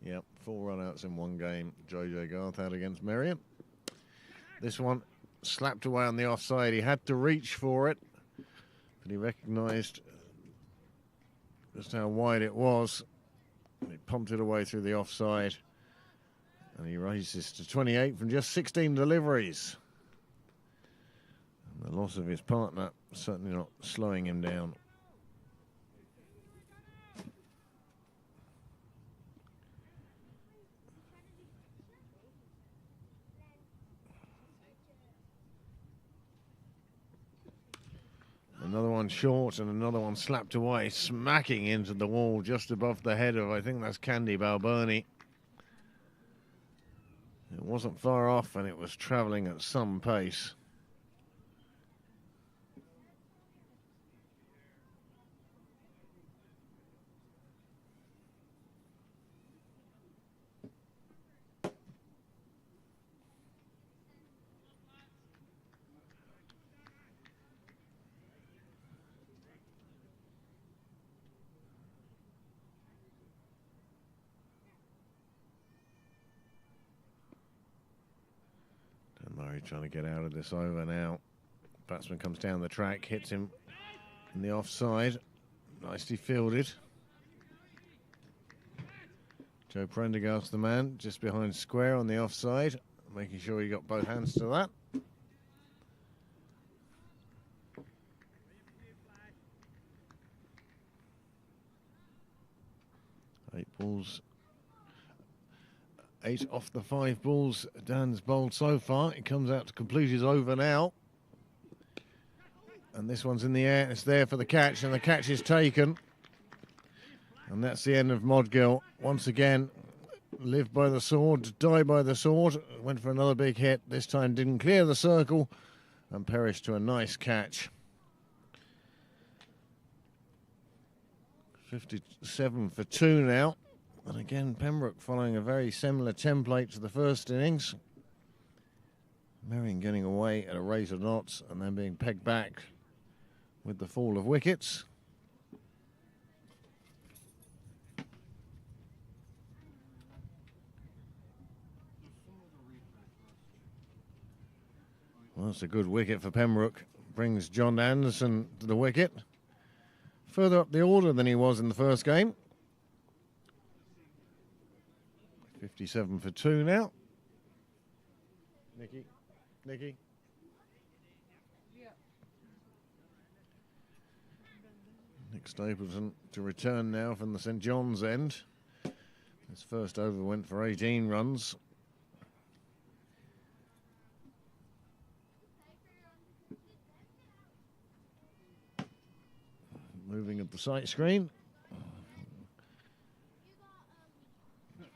yep, 4 run-outs in 1 game. JJ Garth had against Merrion. This one slapped away on the offside. He had to reach for it, but he recognised just how wide it was. He pumped it away through the offside, and he raises to 28 from just 16 deliveries. And the loss of his partner certainly not slowing him down. Another one short and another one slapped away, smacking into the wall just above the head of, I think that's Candy Balboni. It wasn't far off and it was travelling at some pace. Murray trying to get out of this over now. Batsman comes down the track, hits him in the offside. Nicely fielded. Joe Prendergast's the man, just behind square on the offside, making sure he got both hands to that. balls. 8 off the 5 balls Dan's bowled so far. He comes out to complete his over now. And this one's in the air. It's there for the catch, and the catch is taken. And that's the end of Modgill. Once again, live by the sword, die by the sword. Went for another big hit. This time didn't clear the circle and perished to a nice catch. 57 for 2 now. And again, Pembroke following a very similar template to the first innings. Merrion getting away at a rate of knots and then being pegged back with the fall of wickets. Well, that's a good wicket for Pembroke. Brings John Anderson to the wicket. Further up the order than he was in the first game. 57 for 2 now. Nicky. Nick Stapleton to return now from the St John's end. His first over went for 18 runs. Moving at the sight screen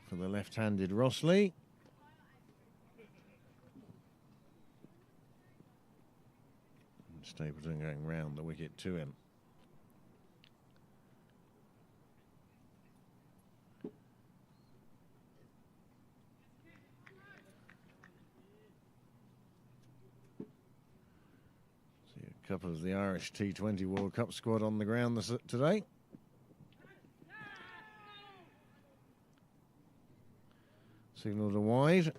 for the left-handed Rossley. Stapleton going round the wicket to him. See a couple of the Irish T20 World Cup squad on the ground today. Signal to wide.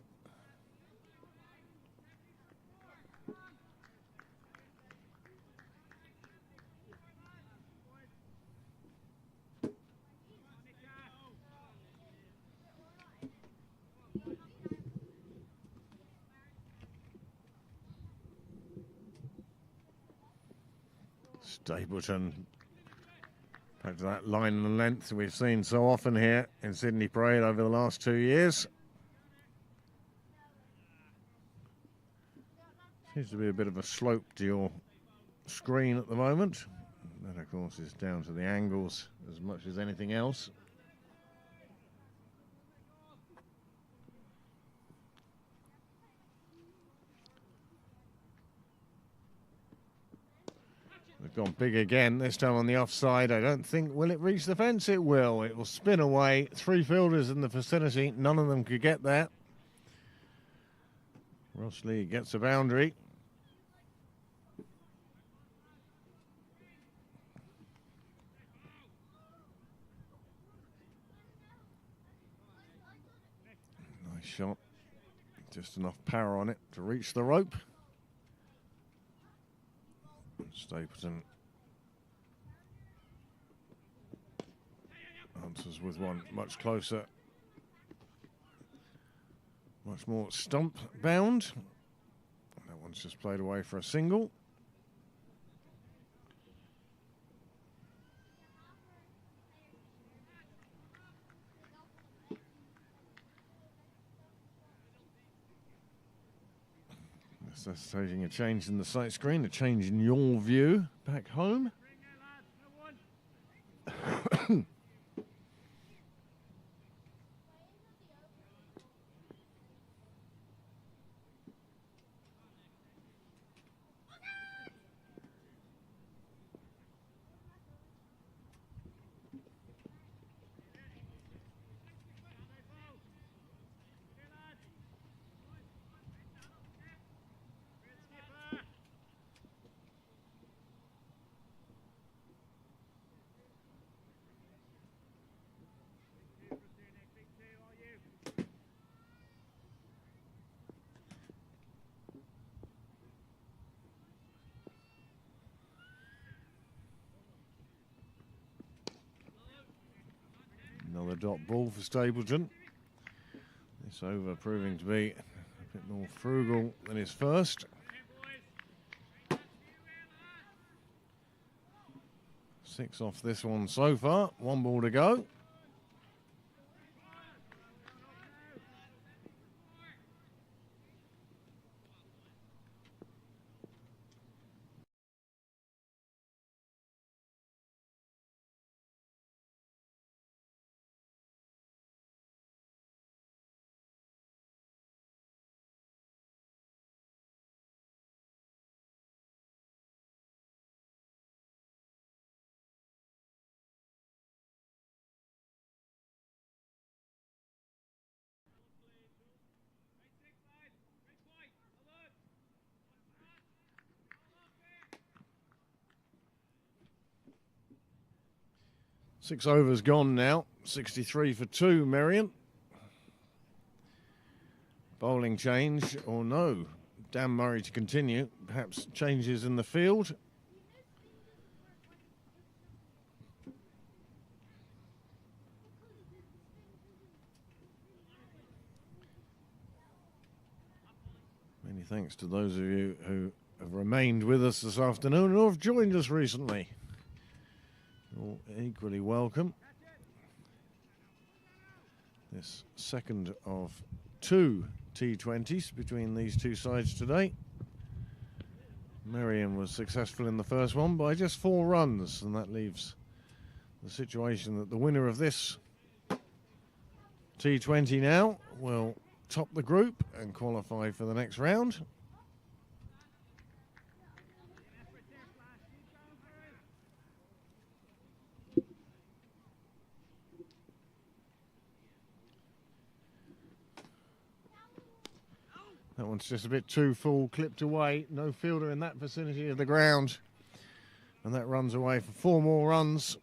Stapleton back to that line and length we've seen so often here in Sydney Parade over the last 2 years. Seems to be a bit of a slope to your screen at the moment. That, of course, is down to the angles as much as anything else. They've gone big again, this time on the offside. I don't think, will it reach the fence? It will. It will spin away. 3 fielders in the vicinity. None of them could get there. Rossley gets a boundary. Nice shot. Just enough power on it to reach the rope. Stapleton answers with one much closer. Much more stump bound. That one's just played away for a single. Necessitating a change in the sight screen, a change in your view back home. Another dot ball for Stapleton. This over proving to be a bit more frugal than his first. 6 off this one so far. 1 ball to go. 6 overs gone now. 63 for 2, Merrion. Bowling change or no? Dan Murray to continue. Perhaps changes in the field. Many thanks to those of you who have remained with us this afternoon or have joined us recently. You're equally welcome. This second of 2 T20s between these two sides today. Merrion was successful in the first one by just 4 runs, and that leaves the situation that the winner of this T20 now will top the group and qualify for the next round. That one's just a bit too full, clipped away. No fielder in that vicinity of the ground. And that runs away for 4 more runs.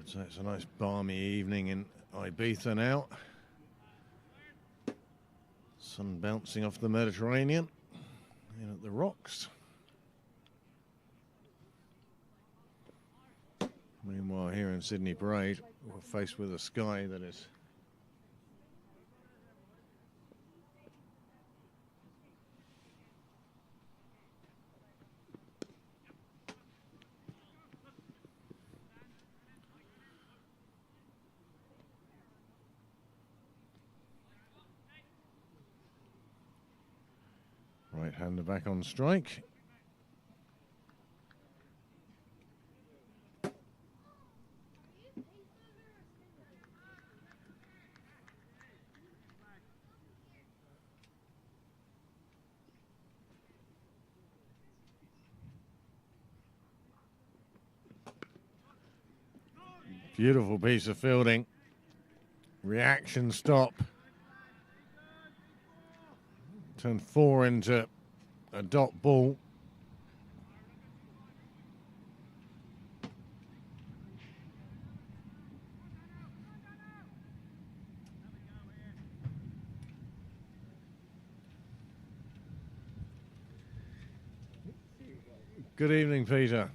So it's a nice balmy evening in Ibiza now. Sun bouncing off the Mediterranean in at the rocks. Meanwhile, here in Sydney Parade, we're faced with a sky that is right-hander back on strike. Beautiful piece of fielding. Reaction stop. Turned 4 into a dot ball. Good evening, Peter.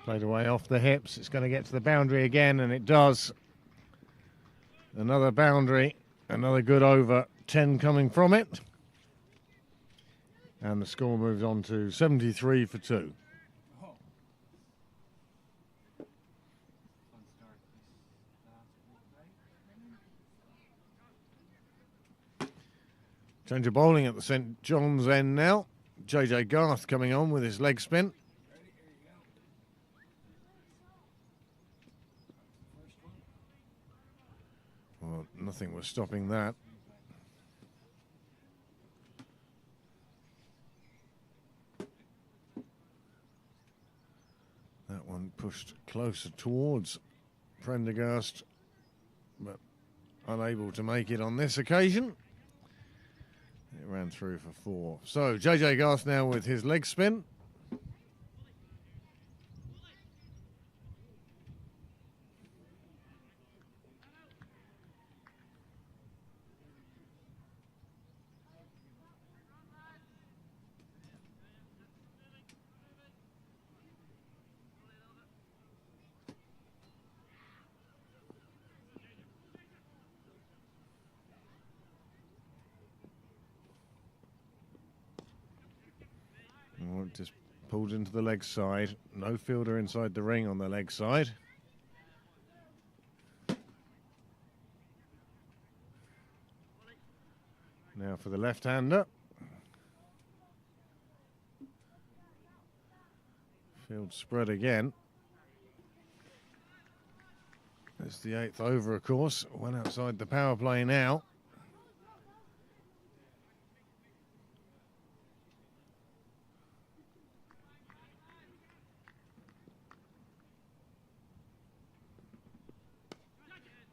Played away off the hips. It's going to get to the boundary again, and it does. Another boundary, another good over. 10 coming from it. And the score moves on to 73 for 2. Change of bowling at the St John's end now. JJ Garth coming on with his leg spin. Well, nothing was stopping that. That one pushed closer towards Prendergast, but unable to make it on this occasion. It ran through for 4. So JJ Garth now with his leg spin. Just pulled into the leg side. No fielder inside the ring on the leg side. Now for the left-hander. Field spread again. It's the 8th over, of course. Went outside the power play now.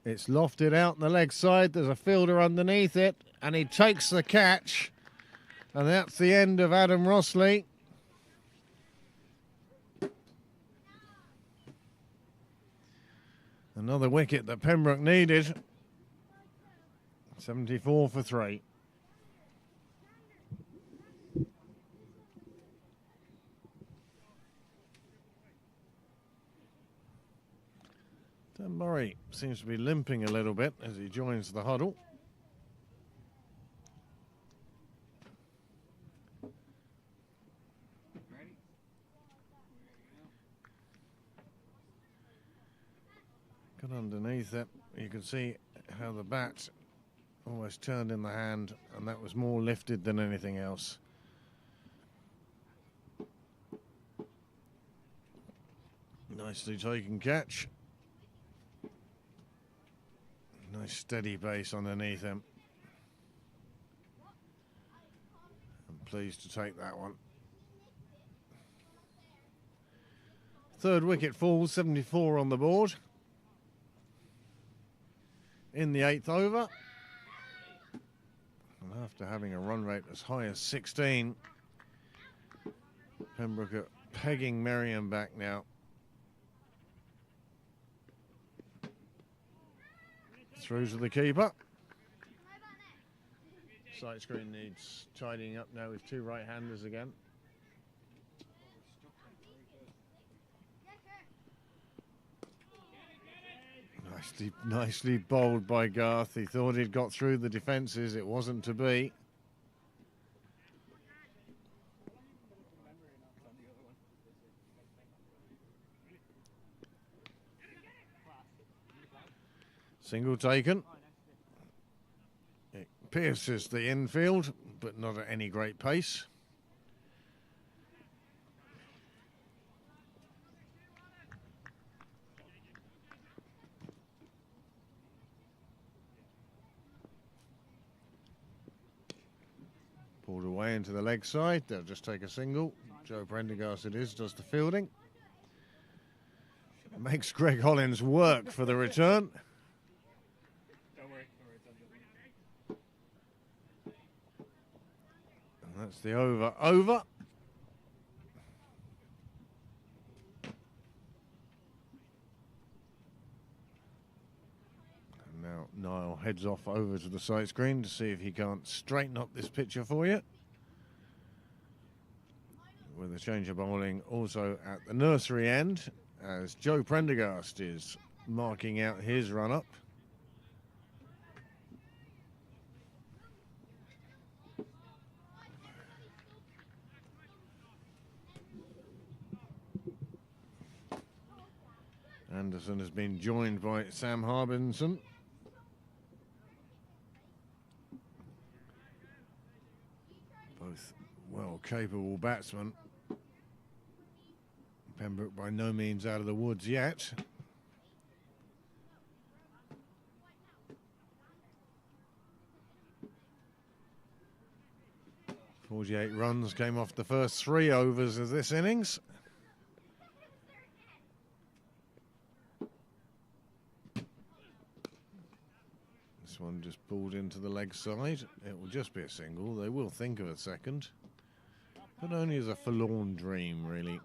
It's lofted out on the leg side. There's a fielder underneath it, and he takes the catch. And that's the end of Adam Rossley. Another wicket that Pembroke needed. 74 for 3. Dan Murray seems to be limping a little bit as he joins the huddle. Got underneath it. You can see how the bat almost turned in the hand, and that was more lifted than anything else. Nicely taken catch. Nice steady base underneath him. I'm pleased to take that one. Third wicket falls, 74 on the board. In the 8th over. And after having a run rate as high as 16, Pembroke are pegging Merrion back now. Through to the keeper. Sight screen needs tidying up now with 2 right-handers again. Nicely bowled by Garth. He thought he'd got through the defences. It wasn't to be. Single taken. It pierces the infield, but not at any great pace. Pulled away into the leg side. They'll just take a single. Joe Prendergast it is, does the fielding. It makes Greg Hollins work for the return. And that's the over. And now Niall heads off over to the side screen to see if he can't straighten up this picture for you. With a change of bowling also at the nursery end, as Joe Prendergast is marking out his run-up. Anderson has been joined by Sam Harbinson. Both well capable batsmen. Pembroke by no means out of the woods yet. .48 runs came off the first 3 overs of this innings. This one just pulled into the leg side. It will just be a single. They will think of a second, but only as a forlorn dream, really.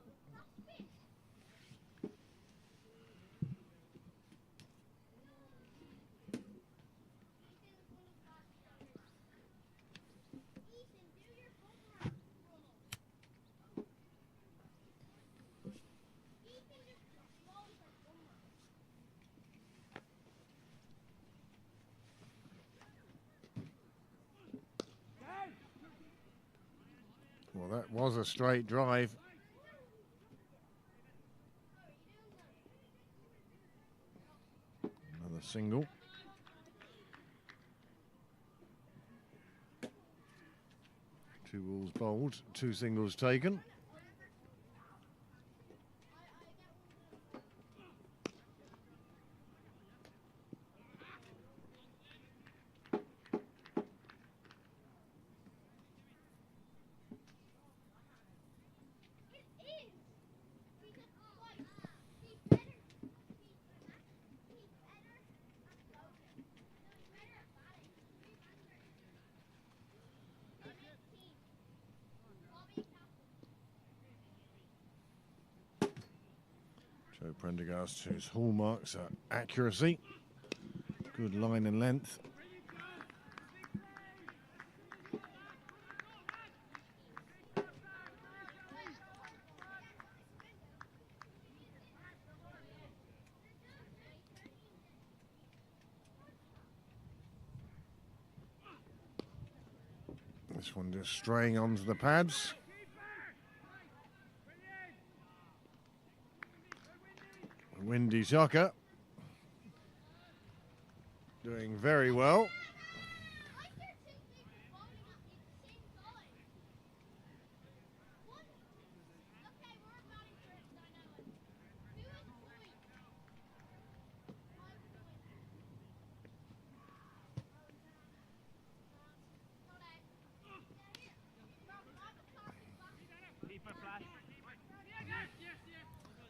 Well, that was a straight drive. Another single. Two balls bowled, two singles taken. Joe Prendergast, whose hallmarks are accuracy, good line and length. This one just straying onto the pads. Windy Tucker doing very well.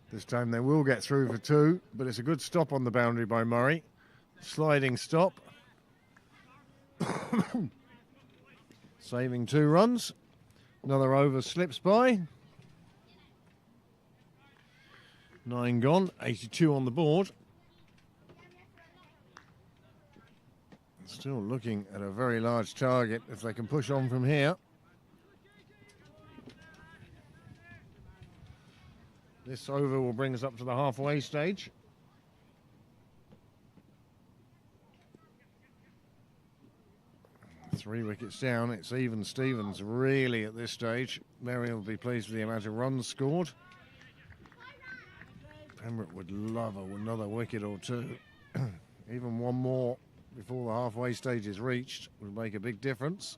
This time they will get through for two, but it's a good stop on the boundary by Murray. Sliding stop. Saving 2 runs. Another over slips by. 9 gone, 82 on the board. Still looking at a very large target if they can push on from here. This over will bring us up to the halfway stage. Three wickets down. It's even Stevens really at this stage. Merrion will be pleased with the amount of runs scored. Pembroke would love another wicket or two. Even one more before the halfway stage is reached would make a big difference.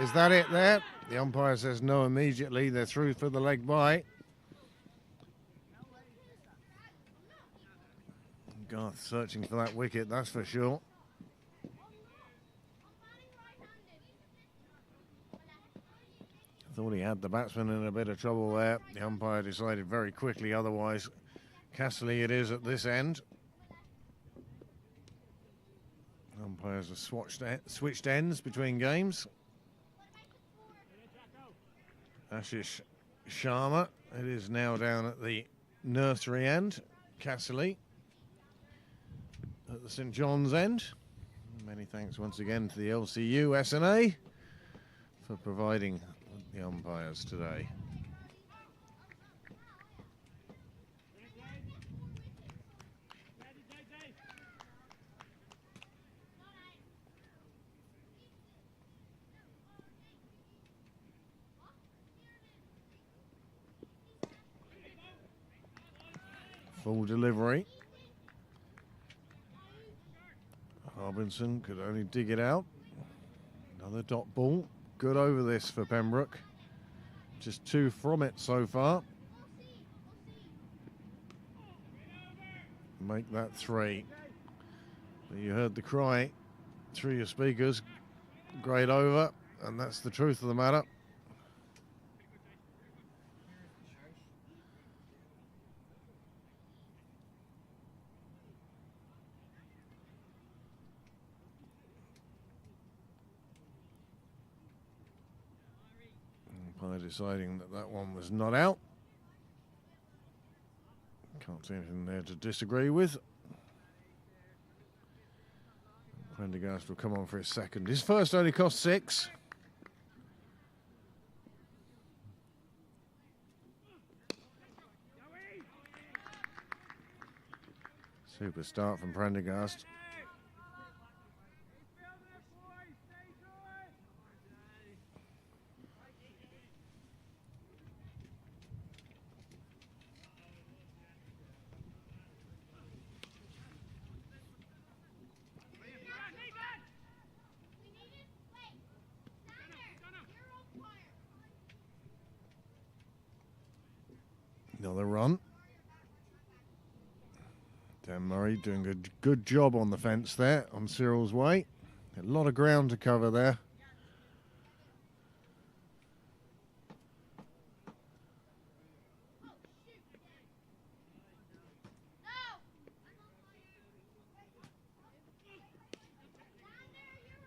Is that it there? The umpire says no immediately. They're through for the leg bye. Garth searching for that wicket, that's for sure. Thought he had the batsman in a bit of trouble there. The umpire decided very quickly otherwise. Castley it is at this end. Umpires have switched ends between games. Ashish Sharma, it is now down at the nursery end. Castley at the St John's end. Many thanks once again to the LCU SNA for providing the umpires today. Full delivery. Harbinson could only dig it out. Another dot ball. Good over this for Pembroke. Just 2 from it so far. Make that 3. You heard the cry through your speakers. Great over, and that's the truth of the matter. By deciding that that one was not out. Can't see anything there to disagree with. Prendergast will come on for his second. His first only cost 6. Super start from Prendergast. Murray doing a good job on the fence there on Cyril's way. A lot of ground to cover there.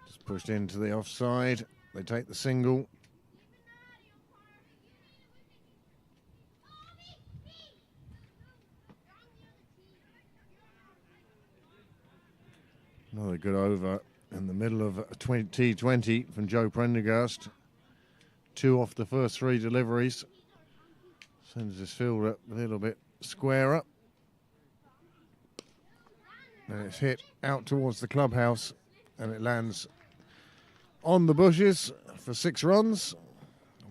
Just pushed into the offside. They take the single. Another good over in the middle of a T20 from Joe Prendergast. 2 off the first 3 deliveries. Sends his fielder a little bit squarer. And it's hit out towards the clubhouse and it lands on the bushes for 6 runs.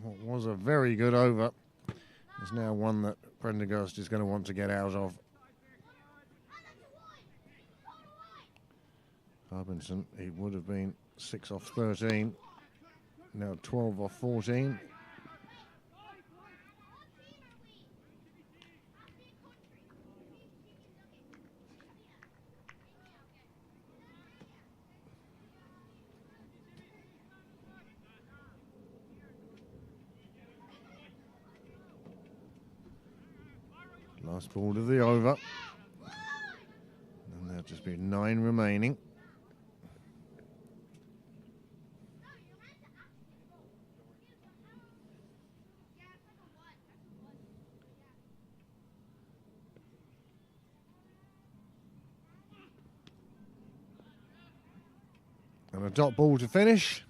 What was a very good over is now one that Prendergast is going to want to get out of. Harbinson, he would have been 6 off 13, now 12 off 14. Last ball to the over. And there'll just be 9 remaining. And a dot ball to finish.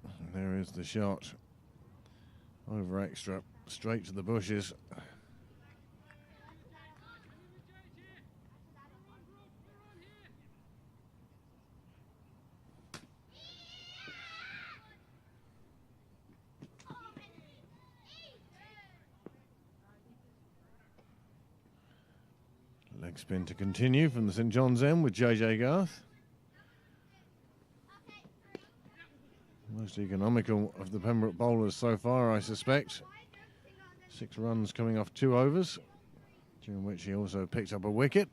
And there is the shot. Over extra, straight to the bushes. Leg spin to continue from the St John's end with JJ Garth. Most economical of the Pembroke bowlers so far, I suspect. 6 runs coming off 2 overs, during which he also picked up a wicket.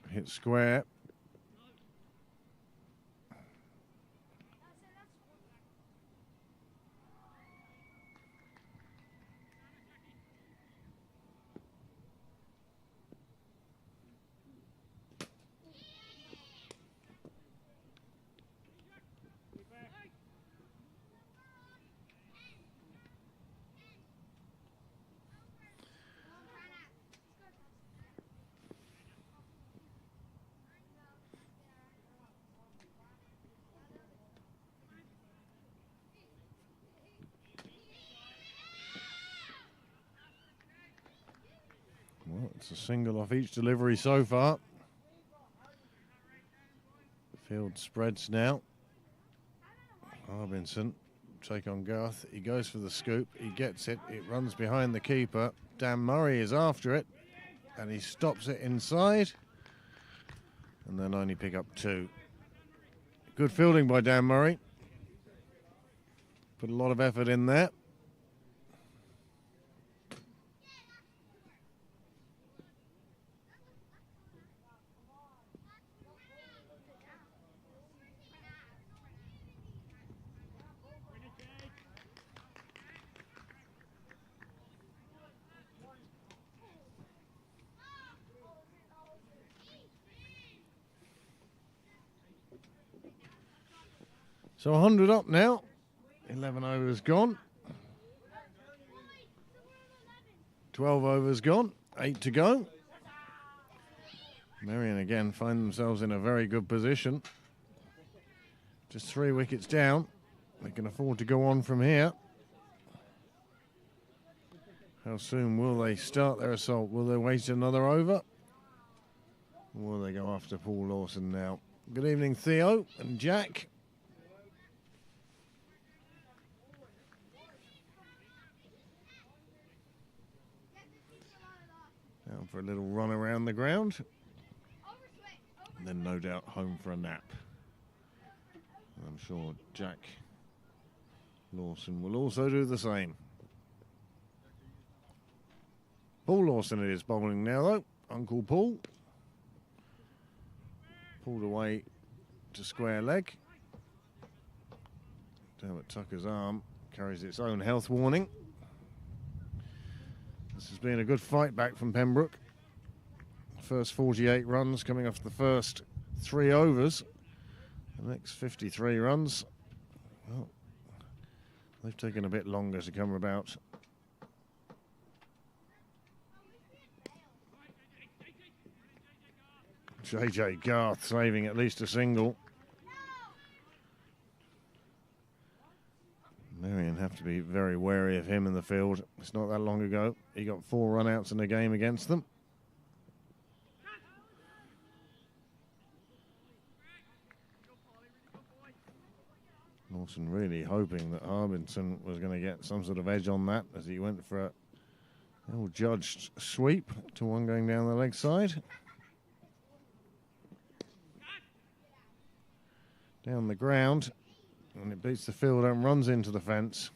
Hit square. Well, it's a single off each delivery so far. Field spreads now. Harbinson take on Garth. He goes for the scoop. He gets it. It runs behind the keeper. Dan Murray is after it. And he stops it inside. And they'll only pick up 2. Good fielding by Dan Murray. Put a lot of effort in there. So 100 up now, 11 overs gone, 12 overs gone, 8 to go. Merrion again find themselves in a very good position. Just 3 wickets down. They can afford to go on from here. How soon will they start their assault? Will they wait another over? Or will they go after Paul Lawson now? Good evening, Theo and Jack. for a little run around the ground. And then no doubt home for a nap. And I'm sure Jack Lawson will also do the same. Paul Lawson it is bowling now though. Uncle Paul. Pulled away to square leg. Down at Tucker's arm. Carries its own health warning. This has been a good fight back from Pembroke. First 48 runs coming off the first 3 overs. The next 53 runs, well, they've taken a bit longer to come about. JJ Garth saving at least a single. Merrion have to be very wary of him in the field. It's not that long ago he got 4 run-outs in a game against them. Lawson really hoping that Harbinson was going to get some sort of edge on that as he went for a well-judged sweep to one going down the leg side. Down the ground, and it beats the fielder and runs into the fence.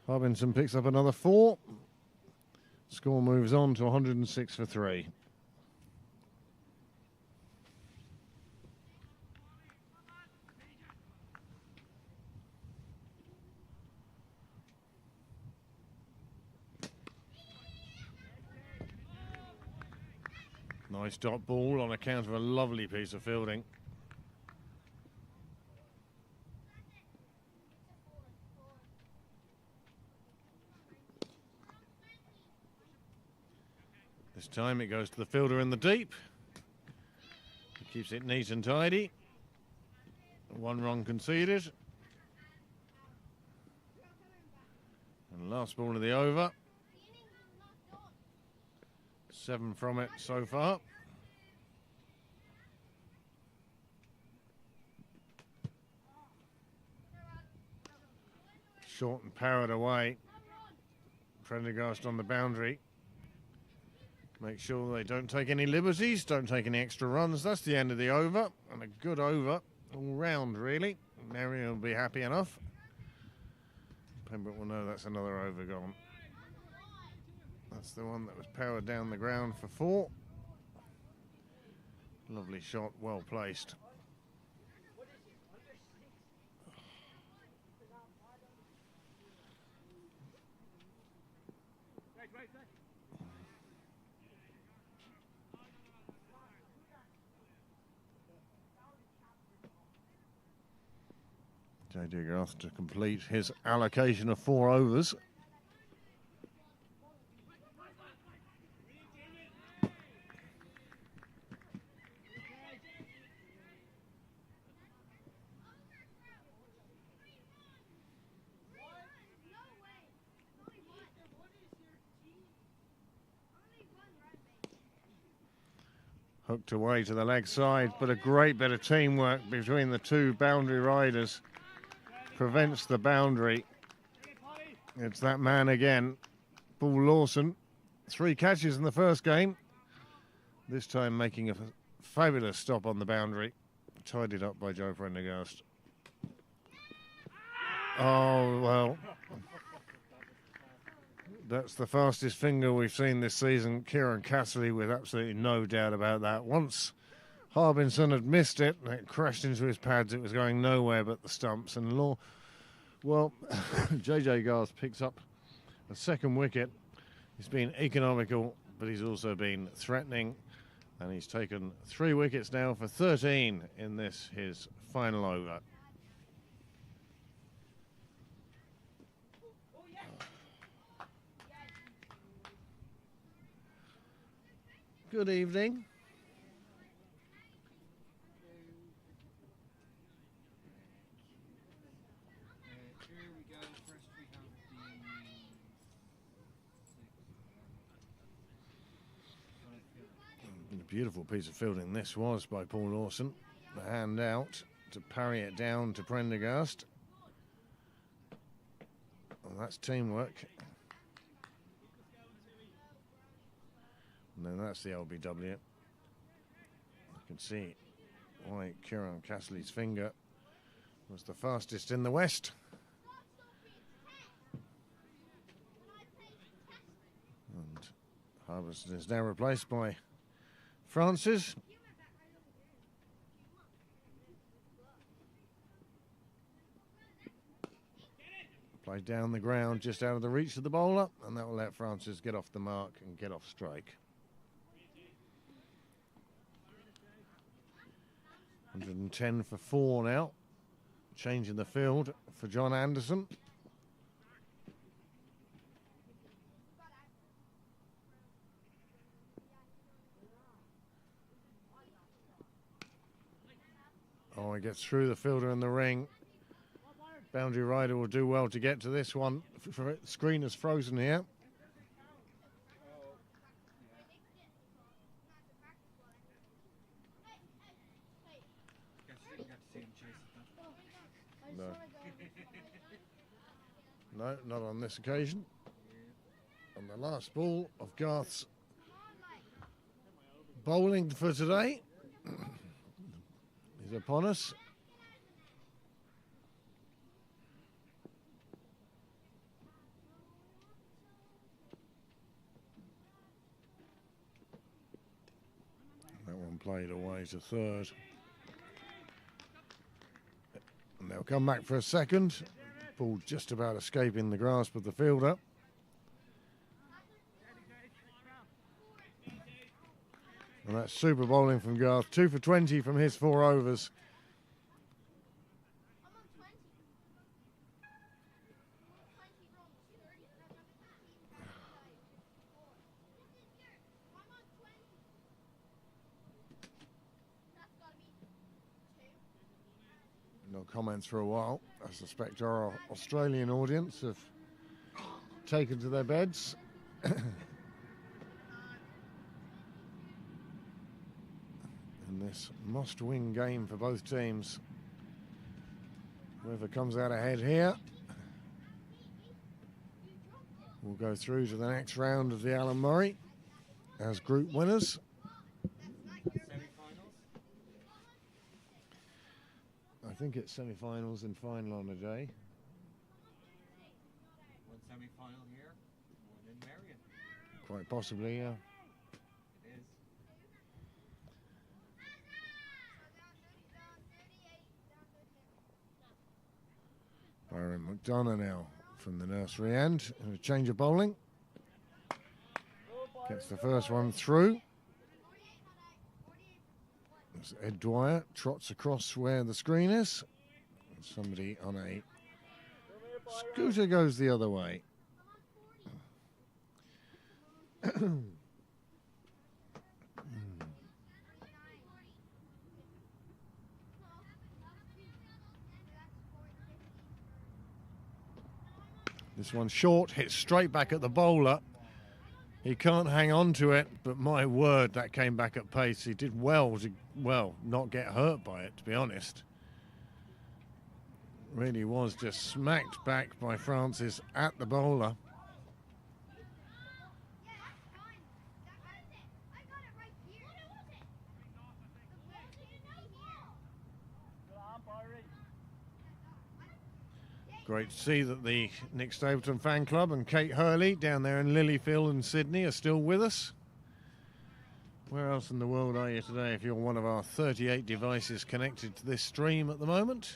Harbinson picks up another 4. Score moves on to 106 for 3. Nice dot ball on account of a lovely piece of fielding. This time it goes to the fielder in the deep. He keeps it neat and tidy. 1 run conceded. And last ball of the over. 7 from it so far. Short and parried away. Prendergast on the boundary. Make sure they don't take any liberties, don't take any extra runs. That's the end of the over, and a good over all round, really. Merrion will be happy enough. Pembroke will know that's another over gone. That's the one that was powered down the ground for 4. Lovely shot, well placed. JJ Garth to complete his allocation of 4 overs. Hooked away to the leg side, but a great bit of teamwork between the 2 boundary riders prevents the boundary. It's that man again, Paul Lawson. 3 catches in the first game. This time making a fabulous stop on the boundary. Tidied up by Joe Prendergast. Oh, well. That's the fastest finger we've seen this season. Kieran Cassidy with absolutely no doubt about that. Once Harbinson had missed it, and it crashed into his pads. It was going nowhere but the stumps. And JJ Garth picks up a 2nd wicket. He's been economical, but he's also been threatening. And he's taken 3 wickets now for 13 in this, his final over. Good evening. Here we go. First we have A beautiful piece of fielding this was by Paul Lawson. The hand out to parry it down to Prendergast. Well, that's teamwork. And then that's the LBW. You can see why Kieran Castley's finger was the fastest in the West. And Harbison is now replaced by Francis. Play down the ground just out of the reach of the bowler, and that will let Francis get off the mark and get off strike. 110 for 4 now. Change in the field for John Anderson. Oh, he gets through the fielder in the ring. Boundary rider will do well to get to this one. Screen is frozen here. No, not on this occasion. And the last ball of Garth's bowling for today is upon us. That one played away to third. And they'll come back for a second. Ball just about escaping the grasp of the fielder. And that's super bowling from Garth. 2 for 20 from his 4 overs. No comments for a while. I suspect our Australian audience have taken to their beds. In this must-win game for both teams. Whoever comes out ahead here will go through to the next round of the Alan Murray as group winners. I think it's semi-finals and final on the day. One semi-final here, one in Merrion. Quite possibly, yeah. It is. Byron McDonough now from the nursery end in a change of bowling. Gets the first one through. As Ed Dwyer trots across where the screen is. And somebody on a scooter goes the other way. This one short, hits straight back at the bowler. He can't hang on to it, but my word, that came back at pace. He did well to, well, not get hurt by it, to be honest. Really was just smacked back by Francis at the bowler. Great to see that the Nick Stapleton fan club and Kate Hurley down there in Lilyfield in Sydney are still with us. Where else in the world are you today if you're one of our 38 devices connected to this stream at the moment?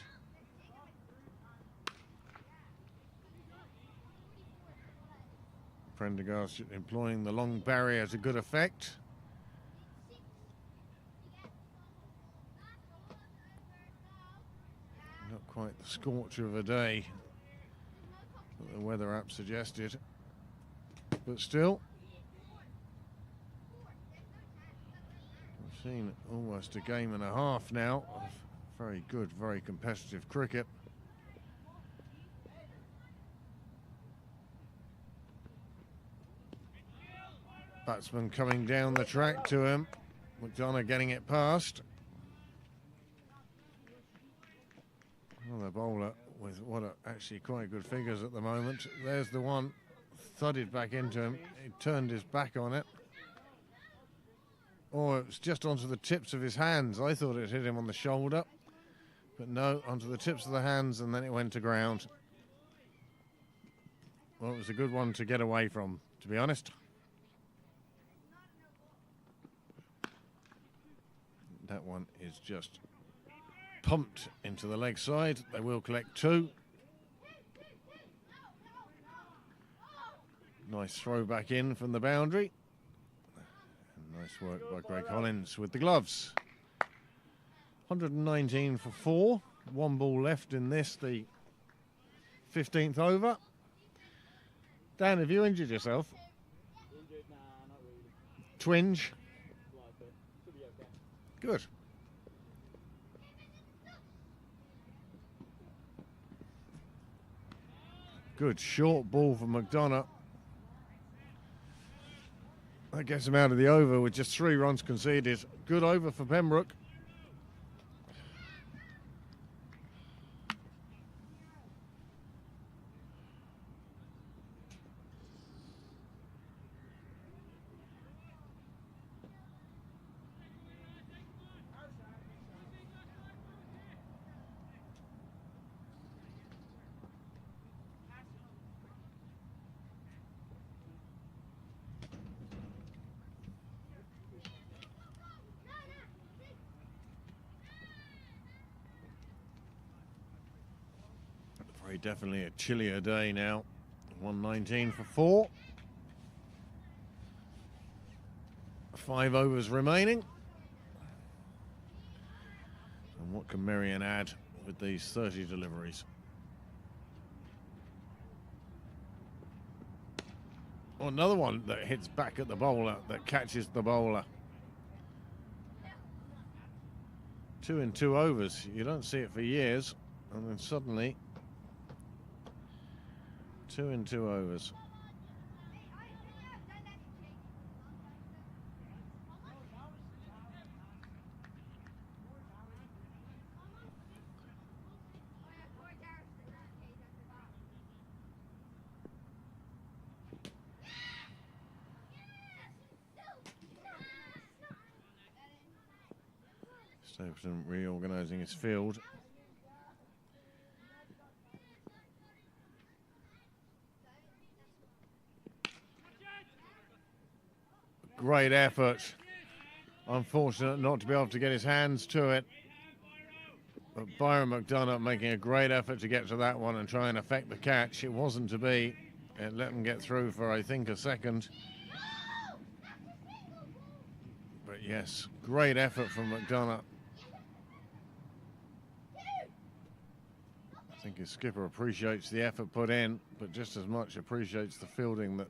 Prendergast employing the long barrier to good effect. Not quite the scorcher of a day that the weather app suggested, but still, we've seen almost a game and a half now of very good, very competitive cricket. Batsman coming down the track to him. McDonough getting it past. Well, the bowler with what are actually quite good figures at the moment. There's the one thudded back into him. He turned his back on it. Oh, it was just onto the tips of his hands. I thought it hit him on the shoulder. But no, onto the tips of the hands, and then it went to ground. Well, it was a good one to get away from, to be honest. That one is just pumped into the leg side. They will collect 2. Nice throw back in from the boundary. And nice work by Greg Collins with the gloves. 119 for 4. 1 ball left in this, the 15th over. Dan, have you injured yourself? Injured? Nah, not really. Twinge? Slightly. Should be okay. Good. Good short ball for McDonough. That gets him out of the over with just 3 runs conceded. Good over for Pembroke. Very definitely a chillier day now. 119 for 4. 5 overs remaining. And what can Merrion add with these 30 deliveries? Oh, another one that hits back at the bowler, that catches the bowler. 2 in 2 overs. You don't see it for years. And then suddenly 2 in 2 overs. Stapleton reorganising his field. Great effort. Unfortunate not to be able to get his hands to it. But Byron McDonough making a great effort to get to that one and try and affect the catch. It wasn't to be. It let him get through for, I think, a second. But yes, great effort from McDonough. I think his skipper appreciates the effort put in, but just as much appreciates the fielding that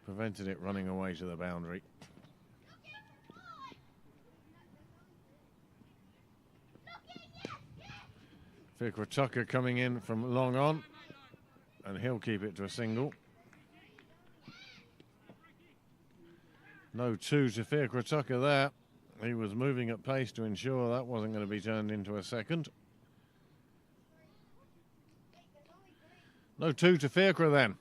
prevented it running away to the boundary. Fikra Tucker coming in from long on, and he'll keep it to a single. No 2 to Fikra Tucker there. He was moving at pace to ensure that wasn't going to be turned into a second. No 2 to Fikra then.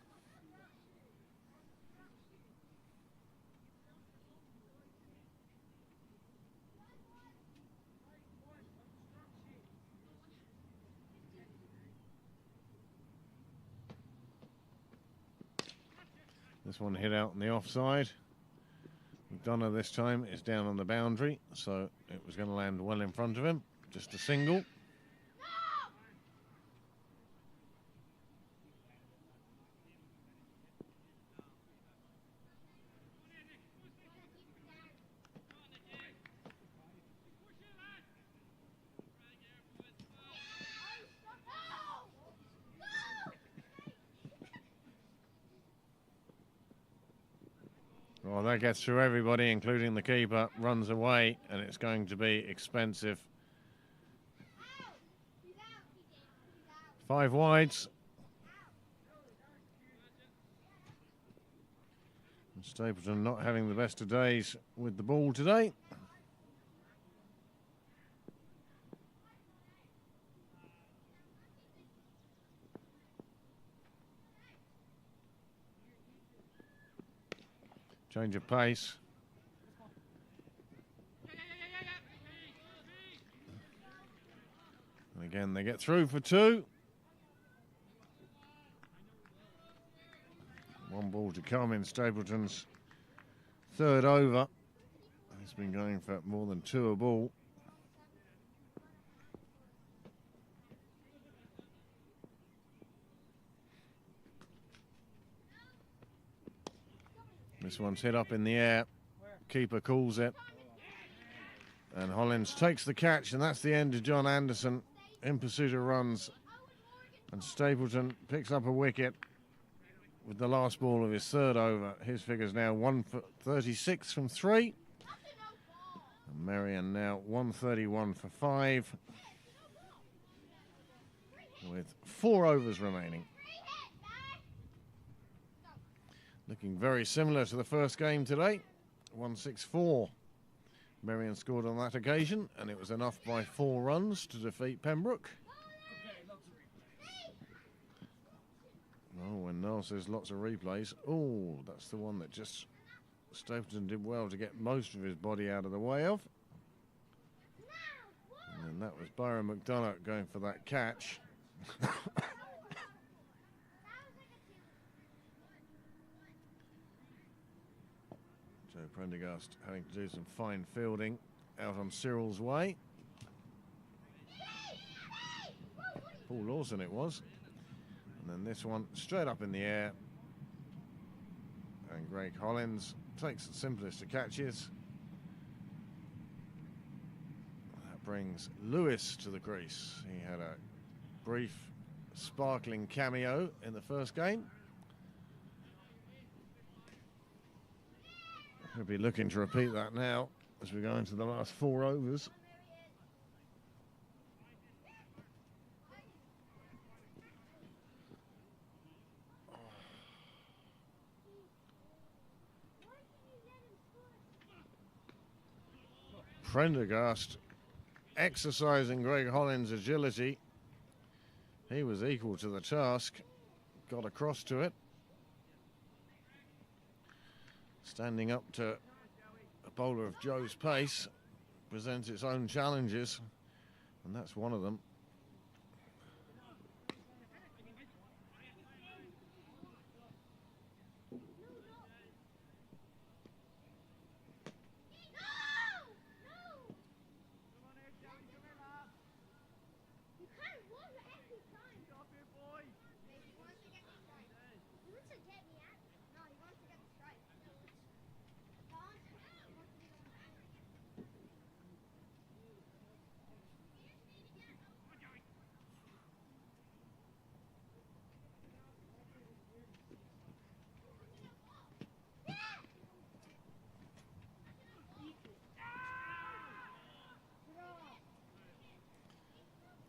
This one hit out on the offside. McDonough this time is down on the boundary, so it was going to land well in front of him. Just a single. Well, that gets through everybody, including the keeper. Runs away, and it's going to be expensive. 5 wides. And Stapleton not having the best of days with the ball today. Change of pace. Again, they get through for 2. 1 ball to come in Stapleton's 3rd over. He's been going for more than 2 a ball. This one's hit up in the air. Keeper calls it. And Hollins takes the catch, and that's the end of John Anderson in pursuit of runs. And Stapleton picks up a wicket with the last ball of his 3rd over. His figure's now 1 for 36 from 3. And Merrion now 131 for 5. With 4 overs remaining. Looking very similar to the first game today. 164. Merrion scored on that occasion, and it was enough by 4 runs to defeat Pembroke. Oh, when Noel says lots of replays. Oh, that's the one that just Stapleton did well to get most of his body out of the way of. And that was Byron McDonough going for that catch. Joe Prendergast having to do some fine fielding out on Cyril's way. Paul Lawson it was. And then this one straight up in the air. And Greg Hollins takes the simplest of catches. That brings Lewis to the crease. He had a brief, sparkling cameo in the first game. We'll be looking to repeat that now as we go into the last 4 overs. Prendergast exercising Greg Hollins' agility. He was equal to the task, got across to it. Standing up to a bowler of Joe's pace presents its own challenges, and that's one of them.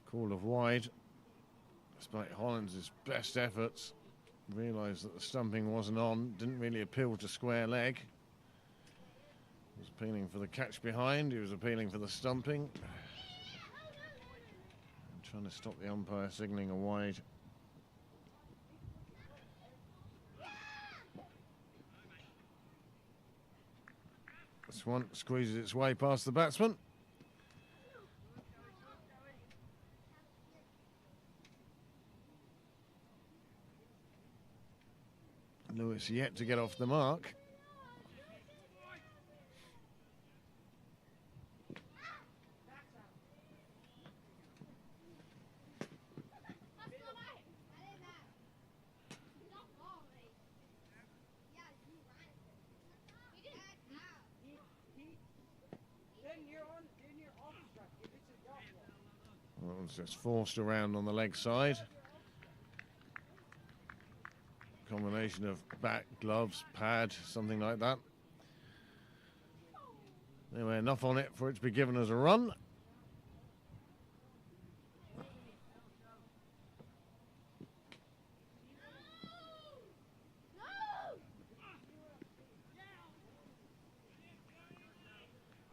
Call of wide, despite Hollins' best efforts. Realised that the stumping wasn't on, didn't really appeal to square leg. He was appealing for the catch behind, he was appealing for the stumping. I'm trying to stop the umpire signalling a wide. This one squeezes its way past the batsman. Lewis yet to get off the mark. Well, it's just forced around on the leg side. Combination of bat, gloves, pad, something like that. Anyway, enough on it for it to be given as a run.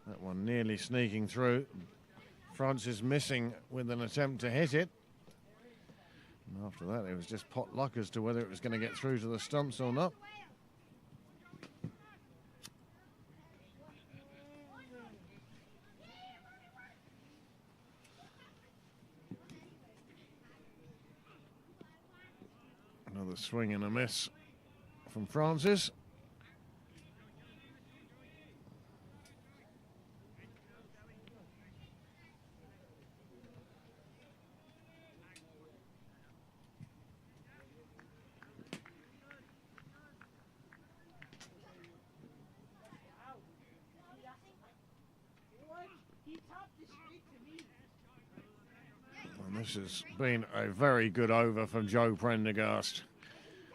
That one nearly sneaking through. Francis missing with an attempt to hit it. And after that, it was just pot luck as to whether it was going to get through to the stumps or not. Another swing and a miss from Francis. And this has been a very good over from Joe Prendergast.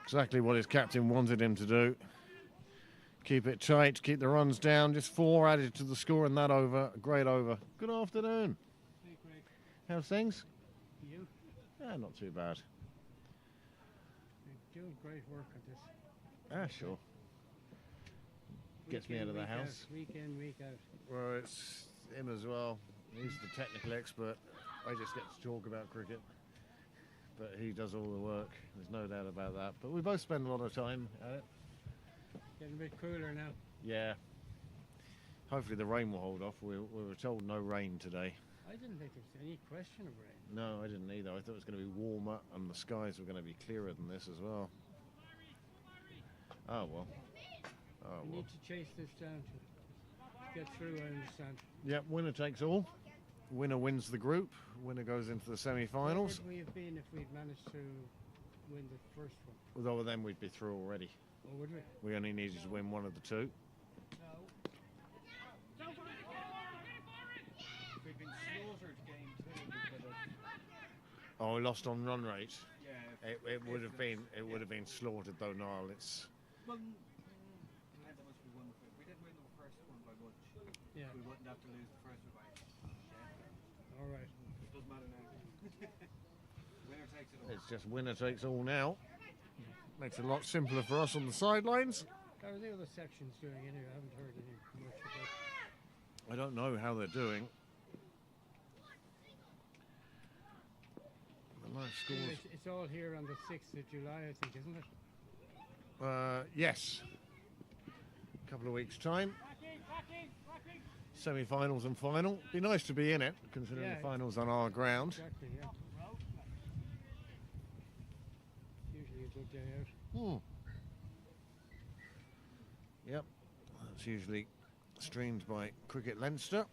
Exactly what his captain wanted him to do. Keep it tight, keep the runs down. Just 4 added to the score in that over. A great over. Good afternoon. Hey, Craig. How's things? You? Yeah, not too bad. You're doing great work on this. Sure. Gets me out of the house. Week in, week out. Well, it's him as well. He's the technical expert. I just get to talk about cricket. But he does all the work. There's no doubt about that. But we both spend a lot of time at it. Getting a bit cooler now. Yeah. Hopefully the rain will hold off. We were told no rain today. I didn't think there was any question of rain. No, I didn't either. I thought it was going to be warmer and the skies were going to be clearer than this as well. Oh, well. Oh, We well. need to chase this down to get through, I understand. Yep, winner takes all. Winner wins the group. Winner goes into the semi-finals. Where would we have been if we'd managed to win the first one? Although then we'd be through already. Or would we? We only needed to win one of the two. If we'd been slaughtered game 2, we could have. Oh, we lost on run rate. Yeah. It would have been slaughtered though, Niall. It's Well, depends how much we won. If we did win the first one by much, Yeah. we wouldn't have to lose the first one by. Yeah. All right. It doesn't matter now. Winner takes it all. it's just winner takes all now. Makes it a lot simpler for us on the sidelines. How are the other sections doing anyway? I haven't heard any much about. I don't know how they're doing. The live scores. It's all here on the 6th of July, I think, isn't it? Yes. A couple of weeks' time. Semi-finals and final. Be nice to be in it, considering Yeah. the finals on our ground. Exactly, yeah. Usually a good day out. Yep. That's usually streamed by Cricket Leinster.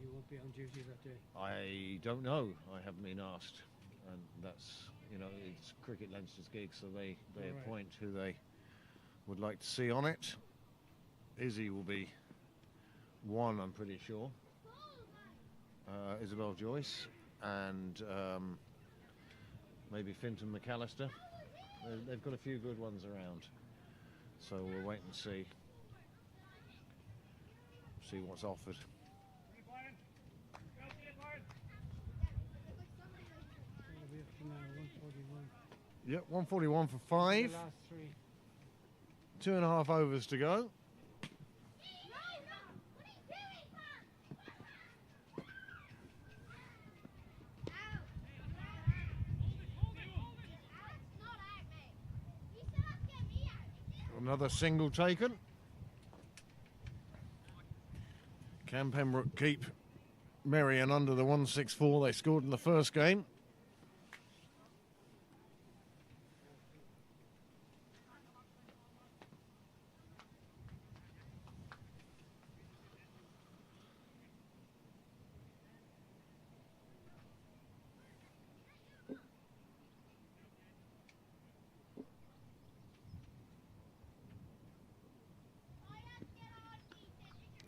You won't be on duty that day. I don't know. I haven't been asked. And that's, it's Cricket Leinster's gig, so they All right. appoint who they would like to see on it. Izzy will be one, I'm pretty sure. Isabel Joyce and maybe Finton McAllister. They've got a few good ones around. So we'll wait and see what's offered. It'll be up to now 141. Yep, 141 for 5. The last 3. 2.5 overs to go. Another single taken. Can Pembroke keep Merrion under the 164 they scored in the first game?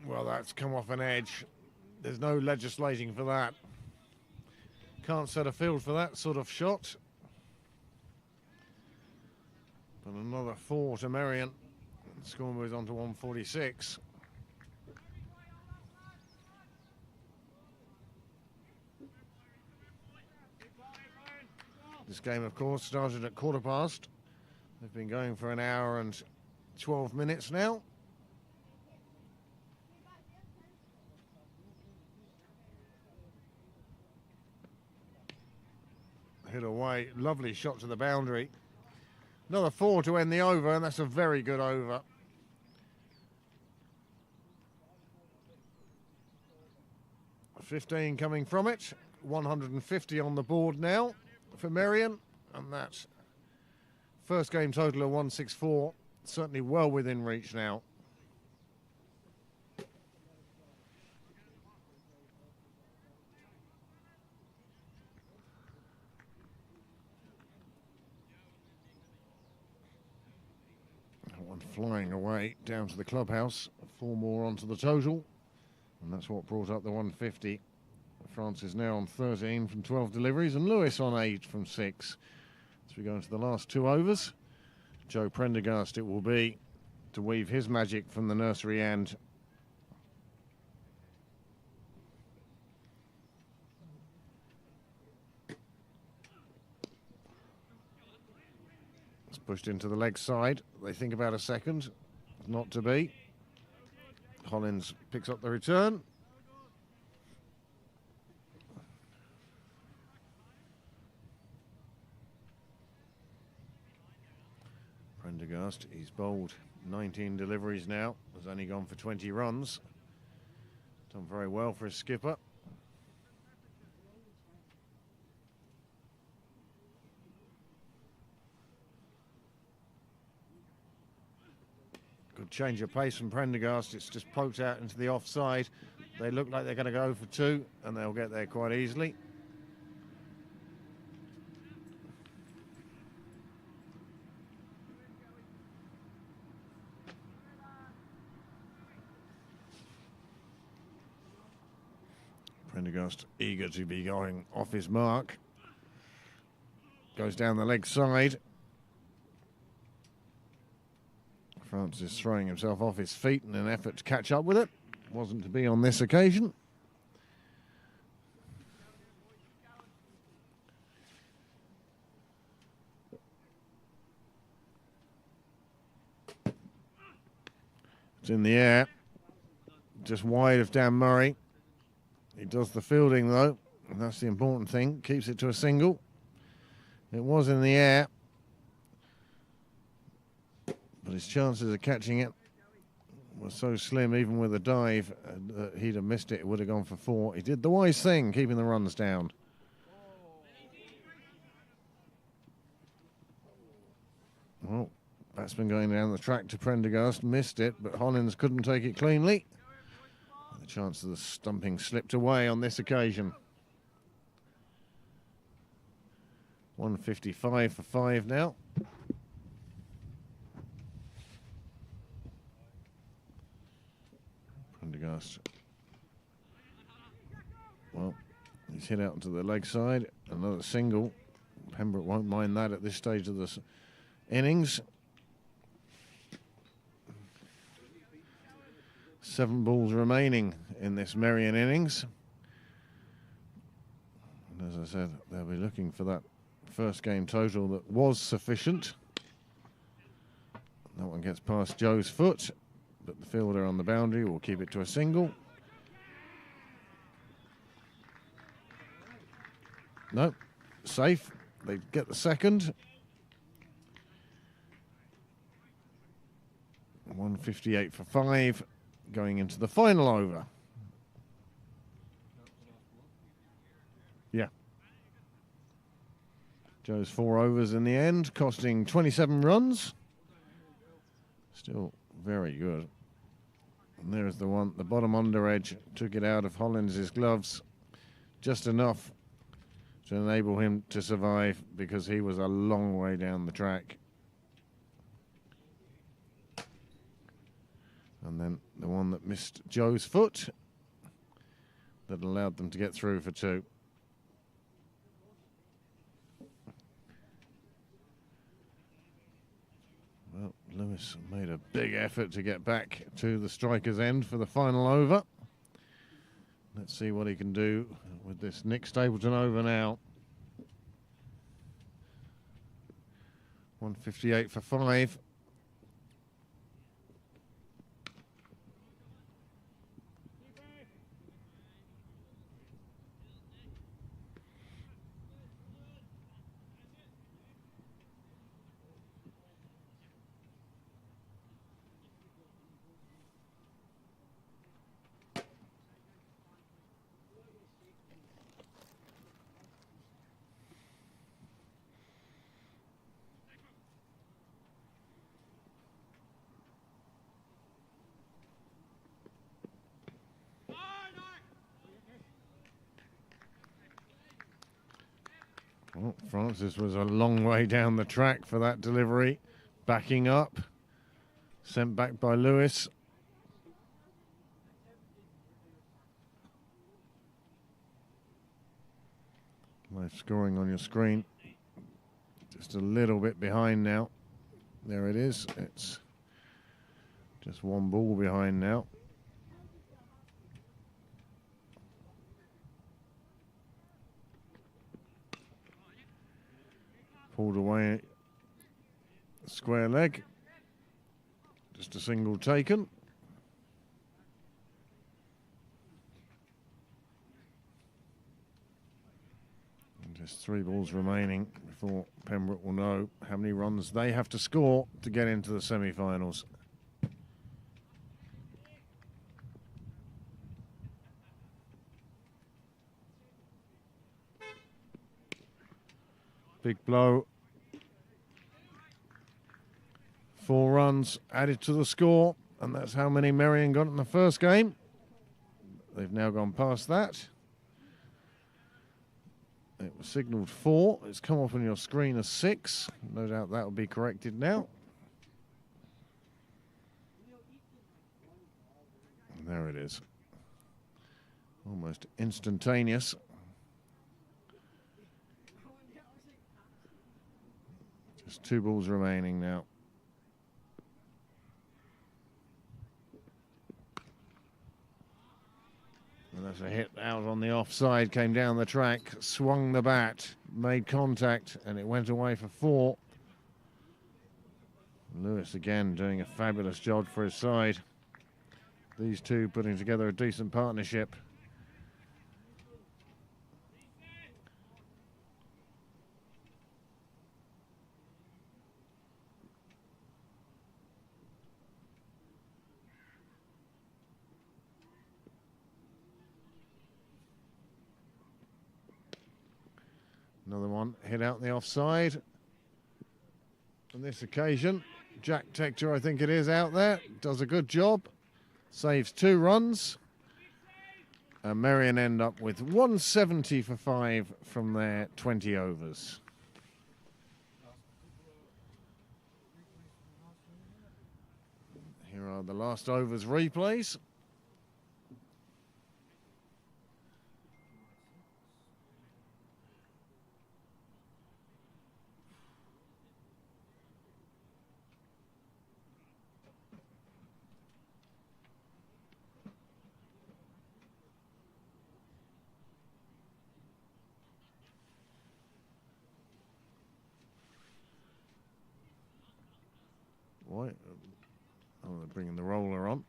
Well, that's come off an edge. There's no legislating for that. Can't set a field for that sort of shot. But another 4 to Merrion. The score moves on to 146. This game, of course, started at 1:15. They've been going for an hour and 12 minutes now. Hit away, lovely shot to the boundary. Another 4 to end the over, and that's a very good over. A 15 coming from it. 150 on the board now for Merrion, and that's first game total of 164. Certainly well within reach now. One flying away down to the clubhouse. 4 more onto the total, and that's what brought up the 150. France is now on 13 from 12 deliveries, and Lewis on 8 from 6. As we go into the last 2 overs, Joe Prendergast it will be to weave his magic from the nursery end. It's pushed into the leg side. They think about a second. Not to be. Hollins picks up the return. Prendergast, he's bowled 19 deliveries now, has only gone for 20 runs. Done very well for his skipper. Good change of pace from Prendergast. It's just poked out into the offside. They look like they're going to go for 2, and they'll get there quite easily. Prendergast eager to be going off his mark. Goes down the leg side. France is throwing himself off his feet in an effort to catch up with it. Wasn't to be on this occasion. It's in the air. Just wide of Dan Murray. He does the fielding though, and that's the important thing. Keeps it to a single. It was in the air, but his chances of catching it were so slim, even with a dive, that he'd have missed it. It would have gone for 4. He did the wise thing, keeping the runs down. Well, batsman going down the track to Prendergast, missed it, but Hollins couldn't take it cleanly. The chance of the stumping slipped away on this occasion. 155 for 5 now. Prendergast. Well, he's hit out to the leg side. Another single. Pembroke won't mind that at this stage of the innings. 7 balls remaining in this Merrion innings. And as I said, they'll be looking for that first game total that was sufficient. That one gets past Joe's foot, but the fielder on the boundary will keep it to a single. No, safe. They get the second. 158 for 5. Going into the final over. Yeah. Joe's 4 overs in the end, costing 27 runs. Still very good. And there's the one, the bottom under edge, took it out of Hollins' gloves. Just enough to enable him to survive, because he was a long way down the track. And then the one that missed Joe's foot that allowed them to get through for 2. Well, Lewis made a big effort to get back to the striker's end for the final over. Let's see what he can do with this Nick Stapleton over now. 158 for 5. Well, Francis was a long way down the track for that delivery. Backing up. Sent back by Lewis. Live scoring on your screen. Just a little bit behind now. There it is. It's just one ball behind now. Pulled away. Square leg. Just a single taken. Just 3 balls remaining before Pembroke will know how many runs they have to score to get into the semi-finals. Big blow. 4 runs added to the score, and that's how many Merrion got in the first game. They've now gone past that. It was signalled 4. It's come up on your screen as 6. No doubt that will be corrected now. And there it is. Almost instantaneous. Just 2 balls remaining now. And that's a hit out on the offside, came down the track, swung the bat, made contact, and it went away for 4. Lewis again doing a fabulous job for his side. These two putting together a decent partnership. Another one hit out the offside. On this occasion, Jack Tector, I think it is, out there, does a good job. Saves 2 runs. And Merrion end up with 170 for 5 from their 20 overs. Here are the last overs replays. Right. Oh, they're bringing the roller on.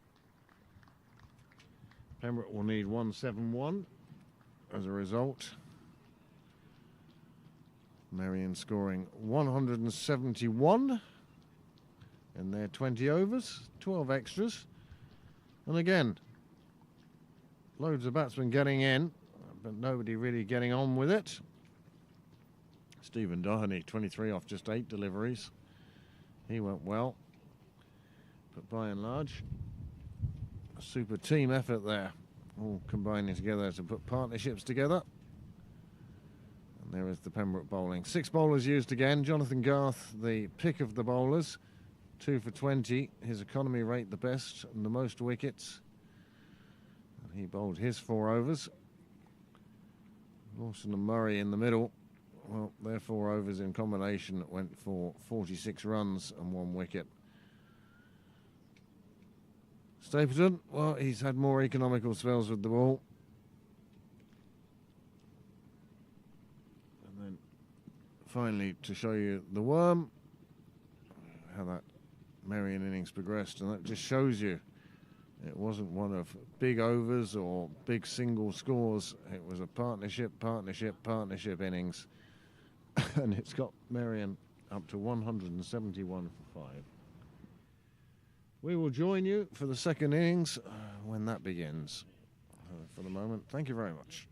Pembroke will need 171 as a result. Merrion scoring 171 in their 20 overs, 12 extras. And again, loads of batsmen getting in, but nobody really getting on with it. Stephen Doheny, 23 off just 8 deliveries. He went well. But by and large, a super team effort there, all combining together to put partnerships together. And there is the Pembroke bowling. 6 bowlers used again. Jonathan Garth, the pick of the bowlers, 2 for 20. His economy rate the best and the most wickets. And he bowled his 4 overs. Lawson and Murray in the middle. Well, their 4 overs in combination went for 46 runs and 1 wicket. Stapleton, well, he's had more economical spells with the ball. And then finally to show you the worm, how that Merrion innings progressed, and that just shows you it wasn't one of big overs or big single scores. It was a partnership innings. And it's got Merrion up to 171 for 5. We will join you for the second innings when that begins. For the moment, thank you very much.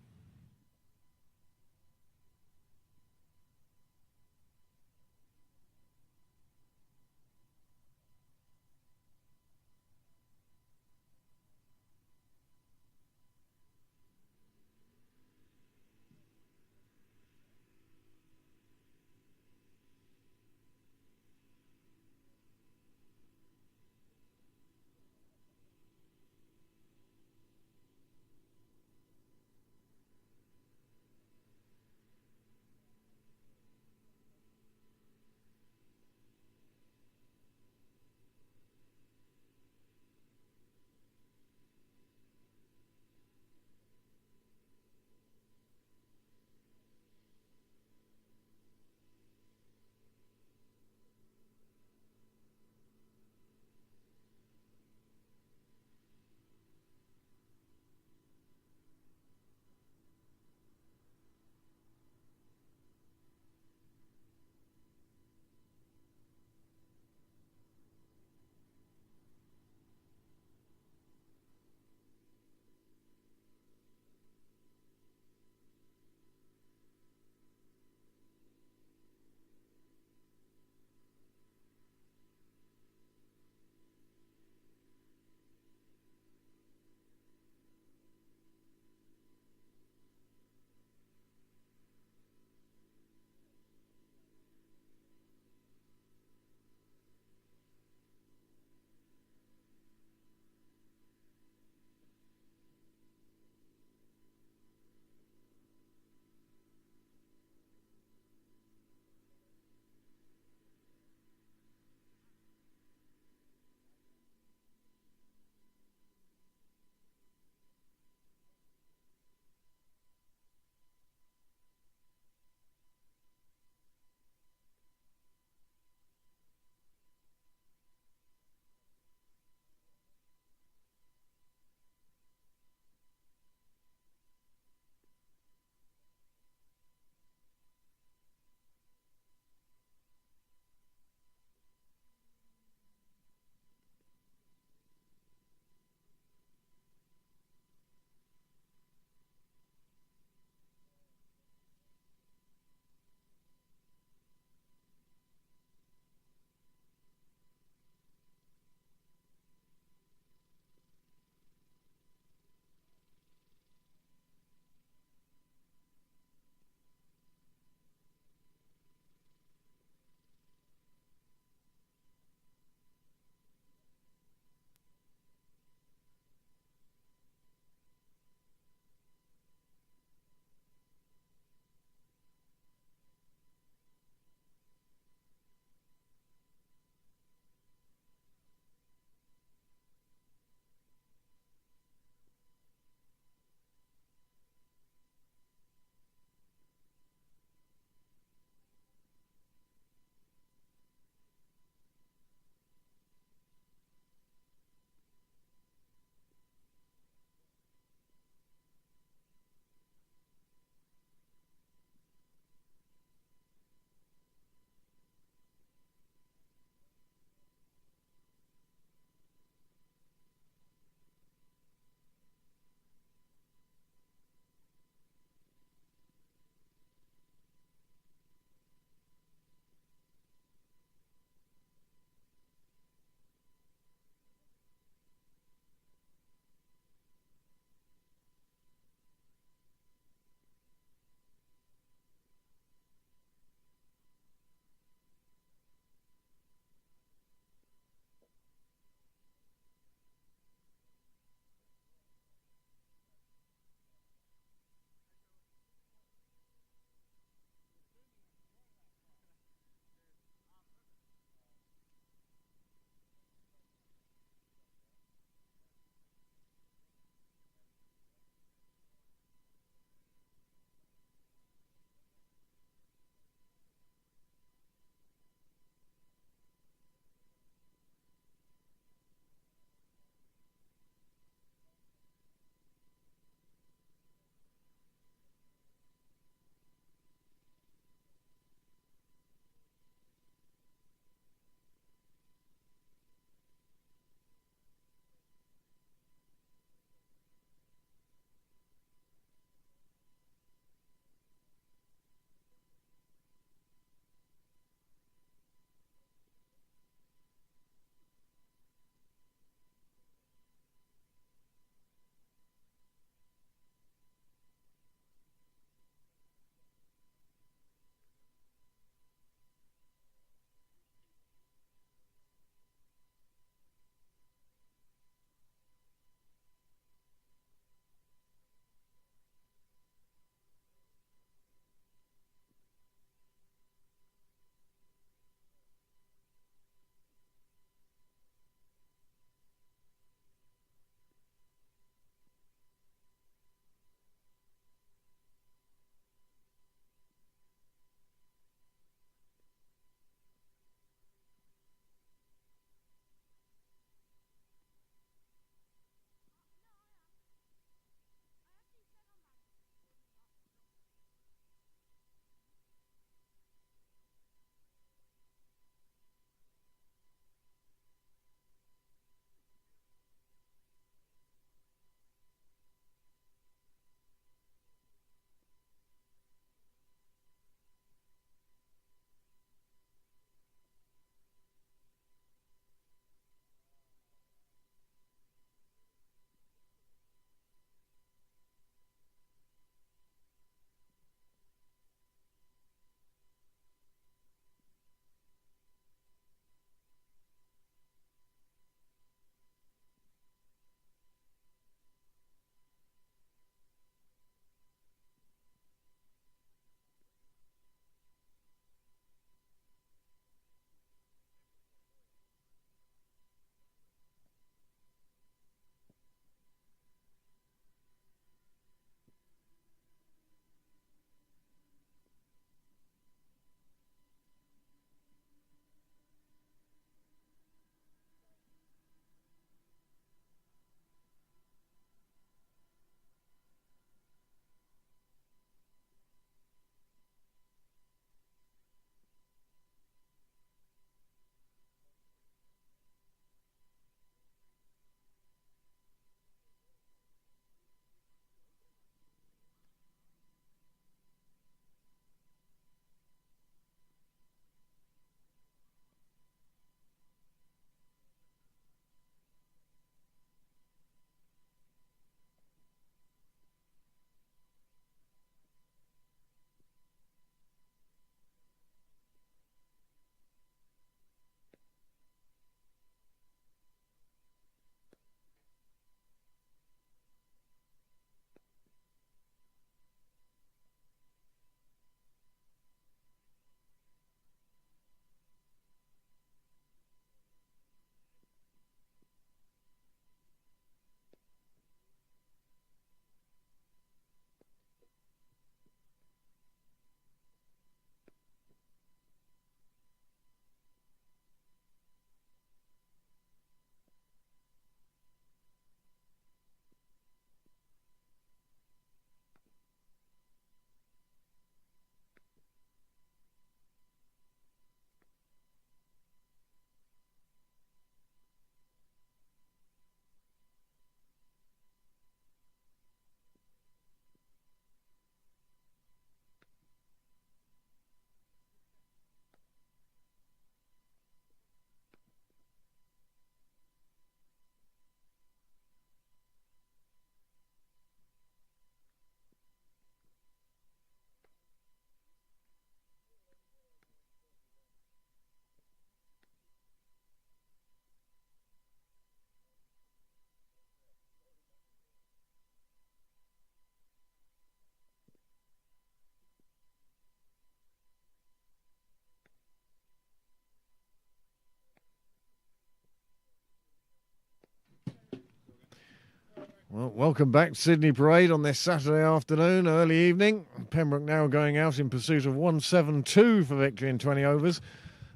Well, welcome back to Sydney Parade on this Saturday afternoon, early evening. Pembroke now going out in pursuit of 172 for victory in 20 overs.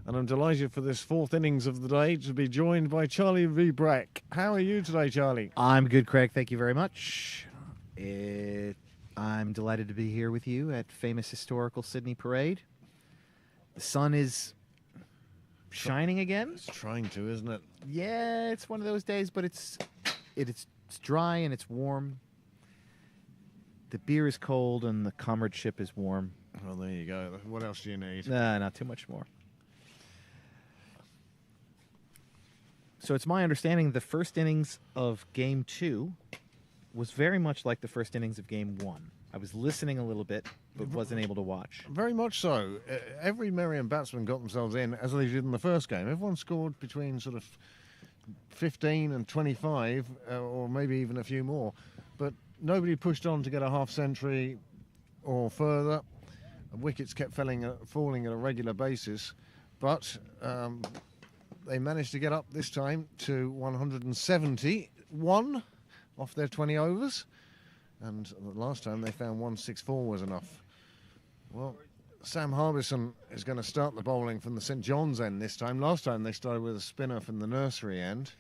And I'm delighted for this fourth innings of the day to be joined by Charlie V. Breck. How are you today, Charlie? I'm good, Craig. Thank you very much. I'm delighted to be here with you at famous historical Sydney Parade. The sun is shining again. It's trying to, isn't it? Yeah, it's one of those days, but it's dry and it's warm. The beer is cold and the comradeship is warm. Well, there you go. What else do you need? Nah, not too much more. So it's my understanding the first innings of Game 2 was very much like the first innings of Game 1. I was listening a little bit, but wasn't able to watch. Very much so. Every Merrion batsman got themselves in, as they did in the first game. Everyone scored between sort of 15 and 25, or maybe even a few more. But nobody pushed on to get a half-century or further. Wickets kept falling at a regular basis. But they managed to get up this time to 171 off their 20 overs. And the last time they found 164 was enough. Well, Sam Harbison is going to start the bowling from the St John's end this time. Last time they started with a spinner from the nursery end.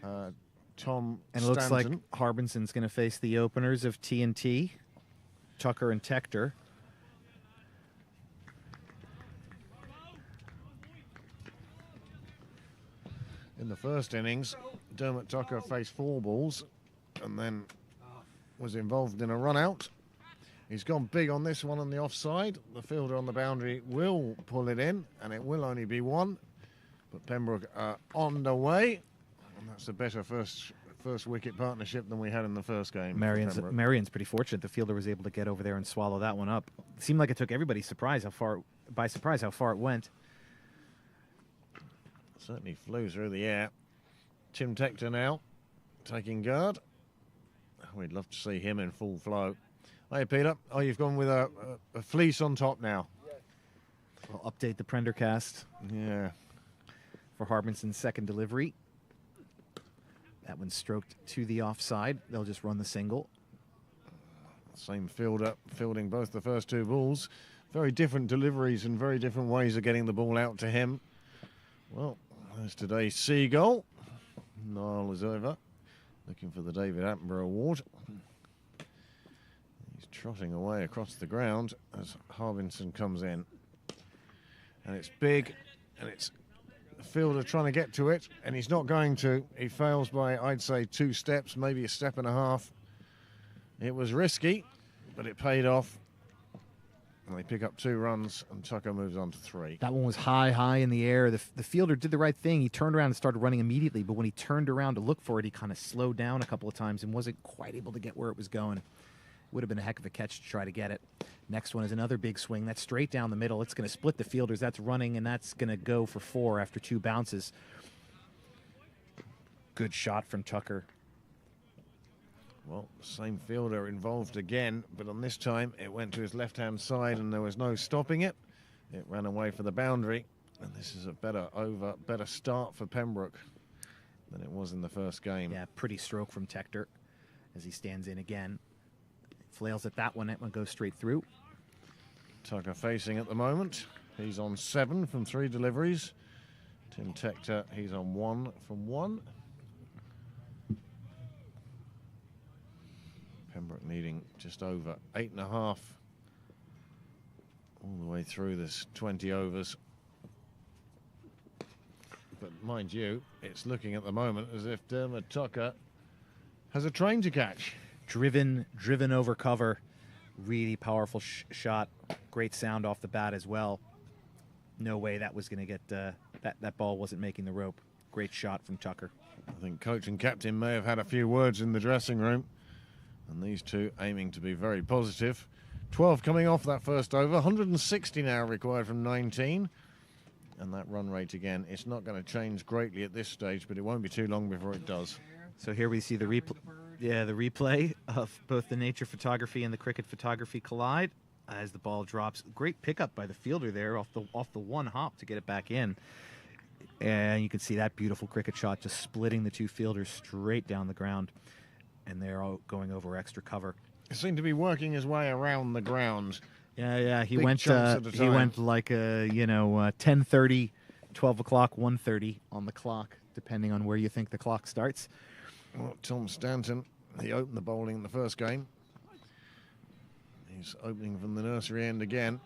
Tom And it looks like Stanton. Harbison's going to face the openers of T&T, Tucker and Tector. In the first innings, Dermot Tucker faced 4 balls and then was involved in a run-out. He's gone big on this one on the offside. The fielder on the boundary will pull it in, and it will only be 1. But Pembroke are on the way, and that's a better first wicket partnership than we had in the first game. Marion's pretty fortunate. The fielder was able to get over there and swallow that one up. It seemed like it took everybody by surprise how far it went. Certainly flew through the air. Tim Tector now taking guard. We'd love to see him in full flow. Hey, Peter. Oh, you've gone with a fleece on top now. We'll update the Prendercast. Yeah. For Harbison's second delivery. That one's stroked to the offside. They'll just run the single. Same fielder fielding both the first 2 balls. Very different deliveries and very different ways of getting the ball out to him. Well, there's today's Seagull. Niall is over, looking for the David Attenborough Award. He's trotting away across the ground as Harbison comes in. And it's big, and it's the fielder trying to get to it, and he's not going to. He fails by, I'd say, 2 steps, maybe a step and a half. It was risky, but it paid off. And they pick up 2 runs, and Tucker moves on to 3. That one was high in the air. The fielder did the right thing. He turned around and started running immediately, but when he turned around to look for it, he kind of slowed down a couple of times and wasn't quite able to get where it was going. It would have been a heck of a catch to try to get it. Next one is another big swing. That's straight down the middle. It's going to split the fielders. That's running, and that's going to go for 4 after 2 bounces. Good shot from Tucker. Well, same fielder involved again, but on this time it went to his left-hand side and there was no stopping it. It ran away for the boundary, and this is a better start for Pembroke than it was in the first game. Yeah, pretty stroke from Tector as he stands in again. Flails at that one. That one goes straight through. Tucker facing at the moment. He's on 7 from 3 deliveries. Tim Tector, he's on 1 from 1. Pembroke needing just over 8.5 all the way through this 20 overs. But mind you, it's looking at the moment as if Dermot Tucker has a train to catch. Driven over cover. Really powerful shot. Great sound off the bat as well. No way that was going to get that ball wasn't making the rope. Great shot from Tucker. I think coach and captain may have had a few words in the dressing room. And these two aiming to be very positive. 12 coming off that first over. 160 now required from 19. And that run rate again, it's not going to change greatly at this stage, but it won't be too long before it does. So here we see the replay. Yeah, the replay of both the nature photography and the cricket photography collide as the ball drops. Great pickup by the fielder there off the one hop to get it back in. And you can see that beautiful cricket shot just splitting the 2 fielders straight down the ground. and they're all going over extra cover. He seemed to be working his way around the ground. Yeah. He Big went. chunks at a He time. went like 10:30, 12 o'clock, 1:30 on the clock, depending on where you think the clock starts. Well, Tom Stanton, he opened the bowling in the first game. He's opening from the nursery end again.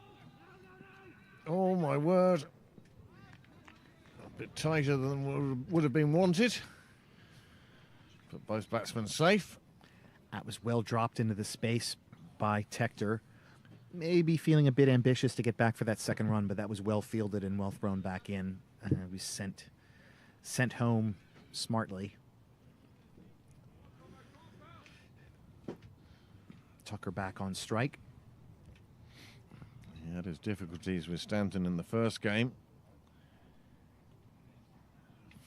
Oh, my word. A bit tighter than would have been wanted. But both batsmen safe. That was well dropped into the space by Tector. Maybe feeling a bit ambitious to get back for that second run, but that was well fielded and well thrown back in. We sent home smartly. Tucker back on strike. He had his difficulties with Stanton in the first game.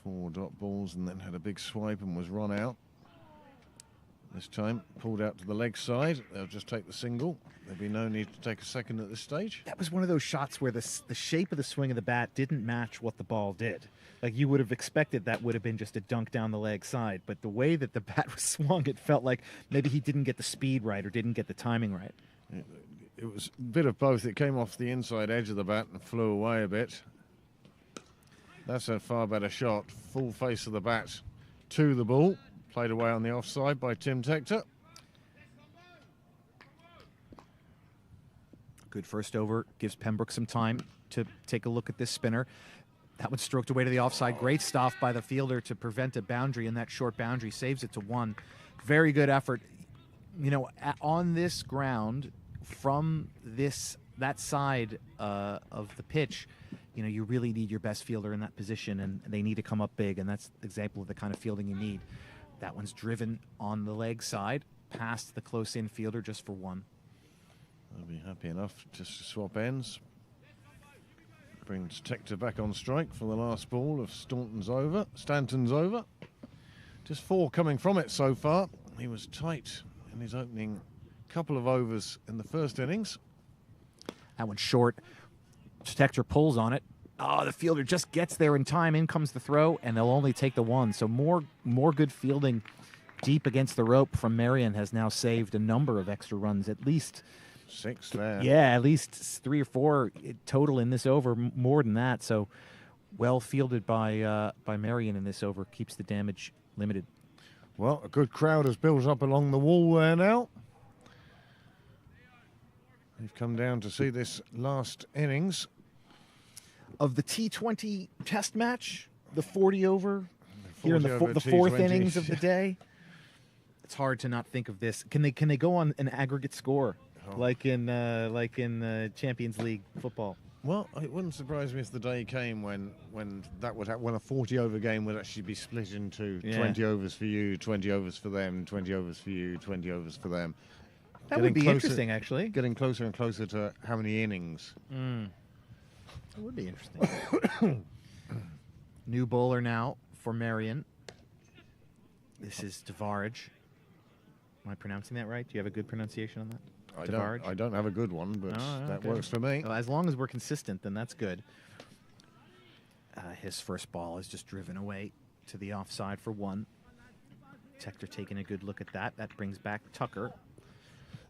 4 dot balls and then had a big swipe and was run out. This time pulled out to the leg side. They'll just take the single. There'll be no need to take a second at this stage. That was one of those shots where the shape of the swing of the bat didn't match what the ball did. Like, you would have expected that would have been just a dunk down the leg side, but the way that the bat was swung, it felt like maybe he didn't get the speed right or didn't get the timing right. It was a bit of both. It came off the inside edge of the bat and flew away a bit. That's a far better shot. Full face of the bat to the ball. Played away on the offside by Tim Tector. Good first over. Gives Pembroke some time to take a look at this spinner. That one stroked away to the offside. Great stop by the fielder to prevent a boundary, and that short boundary saves it to 1. Very good effort. You know, on this ground, from that side of the pitch, you know, you really need your best fielder in that position, and they need to come up big, and that's an example of the kind of fielding you need. That one's driven on the leg side, past the close-in fielder just for 1. They'll be happy enough just to swap ends. Brings Tector back on strike for the last ball of Stanton's over. Just 4 coming from it so far. He was tight in his opening couple of overs in the first innings. That one's short. Tector pulls on it. Oh, the fielder just gets there in time. In comes the throw, and they'll only take the 1. So more good fielding deep against the rope from Merrion has now saved a number of extra runs, at least 6 there. Yeah, at least 3 or 4 total in this over, more than that. So well fielded by Merrion in this over, keeps the damage limited. Well, a good crowd has built up along the wall there now. They've come down to see this last innings of the T20 test match, the 40 over, here in the 40 over fourth T20. innings of the day. It's hard to not think of this. Can they go on an aggregate score like in Champions League football? Well, it wouldn't surprise me if the day came when that would when a 40 over game would actually be split into 20 overs for you, 20 overs for them, 20 overs for you, 20 overs for them. That would be interesting, actually. Getting closer and closer to how many innings. That would be interesting. New bowler now for Merrion. This is Devarage. Am I pronouncing that right? Do you have a good pronunciation on that? I don't have a good one, but that works for me. Well, as long as we're consistent, then that's good. His first ball is just driven away to the offside for 1. Tector taking a good look at that. That brings back Tucker.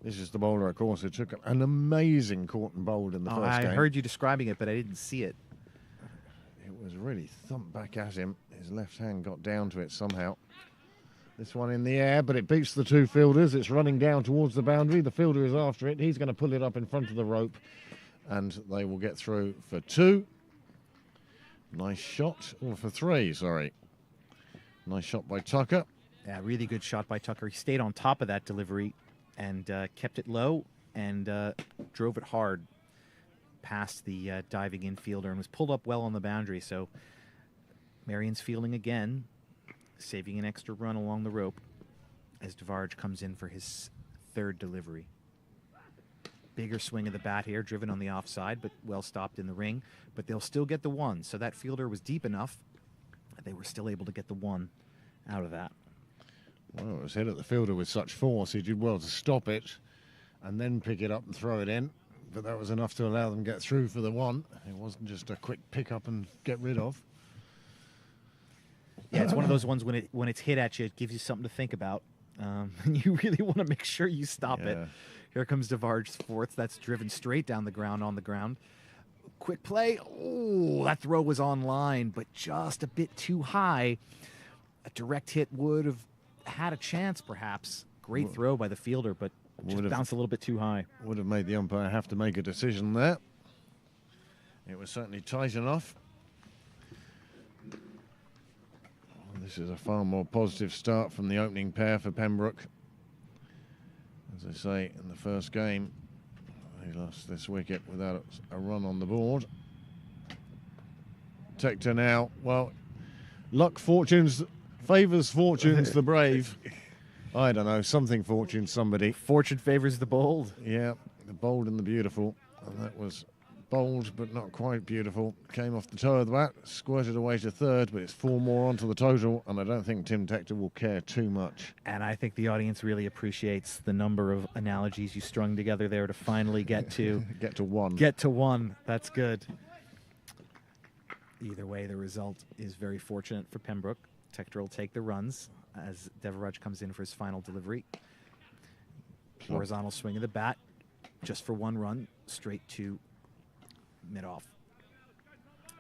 This is the bowler, of course, who took an amazing caught and bowled in the first game. I heard you describing it, but I didn't see it. It was really thumped back at him. His left hand got down to it somehow. This one in the air, but it beats the 2 fielders. It's running down towards the boundary. The fielder is after it. He's going to pull it up in front of the rope, and they will get through for 2. Nice shot, or for 3, sorry. Nice shot by Tucker. Yeah, really good shot by Tucker. He stayed on top of that delivery and kept it low and drove it hard past the diving infielder and was pulled up well on the boundary. So Merrion's fielding again, saving an extra run along the rope as Devarage comes in for his 3rd delivery. Bigger swing of the bat here, driven on the offside, but well stopped in the ring. But they'll still get the 1. So that fielder was deep enough that they were still able to get the 1 out of that. Well, it was hit at the fielder with such force. He did well to stop it and then pick it up and throw it in. But that was enough to allow them to get through for the 1. It wasn't just a quick pick up and get rid of. Yeah, it's one of those ones when it's hit at you, it gives you something to think about. And you really want to make sure you stop it. Yeah. Here comes DeVarge's fourth. That's driven straight down the ground on the ground. Quick play. Oh, that throw was on line, but just a bit too high. A direct hit would have had a chance, perhaps. Great throw by the fielder, but just bounced a little bit too high. Would have made the umpire have to make a decision there. It was certainly tight enough. This is a far more positive start from the opening pair for Pembroke. As I say, in the first game, they lost this wicket without a run on the board. Tector now, well, luck favours fortunes the brave. I don't know, something fortunes somebody. Fortune favors the bold. Yeah, the bold and the beautiful. And that was bold, but not quite beautiful. Came off the toe of the bat, squirted away to third, but it's 4 more onto the total, and I don't think Tim Tector will care too much. And I think the audience really appreciates the number of analogies you strung together there to finally get to Get to one. Get to one. That's good. Either way, the result is very fortunate for Pembroke. Tector will take the runs as Devaraj comes in for his final delivery. Horizontal swing of the bat, just for 1 run, straight to mid-off.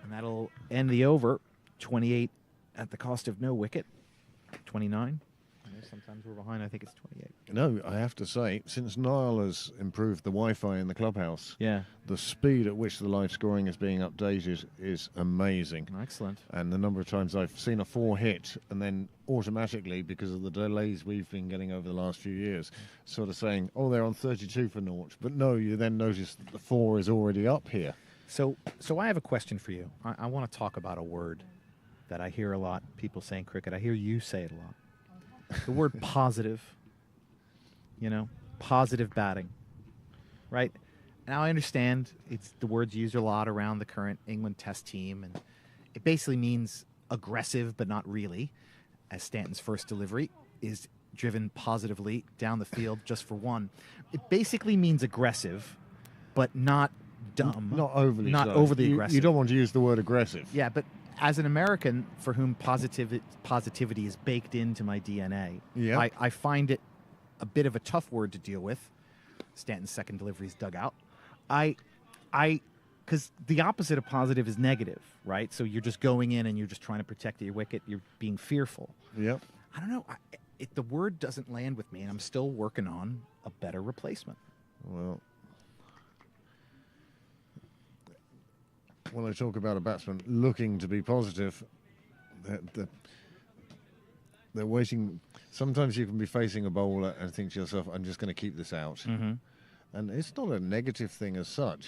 And that'll end the over. 28 at the cost of no wicket. 29. I know sometimes we're behind. I think it's 28. No, I have to say, since Niall has improved the Wi-Fi in the clubhouse, Yeah. the speed at which the live scoring is being updated is amazing. Excellent. And the number of times I've seen a 4 hit and then automatically, because of the delays we've been getting over the last few years, sort of saying, oh, they're on 32 for naught. But no, you then notice that the 4 is already up here. So I have a question for you. I want to talk about a word that I hear a lot, people saying cricket. I hear you say it a lot. The word positive, positive batting, right? Now I understand it's the word's used a lot around the current England Test team, and it basically means aggressive, but not really, as Stanton's first delivery is driven positively down the field just for 1. It basically means aggressive, but not dumb. Not overly Not so. overly aggressive. You don't want to use the word aggressive. Yeah, but as an American for whom positivity is baked into my DNA, Yeah. I find it a bit of a tough word to deal with. Stanton's second delivery is dug out. Because the opposite of positive is negative, right? So you're just going in and you're just trying to protect your wicket. You're being fearful. Yep. I don't know. The word doesn't land with me, and I'm still working on a better replacement. Well, when I talk about a batsman looking to be positive, they're waiting. Sometimes you can be facing a bowler and think to yourself, I'm just going to keep this out. Mm-hmm. And it's not a negative thing as such,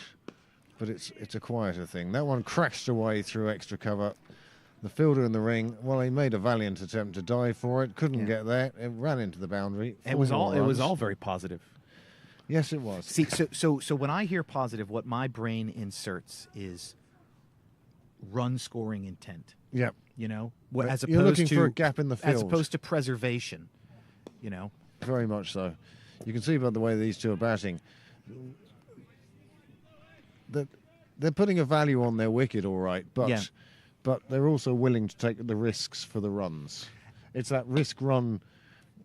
but it's a quieter thing. That one crashed away through extra cover. The fielder in the ring, well, he made a valiant attempt to dive for it, couldn't get there. It ran into the boundary. It was 4 all runs. very positive. Yes, it was. See, so when I hear positive, what my brain inserts is run scoring intent. Yep. As opposed You're looking to for a gap in the field. as opposed to preservation. Very much so. You can see by the way these two are batting that they're putting a value on their wicket, all right, but they're also willing to take the risks for the runs. It's that risk-run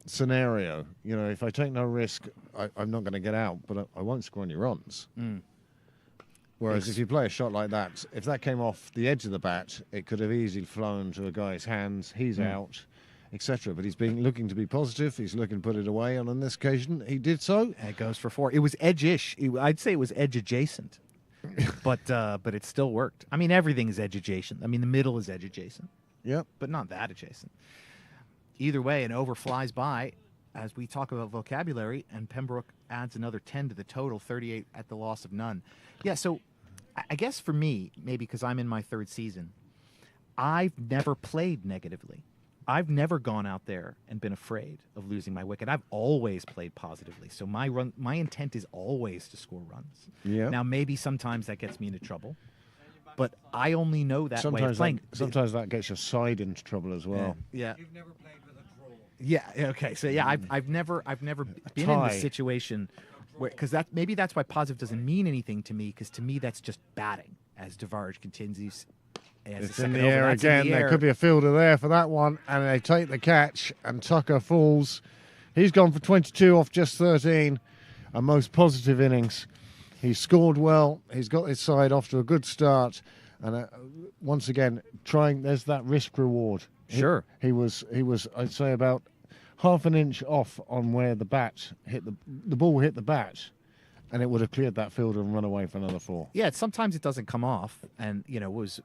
scenario. If I take no risk, I'm not going to get out, but I won't score any runs. Mm. Whereas if you play a shot like that, if that came off the edge of the bat, it could have easily flown to a guy's hands. He's out, etc. But he's looking to be positive. He's looking to put it away, and on this occasion, he did so. And it goes for 4. It was edge-ish. I'd say it was edge adjacent, but it still worked. I mean, everything is edge adjacent. I mean, the middle is edge adjacent, Yep. but not that adjacent. Either way, an over flies by as we talk about vocabulary, and Pembroke adds another 10 to the total, 38 at the loss of none. Yeah, so I guess for me, maybe because I'm in my 3rd season, I've never played negatively. I've never gone out there and been afraid of losing my wicket. I've always played positively. So my intent is always to score runs. Yeah. Now, maybe sometimes that gets me into trouble, but I only know that way of playing. Sometimes that gets your side into trouble as well. Yeah. You've never played with a draw. Yeah. Okay. So yeah, I've never been in this situation where, because maybe that's why positive doesn't mean anything to me, because to me that's just batting. As DeVarge continues, It's in the air again. There could be a fielder there for that one, and they take the catch, and Tucker falls He's gone for 22 off just 13. A most positive innings. He's scored well. He's got his side off to a good start. And once again, there's that risk reward. Sure. He was, I'd say, about half an inch off on where the bat hit the ball hit the bat, and it would have cleared that fielder and run away for another 4. Yeah, sometimes it doesn't come off, and it was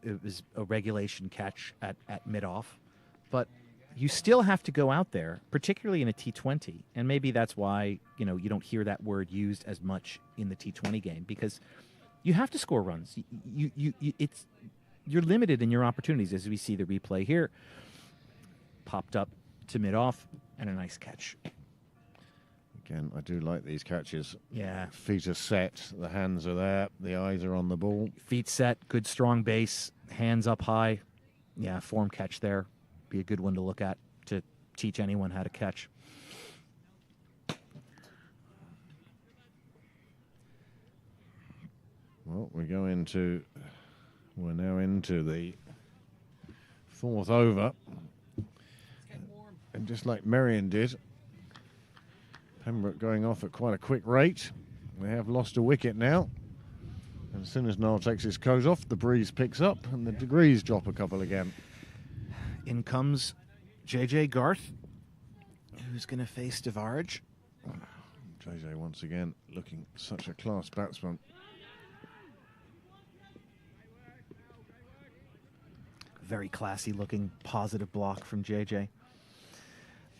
a regulation catch at mid-off, but you still have to go out there, particularly in a T20, and maybe that's why you don't hear that word used as much in the T20 game, because you have to score runs. You're limited in your opportunities, as we see the replay here. Popped up to mid-off, and a nice catch. Again, I do like these catches. Yeah. Feet are set, the hands are there, the eyes are on the ball. Feet set, good strong base, hands up high. Yeah, form catch there. Be a good one to look at to teach anyone how to catch. Well, we're now into the 4th over. And just like Merrion did, Pembroke going off at quite a quick rate. They have lost a wicket now. And as soon as Noel takes his coat off, the breeze picks up and the degrees drop a couple again. In comes JJ Garth, who's going to face Devarge. JJ once again looking such a class batsman. Very classy looking, positive block from JJ.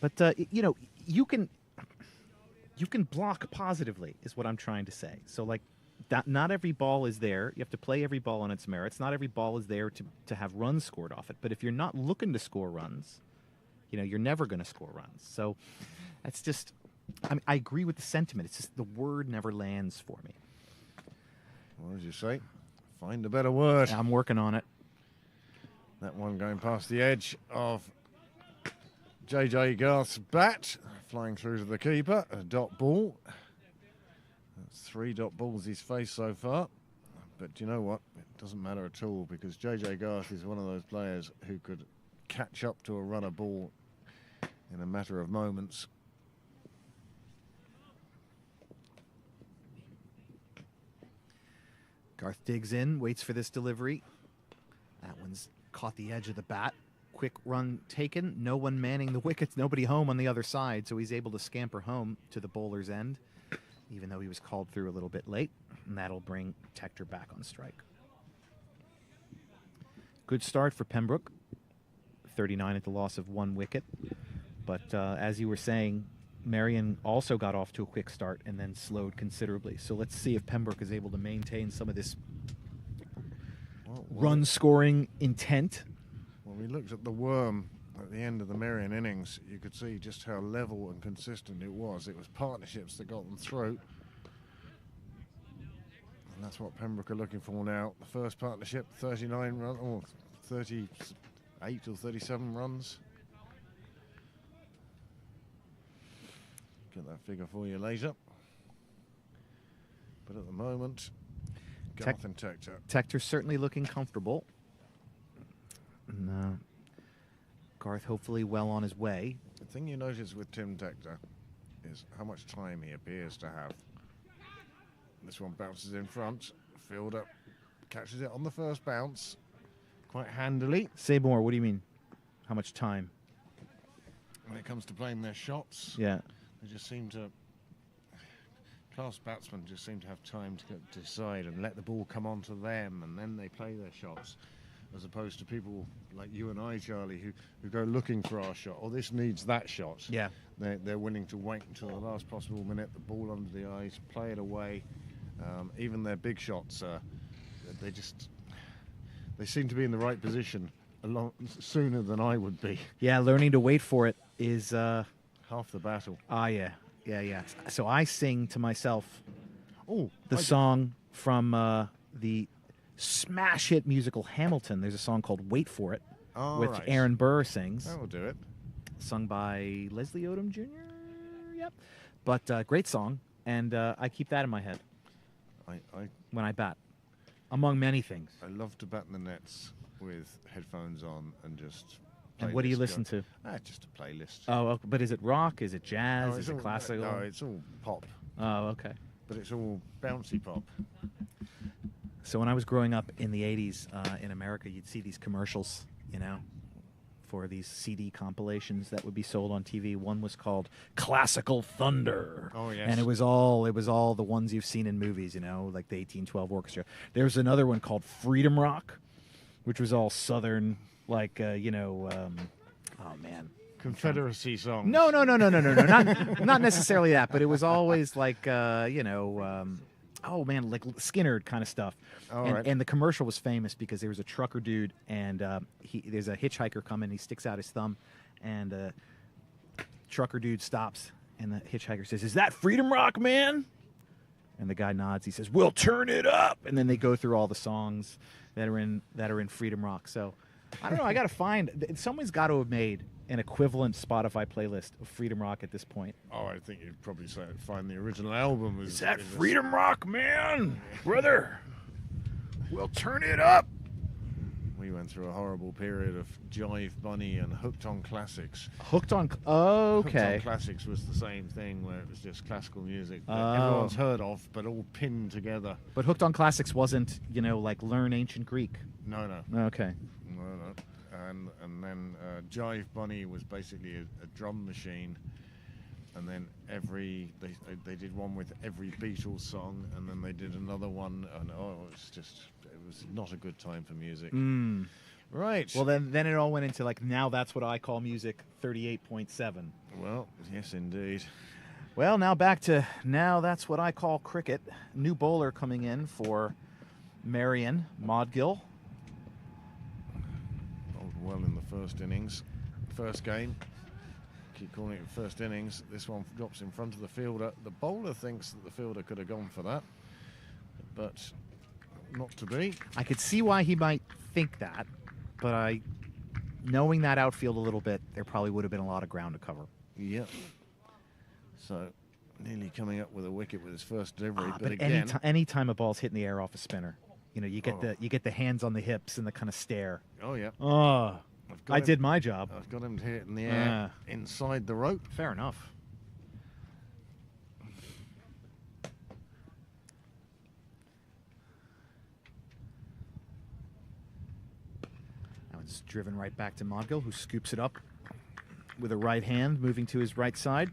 But, you can block positively is what I'm trying to say. So, like, that not every ball is there. You have to play every ball on its merits. Not every ball is there to have runs scored off it. But if you're not looking to score runs, you're never going to score runs. So that's just, I agree with the sentiment. It's just the word never lands for me. What did you say? Find a better word. I'm working on it. That one going past the edge of JJ Garth's bat, flying through to the keeper, a dot ball. That's 3 dot balls he's faced so far. But you know what? It doesn't matter at all, because JJ Garth is one of those players who could catch up to a runner ball in a matter of moments. Garth digs in, waits for this delivery. That one's caught the edge of the bat. Quick run taken, no one manning the wickets, nobody home on the other side, so he's able to scamper home to the bowler's end, even though he was called through a little bit late, and that'll bring Tector back on strike. Good start for Pembroke, 39 at the loss of 1 wicket, but as you were saying, Merrion also got off to a quick start and then slowed considerably, so let's see if Pembroke is able to maintain some of this run-scoring intent. When we looked at the worm at the end of the Merrion innings, you could see just how level and consistent it was. It was partnerships that got them through. And that's what Pembroke are looking for now. The first partnership, 39 runs, or 38 or 37 runs. Get that figure for you later. But at the moment, Garth and Tector. Tector's certainly looking comfortable. And, Garth hopefully well on his way. The thing you notice with Tim Tector is how much time he appears to have. This one bounces in front. Fielder catches it on the first bounce quite handily. Say more, what do you mean? How much time? When it comes to playing their shots, Yeah. they just seem to, class batsmen just seem to have time to decide and let the ball come onto them, and then they play their shots. As opposed to people like you and I, Charlie, who go looking for our shot, or this needs that shot. Yeah. They're willing to wait until the last possible minute, the ball under the eyes, play it away. Even their big shots, they seem to be in the right position a lot sooner than I would be. Yeah, learning to wait for it is Half the battle. yeah. So I sing to myself Oh, the song from the smash hit musical Hamilton. There's a song called Wait For It, which right. Aaron Burr sings, That will do it. sung by Leslie Odom Jr. Yep. But great song, and I keep that in my head when I bat, among many things. I love to bat in the nets with headphones on and just And what do you playlist listen going. to? Just a playlist. Oh, okay. But is it rock? Is it jazz? No, Is it classical? No, it's all pop, Oh, okay. but it's all bouncy pop. So when I was growing up in the 80s in America, you'd see these commercials, for these CD compilations that would be sold on TV. One was called Classical Thunder. Oh, yes. And it was all the ones you've seen in movies, like the 1812 Orchestra. There's another one called Freedom Rock, which was all Southern, like, oh, man. Confederacy songs. No, not necessarily that, but it was always like, oh man, like Skinner kind of stuff. And the commercial was famous because there was a trucker dude, and there's a hitchhiker coming. He sticks out his thumb, and trucker dude stops, and the hitchhiker says, "Is that Freedom Rock, man?" And the guy nods. He says, "We'll turn it up." And then they go through all the songs that are in Freedom Rock. So I don't know. I got to find. Someone's got to have made an equivalent Spotify playlist of Freedom Rock at this point. Oh, I think you'd probably find the original album. Is that Freedom Rock, man? Brother, we'll turn it up. We went through a horrible period of Jive Bunny and Hooked on Classics. Hooked on Classics was the same thing, where it was just classical music that everyone's heard of, but all pinned together. But Hooked on Classics wasn't, like Learn Ancient Greek. No. Okay. No. And then Jive Bunny was basically a drum machine, and then they did one with every Beatles song, and then they did another one, and it was not a good time for music. Right. Well, then it all went into like Now That's What I Call Music 38.7. Well, yes, indeed. Well, now back to Now That's What I Call Cricket. New bowler coming in for Merrion, Modgill. Well in the first innings. First game. Keep calling it first innings. This one drops in front of the fielder. The bowler thinks that the fielder could have gone for that, but not to be. I could see why he might think that, but knowing that outfield a little bit, there probably would have been a lot of ground to cover. Yep. So nearly coming up with a wicket with his first delivery, but again, any time a ball's hitting the air off a spinner, you get the hands on the hips and the kind of stare. Oh yeah. Oh, I did my job. I've got him to hit it in the air inside the rope. Fair enough. Now it's driven right back to Modgill, who scoops it up with a right hand, moving to his right side.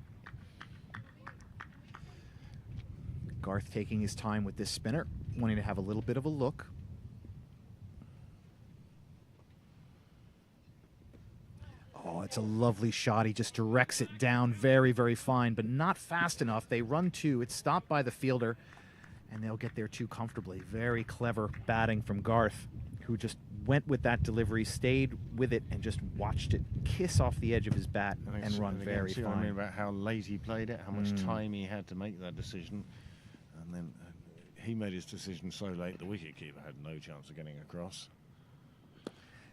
Garth taking his time with this spinner, wanting to have a little bit of a look. Oh, it's a lovely shot. He just directs it down very, very fine, but not fast enough. They run two. It's stopped by the fielder, and they'll get there too comfortably. Very clever batting from Garth, who just went with that delivery, stayed with it, and just watched it kiss off the edge of his bat and run very fine. I mean about how late he played it, how much time he had to make that decision. And then he made his decision so late, the wicketkeeper had no chance of getting across.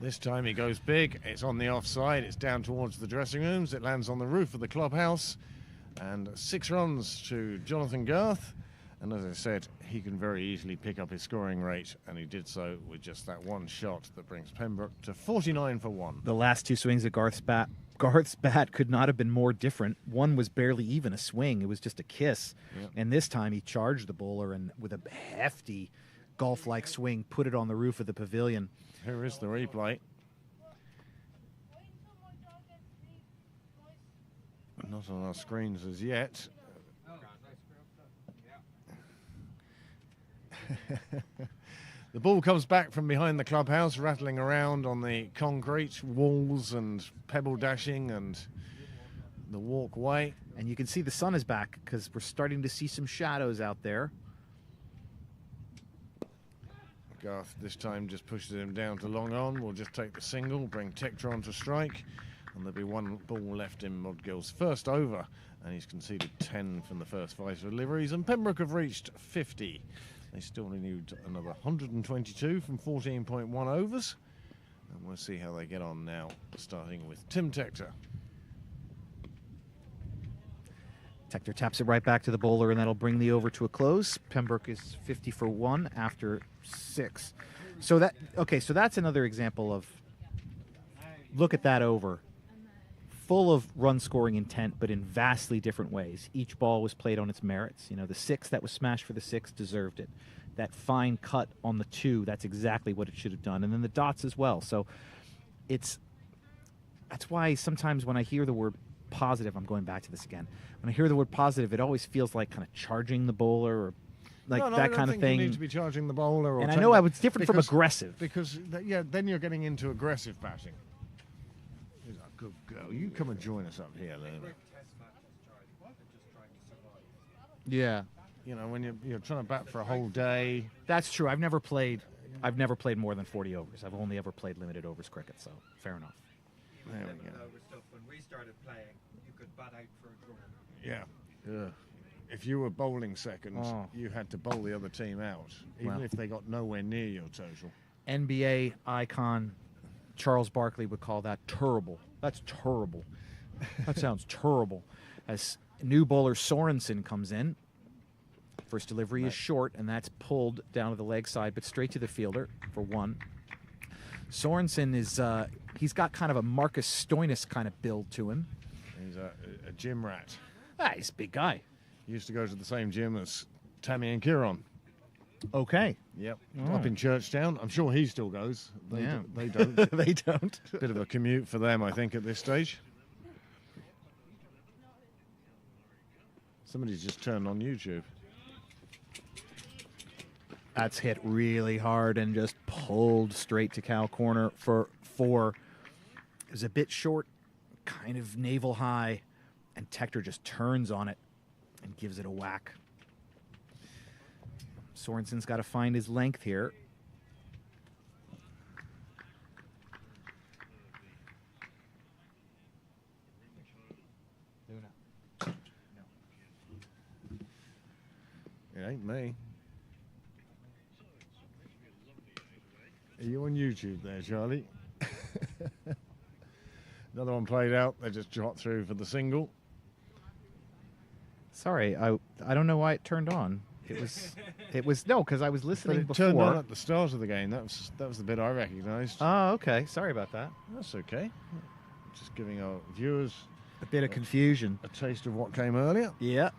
This time he goes big. It's on the offside. It's down towards the dressing rooms. It lands on the roof of the clubhouse. And 6 runs to Jonathan Garth. And as I said, he can very easily pick up his scoring rate. And he did so with just that one shot that brings Pembroke to 49 for 1. The last 2 swings at Garth's bat could not have been more different. One was barely even a swing. It was just a kiss. Yep. And this time he charged the bowler and with a hefty golf-like swing, put it on the roof of the pavilion. Here is the replay. Not on our screens as yet. The ball comes back from behind the clubhouse, rattling around on the concrete walls and pebble dashing and the walkway. And you can see the sun is back because we're starting to see some shadows out there. Garth this time just pushes him down to long on. We'll just take the single, bring Tectron to strike, and there'll be 1 ball left in Modgill's first over, and he's conceded 10 from the first 5 deliveries, and Pembroke have reached 50. They still need another 122 from 14.1 overs, and we'll see how they get on now, starting with Tim Tector. Tector taps it right back to the bowler, and that'll bring the over to a close. Pembroke is 50 for 1 after 6. So that's another example of look at that over. Full of run-scoring intent, but in vastly different ways. Each ball was played on its merits. You know, the 6 that was smashed for the 6 deserved it. That fine cut on the 2, that's exactly what it should have done. And then the dots as well. So that's why sometimes when I hear the word positive, I'm going back to this again. When I hear the word positive, it always feels like kind of charging the bowler or like that kind of thing. You need to be charging the bowler. Or and I know I was different from aggressive. Because, then you're getting into aggressive batting. He's a good girl. You come and join us up here, Luna. Test matches, Charlie. They're just trying to survive. Yeah. You know, when you're trying to bat for a whole day. That's true. I've never played more than 40 overs. I've only ever played limited overs cricket, so fair enough. There we Limited go. over stuff. When we started playing, you could bat out for a draw. Yeah. If you were bowling second, you had to bowl the other team out, even if they got nowhere near your total. NBA icon Charles Barkley would call that terrible. That's terrible. That sounds terrible. As new bowler Sorensen comes in, first delivery is short, and that's pulled down to the leg side, but straight to the fielder for 1. Sorensen is he's got kind of a Marcus Stoinis kind of build to him. He's a gym rat. He's a big guy. He used to go to the same gym as Tammy and Kieran. Okay. Yep. Up in Churchtown. I'm sure he still goes. They don't. They don't. Bit of a commute for them, I think, at this stage. Somebody's just turned on YouTube. That's hit really hard and just pulled straight to cow corner for 4. It was a bit short, kind of navel high, and Tector just turns on it and gives it a whack. Sorensen's got to find his length here. It ain't me. Are you on YouTube there, Charlie? Another one played out. They just dropped through for the single. Sorry, I don't know why it turned on. It was no, because I was listening But it before. turned on at the start of the game. That was the bit I recognised. Oh, okay. Sorry about that. That's okay. Just giving our viewers A bit of confusion. a taste of what came earlier. Yeah.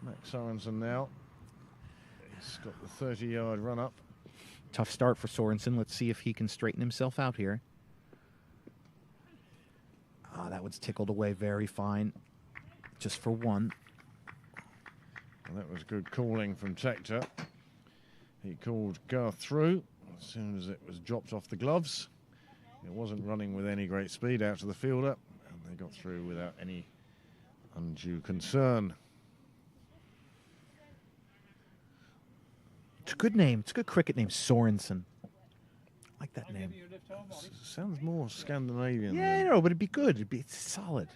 Max Sorensen now. He's got the 30-yard run up. Tough start for Sorensen. Let's see if he can straighten himself out here. That one's tickled away very fine. Just for 1. And that was good calling from Tector. He called Garth through as soon as it was dropped off the gloves. It wasn't running with any great speed out to the fielder, and they got through without any undue concern. It's a good name. It's a good cricket name, Sorensen. I like that name. Sounds more Scandinavian. Yeah, I than know, but it'd be good. It's solid.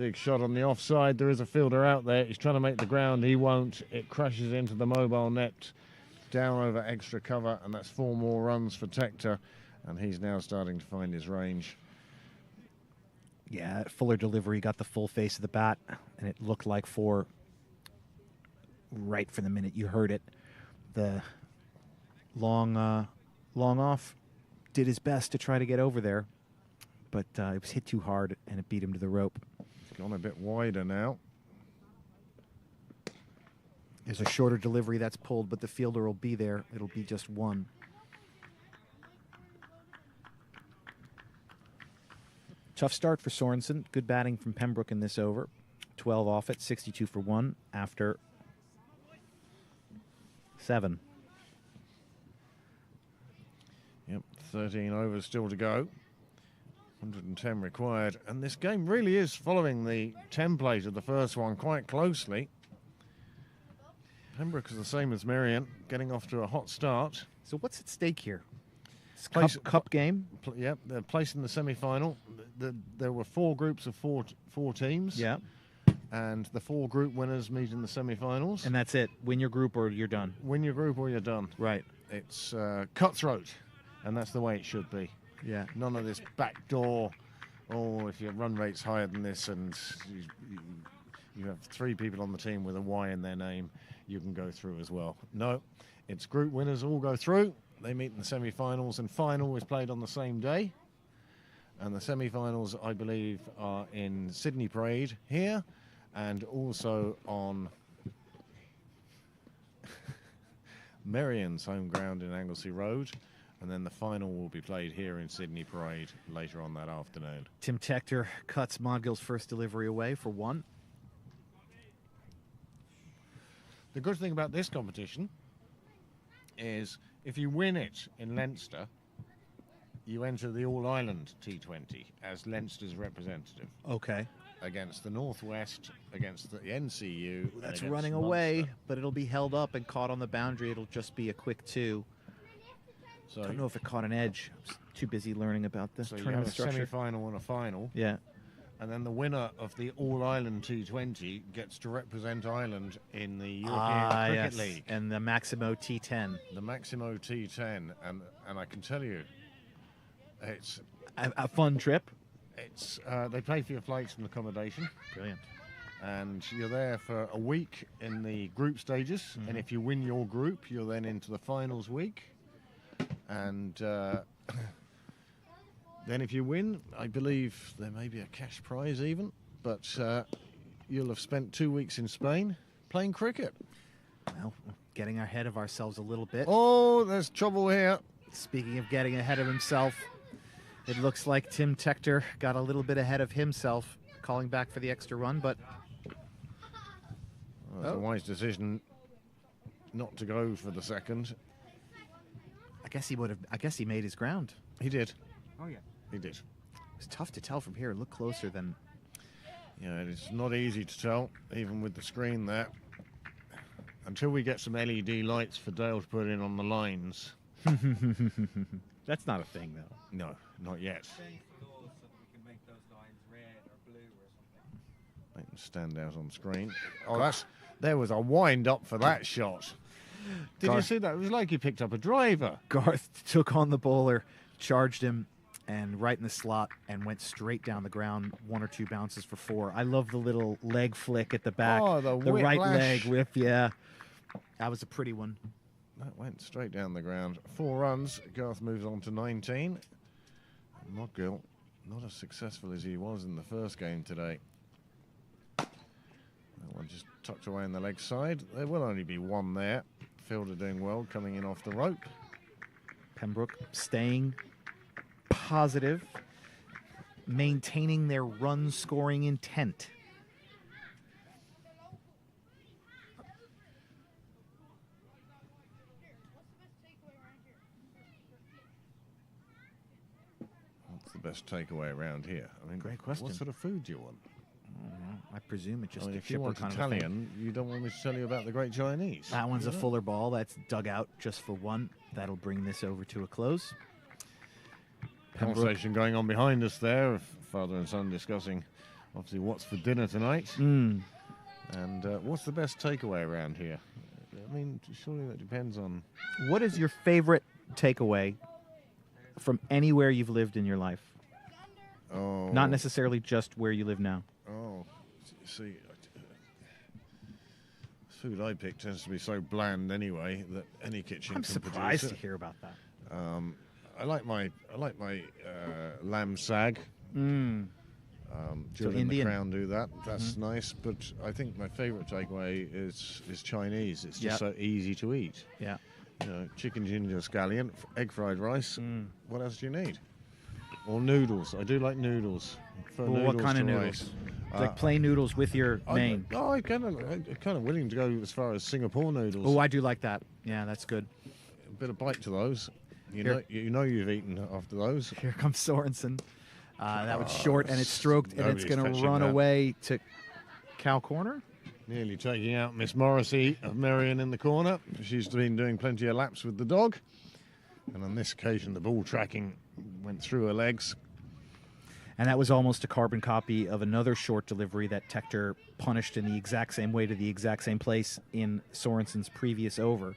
big shot on the offside. There is a fielder out there. He's trying to make the ground. He won't. It crashes into the mobile net, down over extra cover, and that's 4 more runs for Tector, and he's now starting to find his range. Yeah, that fuller delivery got the full face of the bat, and it looked like 4 right from the minute you heard it. The long off did his best to try to get over there, but it was hit too hard, and it beat him to the rope. It's gone a bit wider now. There's a shorter delivery that's pulled, but the fielder will be there. It'll be just 1. Tough start for Sorensen. Good batting from Pembroke in this over. 12 off it, 62 for 1 after 7. Yep, 13 overs still to go. 110 required. And this game really is following the template of the first one quite closely. Pembroke is the same as Merrion, getting off to a hot start. So what's at stake here? Place- Cup game? Yep, they're placed in the semi-final. There were 4 groups of four teams. Yeah. And the 4 group winners meet in the semi-finals. And that's it. Win your group or you're done. Win your group or you're done. Right. It's cutthroat, and that's the way it should be. Yeah. None of this backdoor, if your run rate's higher than this and you have 3 people on the team with a Y in their name, you can go through as well. No, it's group winners all go through. they meet in the semi-finals, and final is played on the same day. And the semi-finals, I believe, are in Sydney Parade here, and also on Merrion's home ground in Anglesey Road. And then the final will be played here in Sydney Parade later on that afternoon. Tim Tector cuts Modgill's first delivery away for 1. The good thing about this competition is if you win it in Leinster, you enter the All-Ireland T20 as Leinster's representative Okay. against the Northwest, against the NCU. and That's against running away, Munster. but it'll be held up and caught on the boundary. It'll just be a quick 2. So, I don't know if it caught an edge. I was too busy learning about the so you tournament have a structure. semi-final and a final, Yeah. and then the winner of the All-Ireland T20 gets to represent Ireland in the European Cricket Yes. League, And the Maximo T10. the Maximo T10, and I can tell you, it's A fun trip. they pay for your flights and accommodation. Brilliant. And you're there for a week in the group stages, and if you win your group, you're then into the finals week. And then if you win, I believe there may be a cash prize even, but you'll have spent 2 weeks in Spain playing cricket. Well, getting ahead of ourselves a little bit. Oh, there's trouble here. Speaking of getting ahead of himself, it looks like Tim Tector got a little bit ahead of himself, calling back for the extra run, but Well, it's a wise decision not to go for the second. I guess he made his ground. He did. Oh yeah. He did. It's tough to tell from here. Look closer than Yeah, it's not easy to tell, even with the screen there. Until we get some LED lights for Dale to put in on the lines. That's not a thing though. No, not yet. Same for those so that we can make those lines red or blue or something. Make them stand out on screen. Oh, there was a wind up for that shot. Did you Garth- see that? It was like he picked up a driver. Garth took on the bowler, charged him, and right in the slot, and went straight down the ground. 1 or 2 bounces for 4. I love the little leg flick at the back. Oh, the right whiplash. leg whip, yeah. That was a pretty one. That went straight down the ground. 4 runs. Garth moves on to 19. Modgill, not as successful as he was in the first game today. That one just tucked away in the leg side. There will only be 1 there. Fielder doing well, coming in off the rope. Pembroke staying positive, maintaining their run-scoring intent. What's the best takeaway around here? I mean, Great question. What sort of food do you want? I presume it just I mean, a if you chipper want kind of a thing. Italian, you don't want me to tell you about the great Chinese. That one's you a know? fuller ball. That's dug out just for 1. That'll bring this over to a close. Pembroke, Conversation going on behind us there of father and son discussing, obviously, what's for dinner tonight. And what's the best takeaway around here? I mean, surely that depends on... what is your favorite takeaway from anywhere you've lived in your life? Oh, Not necessarily just where you live now. Oh, see, food I pick tends to be so bland anyway that any kitchen I'm can surprised produce to it. hear about that. I like my lamb sag. Jill and the Indian. Crown do that. That's nice. But I think my favourite takeaway is Chinese. It's just so easy to eat. Yeah. You know, chicken ginger scallion, egg fried rice. What else do you need? Or noodles. I do like noodles. I prefer Well, what noodles kind of to noodles? rice. Like plain noodles with your main. I'm kind of willing to go as far as Singapore noodles. Oh, I do like that. Yeah, that's good. A bit of bite to those. Here. You know you've eaten after those. Here comes Sorensen. That was short and it's stroked, and it's nobody's going to touching run that. away to cow corner. Nearly taking out Miss Morrissey of Merrion in the corner. She's been doing plenty of laps with the dog. And on this occasion, the ball tracking went through her legs. And that was almost a carbon copy of another short delivery that Tector punished in the exact same way to the exact same place in Sorensen's previous over.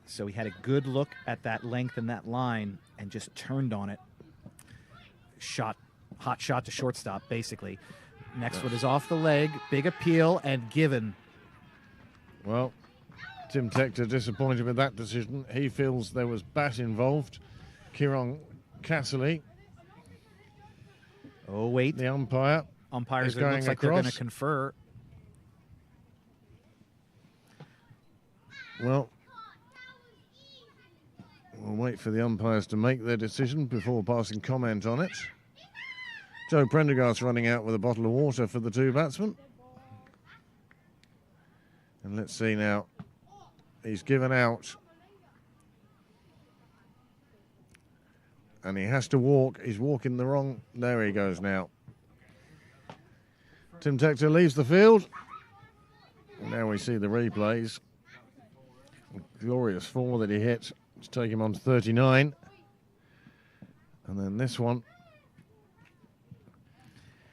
So he had a good look at that length and that line and just turned on it. Hot shot to shortstop, basically. Next one is off the leg, big appeal, and given. Well, Tim Tector disappointed with that decision. He feels there was bat involved. Kieran Casserly, Oh, wait. the umpire, Umpires, is it going looks like they're going to across. confer. Well, we'll wait for the umpires to make their decision before passing comment on it. Joe Prendergast's running out with a bottle of water for the two batsmen. And let's see now. He's given out. And he has to walk. He's walking the wrong... There he goes now. Tim Tector leaves the field. Now we see the replays. Glorious four that he hit to take him on to 39. And then this one.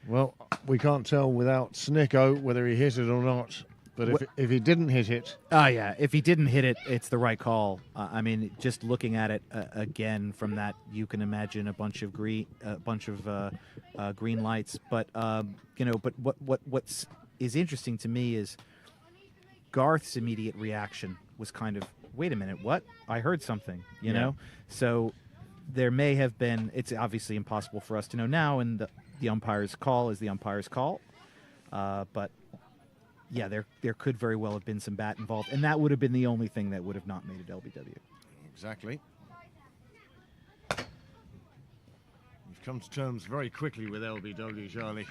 Well, we can't tell without Snicko whether he hit it or not. But if he didn't hit it... Oh, yeah. If he didn't hit it, it's the right call. I mean, just looking at it again from that, you can imagine a bunch of green lights. But, you know, but what's interesting to me is Garth's immediate reaction was kind of, wait a minute, what? I heard something, you know? So there may have been, it's obviously impossible for us to know now, and the umpire's call is the umpire's call. But, yeah, there could very well have been some bat involved, and that would have been the only thing that would have not made it LBW. Exactly. You've come to terms very quickly with LBW, Charlie.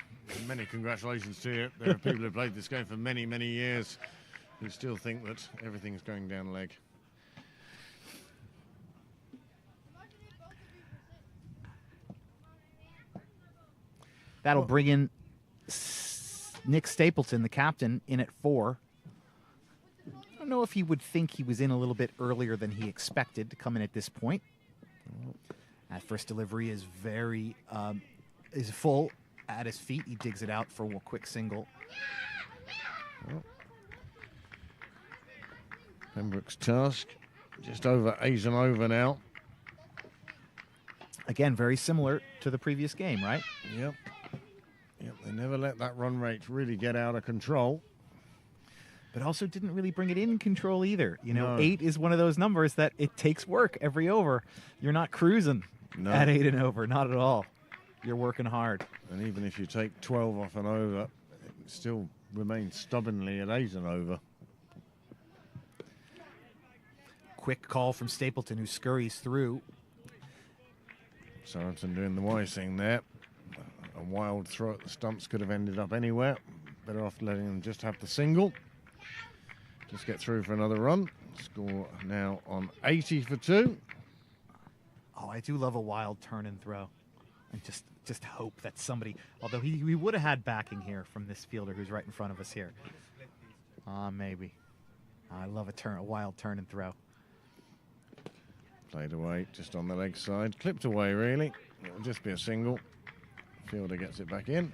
Many congratulations to you. There are people who have played this game for many, many years who still think that everything's going down leg. That'll bring in Nick Stapleton, the captain, in at 4. I don't know if he would think he was in a little bit earlier than he expected to come in at this point. That first delivery is very is full at his feet. He digs it out for a quick single. Pembroke's task just over 8 and over now. Again, very similar to the previous game, right? Yep. Yep, they never let that run rate really get out of control. But also didn't really bring it in control either. You know, No. 8 is one of those numbers that it takes work every over. You're not cruising at 8 and over, not at all. You're working hard. And even if you take 12 off and over, it still remains stubbornly at 8 and over. Quick call from Stapleton, who scurries through. Sorensen doing the wise thing there. A wild throw at the stumps could have ended up anywhere. Better off letting them just have the single. Just get through for another run. Score now on 80 for 2. Oh, I do love a wild turn and throw. And just hope that somebody, although he would have had backing here from this fielder who's right in front of us here. Maybe. I love a wild turn and throw. Played away just on the leg side. Clipped away, really. It will just be a single. Fielder gets it back in.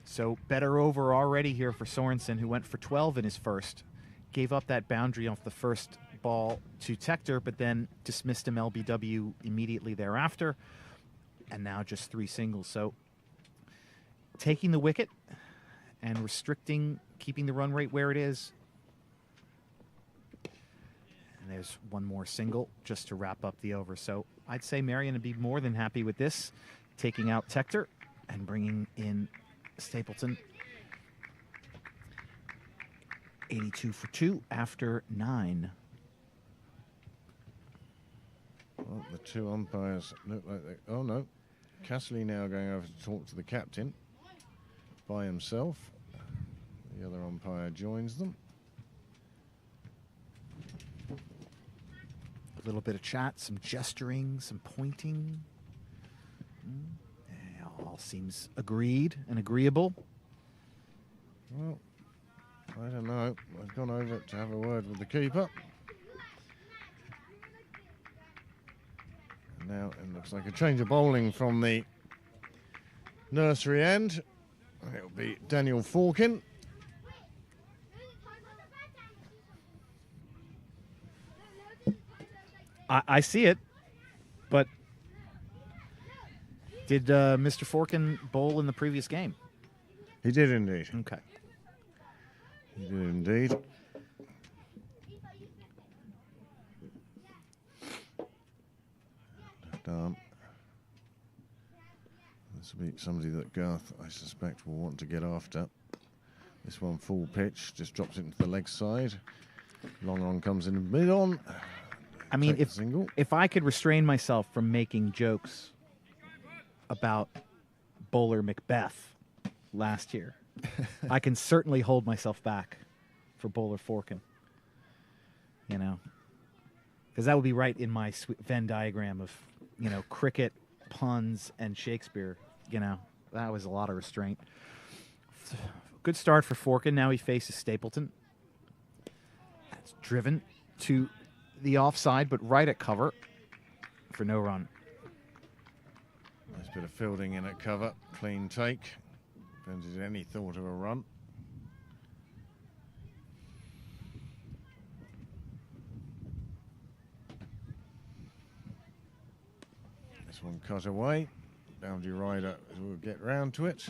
So better over already here for Sorensen, who went for 12 in his first. Gave up that boundary off the first ball to Tector, but then dismissed him LBW immediately thereafter. And now just 3 singles. So taking the wicket and restricting, keeping the run rate where it is. And there's one more single just to wrap up the over. So I'd say Merrion would be more than happy with this, taking out Tector and bringing in Stapleton. 82 for 2 after 9. Well, the two umpires look like they... Oh, no. Casserly now going over to talk to the captain by himself. The other umpire joins them. A little bit of chat, some gesturing, some pointing. All seems agreed and agreeable. Well, I don't know. I've gone over to have a word with the keeper. Now it looks like a change of bowling from the nursery end. It'll be Daniel Forkin. I see it, but did Mr. Forkin bowl in the previous game? He did indeed. Okay. He did indeed. This will be somebody that Garth, I suspect, will want to get after. This one full pitch, just drops it into the leg side. Long on comes in mid-on. I mean, Take the single. if I could restrain myself from making jokes about Bowler Macbeth last year, I can certainly hold myself back for Bowler Forkin. You know, because that would be right in my Venn diagram of, you know, cricket, puns, and Shakespeare. You know, that was a lot of restraint. Good start for Forkin. Now he faces Stapleton. That's driven to the offside, but right at cover for no run. Nice bit of fielding in at cover. Clean take. Prevented any thought of a run. This one cut away. Boundary rider will get round to it.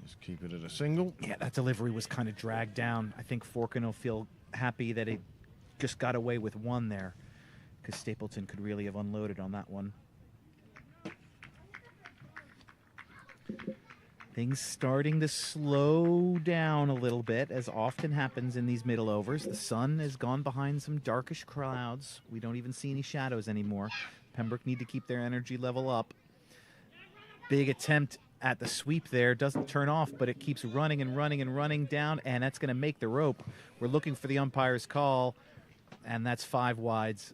Just keep it at a single. Yeah, that delivery was kind of dragged down. I think Forkin will feel happy that he just got away with one there, because Stapleton could really have unloaded on that one. Things starting to slow down a little bit, as often happens in these middle overs. The sun has gone behind some darkish clouds. We don't even see any shadows anymore. Pembroke need to keep their energy level up. Big attempt at the sweep there. Doesn't turn off, but it keeps running and running and running down, and that's going to make the rope. We're looking for the umpire's call, and that's 5 wides.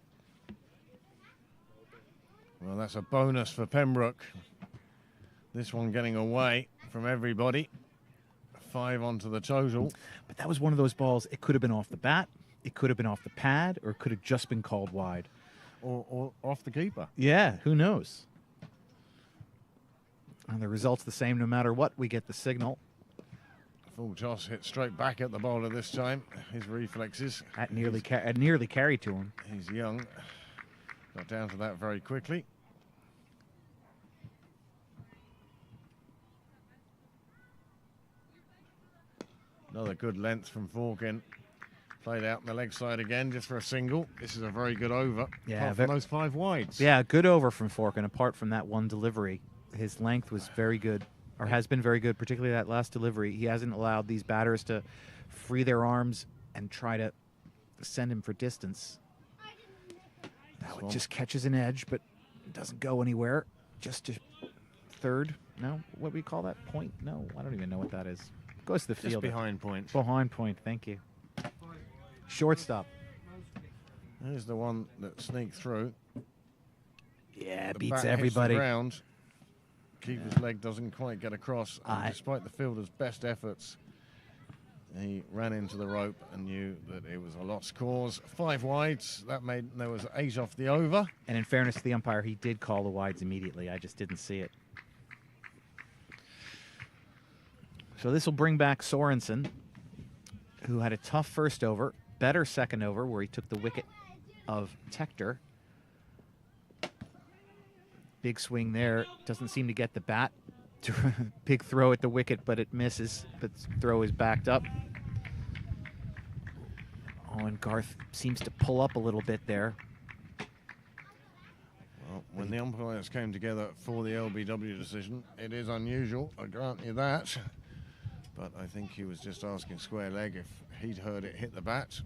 Well, that's a bonus for Pembroke. This one getting away from everybody. 5 onto the total. But that was one of those balls, it could have been off the bat, it could have been off the pad, or it could have just been called wide. Or off the keeper. Yeah, who knows? And the result's the same no matter what. We get the signal. Full toss hit straight back at the bowler this time. His reflexes. That nearly carried to him. He's young. Got down to that very quickly. Another good length from Forkin. Played out on the leg side again just for a single. This is a very good over. Yeah, apart from those 5 wides. Yeah, good over from Forkin, apart from that one delivery. His length was very good, or has been very good, particularly that last delivery. He hasn't allowed these batters to free their arms and try to send him for distance. That one just catches an edge, but doesn't go anywhere. Just to third. No, what do we call that? Point? No, I don't even know what that is. Goes to the field. Just behind point. Behind point, thank you. Shortstop. Here's the one that sneaked through. Yeah, The beats bat hits the everybody. ground. Keeper's leg doesn't quite get across. And despite the fielder's best efforts, he ran into the rope and knew that it was a lost cause. 5 wides. That made there was 8 off the over. And in fairness to the umpire, he did call the wides immediately. I just didn't see it. So this will bring back Sorensen, who had a tough first over, better second over, where he took the wicket of Tector. Big swing there. Doesn't seem to get the bat. Big throw at the wicket, but it misses. But throw is backed up. Oh, and Garth seems to pull up a little bit there. Well, when the umpires came together for the LBW decision, it is unusual, I grant you that. But I think he was just asking square leg if he'd heard it hit the bat.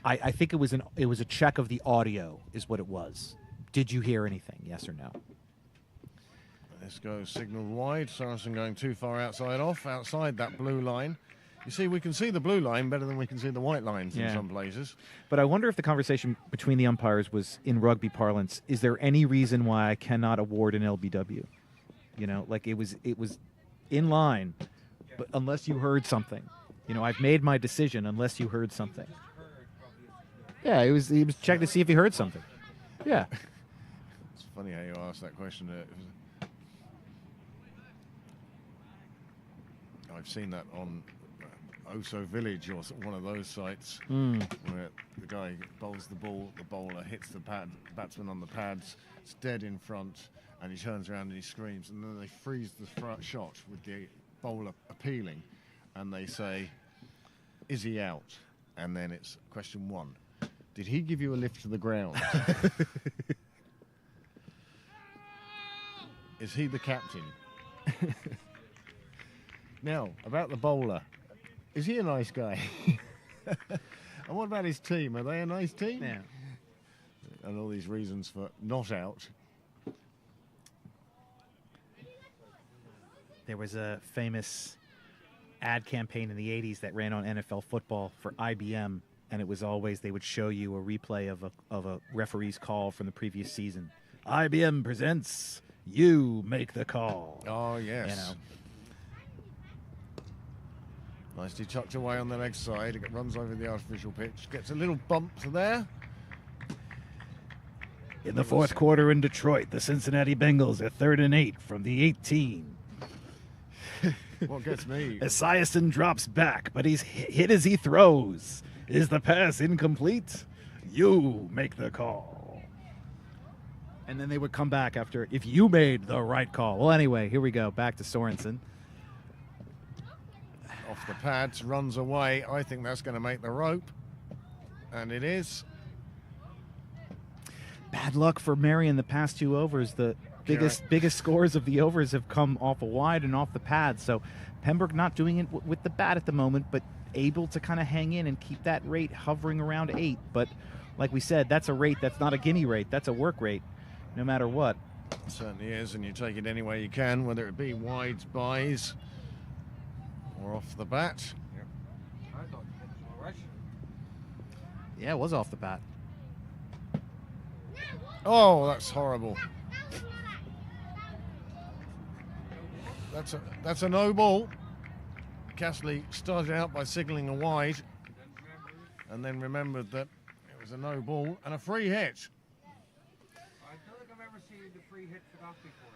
I think it was a check of the audio, is what it was. Did you hear anything? Yes or no? This goes signal wide. Sorensen going too far outside that blue line. You see, we can see the blue line better than we can see the white lines in some places. But I wonder if the conversation between the umpires was, in rugby parlance, is there any reason why I cannot award an LBW? You know, like it was in line, but unless you heard something. You know, I've made my decision unless you heard something. Yeah, he was checking to see if he heard something. Yeah. It's funny how you asked that question. I've seen that on Oso Village or one of those sites where the guy bowls the ball, the bowler hits the batsman on the pads, it's dead in front, and he turns around and he screams, and then they freeze the front shot with the bowler appealing, and they say, is he out? And then it's question 1. Did he give you a lift to the ground? Is he the captain? Now, about the bowler. Is he a nice guy? And what about his team? Are they a nice team? Yeah. And all these reasons for not out. There was a famous ad campaign in the 80s that ran on NFL football for IBM, and it was always they would show you a replay of a referee's call from the previous season. IBM presents You Make the Call. Oh, yes. You know. Nicely tucked away on the leg side. It runs over the artificial pitch. Gets a little bump to there. In the fourth quarter in Detroit, the Cincinnati Bengals are 3rd and 8 from the 18. What gets me? Esiason drops back, but he's hit as he throws. Is the pass incomplete? You make the call. And then they would come back after, if you made the right call. Well, anyway, here we go. Back to Sorensen. Off the pads, runs away. I think that's going to make the rope. And it is. Bad luck for Merrion the past 2 overs. The biggest scores of the overs have come off a wide and off the pad. So Pembroke not doing it with the bat at the moment, but able to kind of hang in and keep that rate hovering around 8. But like we said, that's a rate that's not a gimme rate. That's a work rate, no matter what. It certainly is, and you take it any way you can, whether it be wides, buys, or off the bat. I thought it was all right. Yeah, it was off the bat. Oh, that's horrible. That's a no ball. Castley started out by signalling a wide and then remembered that it was a no ball and a free hit. I don't think I've ever seen the free hit for that before.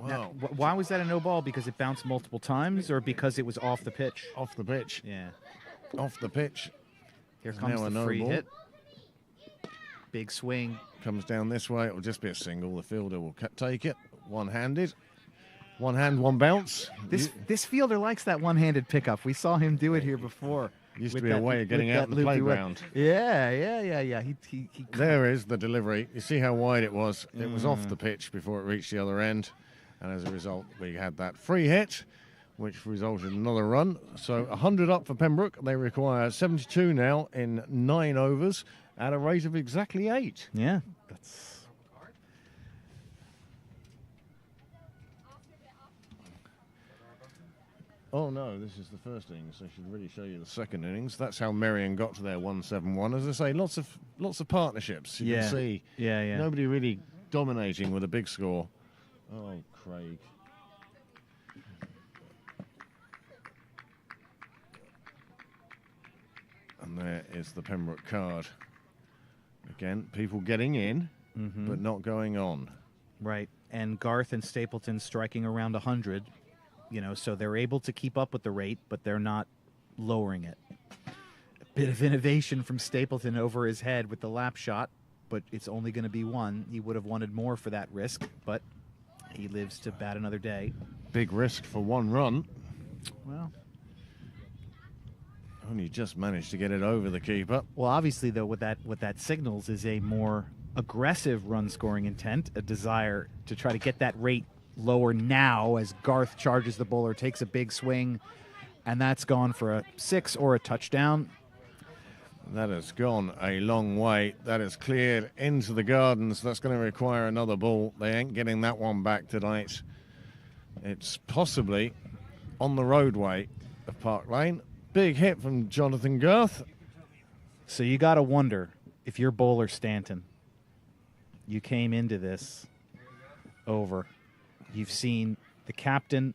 Wow. Now, why was that a no ball? Because it bounced multiple times, or because it was off the pitch? Off the pitch. Yeah. Off the pitch. Here There's comes now a the no free ball. hit. Big swing. Comes down this way. It will just be a single. The fielder will take it. One-handed. One hand, one bounce. This fielder likes that one-handed pickup. We saw him do it here before. Used to with be a that- way of getting with out that in the loopy way. playground. Yeah. He There is the delivery. You see how wide it was. It was off the pitch before it reached the other end. And as a result, we had that free hit, which resulted in another run. So 100 up for Pembroke. They require 72 now in 9 overs at a rate of exactly 8. Yeah, that's. Oh no, this is the first innings. I should really show you the second innings. That's how Merrion got to their 171. As I say, lots of partnerships. You can see. Yeah. Nobody really dominating with a big score. Oh, Craig. And there is the Pembroke card. Again, people getting in, but not going on. Right, and Garth and Stapleton striking around 100. You know, so they're able to keep up with the rate, but they're not lowering it. A bit of innovation from Stapleton over his head with the lap shot, but it's only going to be 1. He would have wanted more for that risk, but he lives to bat another day. Big risk for 1 run. Well, Only just managed to get it over the keeper. well, obviously though, what that signals is a more aggressive run-scoring intent, a desire to try to get that rate lower now as Garth charges the bowler, takes a big swing, and that's gone for a 6 or a touchdown. That has gone a long way. That is cleared into the gardens. That's going to require another ball. They ain't getting that one back tonight. It's possibly on the roadway of Park Lane. Big hit from Jonathan Garth. So you got to wonder if you're bowler Stanton, you came into this over. You've seen the captain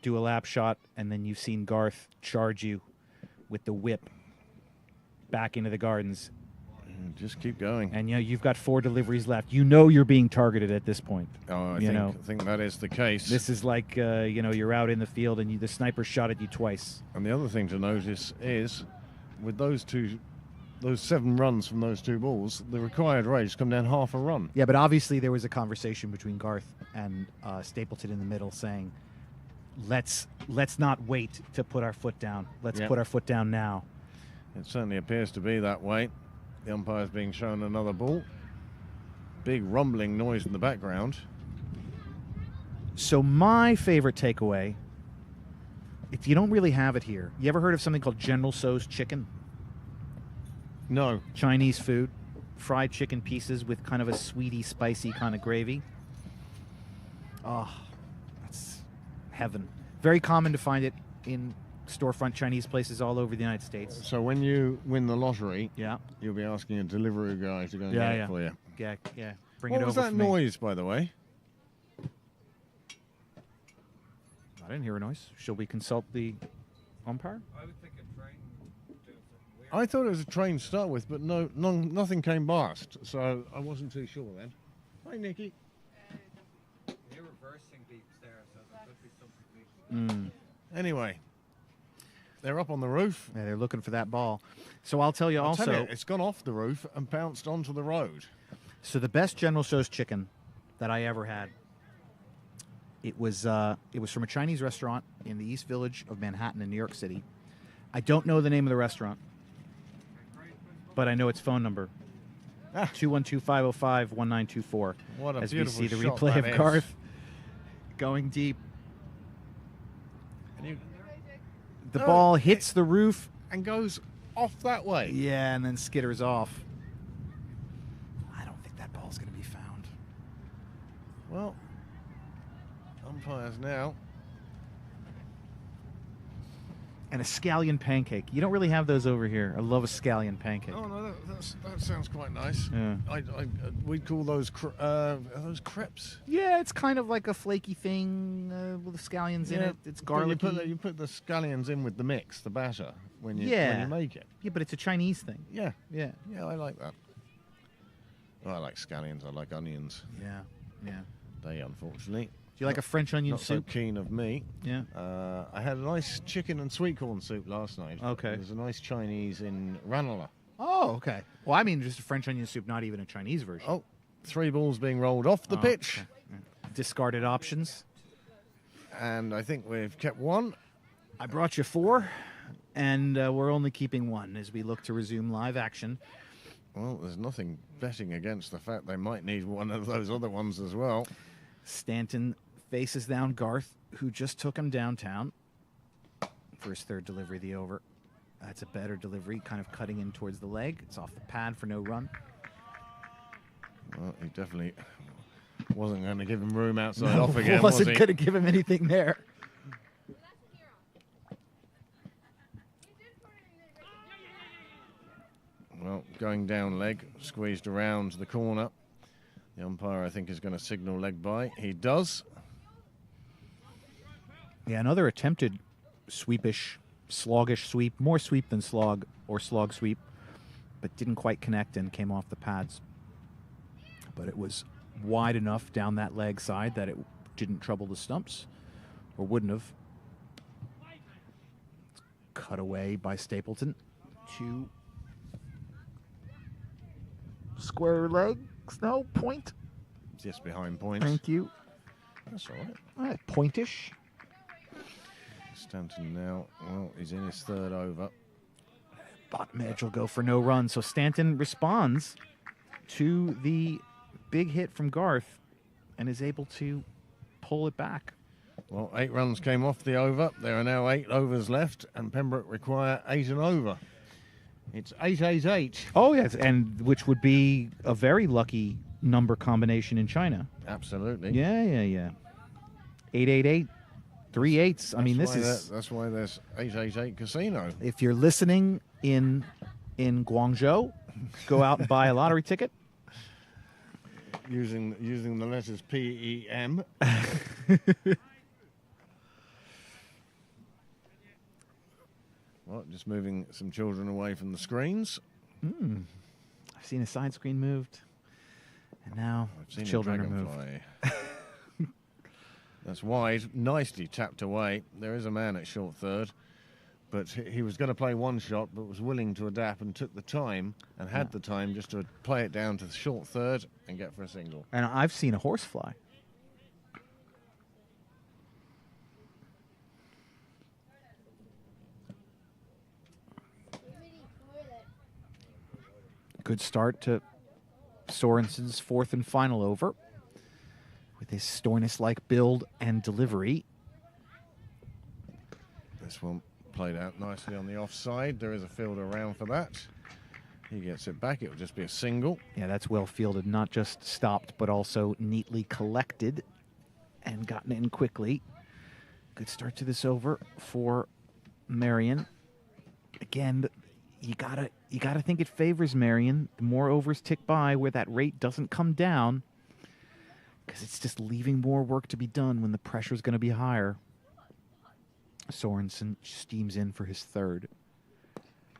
do a lap shot, and then you've seen Garth charge you with the whip back into the gardens. Just keep going. And you've got 4 deliveries left. You know you're being targeted at this point. Oh, I think that is the case. This is like you're out in the field and the sniper shot at you twice. And the other thing to notice is with those 7 runs from those 2 balls, the required rate come down half a run. Yeah, but obviously there was a conversation between Garth and Stapleton in the middle saying, let's not wait to put our foot down. Let's put our foot down now. It certainly appears to be that way. The umpire's being shown another ball. big rumbling noise in the background. So my favorite takeaway, if you don't really have it here, you ever heard of something called General Tso's chicken? No. Chinese food, fried chicken pieces with kind of a sweety, spicy kind of gravy. Oh, that's heaven. Very common to find it in storefront Chinese places all over the United States. So when you win the lottery, Yeah. you'll be asking a delivery guy to go and get it for you. Yeah, yeah. Bring What it was over that for me. noise, by the way? I didn't hear a noise. Shall we consult the umpire? I was thinking train doing something weird. I thought it was a train to start with, but nothing came past, so I wasn't too sure then. Hi, Nikki. You're reversing beeps there, so there could be something weird. Anyway, they're up on the roof. Yeah, they're looking for that ball. So I'll tell you I'll also. tell you, it's gone off the roof and bounced onto the road. So the best General Tso's chicken that I ever had, it was from a Chinese restaurant in the East Village of Manhattan in New York City. I don't know the name of the restaurant, but I know its phone number. 212-505-1924. What a as we beautiful see the shot replay that of is. Garth going deep. And The No, ball hits the roof. and goes off that way. Yeah, and then skitters off. I don't think that ball's going to be found. Well, umpires now. And a scallion pancake. You don't really have those over here. I love a scallion pancake. Oh no, that sounds quite nice. Yeah. We'd call those crepes. Yeah, it's kind of like a flaky thing with scallions in it. It's But garlicky. You put the scallions in with the mix, the batter, when you make it. Yeah, but it's a Chinese thing. Yeah, Yeah. yeah, I like that. Well, I like scallions. I like onions. Yeah. Yeah. They, unfortunately, Do you like a French onion not soup? so keen of me. Yeah. I had a nice chicken and sweet corn soup last night. Okay. There's a nice Chinese in Ranelagh. Oh, okay. Well, I mean just a French onion soup, not even a Chinese version. Oh, 3 balls being rolled off the Oh, pitch. okay. Yeah. Discarded options. And I think we've kept 1. I brought you 4, and we're only keeping 1 as we look to resume live action. Well, there's nothing betting against the fact they might need one of those other ones as well. Stanton faces down Garth, who just took him downtown for his third delivery of the over. That's a better delivery, kind of cutting in towards the leg. It's off the pad for no run. Well, he definitely wasn't going to give him room outside off again, was Wasn't he? going to give him anything there. Well, going down leg, squeezed around the corner. The umpire, I think, is going to signal leg by. He does. Yeah, another attempted sweepish, sloggish sweep. More sweep than slog or slog sweep, but didn't quite connect and came off the pads. But it was wide enough down that leg side that it didn't trouble the stumps, or wouldn't have. Cut away by Stapleton to square legs. No, point. Just behind points. Thank you. That's all right. All right, pointish. Stanton now, well, he's in his third over. Bottom edge will go for no run. So Stanton responds to the big hit from Garth and is able to pull it back. Well, 8 runs came off the over. There are now 8 overs left, and Pembroke require 8 and over. It's 8-8-8. Oh, yes, and which would be a very lucky number combination in China. Absolutely. Yeah. 8-8-8, 3 8s. I mean, That's why there's 888 Casino. if you're listening in Guangzhou, go out and buy a lottery ticket. Using the letters PEM. Well, just moving some children away from the screens. I've seen a side screen moved, and now I've seen children a are moved. dragonfly. That's wide, nicely tapped away. There is a man at short third, but he was going to play one shot, but was willing to adapt and took the time and had the time just to play it down to the short third and get for a single. And I've seen a horse fly. Good start to Sorensen's fourth and final over with his Stoinis-like build and delivery. This one played out nicely on the offside. There is a field around for that. He gets it back. It will just be a single. Yeah, that's well fielded, not just stopped, but also neatly collected and gotten in quickly. Good start to this over for Merrion. Again, you gotta think it favors Merrion. The more overs tick by where that rate doesn't come down, because it's just leaving more work to be done when the pressure's going to be higher. Sorensen steams in for his third.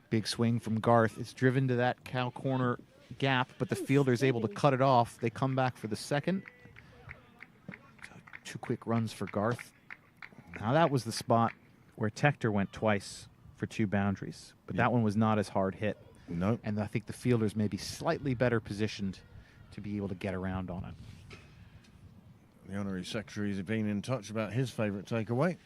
Big swing from Garth. It's driven to that cow corner gap, but the fielder's able to cut it off. They come back for the second. So 2 quick runs for Garth. Now that was the spot where Tector went twice for 2 boundaries, but that one was not as hard hit. No. And I think the fielders may be slightly better positioned to be able to get around on it. The honorary secretaries have been in touch about his favourite takeaway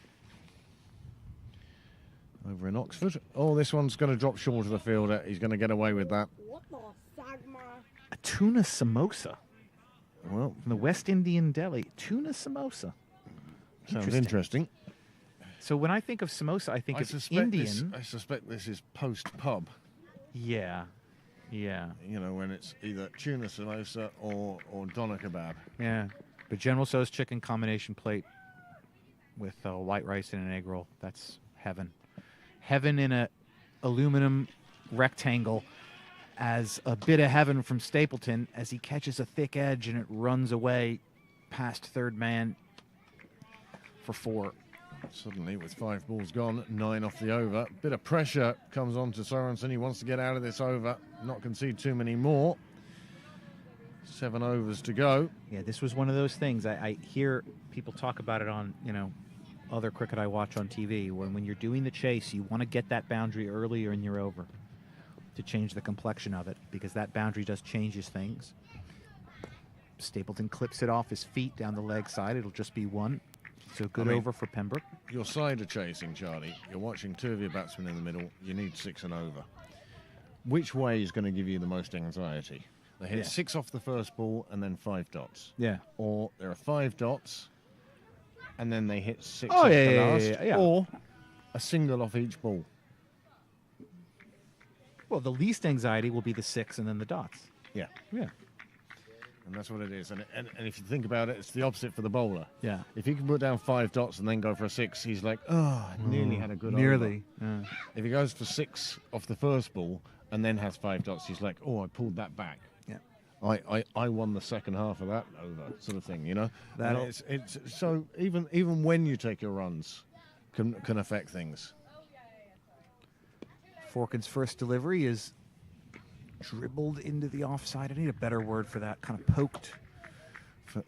over in Oxford. Oh, this one's going to drop short of the fielder. He's going to get away with that. What the Sagma? A tuna samosa Well, from the West Indian Deli. Tuna samosa. sounds interesting. So when I think of samosa, I think I of suspect Indian. I suspect this is post-pub. Yeah. Yeah. You know, when it's either tuna samosa or doner kebab. Yeah. But General Tso's chicken combination plate with white rice and an egg roll. That's heaven. Heaven in a aluminum rectangle as a bit of heaven from Stapleton as he catches a thick edge and it runs away past third man for 4. Suddenly, with 5 balls gone, 9 off the over. Bit of pressure comes on to Sorensen. He wants to get out of this over, not concede too many more. 7 overs to go. Yeah, this was one of those things. I hear people talk about it on, other cricket I watch on TV. When you're doing the chase, you want to get that boundary earlier in your over to change the complexion of it, because that boundary just changes things. Stapleton clips it off his feet down the leg side. It'll just be 1. So good over for Pembroke. Your side are chasing, Charlie. You're watching 2 of your batsmen in the middle. You need 6 and over. Which way is going to give you the most anxiety? They hit 6 off the first ball and then 5 dots. Yeah. Or there are 5 dots and then they hit 6 Oh, off yeah, the yeah, last. yeah, yeah. Or a single off each ball. Well, the least anxiety will be the 6 and then the dots. Yeah. Yeah. And that's what it is. And if you think about it, it's the opposite for the bowler. Yeah. If he can put down 5 dots and then go for a 6, he's like, oh, I nearly had a good over. Nearly. If he goes for 6 off the first ball and then has 5 dots, he's like, oh, I pulled that back. Yeah. I won the second half of that over, sort of thing, And That'll- it's so even when you take your runs, can affect things. Forkin's first delivery is dribbled into the offside. I need a better word for that. Kind of poked.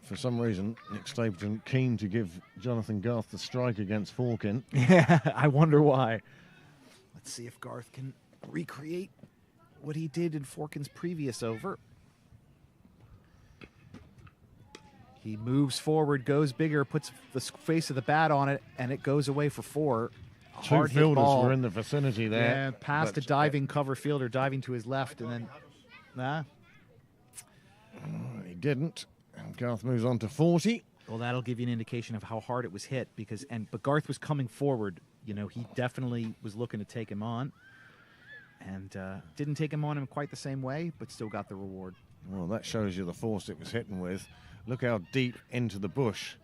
For some reason, Nick Stapleton keen to give Jonathan Garth the strike against Forkin. Yeah, I wonder why. Let's see if Garth can recreate what he did in Forkin's previous over. He moves forward, goes bigger, puts the face of the bat on it, and it goes away for 4. 2 Hard hit fielders ball. were in the vicinity there. Yeah, past a but, diving cover fielder, diving to his left, and then, he didn't. And Garth moves on to 40. well, that'll give you an indication of how hard it was hit, but Garth was coming forward. He definitely was looking to take him on, and didn't take him on in quite the same way, but still got the reward. Well, that shows you the force it was hitting with. Look how deep into the bush.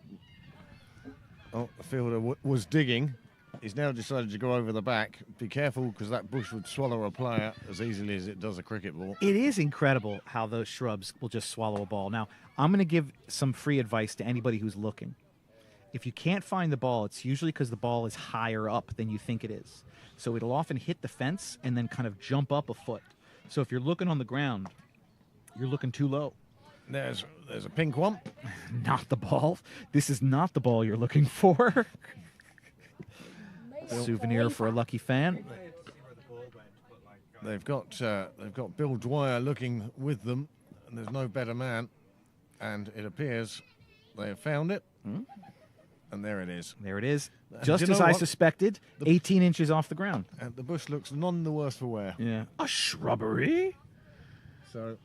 Oh, the fielder was digging. He's now decided to go over the back. Be careful, because that bush would swallow a player as easily as it does a cricket ball. It is incredible how those shrubs will just swallow a ball. Now, I'm going to give some free advice to anybody who's looking. If you can't find the ball, it's usually because the ball is higher up than you think it is. So it'll often hit the fence and then kind of jump up a foot. So if you're looking on the ground, you're looking too low. There's a pink one. Not the ball. This is not the ball you're looking for. Souvenir for a lucky fan. They've got Bill Dwyer looking with them, and there's no better man. And it appears they have found it. And there it is. There it is. And Just do you as know I what? suspected, 18 inches off the ground. And the bush looks none the worse for wear. Yeah. A shrubbery? So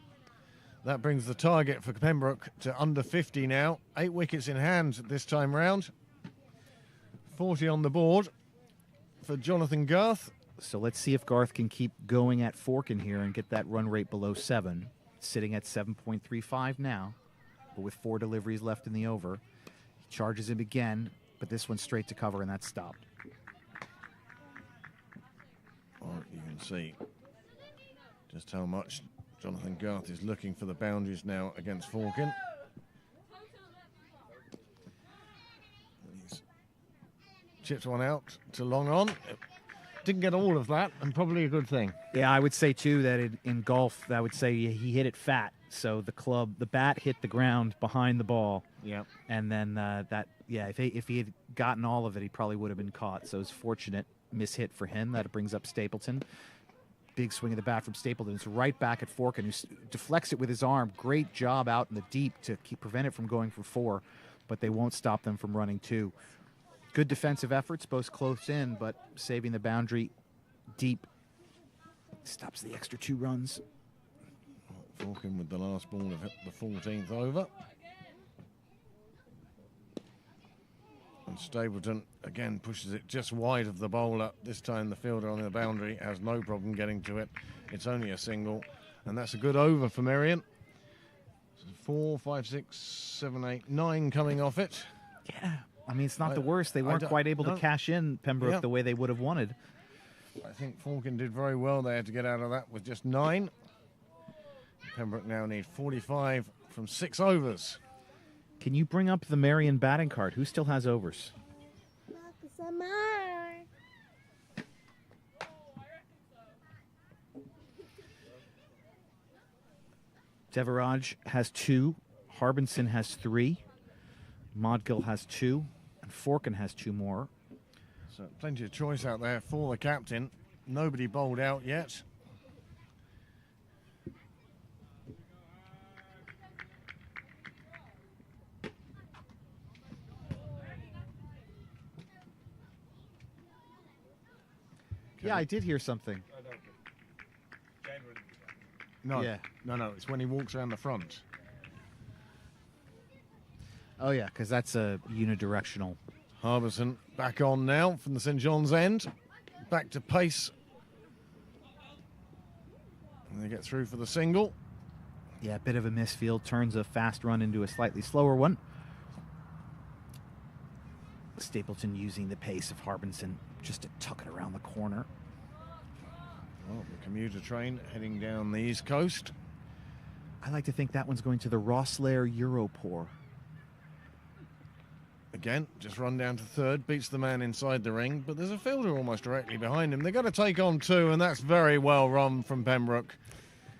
That brings the target for Pembroke to under 50 now. 8 wickets in hand this time round. 40 on the board for Jonathan Garth. So let's see if Garth can keep going at Forkin here and get that run rate below 7. Sitting at 7.35 now, but with 4 deliveries left in the over. He charges him again, but this one's straight to cover, and that's stopped. Well, you can see just how much Jonathan Garth is looking for the boundaries now against Forkin. He's chipped one out to long on. Didn't get all of that, and probably a good thing. Yeah, I would say too that in golf, I would say he hit it fat. So the bat hit the ground behind the ball. Yeah. And then if he had gotten all of it, he probably would have been caught. So it's fortunate mishit for him. That brings up Stapleton. Big swing of the bat from Stapleton. It's right back at Forkin, who deflects it with his arm. Great job out in the deep to prevent it from going for 4, but they won't stop them from running 2. Good defensive efforts, both close in, but saving the boundary deep stops the extra 2 runs. Forkin with the last ball of the 14th over. And Stapleton again pushes it just wide of the bowler. This time the fielder on the boundary has no problem getting to it. It's only a single, and that's a good over for Merrion. 4, 5, 6, 7, 8, 9 coming off it. Yeah, I mean, it's not the worst. They weren't quite able to cash in Pembroke the way they would have wanted. I think Forkin did very well there to get out of that with just 9. Pembroke now need 45 from 6 overs. Can you bring up the Merrion batting card? Who still has overs? Devaraj has 2. Harbinson has 3. Modgill has 2. And Forkin has 2 more. So plenty of choice out there for the captain. Nobody bowled out yet. Yeah, I did hear something. No, Yeah. no, it's when he walks around the front. Oh, yeah, because that's a unidirectional. Harbison back on now from the St John's end. Back to pace. And they get through for the single. Yeah, a bit of a misfield. Turns a fast run into a slightly slower one. Stapleton using the pace of Harbinson just to tuck it around the corner. Well, the commuter train heading down the east coast. I like to think that one's going to the Rosslare Europort. Again, just run down to third, beats the man inside the ring, but there's a fielder almost directly behind him. They've got to take on 2, and that's very well run from Pembroke.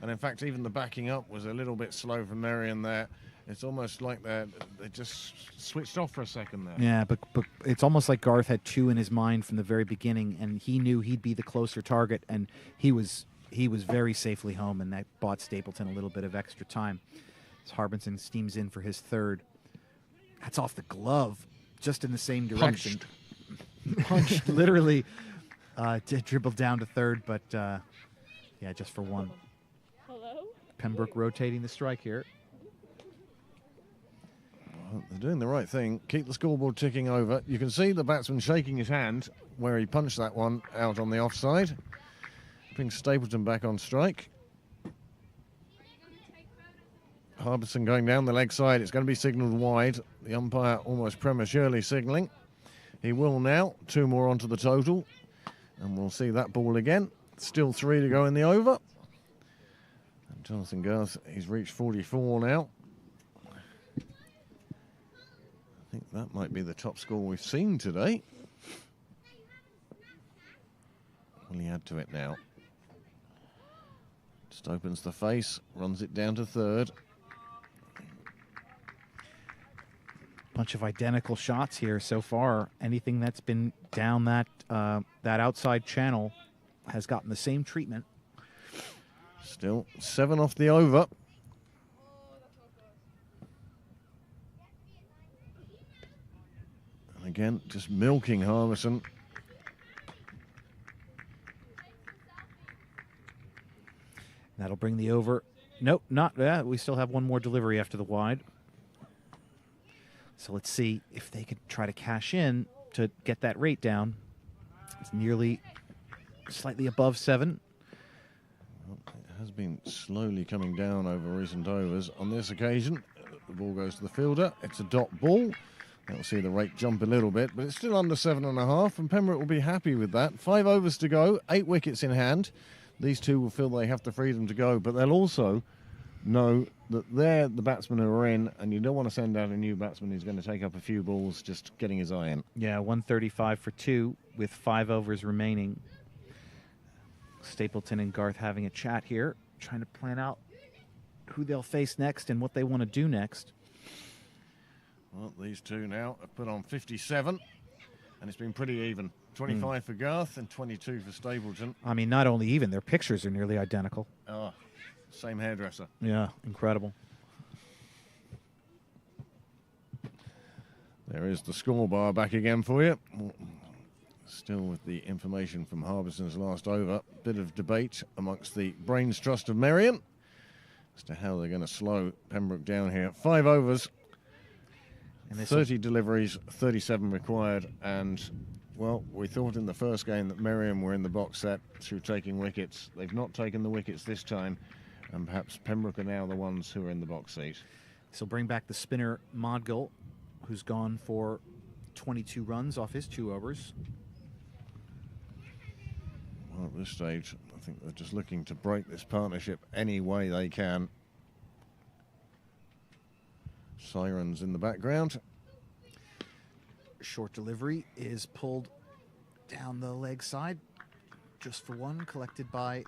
And in fact, even the backing up was a little bit slow from Merrion there. It's almost like they just switched off for a second there. Yeah, but it's almost like Garth had 2 in his mind from the very beginning, and he knew he'd be the closer target, and he was very safely home, and that bought Stapleton a little bit of extra time. As Harbinson steams in for his 3rd. That's off the glove, just in the same direction. Punched, literally dribbled down to 3rd, but yeah, just for 1. Hello? Pembroke rotating the strike here. Well, they're doing the right thing. Keep the scoreboard ticking over. You can see the batsman shaking his hand where he punched that one out on the offside. Brings Stapleton back on strike. Harbison going down the leg side. It's going to be signalled wide. The umpire almost prematurely signalling. He will now. 2 more onto the total. And we'll see that ball again. Still 3 to go in the over. And Jonathan Garth, he's reached 44 now. I think that might be the top score we've seen today. Will he add to it now? Just opens the face, runs it down to 3rd. Bunch of identical shots here so far. Anything that's been down that outside channel has gotten the same treatment. Still 7 off the over. And again, just milking Harbison. That'll bring the over Nope, not that. We still have one more delivery after the wide. So let's see if they can try to cash in to get that rate down. It's nearly slightly above 7. Well, it has been slowly coming down over recent overs. On this occasion, the ball goes to the fielder. It's a dot ball. That'll see the rate jump a little bit, but it's still under 7.5, and Pembroke will be happy with that. 5 overs to go, 8 wickets in hand. These two will feel they have the freedom to go, but they'll also know that they're the batsmen who are in, and you don't want to send out a new batsman who's going to take up a few balls just getting his eye in. Yeah, 135 for 2 with 5 overs remaining. Stapleton and Garth having a chat here, trying to plan out who they'll face next and what they want to do next. Well, these two now have put on 57, and it's been pretty even. 25 for Garth and 22 for Stapleton. I mean, not only even, their pictures are nearly identical. Oh, same hairdresser. Yeah, incredible. There is the score bar back again for you. Still with the information from Harbison's last over. Bit of debate amongst the Brains Trust of Merrion as to how they're going to slow Pembroke down here. 5 overs, and 30 deliveries, 37 required. And, well, we thought in the first game that Merrion were in the box set through taking wickets. They've not taken the wickets this time, and perhaps Pembroke are now the ones who are in the box seat. So bring back the spinner Modgill, who's gone for 22 runs off his 2 overs. Well, at this stage, I think they're just looking to break this partnership any way they can. Sirens in the background. Short delivery is pulled down the leg side, just for 1, collected by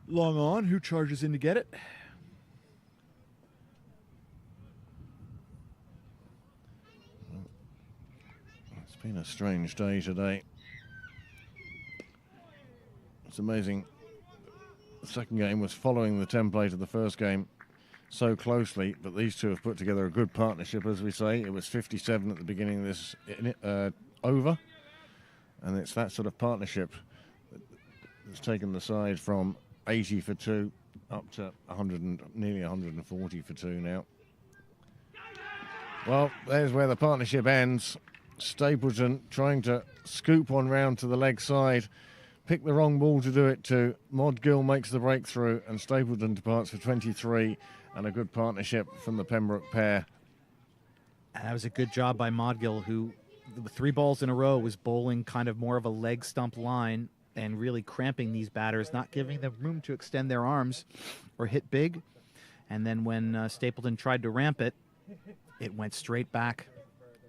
Long On, who charges in to get it. It's been a strange day today. It's amazing. The second game was following the template of the first game so closely, but these two have put together a good partnership, as we say. It was 57 at the beginning of this over, and it's that sort of partnership that's taken the side from 80 for 2 up to 100 and nearly 140 for 2 now. Well, there's where the partnership ends. Stapleton trying to scoop one round to the leg side. Picked the wrong ball to do it to. Modgill makes the breakthrough, and Stapleton departs for 23, and a good partnership from the Pembroke pair. And that was a good job by Modgill, who, with 3 balls in a row, was bowling kind of more of a leg stump line and really cramping these batters, not giving them room to extend their arms or hit big. And then when Stapleton tried to ramp it, it went straight back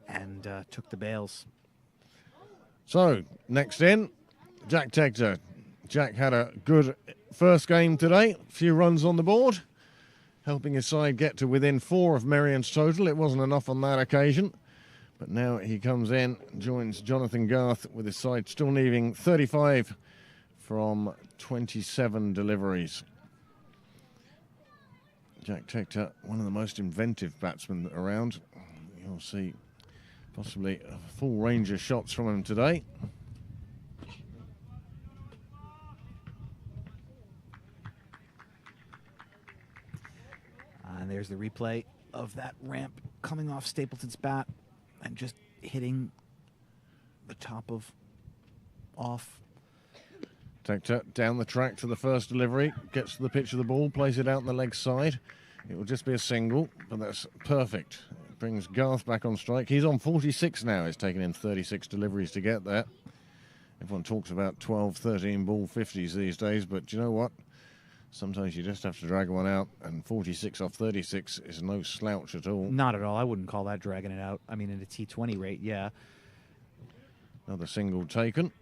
and took the bails. So, next in, Jack Tegter. Jack had a good first game today. A few runs on the board, helping his side get to within 4 of Merrion's total. It wasn't enough on that occasion, but now he comes in and joins Jonathan Garth with his side still needing 35 from 27 deliveries. Jack Tegter, one of the most inventive batsmen around. You'll see possibly a full range of shots from him today. And there's the replay of that ramp coming off Stapleton's bat and just hitting the top of off. Tegter down the track to the first delivery, gets to the pitch of the ball, plays it out on the leg side. It will just be a single, but that's perfect. It brings Garth back on strike. He's on 46 now. He's taken in 36 deliveries to get there. Everyone talks about 12, 13 ball 50s these days, but do you know what? Sometimes you just have to drag one out, and 46 off 36 is no slouch at all. Not at all. I wouldn't call that dragging it out. I mean, in a T20 rate, yeah. Another single taken.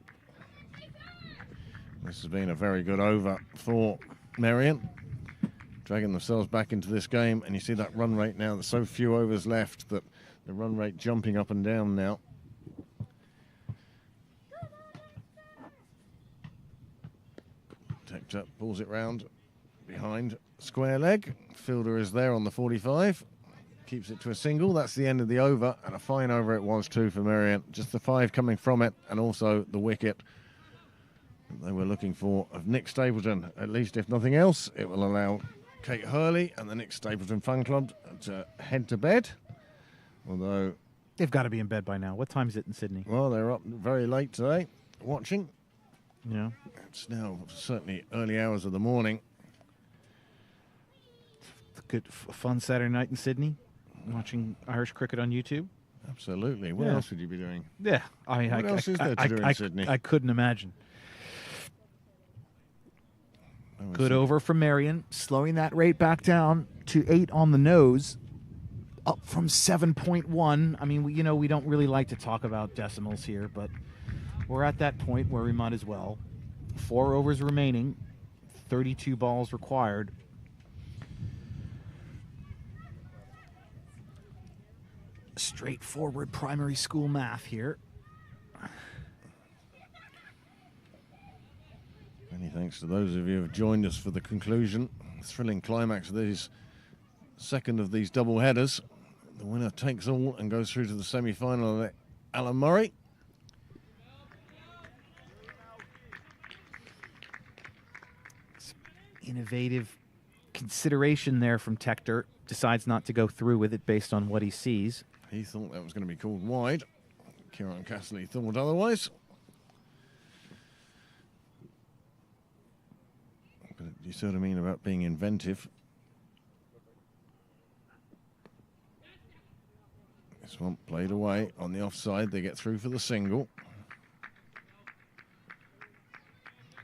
This has been a very good over for Merrion. Dragging themselves back into this game, and you see that run rate now. There's so few overs left that the run rate jumping up and down now. Tegter pulls it round behind square leg. Fielder is there on the 45. Keeps it to a single. That's the end of the over, and a fine over it was too for Merrion. Just the 5 coming from it, and also the wicket that they were looking for of Nick Stapleton. At least, if nothing else, it will allow Kate Hurley and the Nick Stapleton Fun Club to head to bed. Although, They've got to be in bed by now. What time is it in Sydney? well, they're up very late today watching. Yeah. It's now certainly early hours of the morning. Good, fun Saturday night in Sydney, watching Irish cricket on YouTube. Absolutely. What Yeah. else would you be doing? Yeah, I mean, What else is there to do in Sydney? I couldn't imagine. I was Good thinking- over from Merrion, slowing that rate back down to 8 on the nose, up from 7.1. I mean, we don't really like to talk about decimals here, but we're at that point where we might as well. 4 overs remaining, 32 balls required. Straightforward primary school math here. Many thanks to those of you who have joined us for the conclusion. Thrilling climax of these second of these double headers. The winner takes all and goes through to the semi-final of Alan Murray. Innovative consideration there from Tector. Decides not to go through with it based on what he sees. He thought that was going to be called wide. Kieran Castley thought otherwise. But you sort of mean about being inventive. This one played away on the offside. They get through for the single.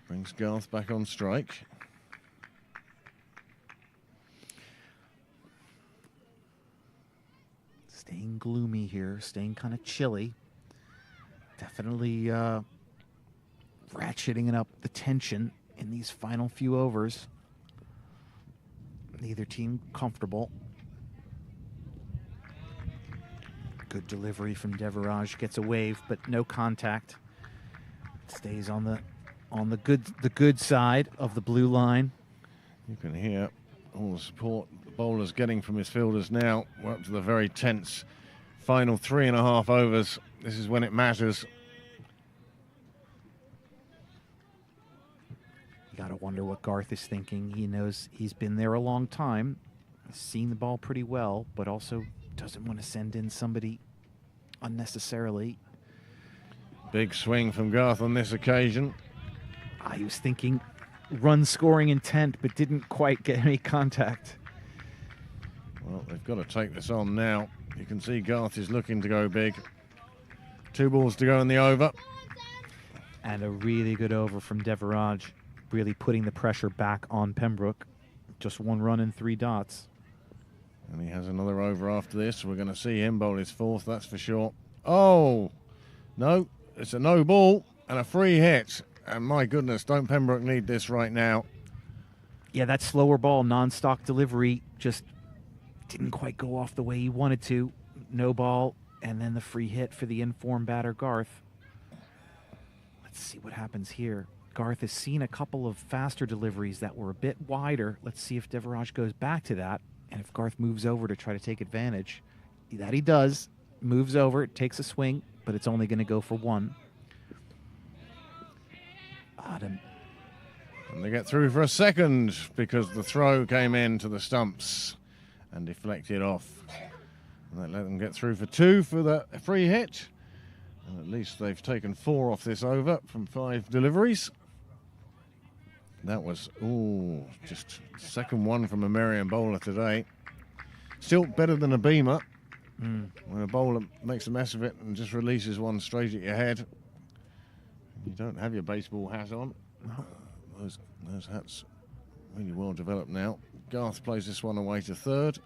Brings Garth back on strike. Staying gloomy here, staying kind of chilly. Definitely ratcheting up the tension in these final few overs. Neither team comfortable. Good delivery from Devaraj, gets a wave, but no contact. Stays on the good side of the blue line. You can hear all the support the bowler's getting from his fielders now. We're up to the very tense final 3.5 overs. This is when it matters. You gotta wonder what Garth is thinking. He knows he's been there a long time, seen the ball pretty well, but also doesn't want to send in somebody unnecessarily. Big swing from Garth on this occasion. He was thinking run scoring intent, but didn't quite get any contact. Well, they've got to take this on now. You can see Garth is looking to go big. 2 balls to go in the over. And a really good over from Devaraj, really putting the pressure back on Pembroke. Just 1 run and 3 dots. And he has another over after this. We're going to see him bowl his 4th, that's for sure. Oh, no, it's a no ball and a free hit. And my goodness, don't Pembroke need this right now? Yeah, that slower ball, non-stock delivery, just didn't quite go off the way he wanted to. No ball, and then the free hit for the informed batter, Garth. Let's see what happens here. Garth has seen a couple of faster deliveries that were a bit wider. Let's see if Devaraj goes back to that, and if Garth moves over to try to take advantage. That he does. Moves over, takes a swing, but it's only going to go for 1. Adam. And they get through for a second because the throw came into the stumps and deflected off. And that let them get through for 2 for the free hit. And at least they've taken 4 off this over from 5 deliveries. That was, just second one from a Merrion bowler today. Still better than a beamer. When a bowler makes a mess of it and just releases one straight at your head. You don't have your baseball hat on. Those hats really well developed now. Garth plays this one away to 3rd.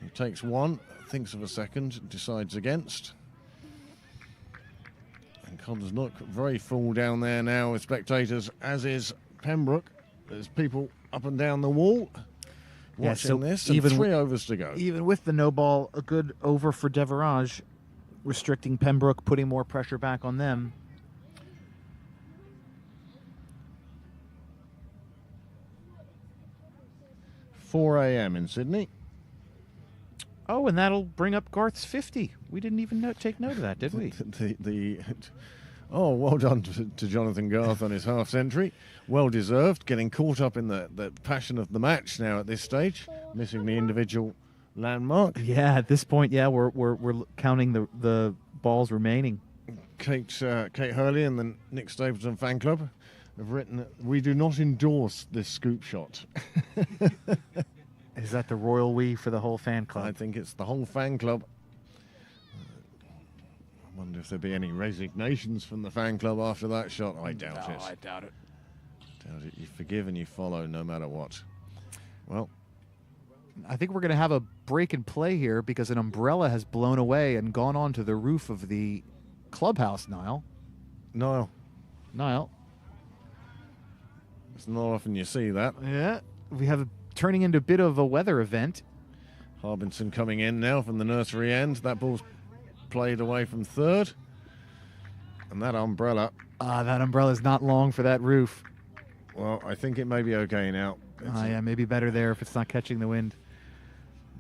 He takes 1, thinks of a second, decides against. And Conn's look very full down there now with spectators, as is Pembroke. There's people up and down the wall watching this, and 3 overs to go. Even with the no ball, a good over for Devaraj, restricting Pembroke, putting more pressure back on them. $4 a.m. in Sydney. Oh, and that'll bring up Garth's 50. We didn't even take note of that, did we? Oh, well done to Jonathan Garth on his half century. Well deserved. Getting caught up in the passion of the match now at this stage, missing the individual landmark. Yeah, at this point, yeah, we're counting the balls remaining. Kate Hurley and the Nick Stapleton fan club have written that we do not endorse this scoop shot. Is that the royal we for the whole fan club? I think it's the whole fan club. I wonder if there'll be any resignations from the fan club after that shot. I doubt it. I doubt it. Doubt it. You forgive and you follow no matter what. Well, I think we're going to have a break in play here because an umbrella has blown away and gone onto the roof of the clubhouse, Niall. Niall, it's not often you see that. Yeah, we have turning into a bit of a weather event. Harbinson coming in now from the nursery end. That ball's played away from third. And that umbrella, That umbrella's not long for that roof. well, I think it may be okay now. Yeah, maybe better there if it's not catching the wind.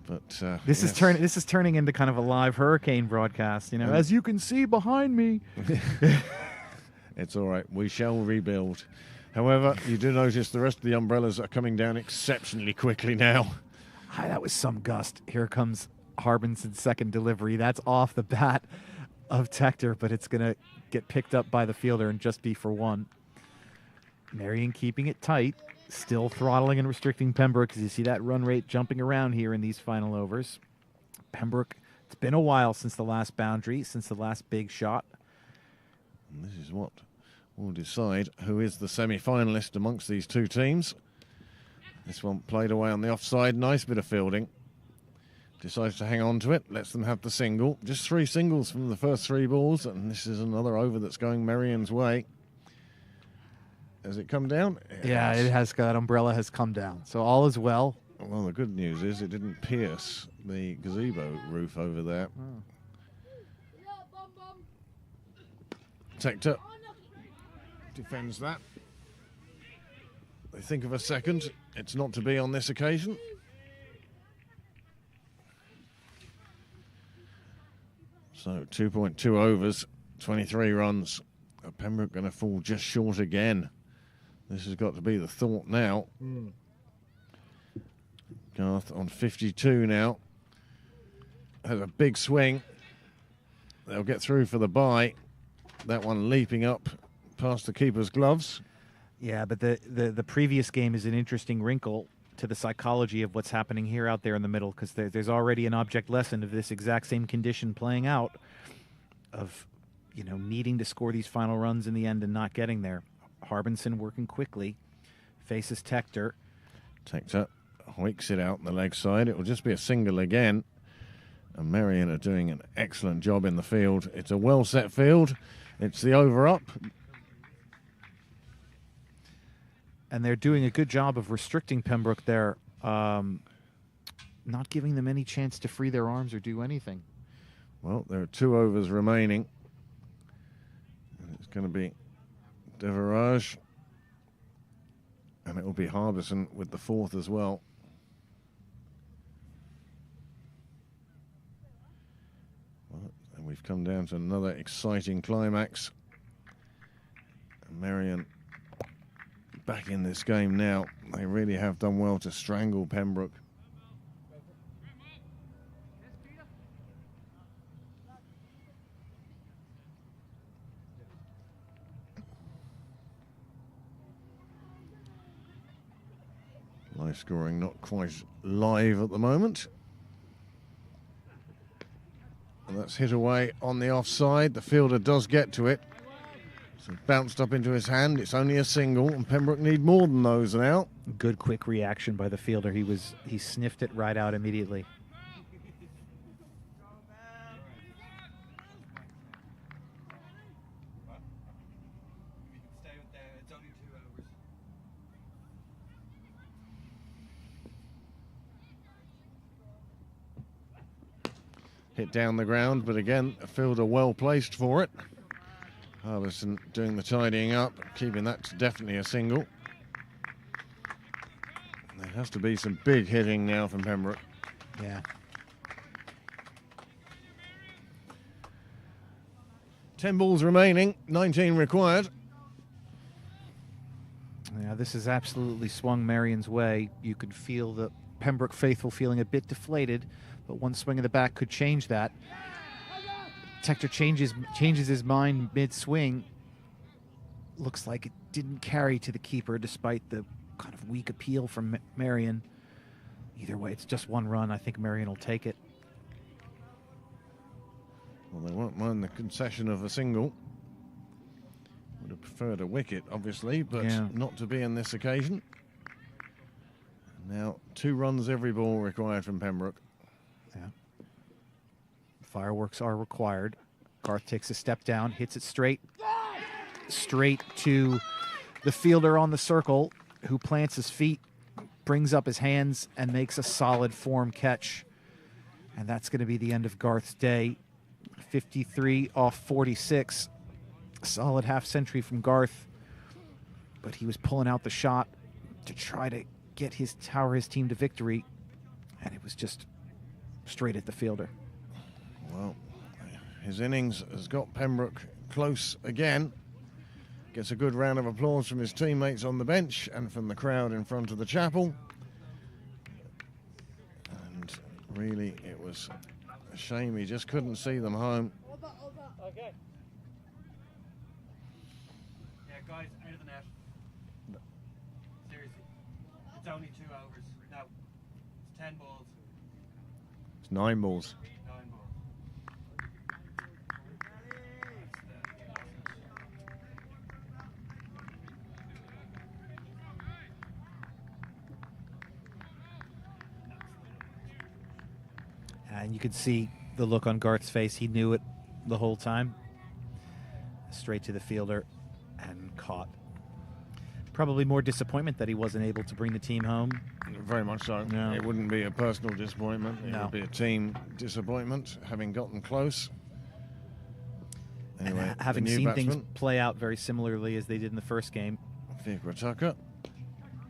But This is turning into kind of a live hurricane broadcast, as you can see behind me. It's all right. We shall rebuild. However, you do notice the rest of the umbrellas are coming down exceptionally quickly now. Hi, that was some gust. Here comes Harbinson's second delivery. That's off the bat of Tector, but it's going to get picked up by the fielder and just be for one. Merrion keeping it tight, still throttling and restricting Pembroke because you see that run rate jumping around here in these final overs. Pembroke, it's been a while since the last boundary, since the last big shot. And this is what will decide who is the semi-finalist amongst these two teams. This one played away on the offside. Nice bit of fielding. Decides to hang on to it. Lets them have the single. Just 3 singles from the first 3 balls. And this is another over that's going Merrion's way. Has it come down? Yeah, it has. That umbrella has come down. So all is well. Well, the good news is it didn't pierce the gazebo roof over there. Tector defends that. They think of a second. It's not to be on this occasion. So 2.2 overs, 23 runs. Pembroke going to fall just short again. This has got to be the thought now. Garth on 52 now. Has a big swing. They'll get through for the bye. That one leaping up past the keeper's gloves. Yeah, but the previous game is an interesting wrinkle to the psychology of what's happening here out there in the middle, because there's already an object lesson of this exact same condition playing out of, needing to score these final runs in the end and not getting there. Harbinson working quickly, faces Tector. Tector hoiks it out on the leg side. It will just be a single again. And Merrion are doing an excellent job in the field. It's a well-set field. It's the over-up. And they're doing a good job of restricting Pembroke there, not giving them any chance to free their arms or do anything. Well, there are 2 overs remaining. And it's going to be Deverage. And it will be Harbison with the 4th as well. And we've come down to another exciting climax. And Merrion back in this game now. They really have done well to strangle Pembroke. Live scoring not quite live at the moment. And that's hit away on the offside. The fielder does get to it. So bounced up into his hand. It's only a single, and Pembroke need more than those now. Good quick reaction by the fielder. He sniffed it right out immediately. Stay with there. It's only 2 overs. Hit down the ground, but again, a fielder well placed for it. Harbison doing the tidying up, keeping that to definitely a single. There has to be some big hitting now from Pembroke. Yeah. 10 balls remaining, 19 required. Yeah, this has absolutely swung Merrion's way. You could feel the Pembroke faithful feeling a bit deflated, but one swing of the bat could change that. Tector changes his mind mid-swing. Looks like it didn't carry to the keeper despite the kind of weak appeal from Merrion. Either way, it's just one run. I think Merrion will take it. Well, they won't mind the concession of a single. Would have preferred a wicket, obviously, but Yeah. not to be in this occasion. Now, 2 runs every ball required from Pembroke. Yeah. Fireworks are required. Garth takes a step down, hits it straight to the fielder on the circle, who plants his feet, brings up his hands, and makes a solid form catch. And that's going to be the end of Garth's day. 53 off 46. Solid half century from Garth, but he was pulling out the shot to try to get his team to victory, and it was just straight at the fielder. Well, his innings has got Pembroke close again. Gets a good round of applause from his teammates on the bench and from the crowd in front of the chapel. And really, it was a shame he just couldn't see them home. Okay. Yeah, guys, out of the net. Seriously. It's only 2 overs. No. It's 10 balls. It's 9 balls. 9 balls. And you could see the look on Garth's face. He knew it the whole time. Straight to the fielder and caught. Probably more disappointment that he wasn't able to bring the team home. Very much so. No. It wouldn't be a personal disappointment. It No. would be a team disappointment, having gotten close. Anyway, And having the new seen batsman, things play out very similarly as they did in the first game. Fikra Tucker.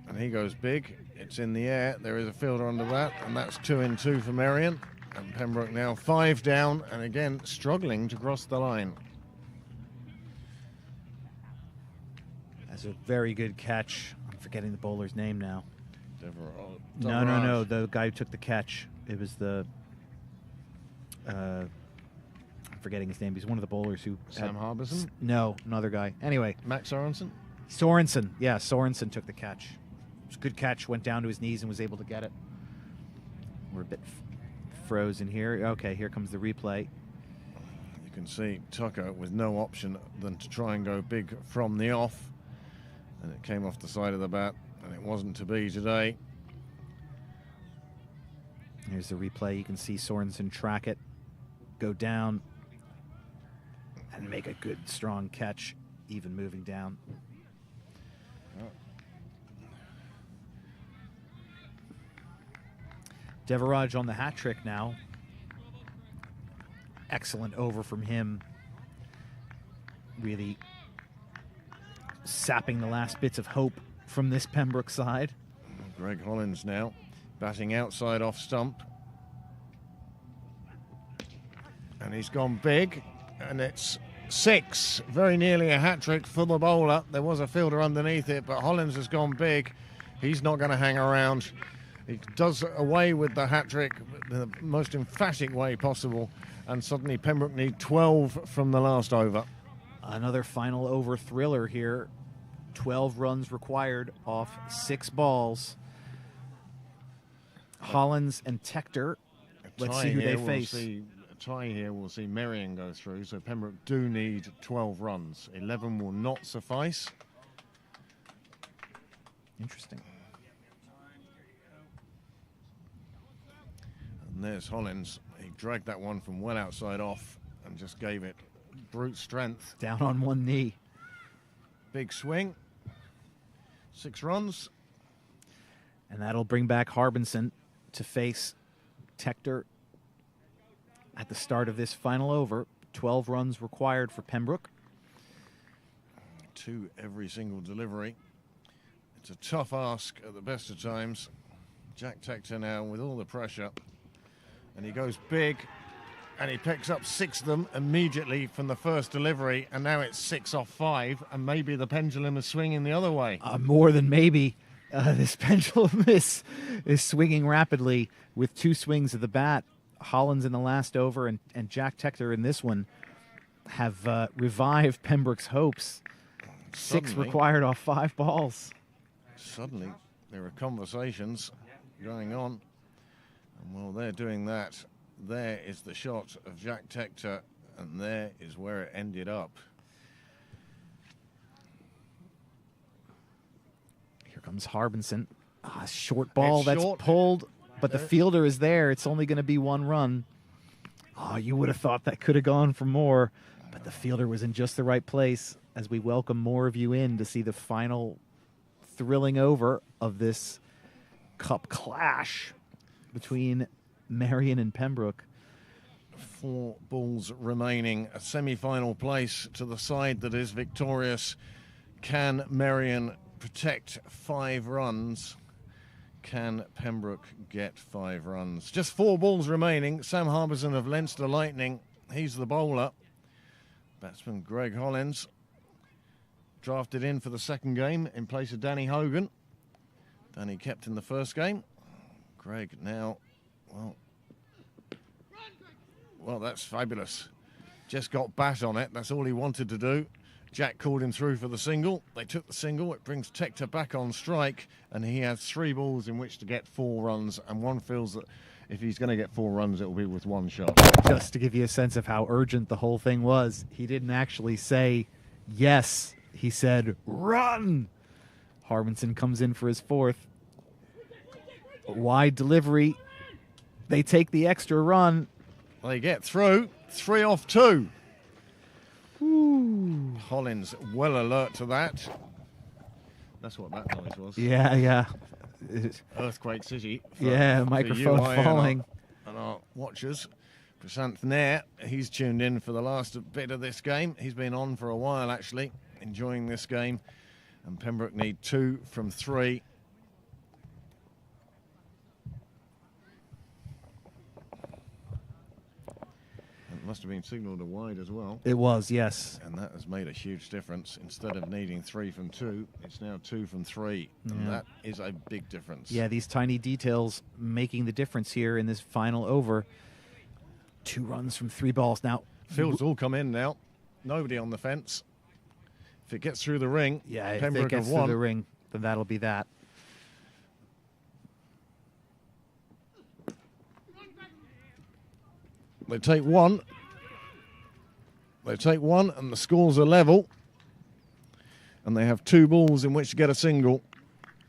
And he goes big. It's in the air. There is a fielder under that, and that's 2 in 2 for Merrion. And Pembroke now 5 down, and again struggling to cross the line. That's a very good catch. I'm forgetting the bowler's name now. No. The guy who took the catch. It was the... I'm forgetting his name. He's one of the bowlers who... Sam Harbison? No, another guy. Anyway. Max Sorensen? Sorensen. Yeah, Sorensen took the catch. It was a good catch. Went down to his knees and was able to get it. We're a bit frozen here. Okay, here comes the replay. You can see Tucker with no option than to try and go big from the off. And it came off the side of the bat, and it wasn't to be today. Here's the replay. You can see Sorensen track it, go down, and make a good, strong catch, even moving down. Devaraj on the hat trick now. Excellent over from him. Really sapping the last bits of hope from this Pembroke side. Greg Hollins now batting outside off stump. And he's gone big, and it's 6. Very nearly a hat-trick for the bowler. There was a fielder underneath it, but Hollins has gone big. He's not going to hang around. He does away with the hat-trick in the most emphatic way possible, and suddenly Pembroke need 12 from the last over. Another final over thriller here. 12 runs required off 6 balls. Hollins and Tector. Let's see who they face. A tie here, we'll see Merrion go through, so Pembroke do need 12 runs. 11 will not suffice. Interesting. And there's Hollins. He dragged that one from well outside off and just gave it brute strength. Down on one knee. Big swing. 6 runs. And that'll bring back Harbison to face Tector at the start of this final over. 12 runs required for Pembroke. 2 every single delivery. It's a tough ask at the best of times. Jack Tector now with all the pressure. And he goes big. and he picks up 6 of them immediately from the first delivery, and now it's 6 off 5, and maybe the pendulum is swinging the other way. More than maybe. This pendulum is swinging rapidly with 2 swings of the bat. Hollins in the last over and Jack Tector in this one have revived Pembroke's hopes. 6 required off 5 balls. Suddenly, there are conversations going on. And while they're doing that, there is the shot of Jack Tector, and there is where it ended up. Here comes Harbinson. Short ball It's that's short. pulled, but the fielder is there. It's only going to be 1 run. You would have thought that could have gone for more, but the fielder was in just the right place as we welcome more of you in to see the final thrilling over of this cup clash between Merrion and Pembroke. 4 balls remaining, a semi-final place to the side that is victorious. Can Merrion protect 5 runs? Can Pembroke get 5 runs? Just 4 balls remaining. Sam Harbison of Leinster Lightning, he's the bowler. Batsman Greg Hollins drafted in for the second game in place of Danny Hogan. Danny kept in the first game. Greg now, well, that's fabulous. Just got bat on it. That's all he wanted to do. Jack called him through for the single. They took the single. It brings Tector back on strike, and he has 3 balls in which to get 4 runs, and one feels that if he's going to get 4 runs, it will be with 1 shot. Just to give you a sense of how urgent the whole thing was, he didn't actually say yes. He said, run! Harbinson comes in for his 4th. Wide delivery. They take the extra run. They get through. 3 off 2. Ooh. Hollins well alert to that. That's what that noise was. Yeah. Earthquake City. Microphone falling. And our watchers. Prasanth Nair, he's tuned in for the last bit of this game. He's been on for a while, actually, enjoying this game. And Pembroke need 2 from 3. It must have been signalled a wide as well. It was, yes. And that has made a huge difference. Instead of needing 3 from 2, it's now 2 from 3. And that is a big difference. Yeah, these tiny details making the difference here in this final over. 2 runs from 3 balls. Now, Fields all come in now. Nobody on the fence. If it gets through the ring, if Pembroke it gets have won. through the ring, then that'll be that. They take 1. They take 1, and the scores are level. And they have 2 balls in which to get a single.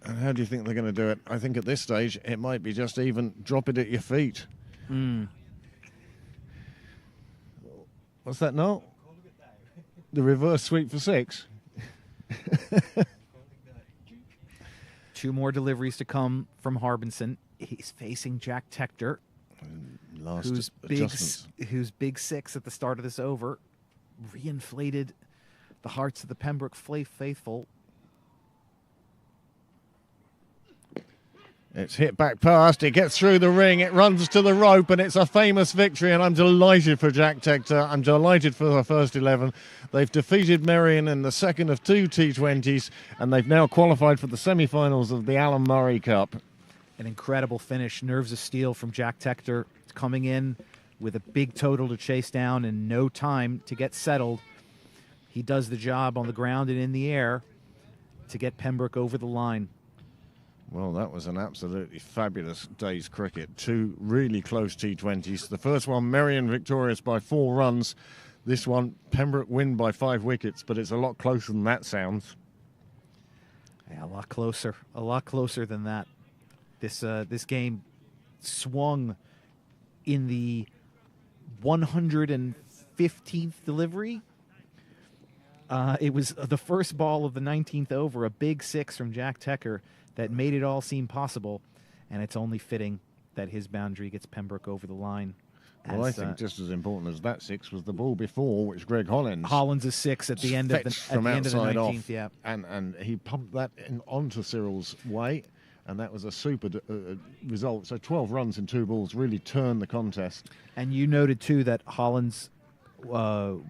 And how do you think they're going to do it? I think at this stage, it might be just even drop it at your feet. What's that, Noel? The reverse sweep for 6. 2 more deliveries to come from Harbinson. He's facing Jack Tector, who's big 6 at the start of this over. Reinflated the hearts of the Pembroke faithful. It's hit back past, it gets through the ring, it runs to the rope, and it's a famous victory, and I'm delighted for Jack Tector. I'm delighted for the first 11. They've defeated Merrion in the second of 2 T20s, and they've now qualified for the semi-finals of the Alan Murray Cup. An incredible finish, nerves of steel from Jack Tector, coming in with a big total to chase down and no time to get settled. He does the job on the ground and in the air to get Pembroke over the line. Well, that was an absolutely fabulous day's cricket. 2 really close T20s. The first one, Merrion victorious by 4 runs. This one, Pembroke win by 5 wickets, but it's a lot closer than that sounds. Yeah, a lot closer than that. This game swung in the 115th delivery. It was the first ball of the 19th over, a big 6 from Jack Tector that made it all seem possible, and it's only fitting that his boundary gets Pembroke over the line. Well, I think just as important as that 6 was the ball before, which Greg Hollins. Hollins' 6 at the end of the 19th, off, yeah. And he pumped that in onto Cyril's way, and that was a super result. So 12 runs in 2 balls really turned the contest. And you noted, too, that Hollins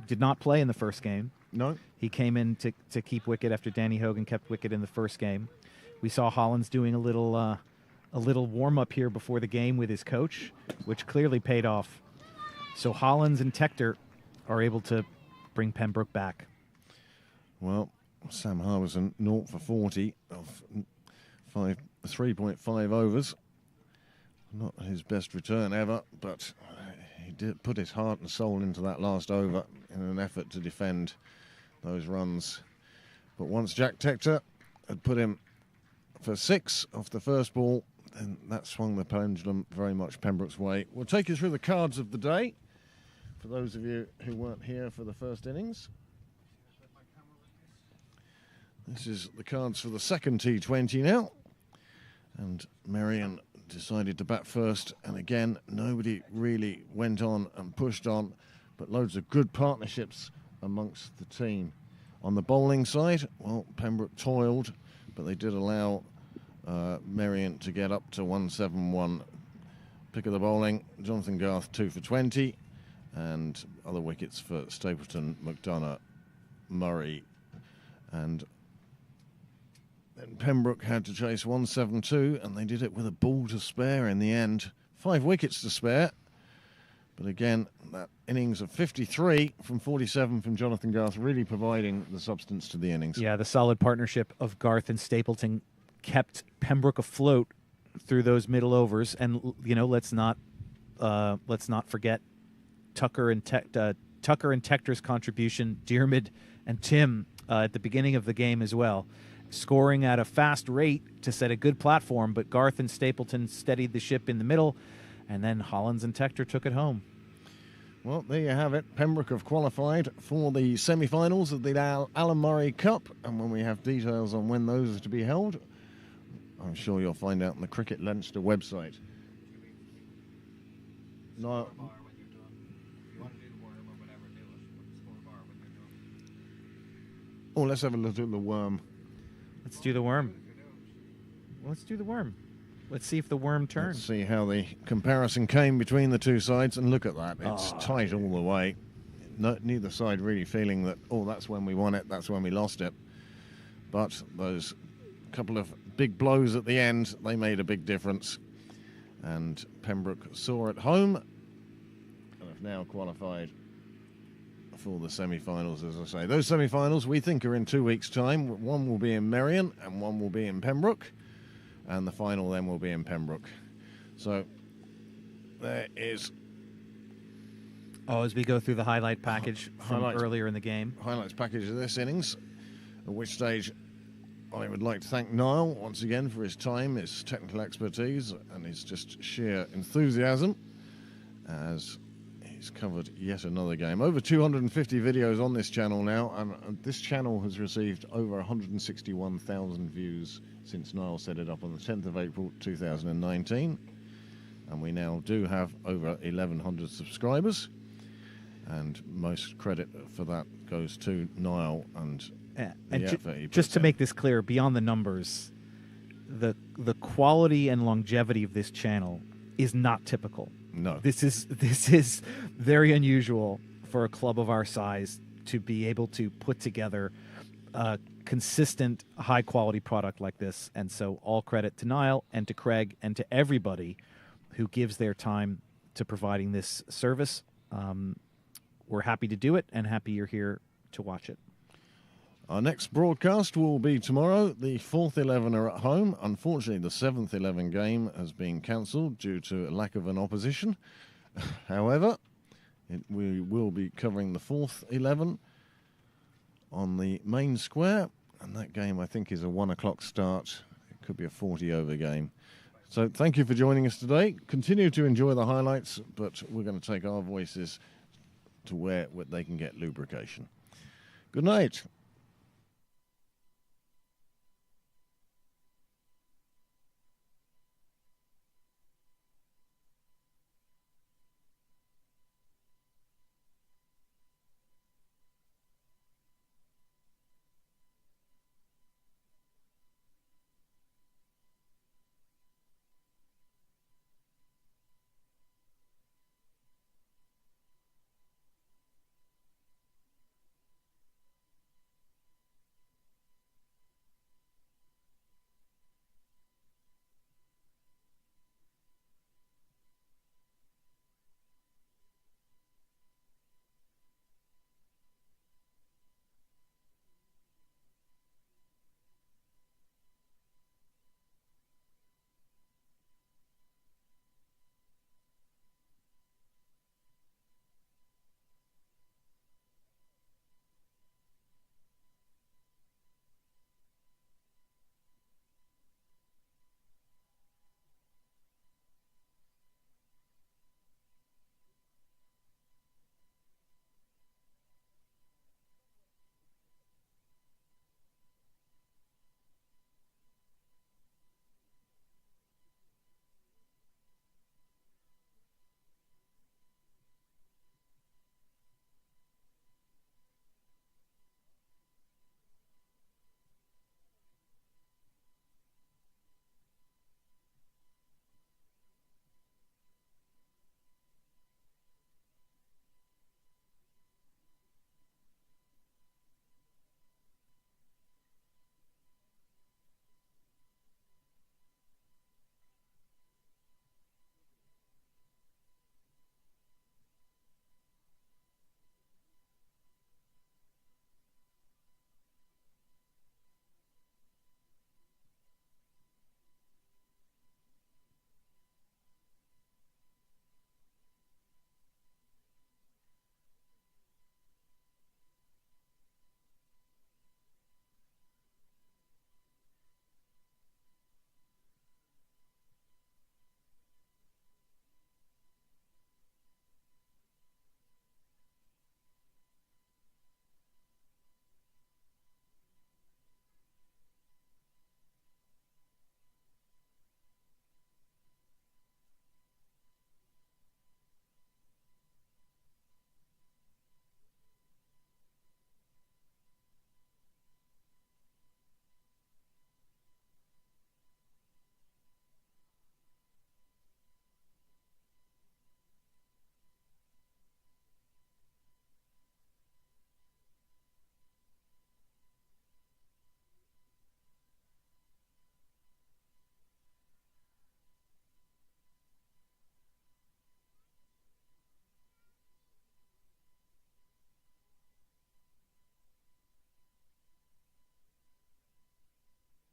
did not play in the first game. No. He came in to keep wicket after Danny Hogan kept wicket in the first game. We saw Hollins doing a little warm-up here before the game with his coach, which clearly paid off. So Hollins and Tector are able to bring Pembroke back. Well, Sam Harvison 0 for 40 of 3.5 overs. Not his best return ever, but he did put his heart and soul into that last over in an effort to defend those runs. But once Jack Tector had put him for 6 off the first ball, then that swung the pendulum very much Pembroke's way. We'll take you through the cards of the day for those of you who weren't here for the first innings. This is the cards for the second T20 now. And Merrion decided to bat first, and again, nobody really went on and pushed on, but loads of good partnerships amongst the team. On the bowling side, well, Pembroke toiled, but they did allow Merrion to get up to 171. Pick of the bowling, Jonathan Garth 2 for 20, and other wickets for Stapleton, McDonough, Murray, and then Pembroke had to chase 172, and they did it with a ball to spare in the end. 5 wickets to spare. But again, that innings of 53 from 47 from Jonathan Garth really providing the substance to the innings. Yeah, the solid partnership of Garth and Stapleton kept Pembroke afloat through those middle overs. And, you know, let's not forget Tucker and Tector's contribution, Diarmid and Tim at the beginning of the game as well, scoring at a fast rate to set a good platform, but Garth and Stapleton steadied the ship in the middle, and then Hollins and Tector took it home. Well, there you have it. Pembroke have qualified for the semi-finals of the Alan Murray Cup, and when we have details on when those are to be held, I'm sure you'll find out on the Cricket Leinster website. No. Oh, let's have a look at the worm. Let's do the worm. Let's do the worm. Let's see if the worm turns. Let's see how the comparison came between the two sides, and look at that. It's tight all the way. Neither side really feeling that, oh, that's when we won it, that's when we lost it. But those couple of big blows at the end, they made a big difference. And Pembroke saw it home and have now qualified for the semi-finals, as I say. Those semi-finals we think are in 2 weeks' time. One will be in Merrion and one will be in Pembroke, and the final then will be in Pembroke. So there is... Oh, as we go through the highlight package from earlier in the game. Highlights package of this innings, at which stage I would like to thank Niall once again for his time, his technical expertise, and his just sheer enthusiasm as he's covered yet another game. Over 250 videos on this channel now, and this channel has received over 161,000 views since Niall set it up on the 10th of April 2019. And we now do have over 1,100 subscribers. And most credit for that goes to Niall and the effort he just to puts make this clear, beyond the numbers, the quality and longevity of this channel is not typical. No. This is very unusual for a club of our size to be able to put together a consistent, high-quality product like this. And so all credit to Niall and to Craig and to everybody who gives their time to providing this service. We're happy to do it and happy you're here to watch it. Our next broadcast will be tomorrow. The 4th 11 are at home. Unfortunately, the 7th 11 game has been cancelled due to a lack of an opposition. However, we will be covering the 4th 11 on the main square, and that game I think is a 1 o'clock start. It could be a 40-over game. So thank you for joining us today. Continue to enjoy the highlights, but we're going to take our voices to where they can get lubrication. Good night.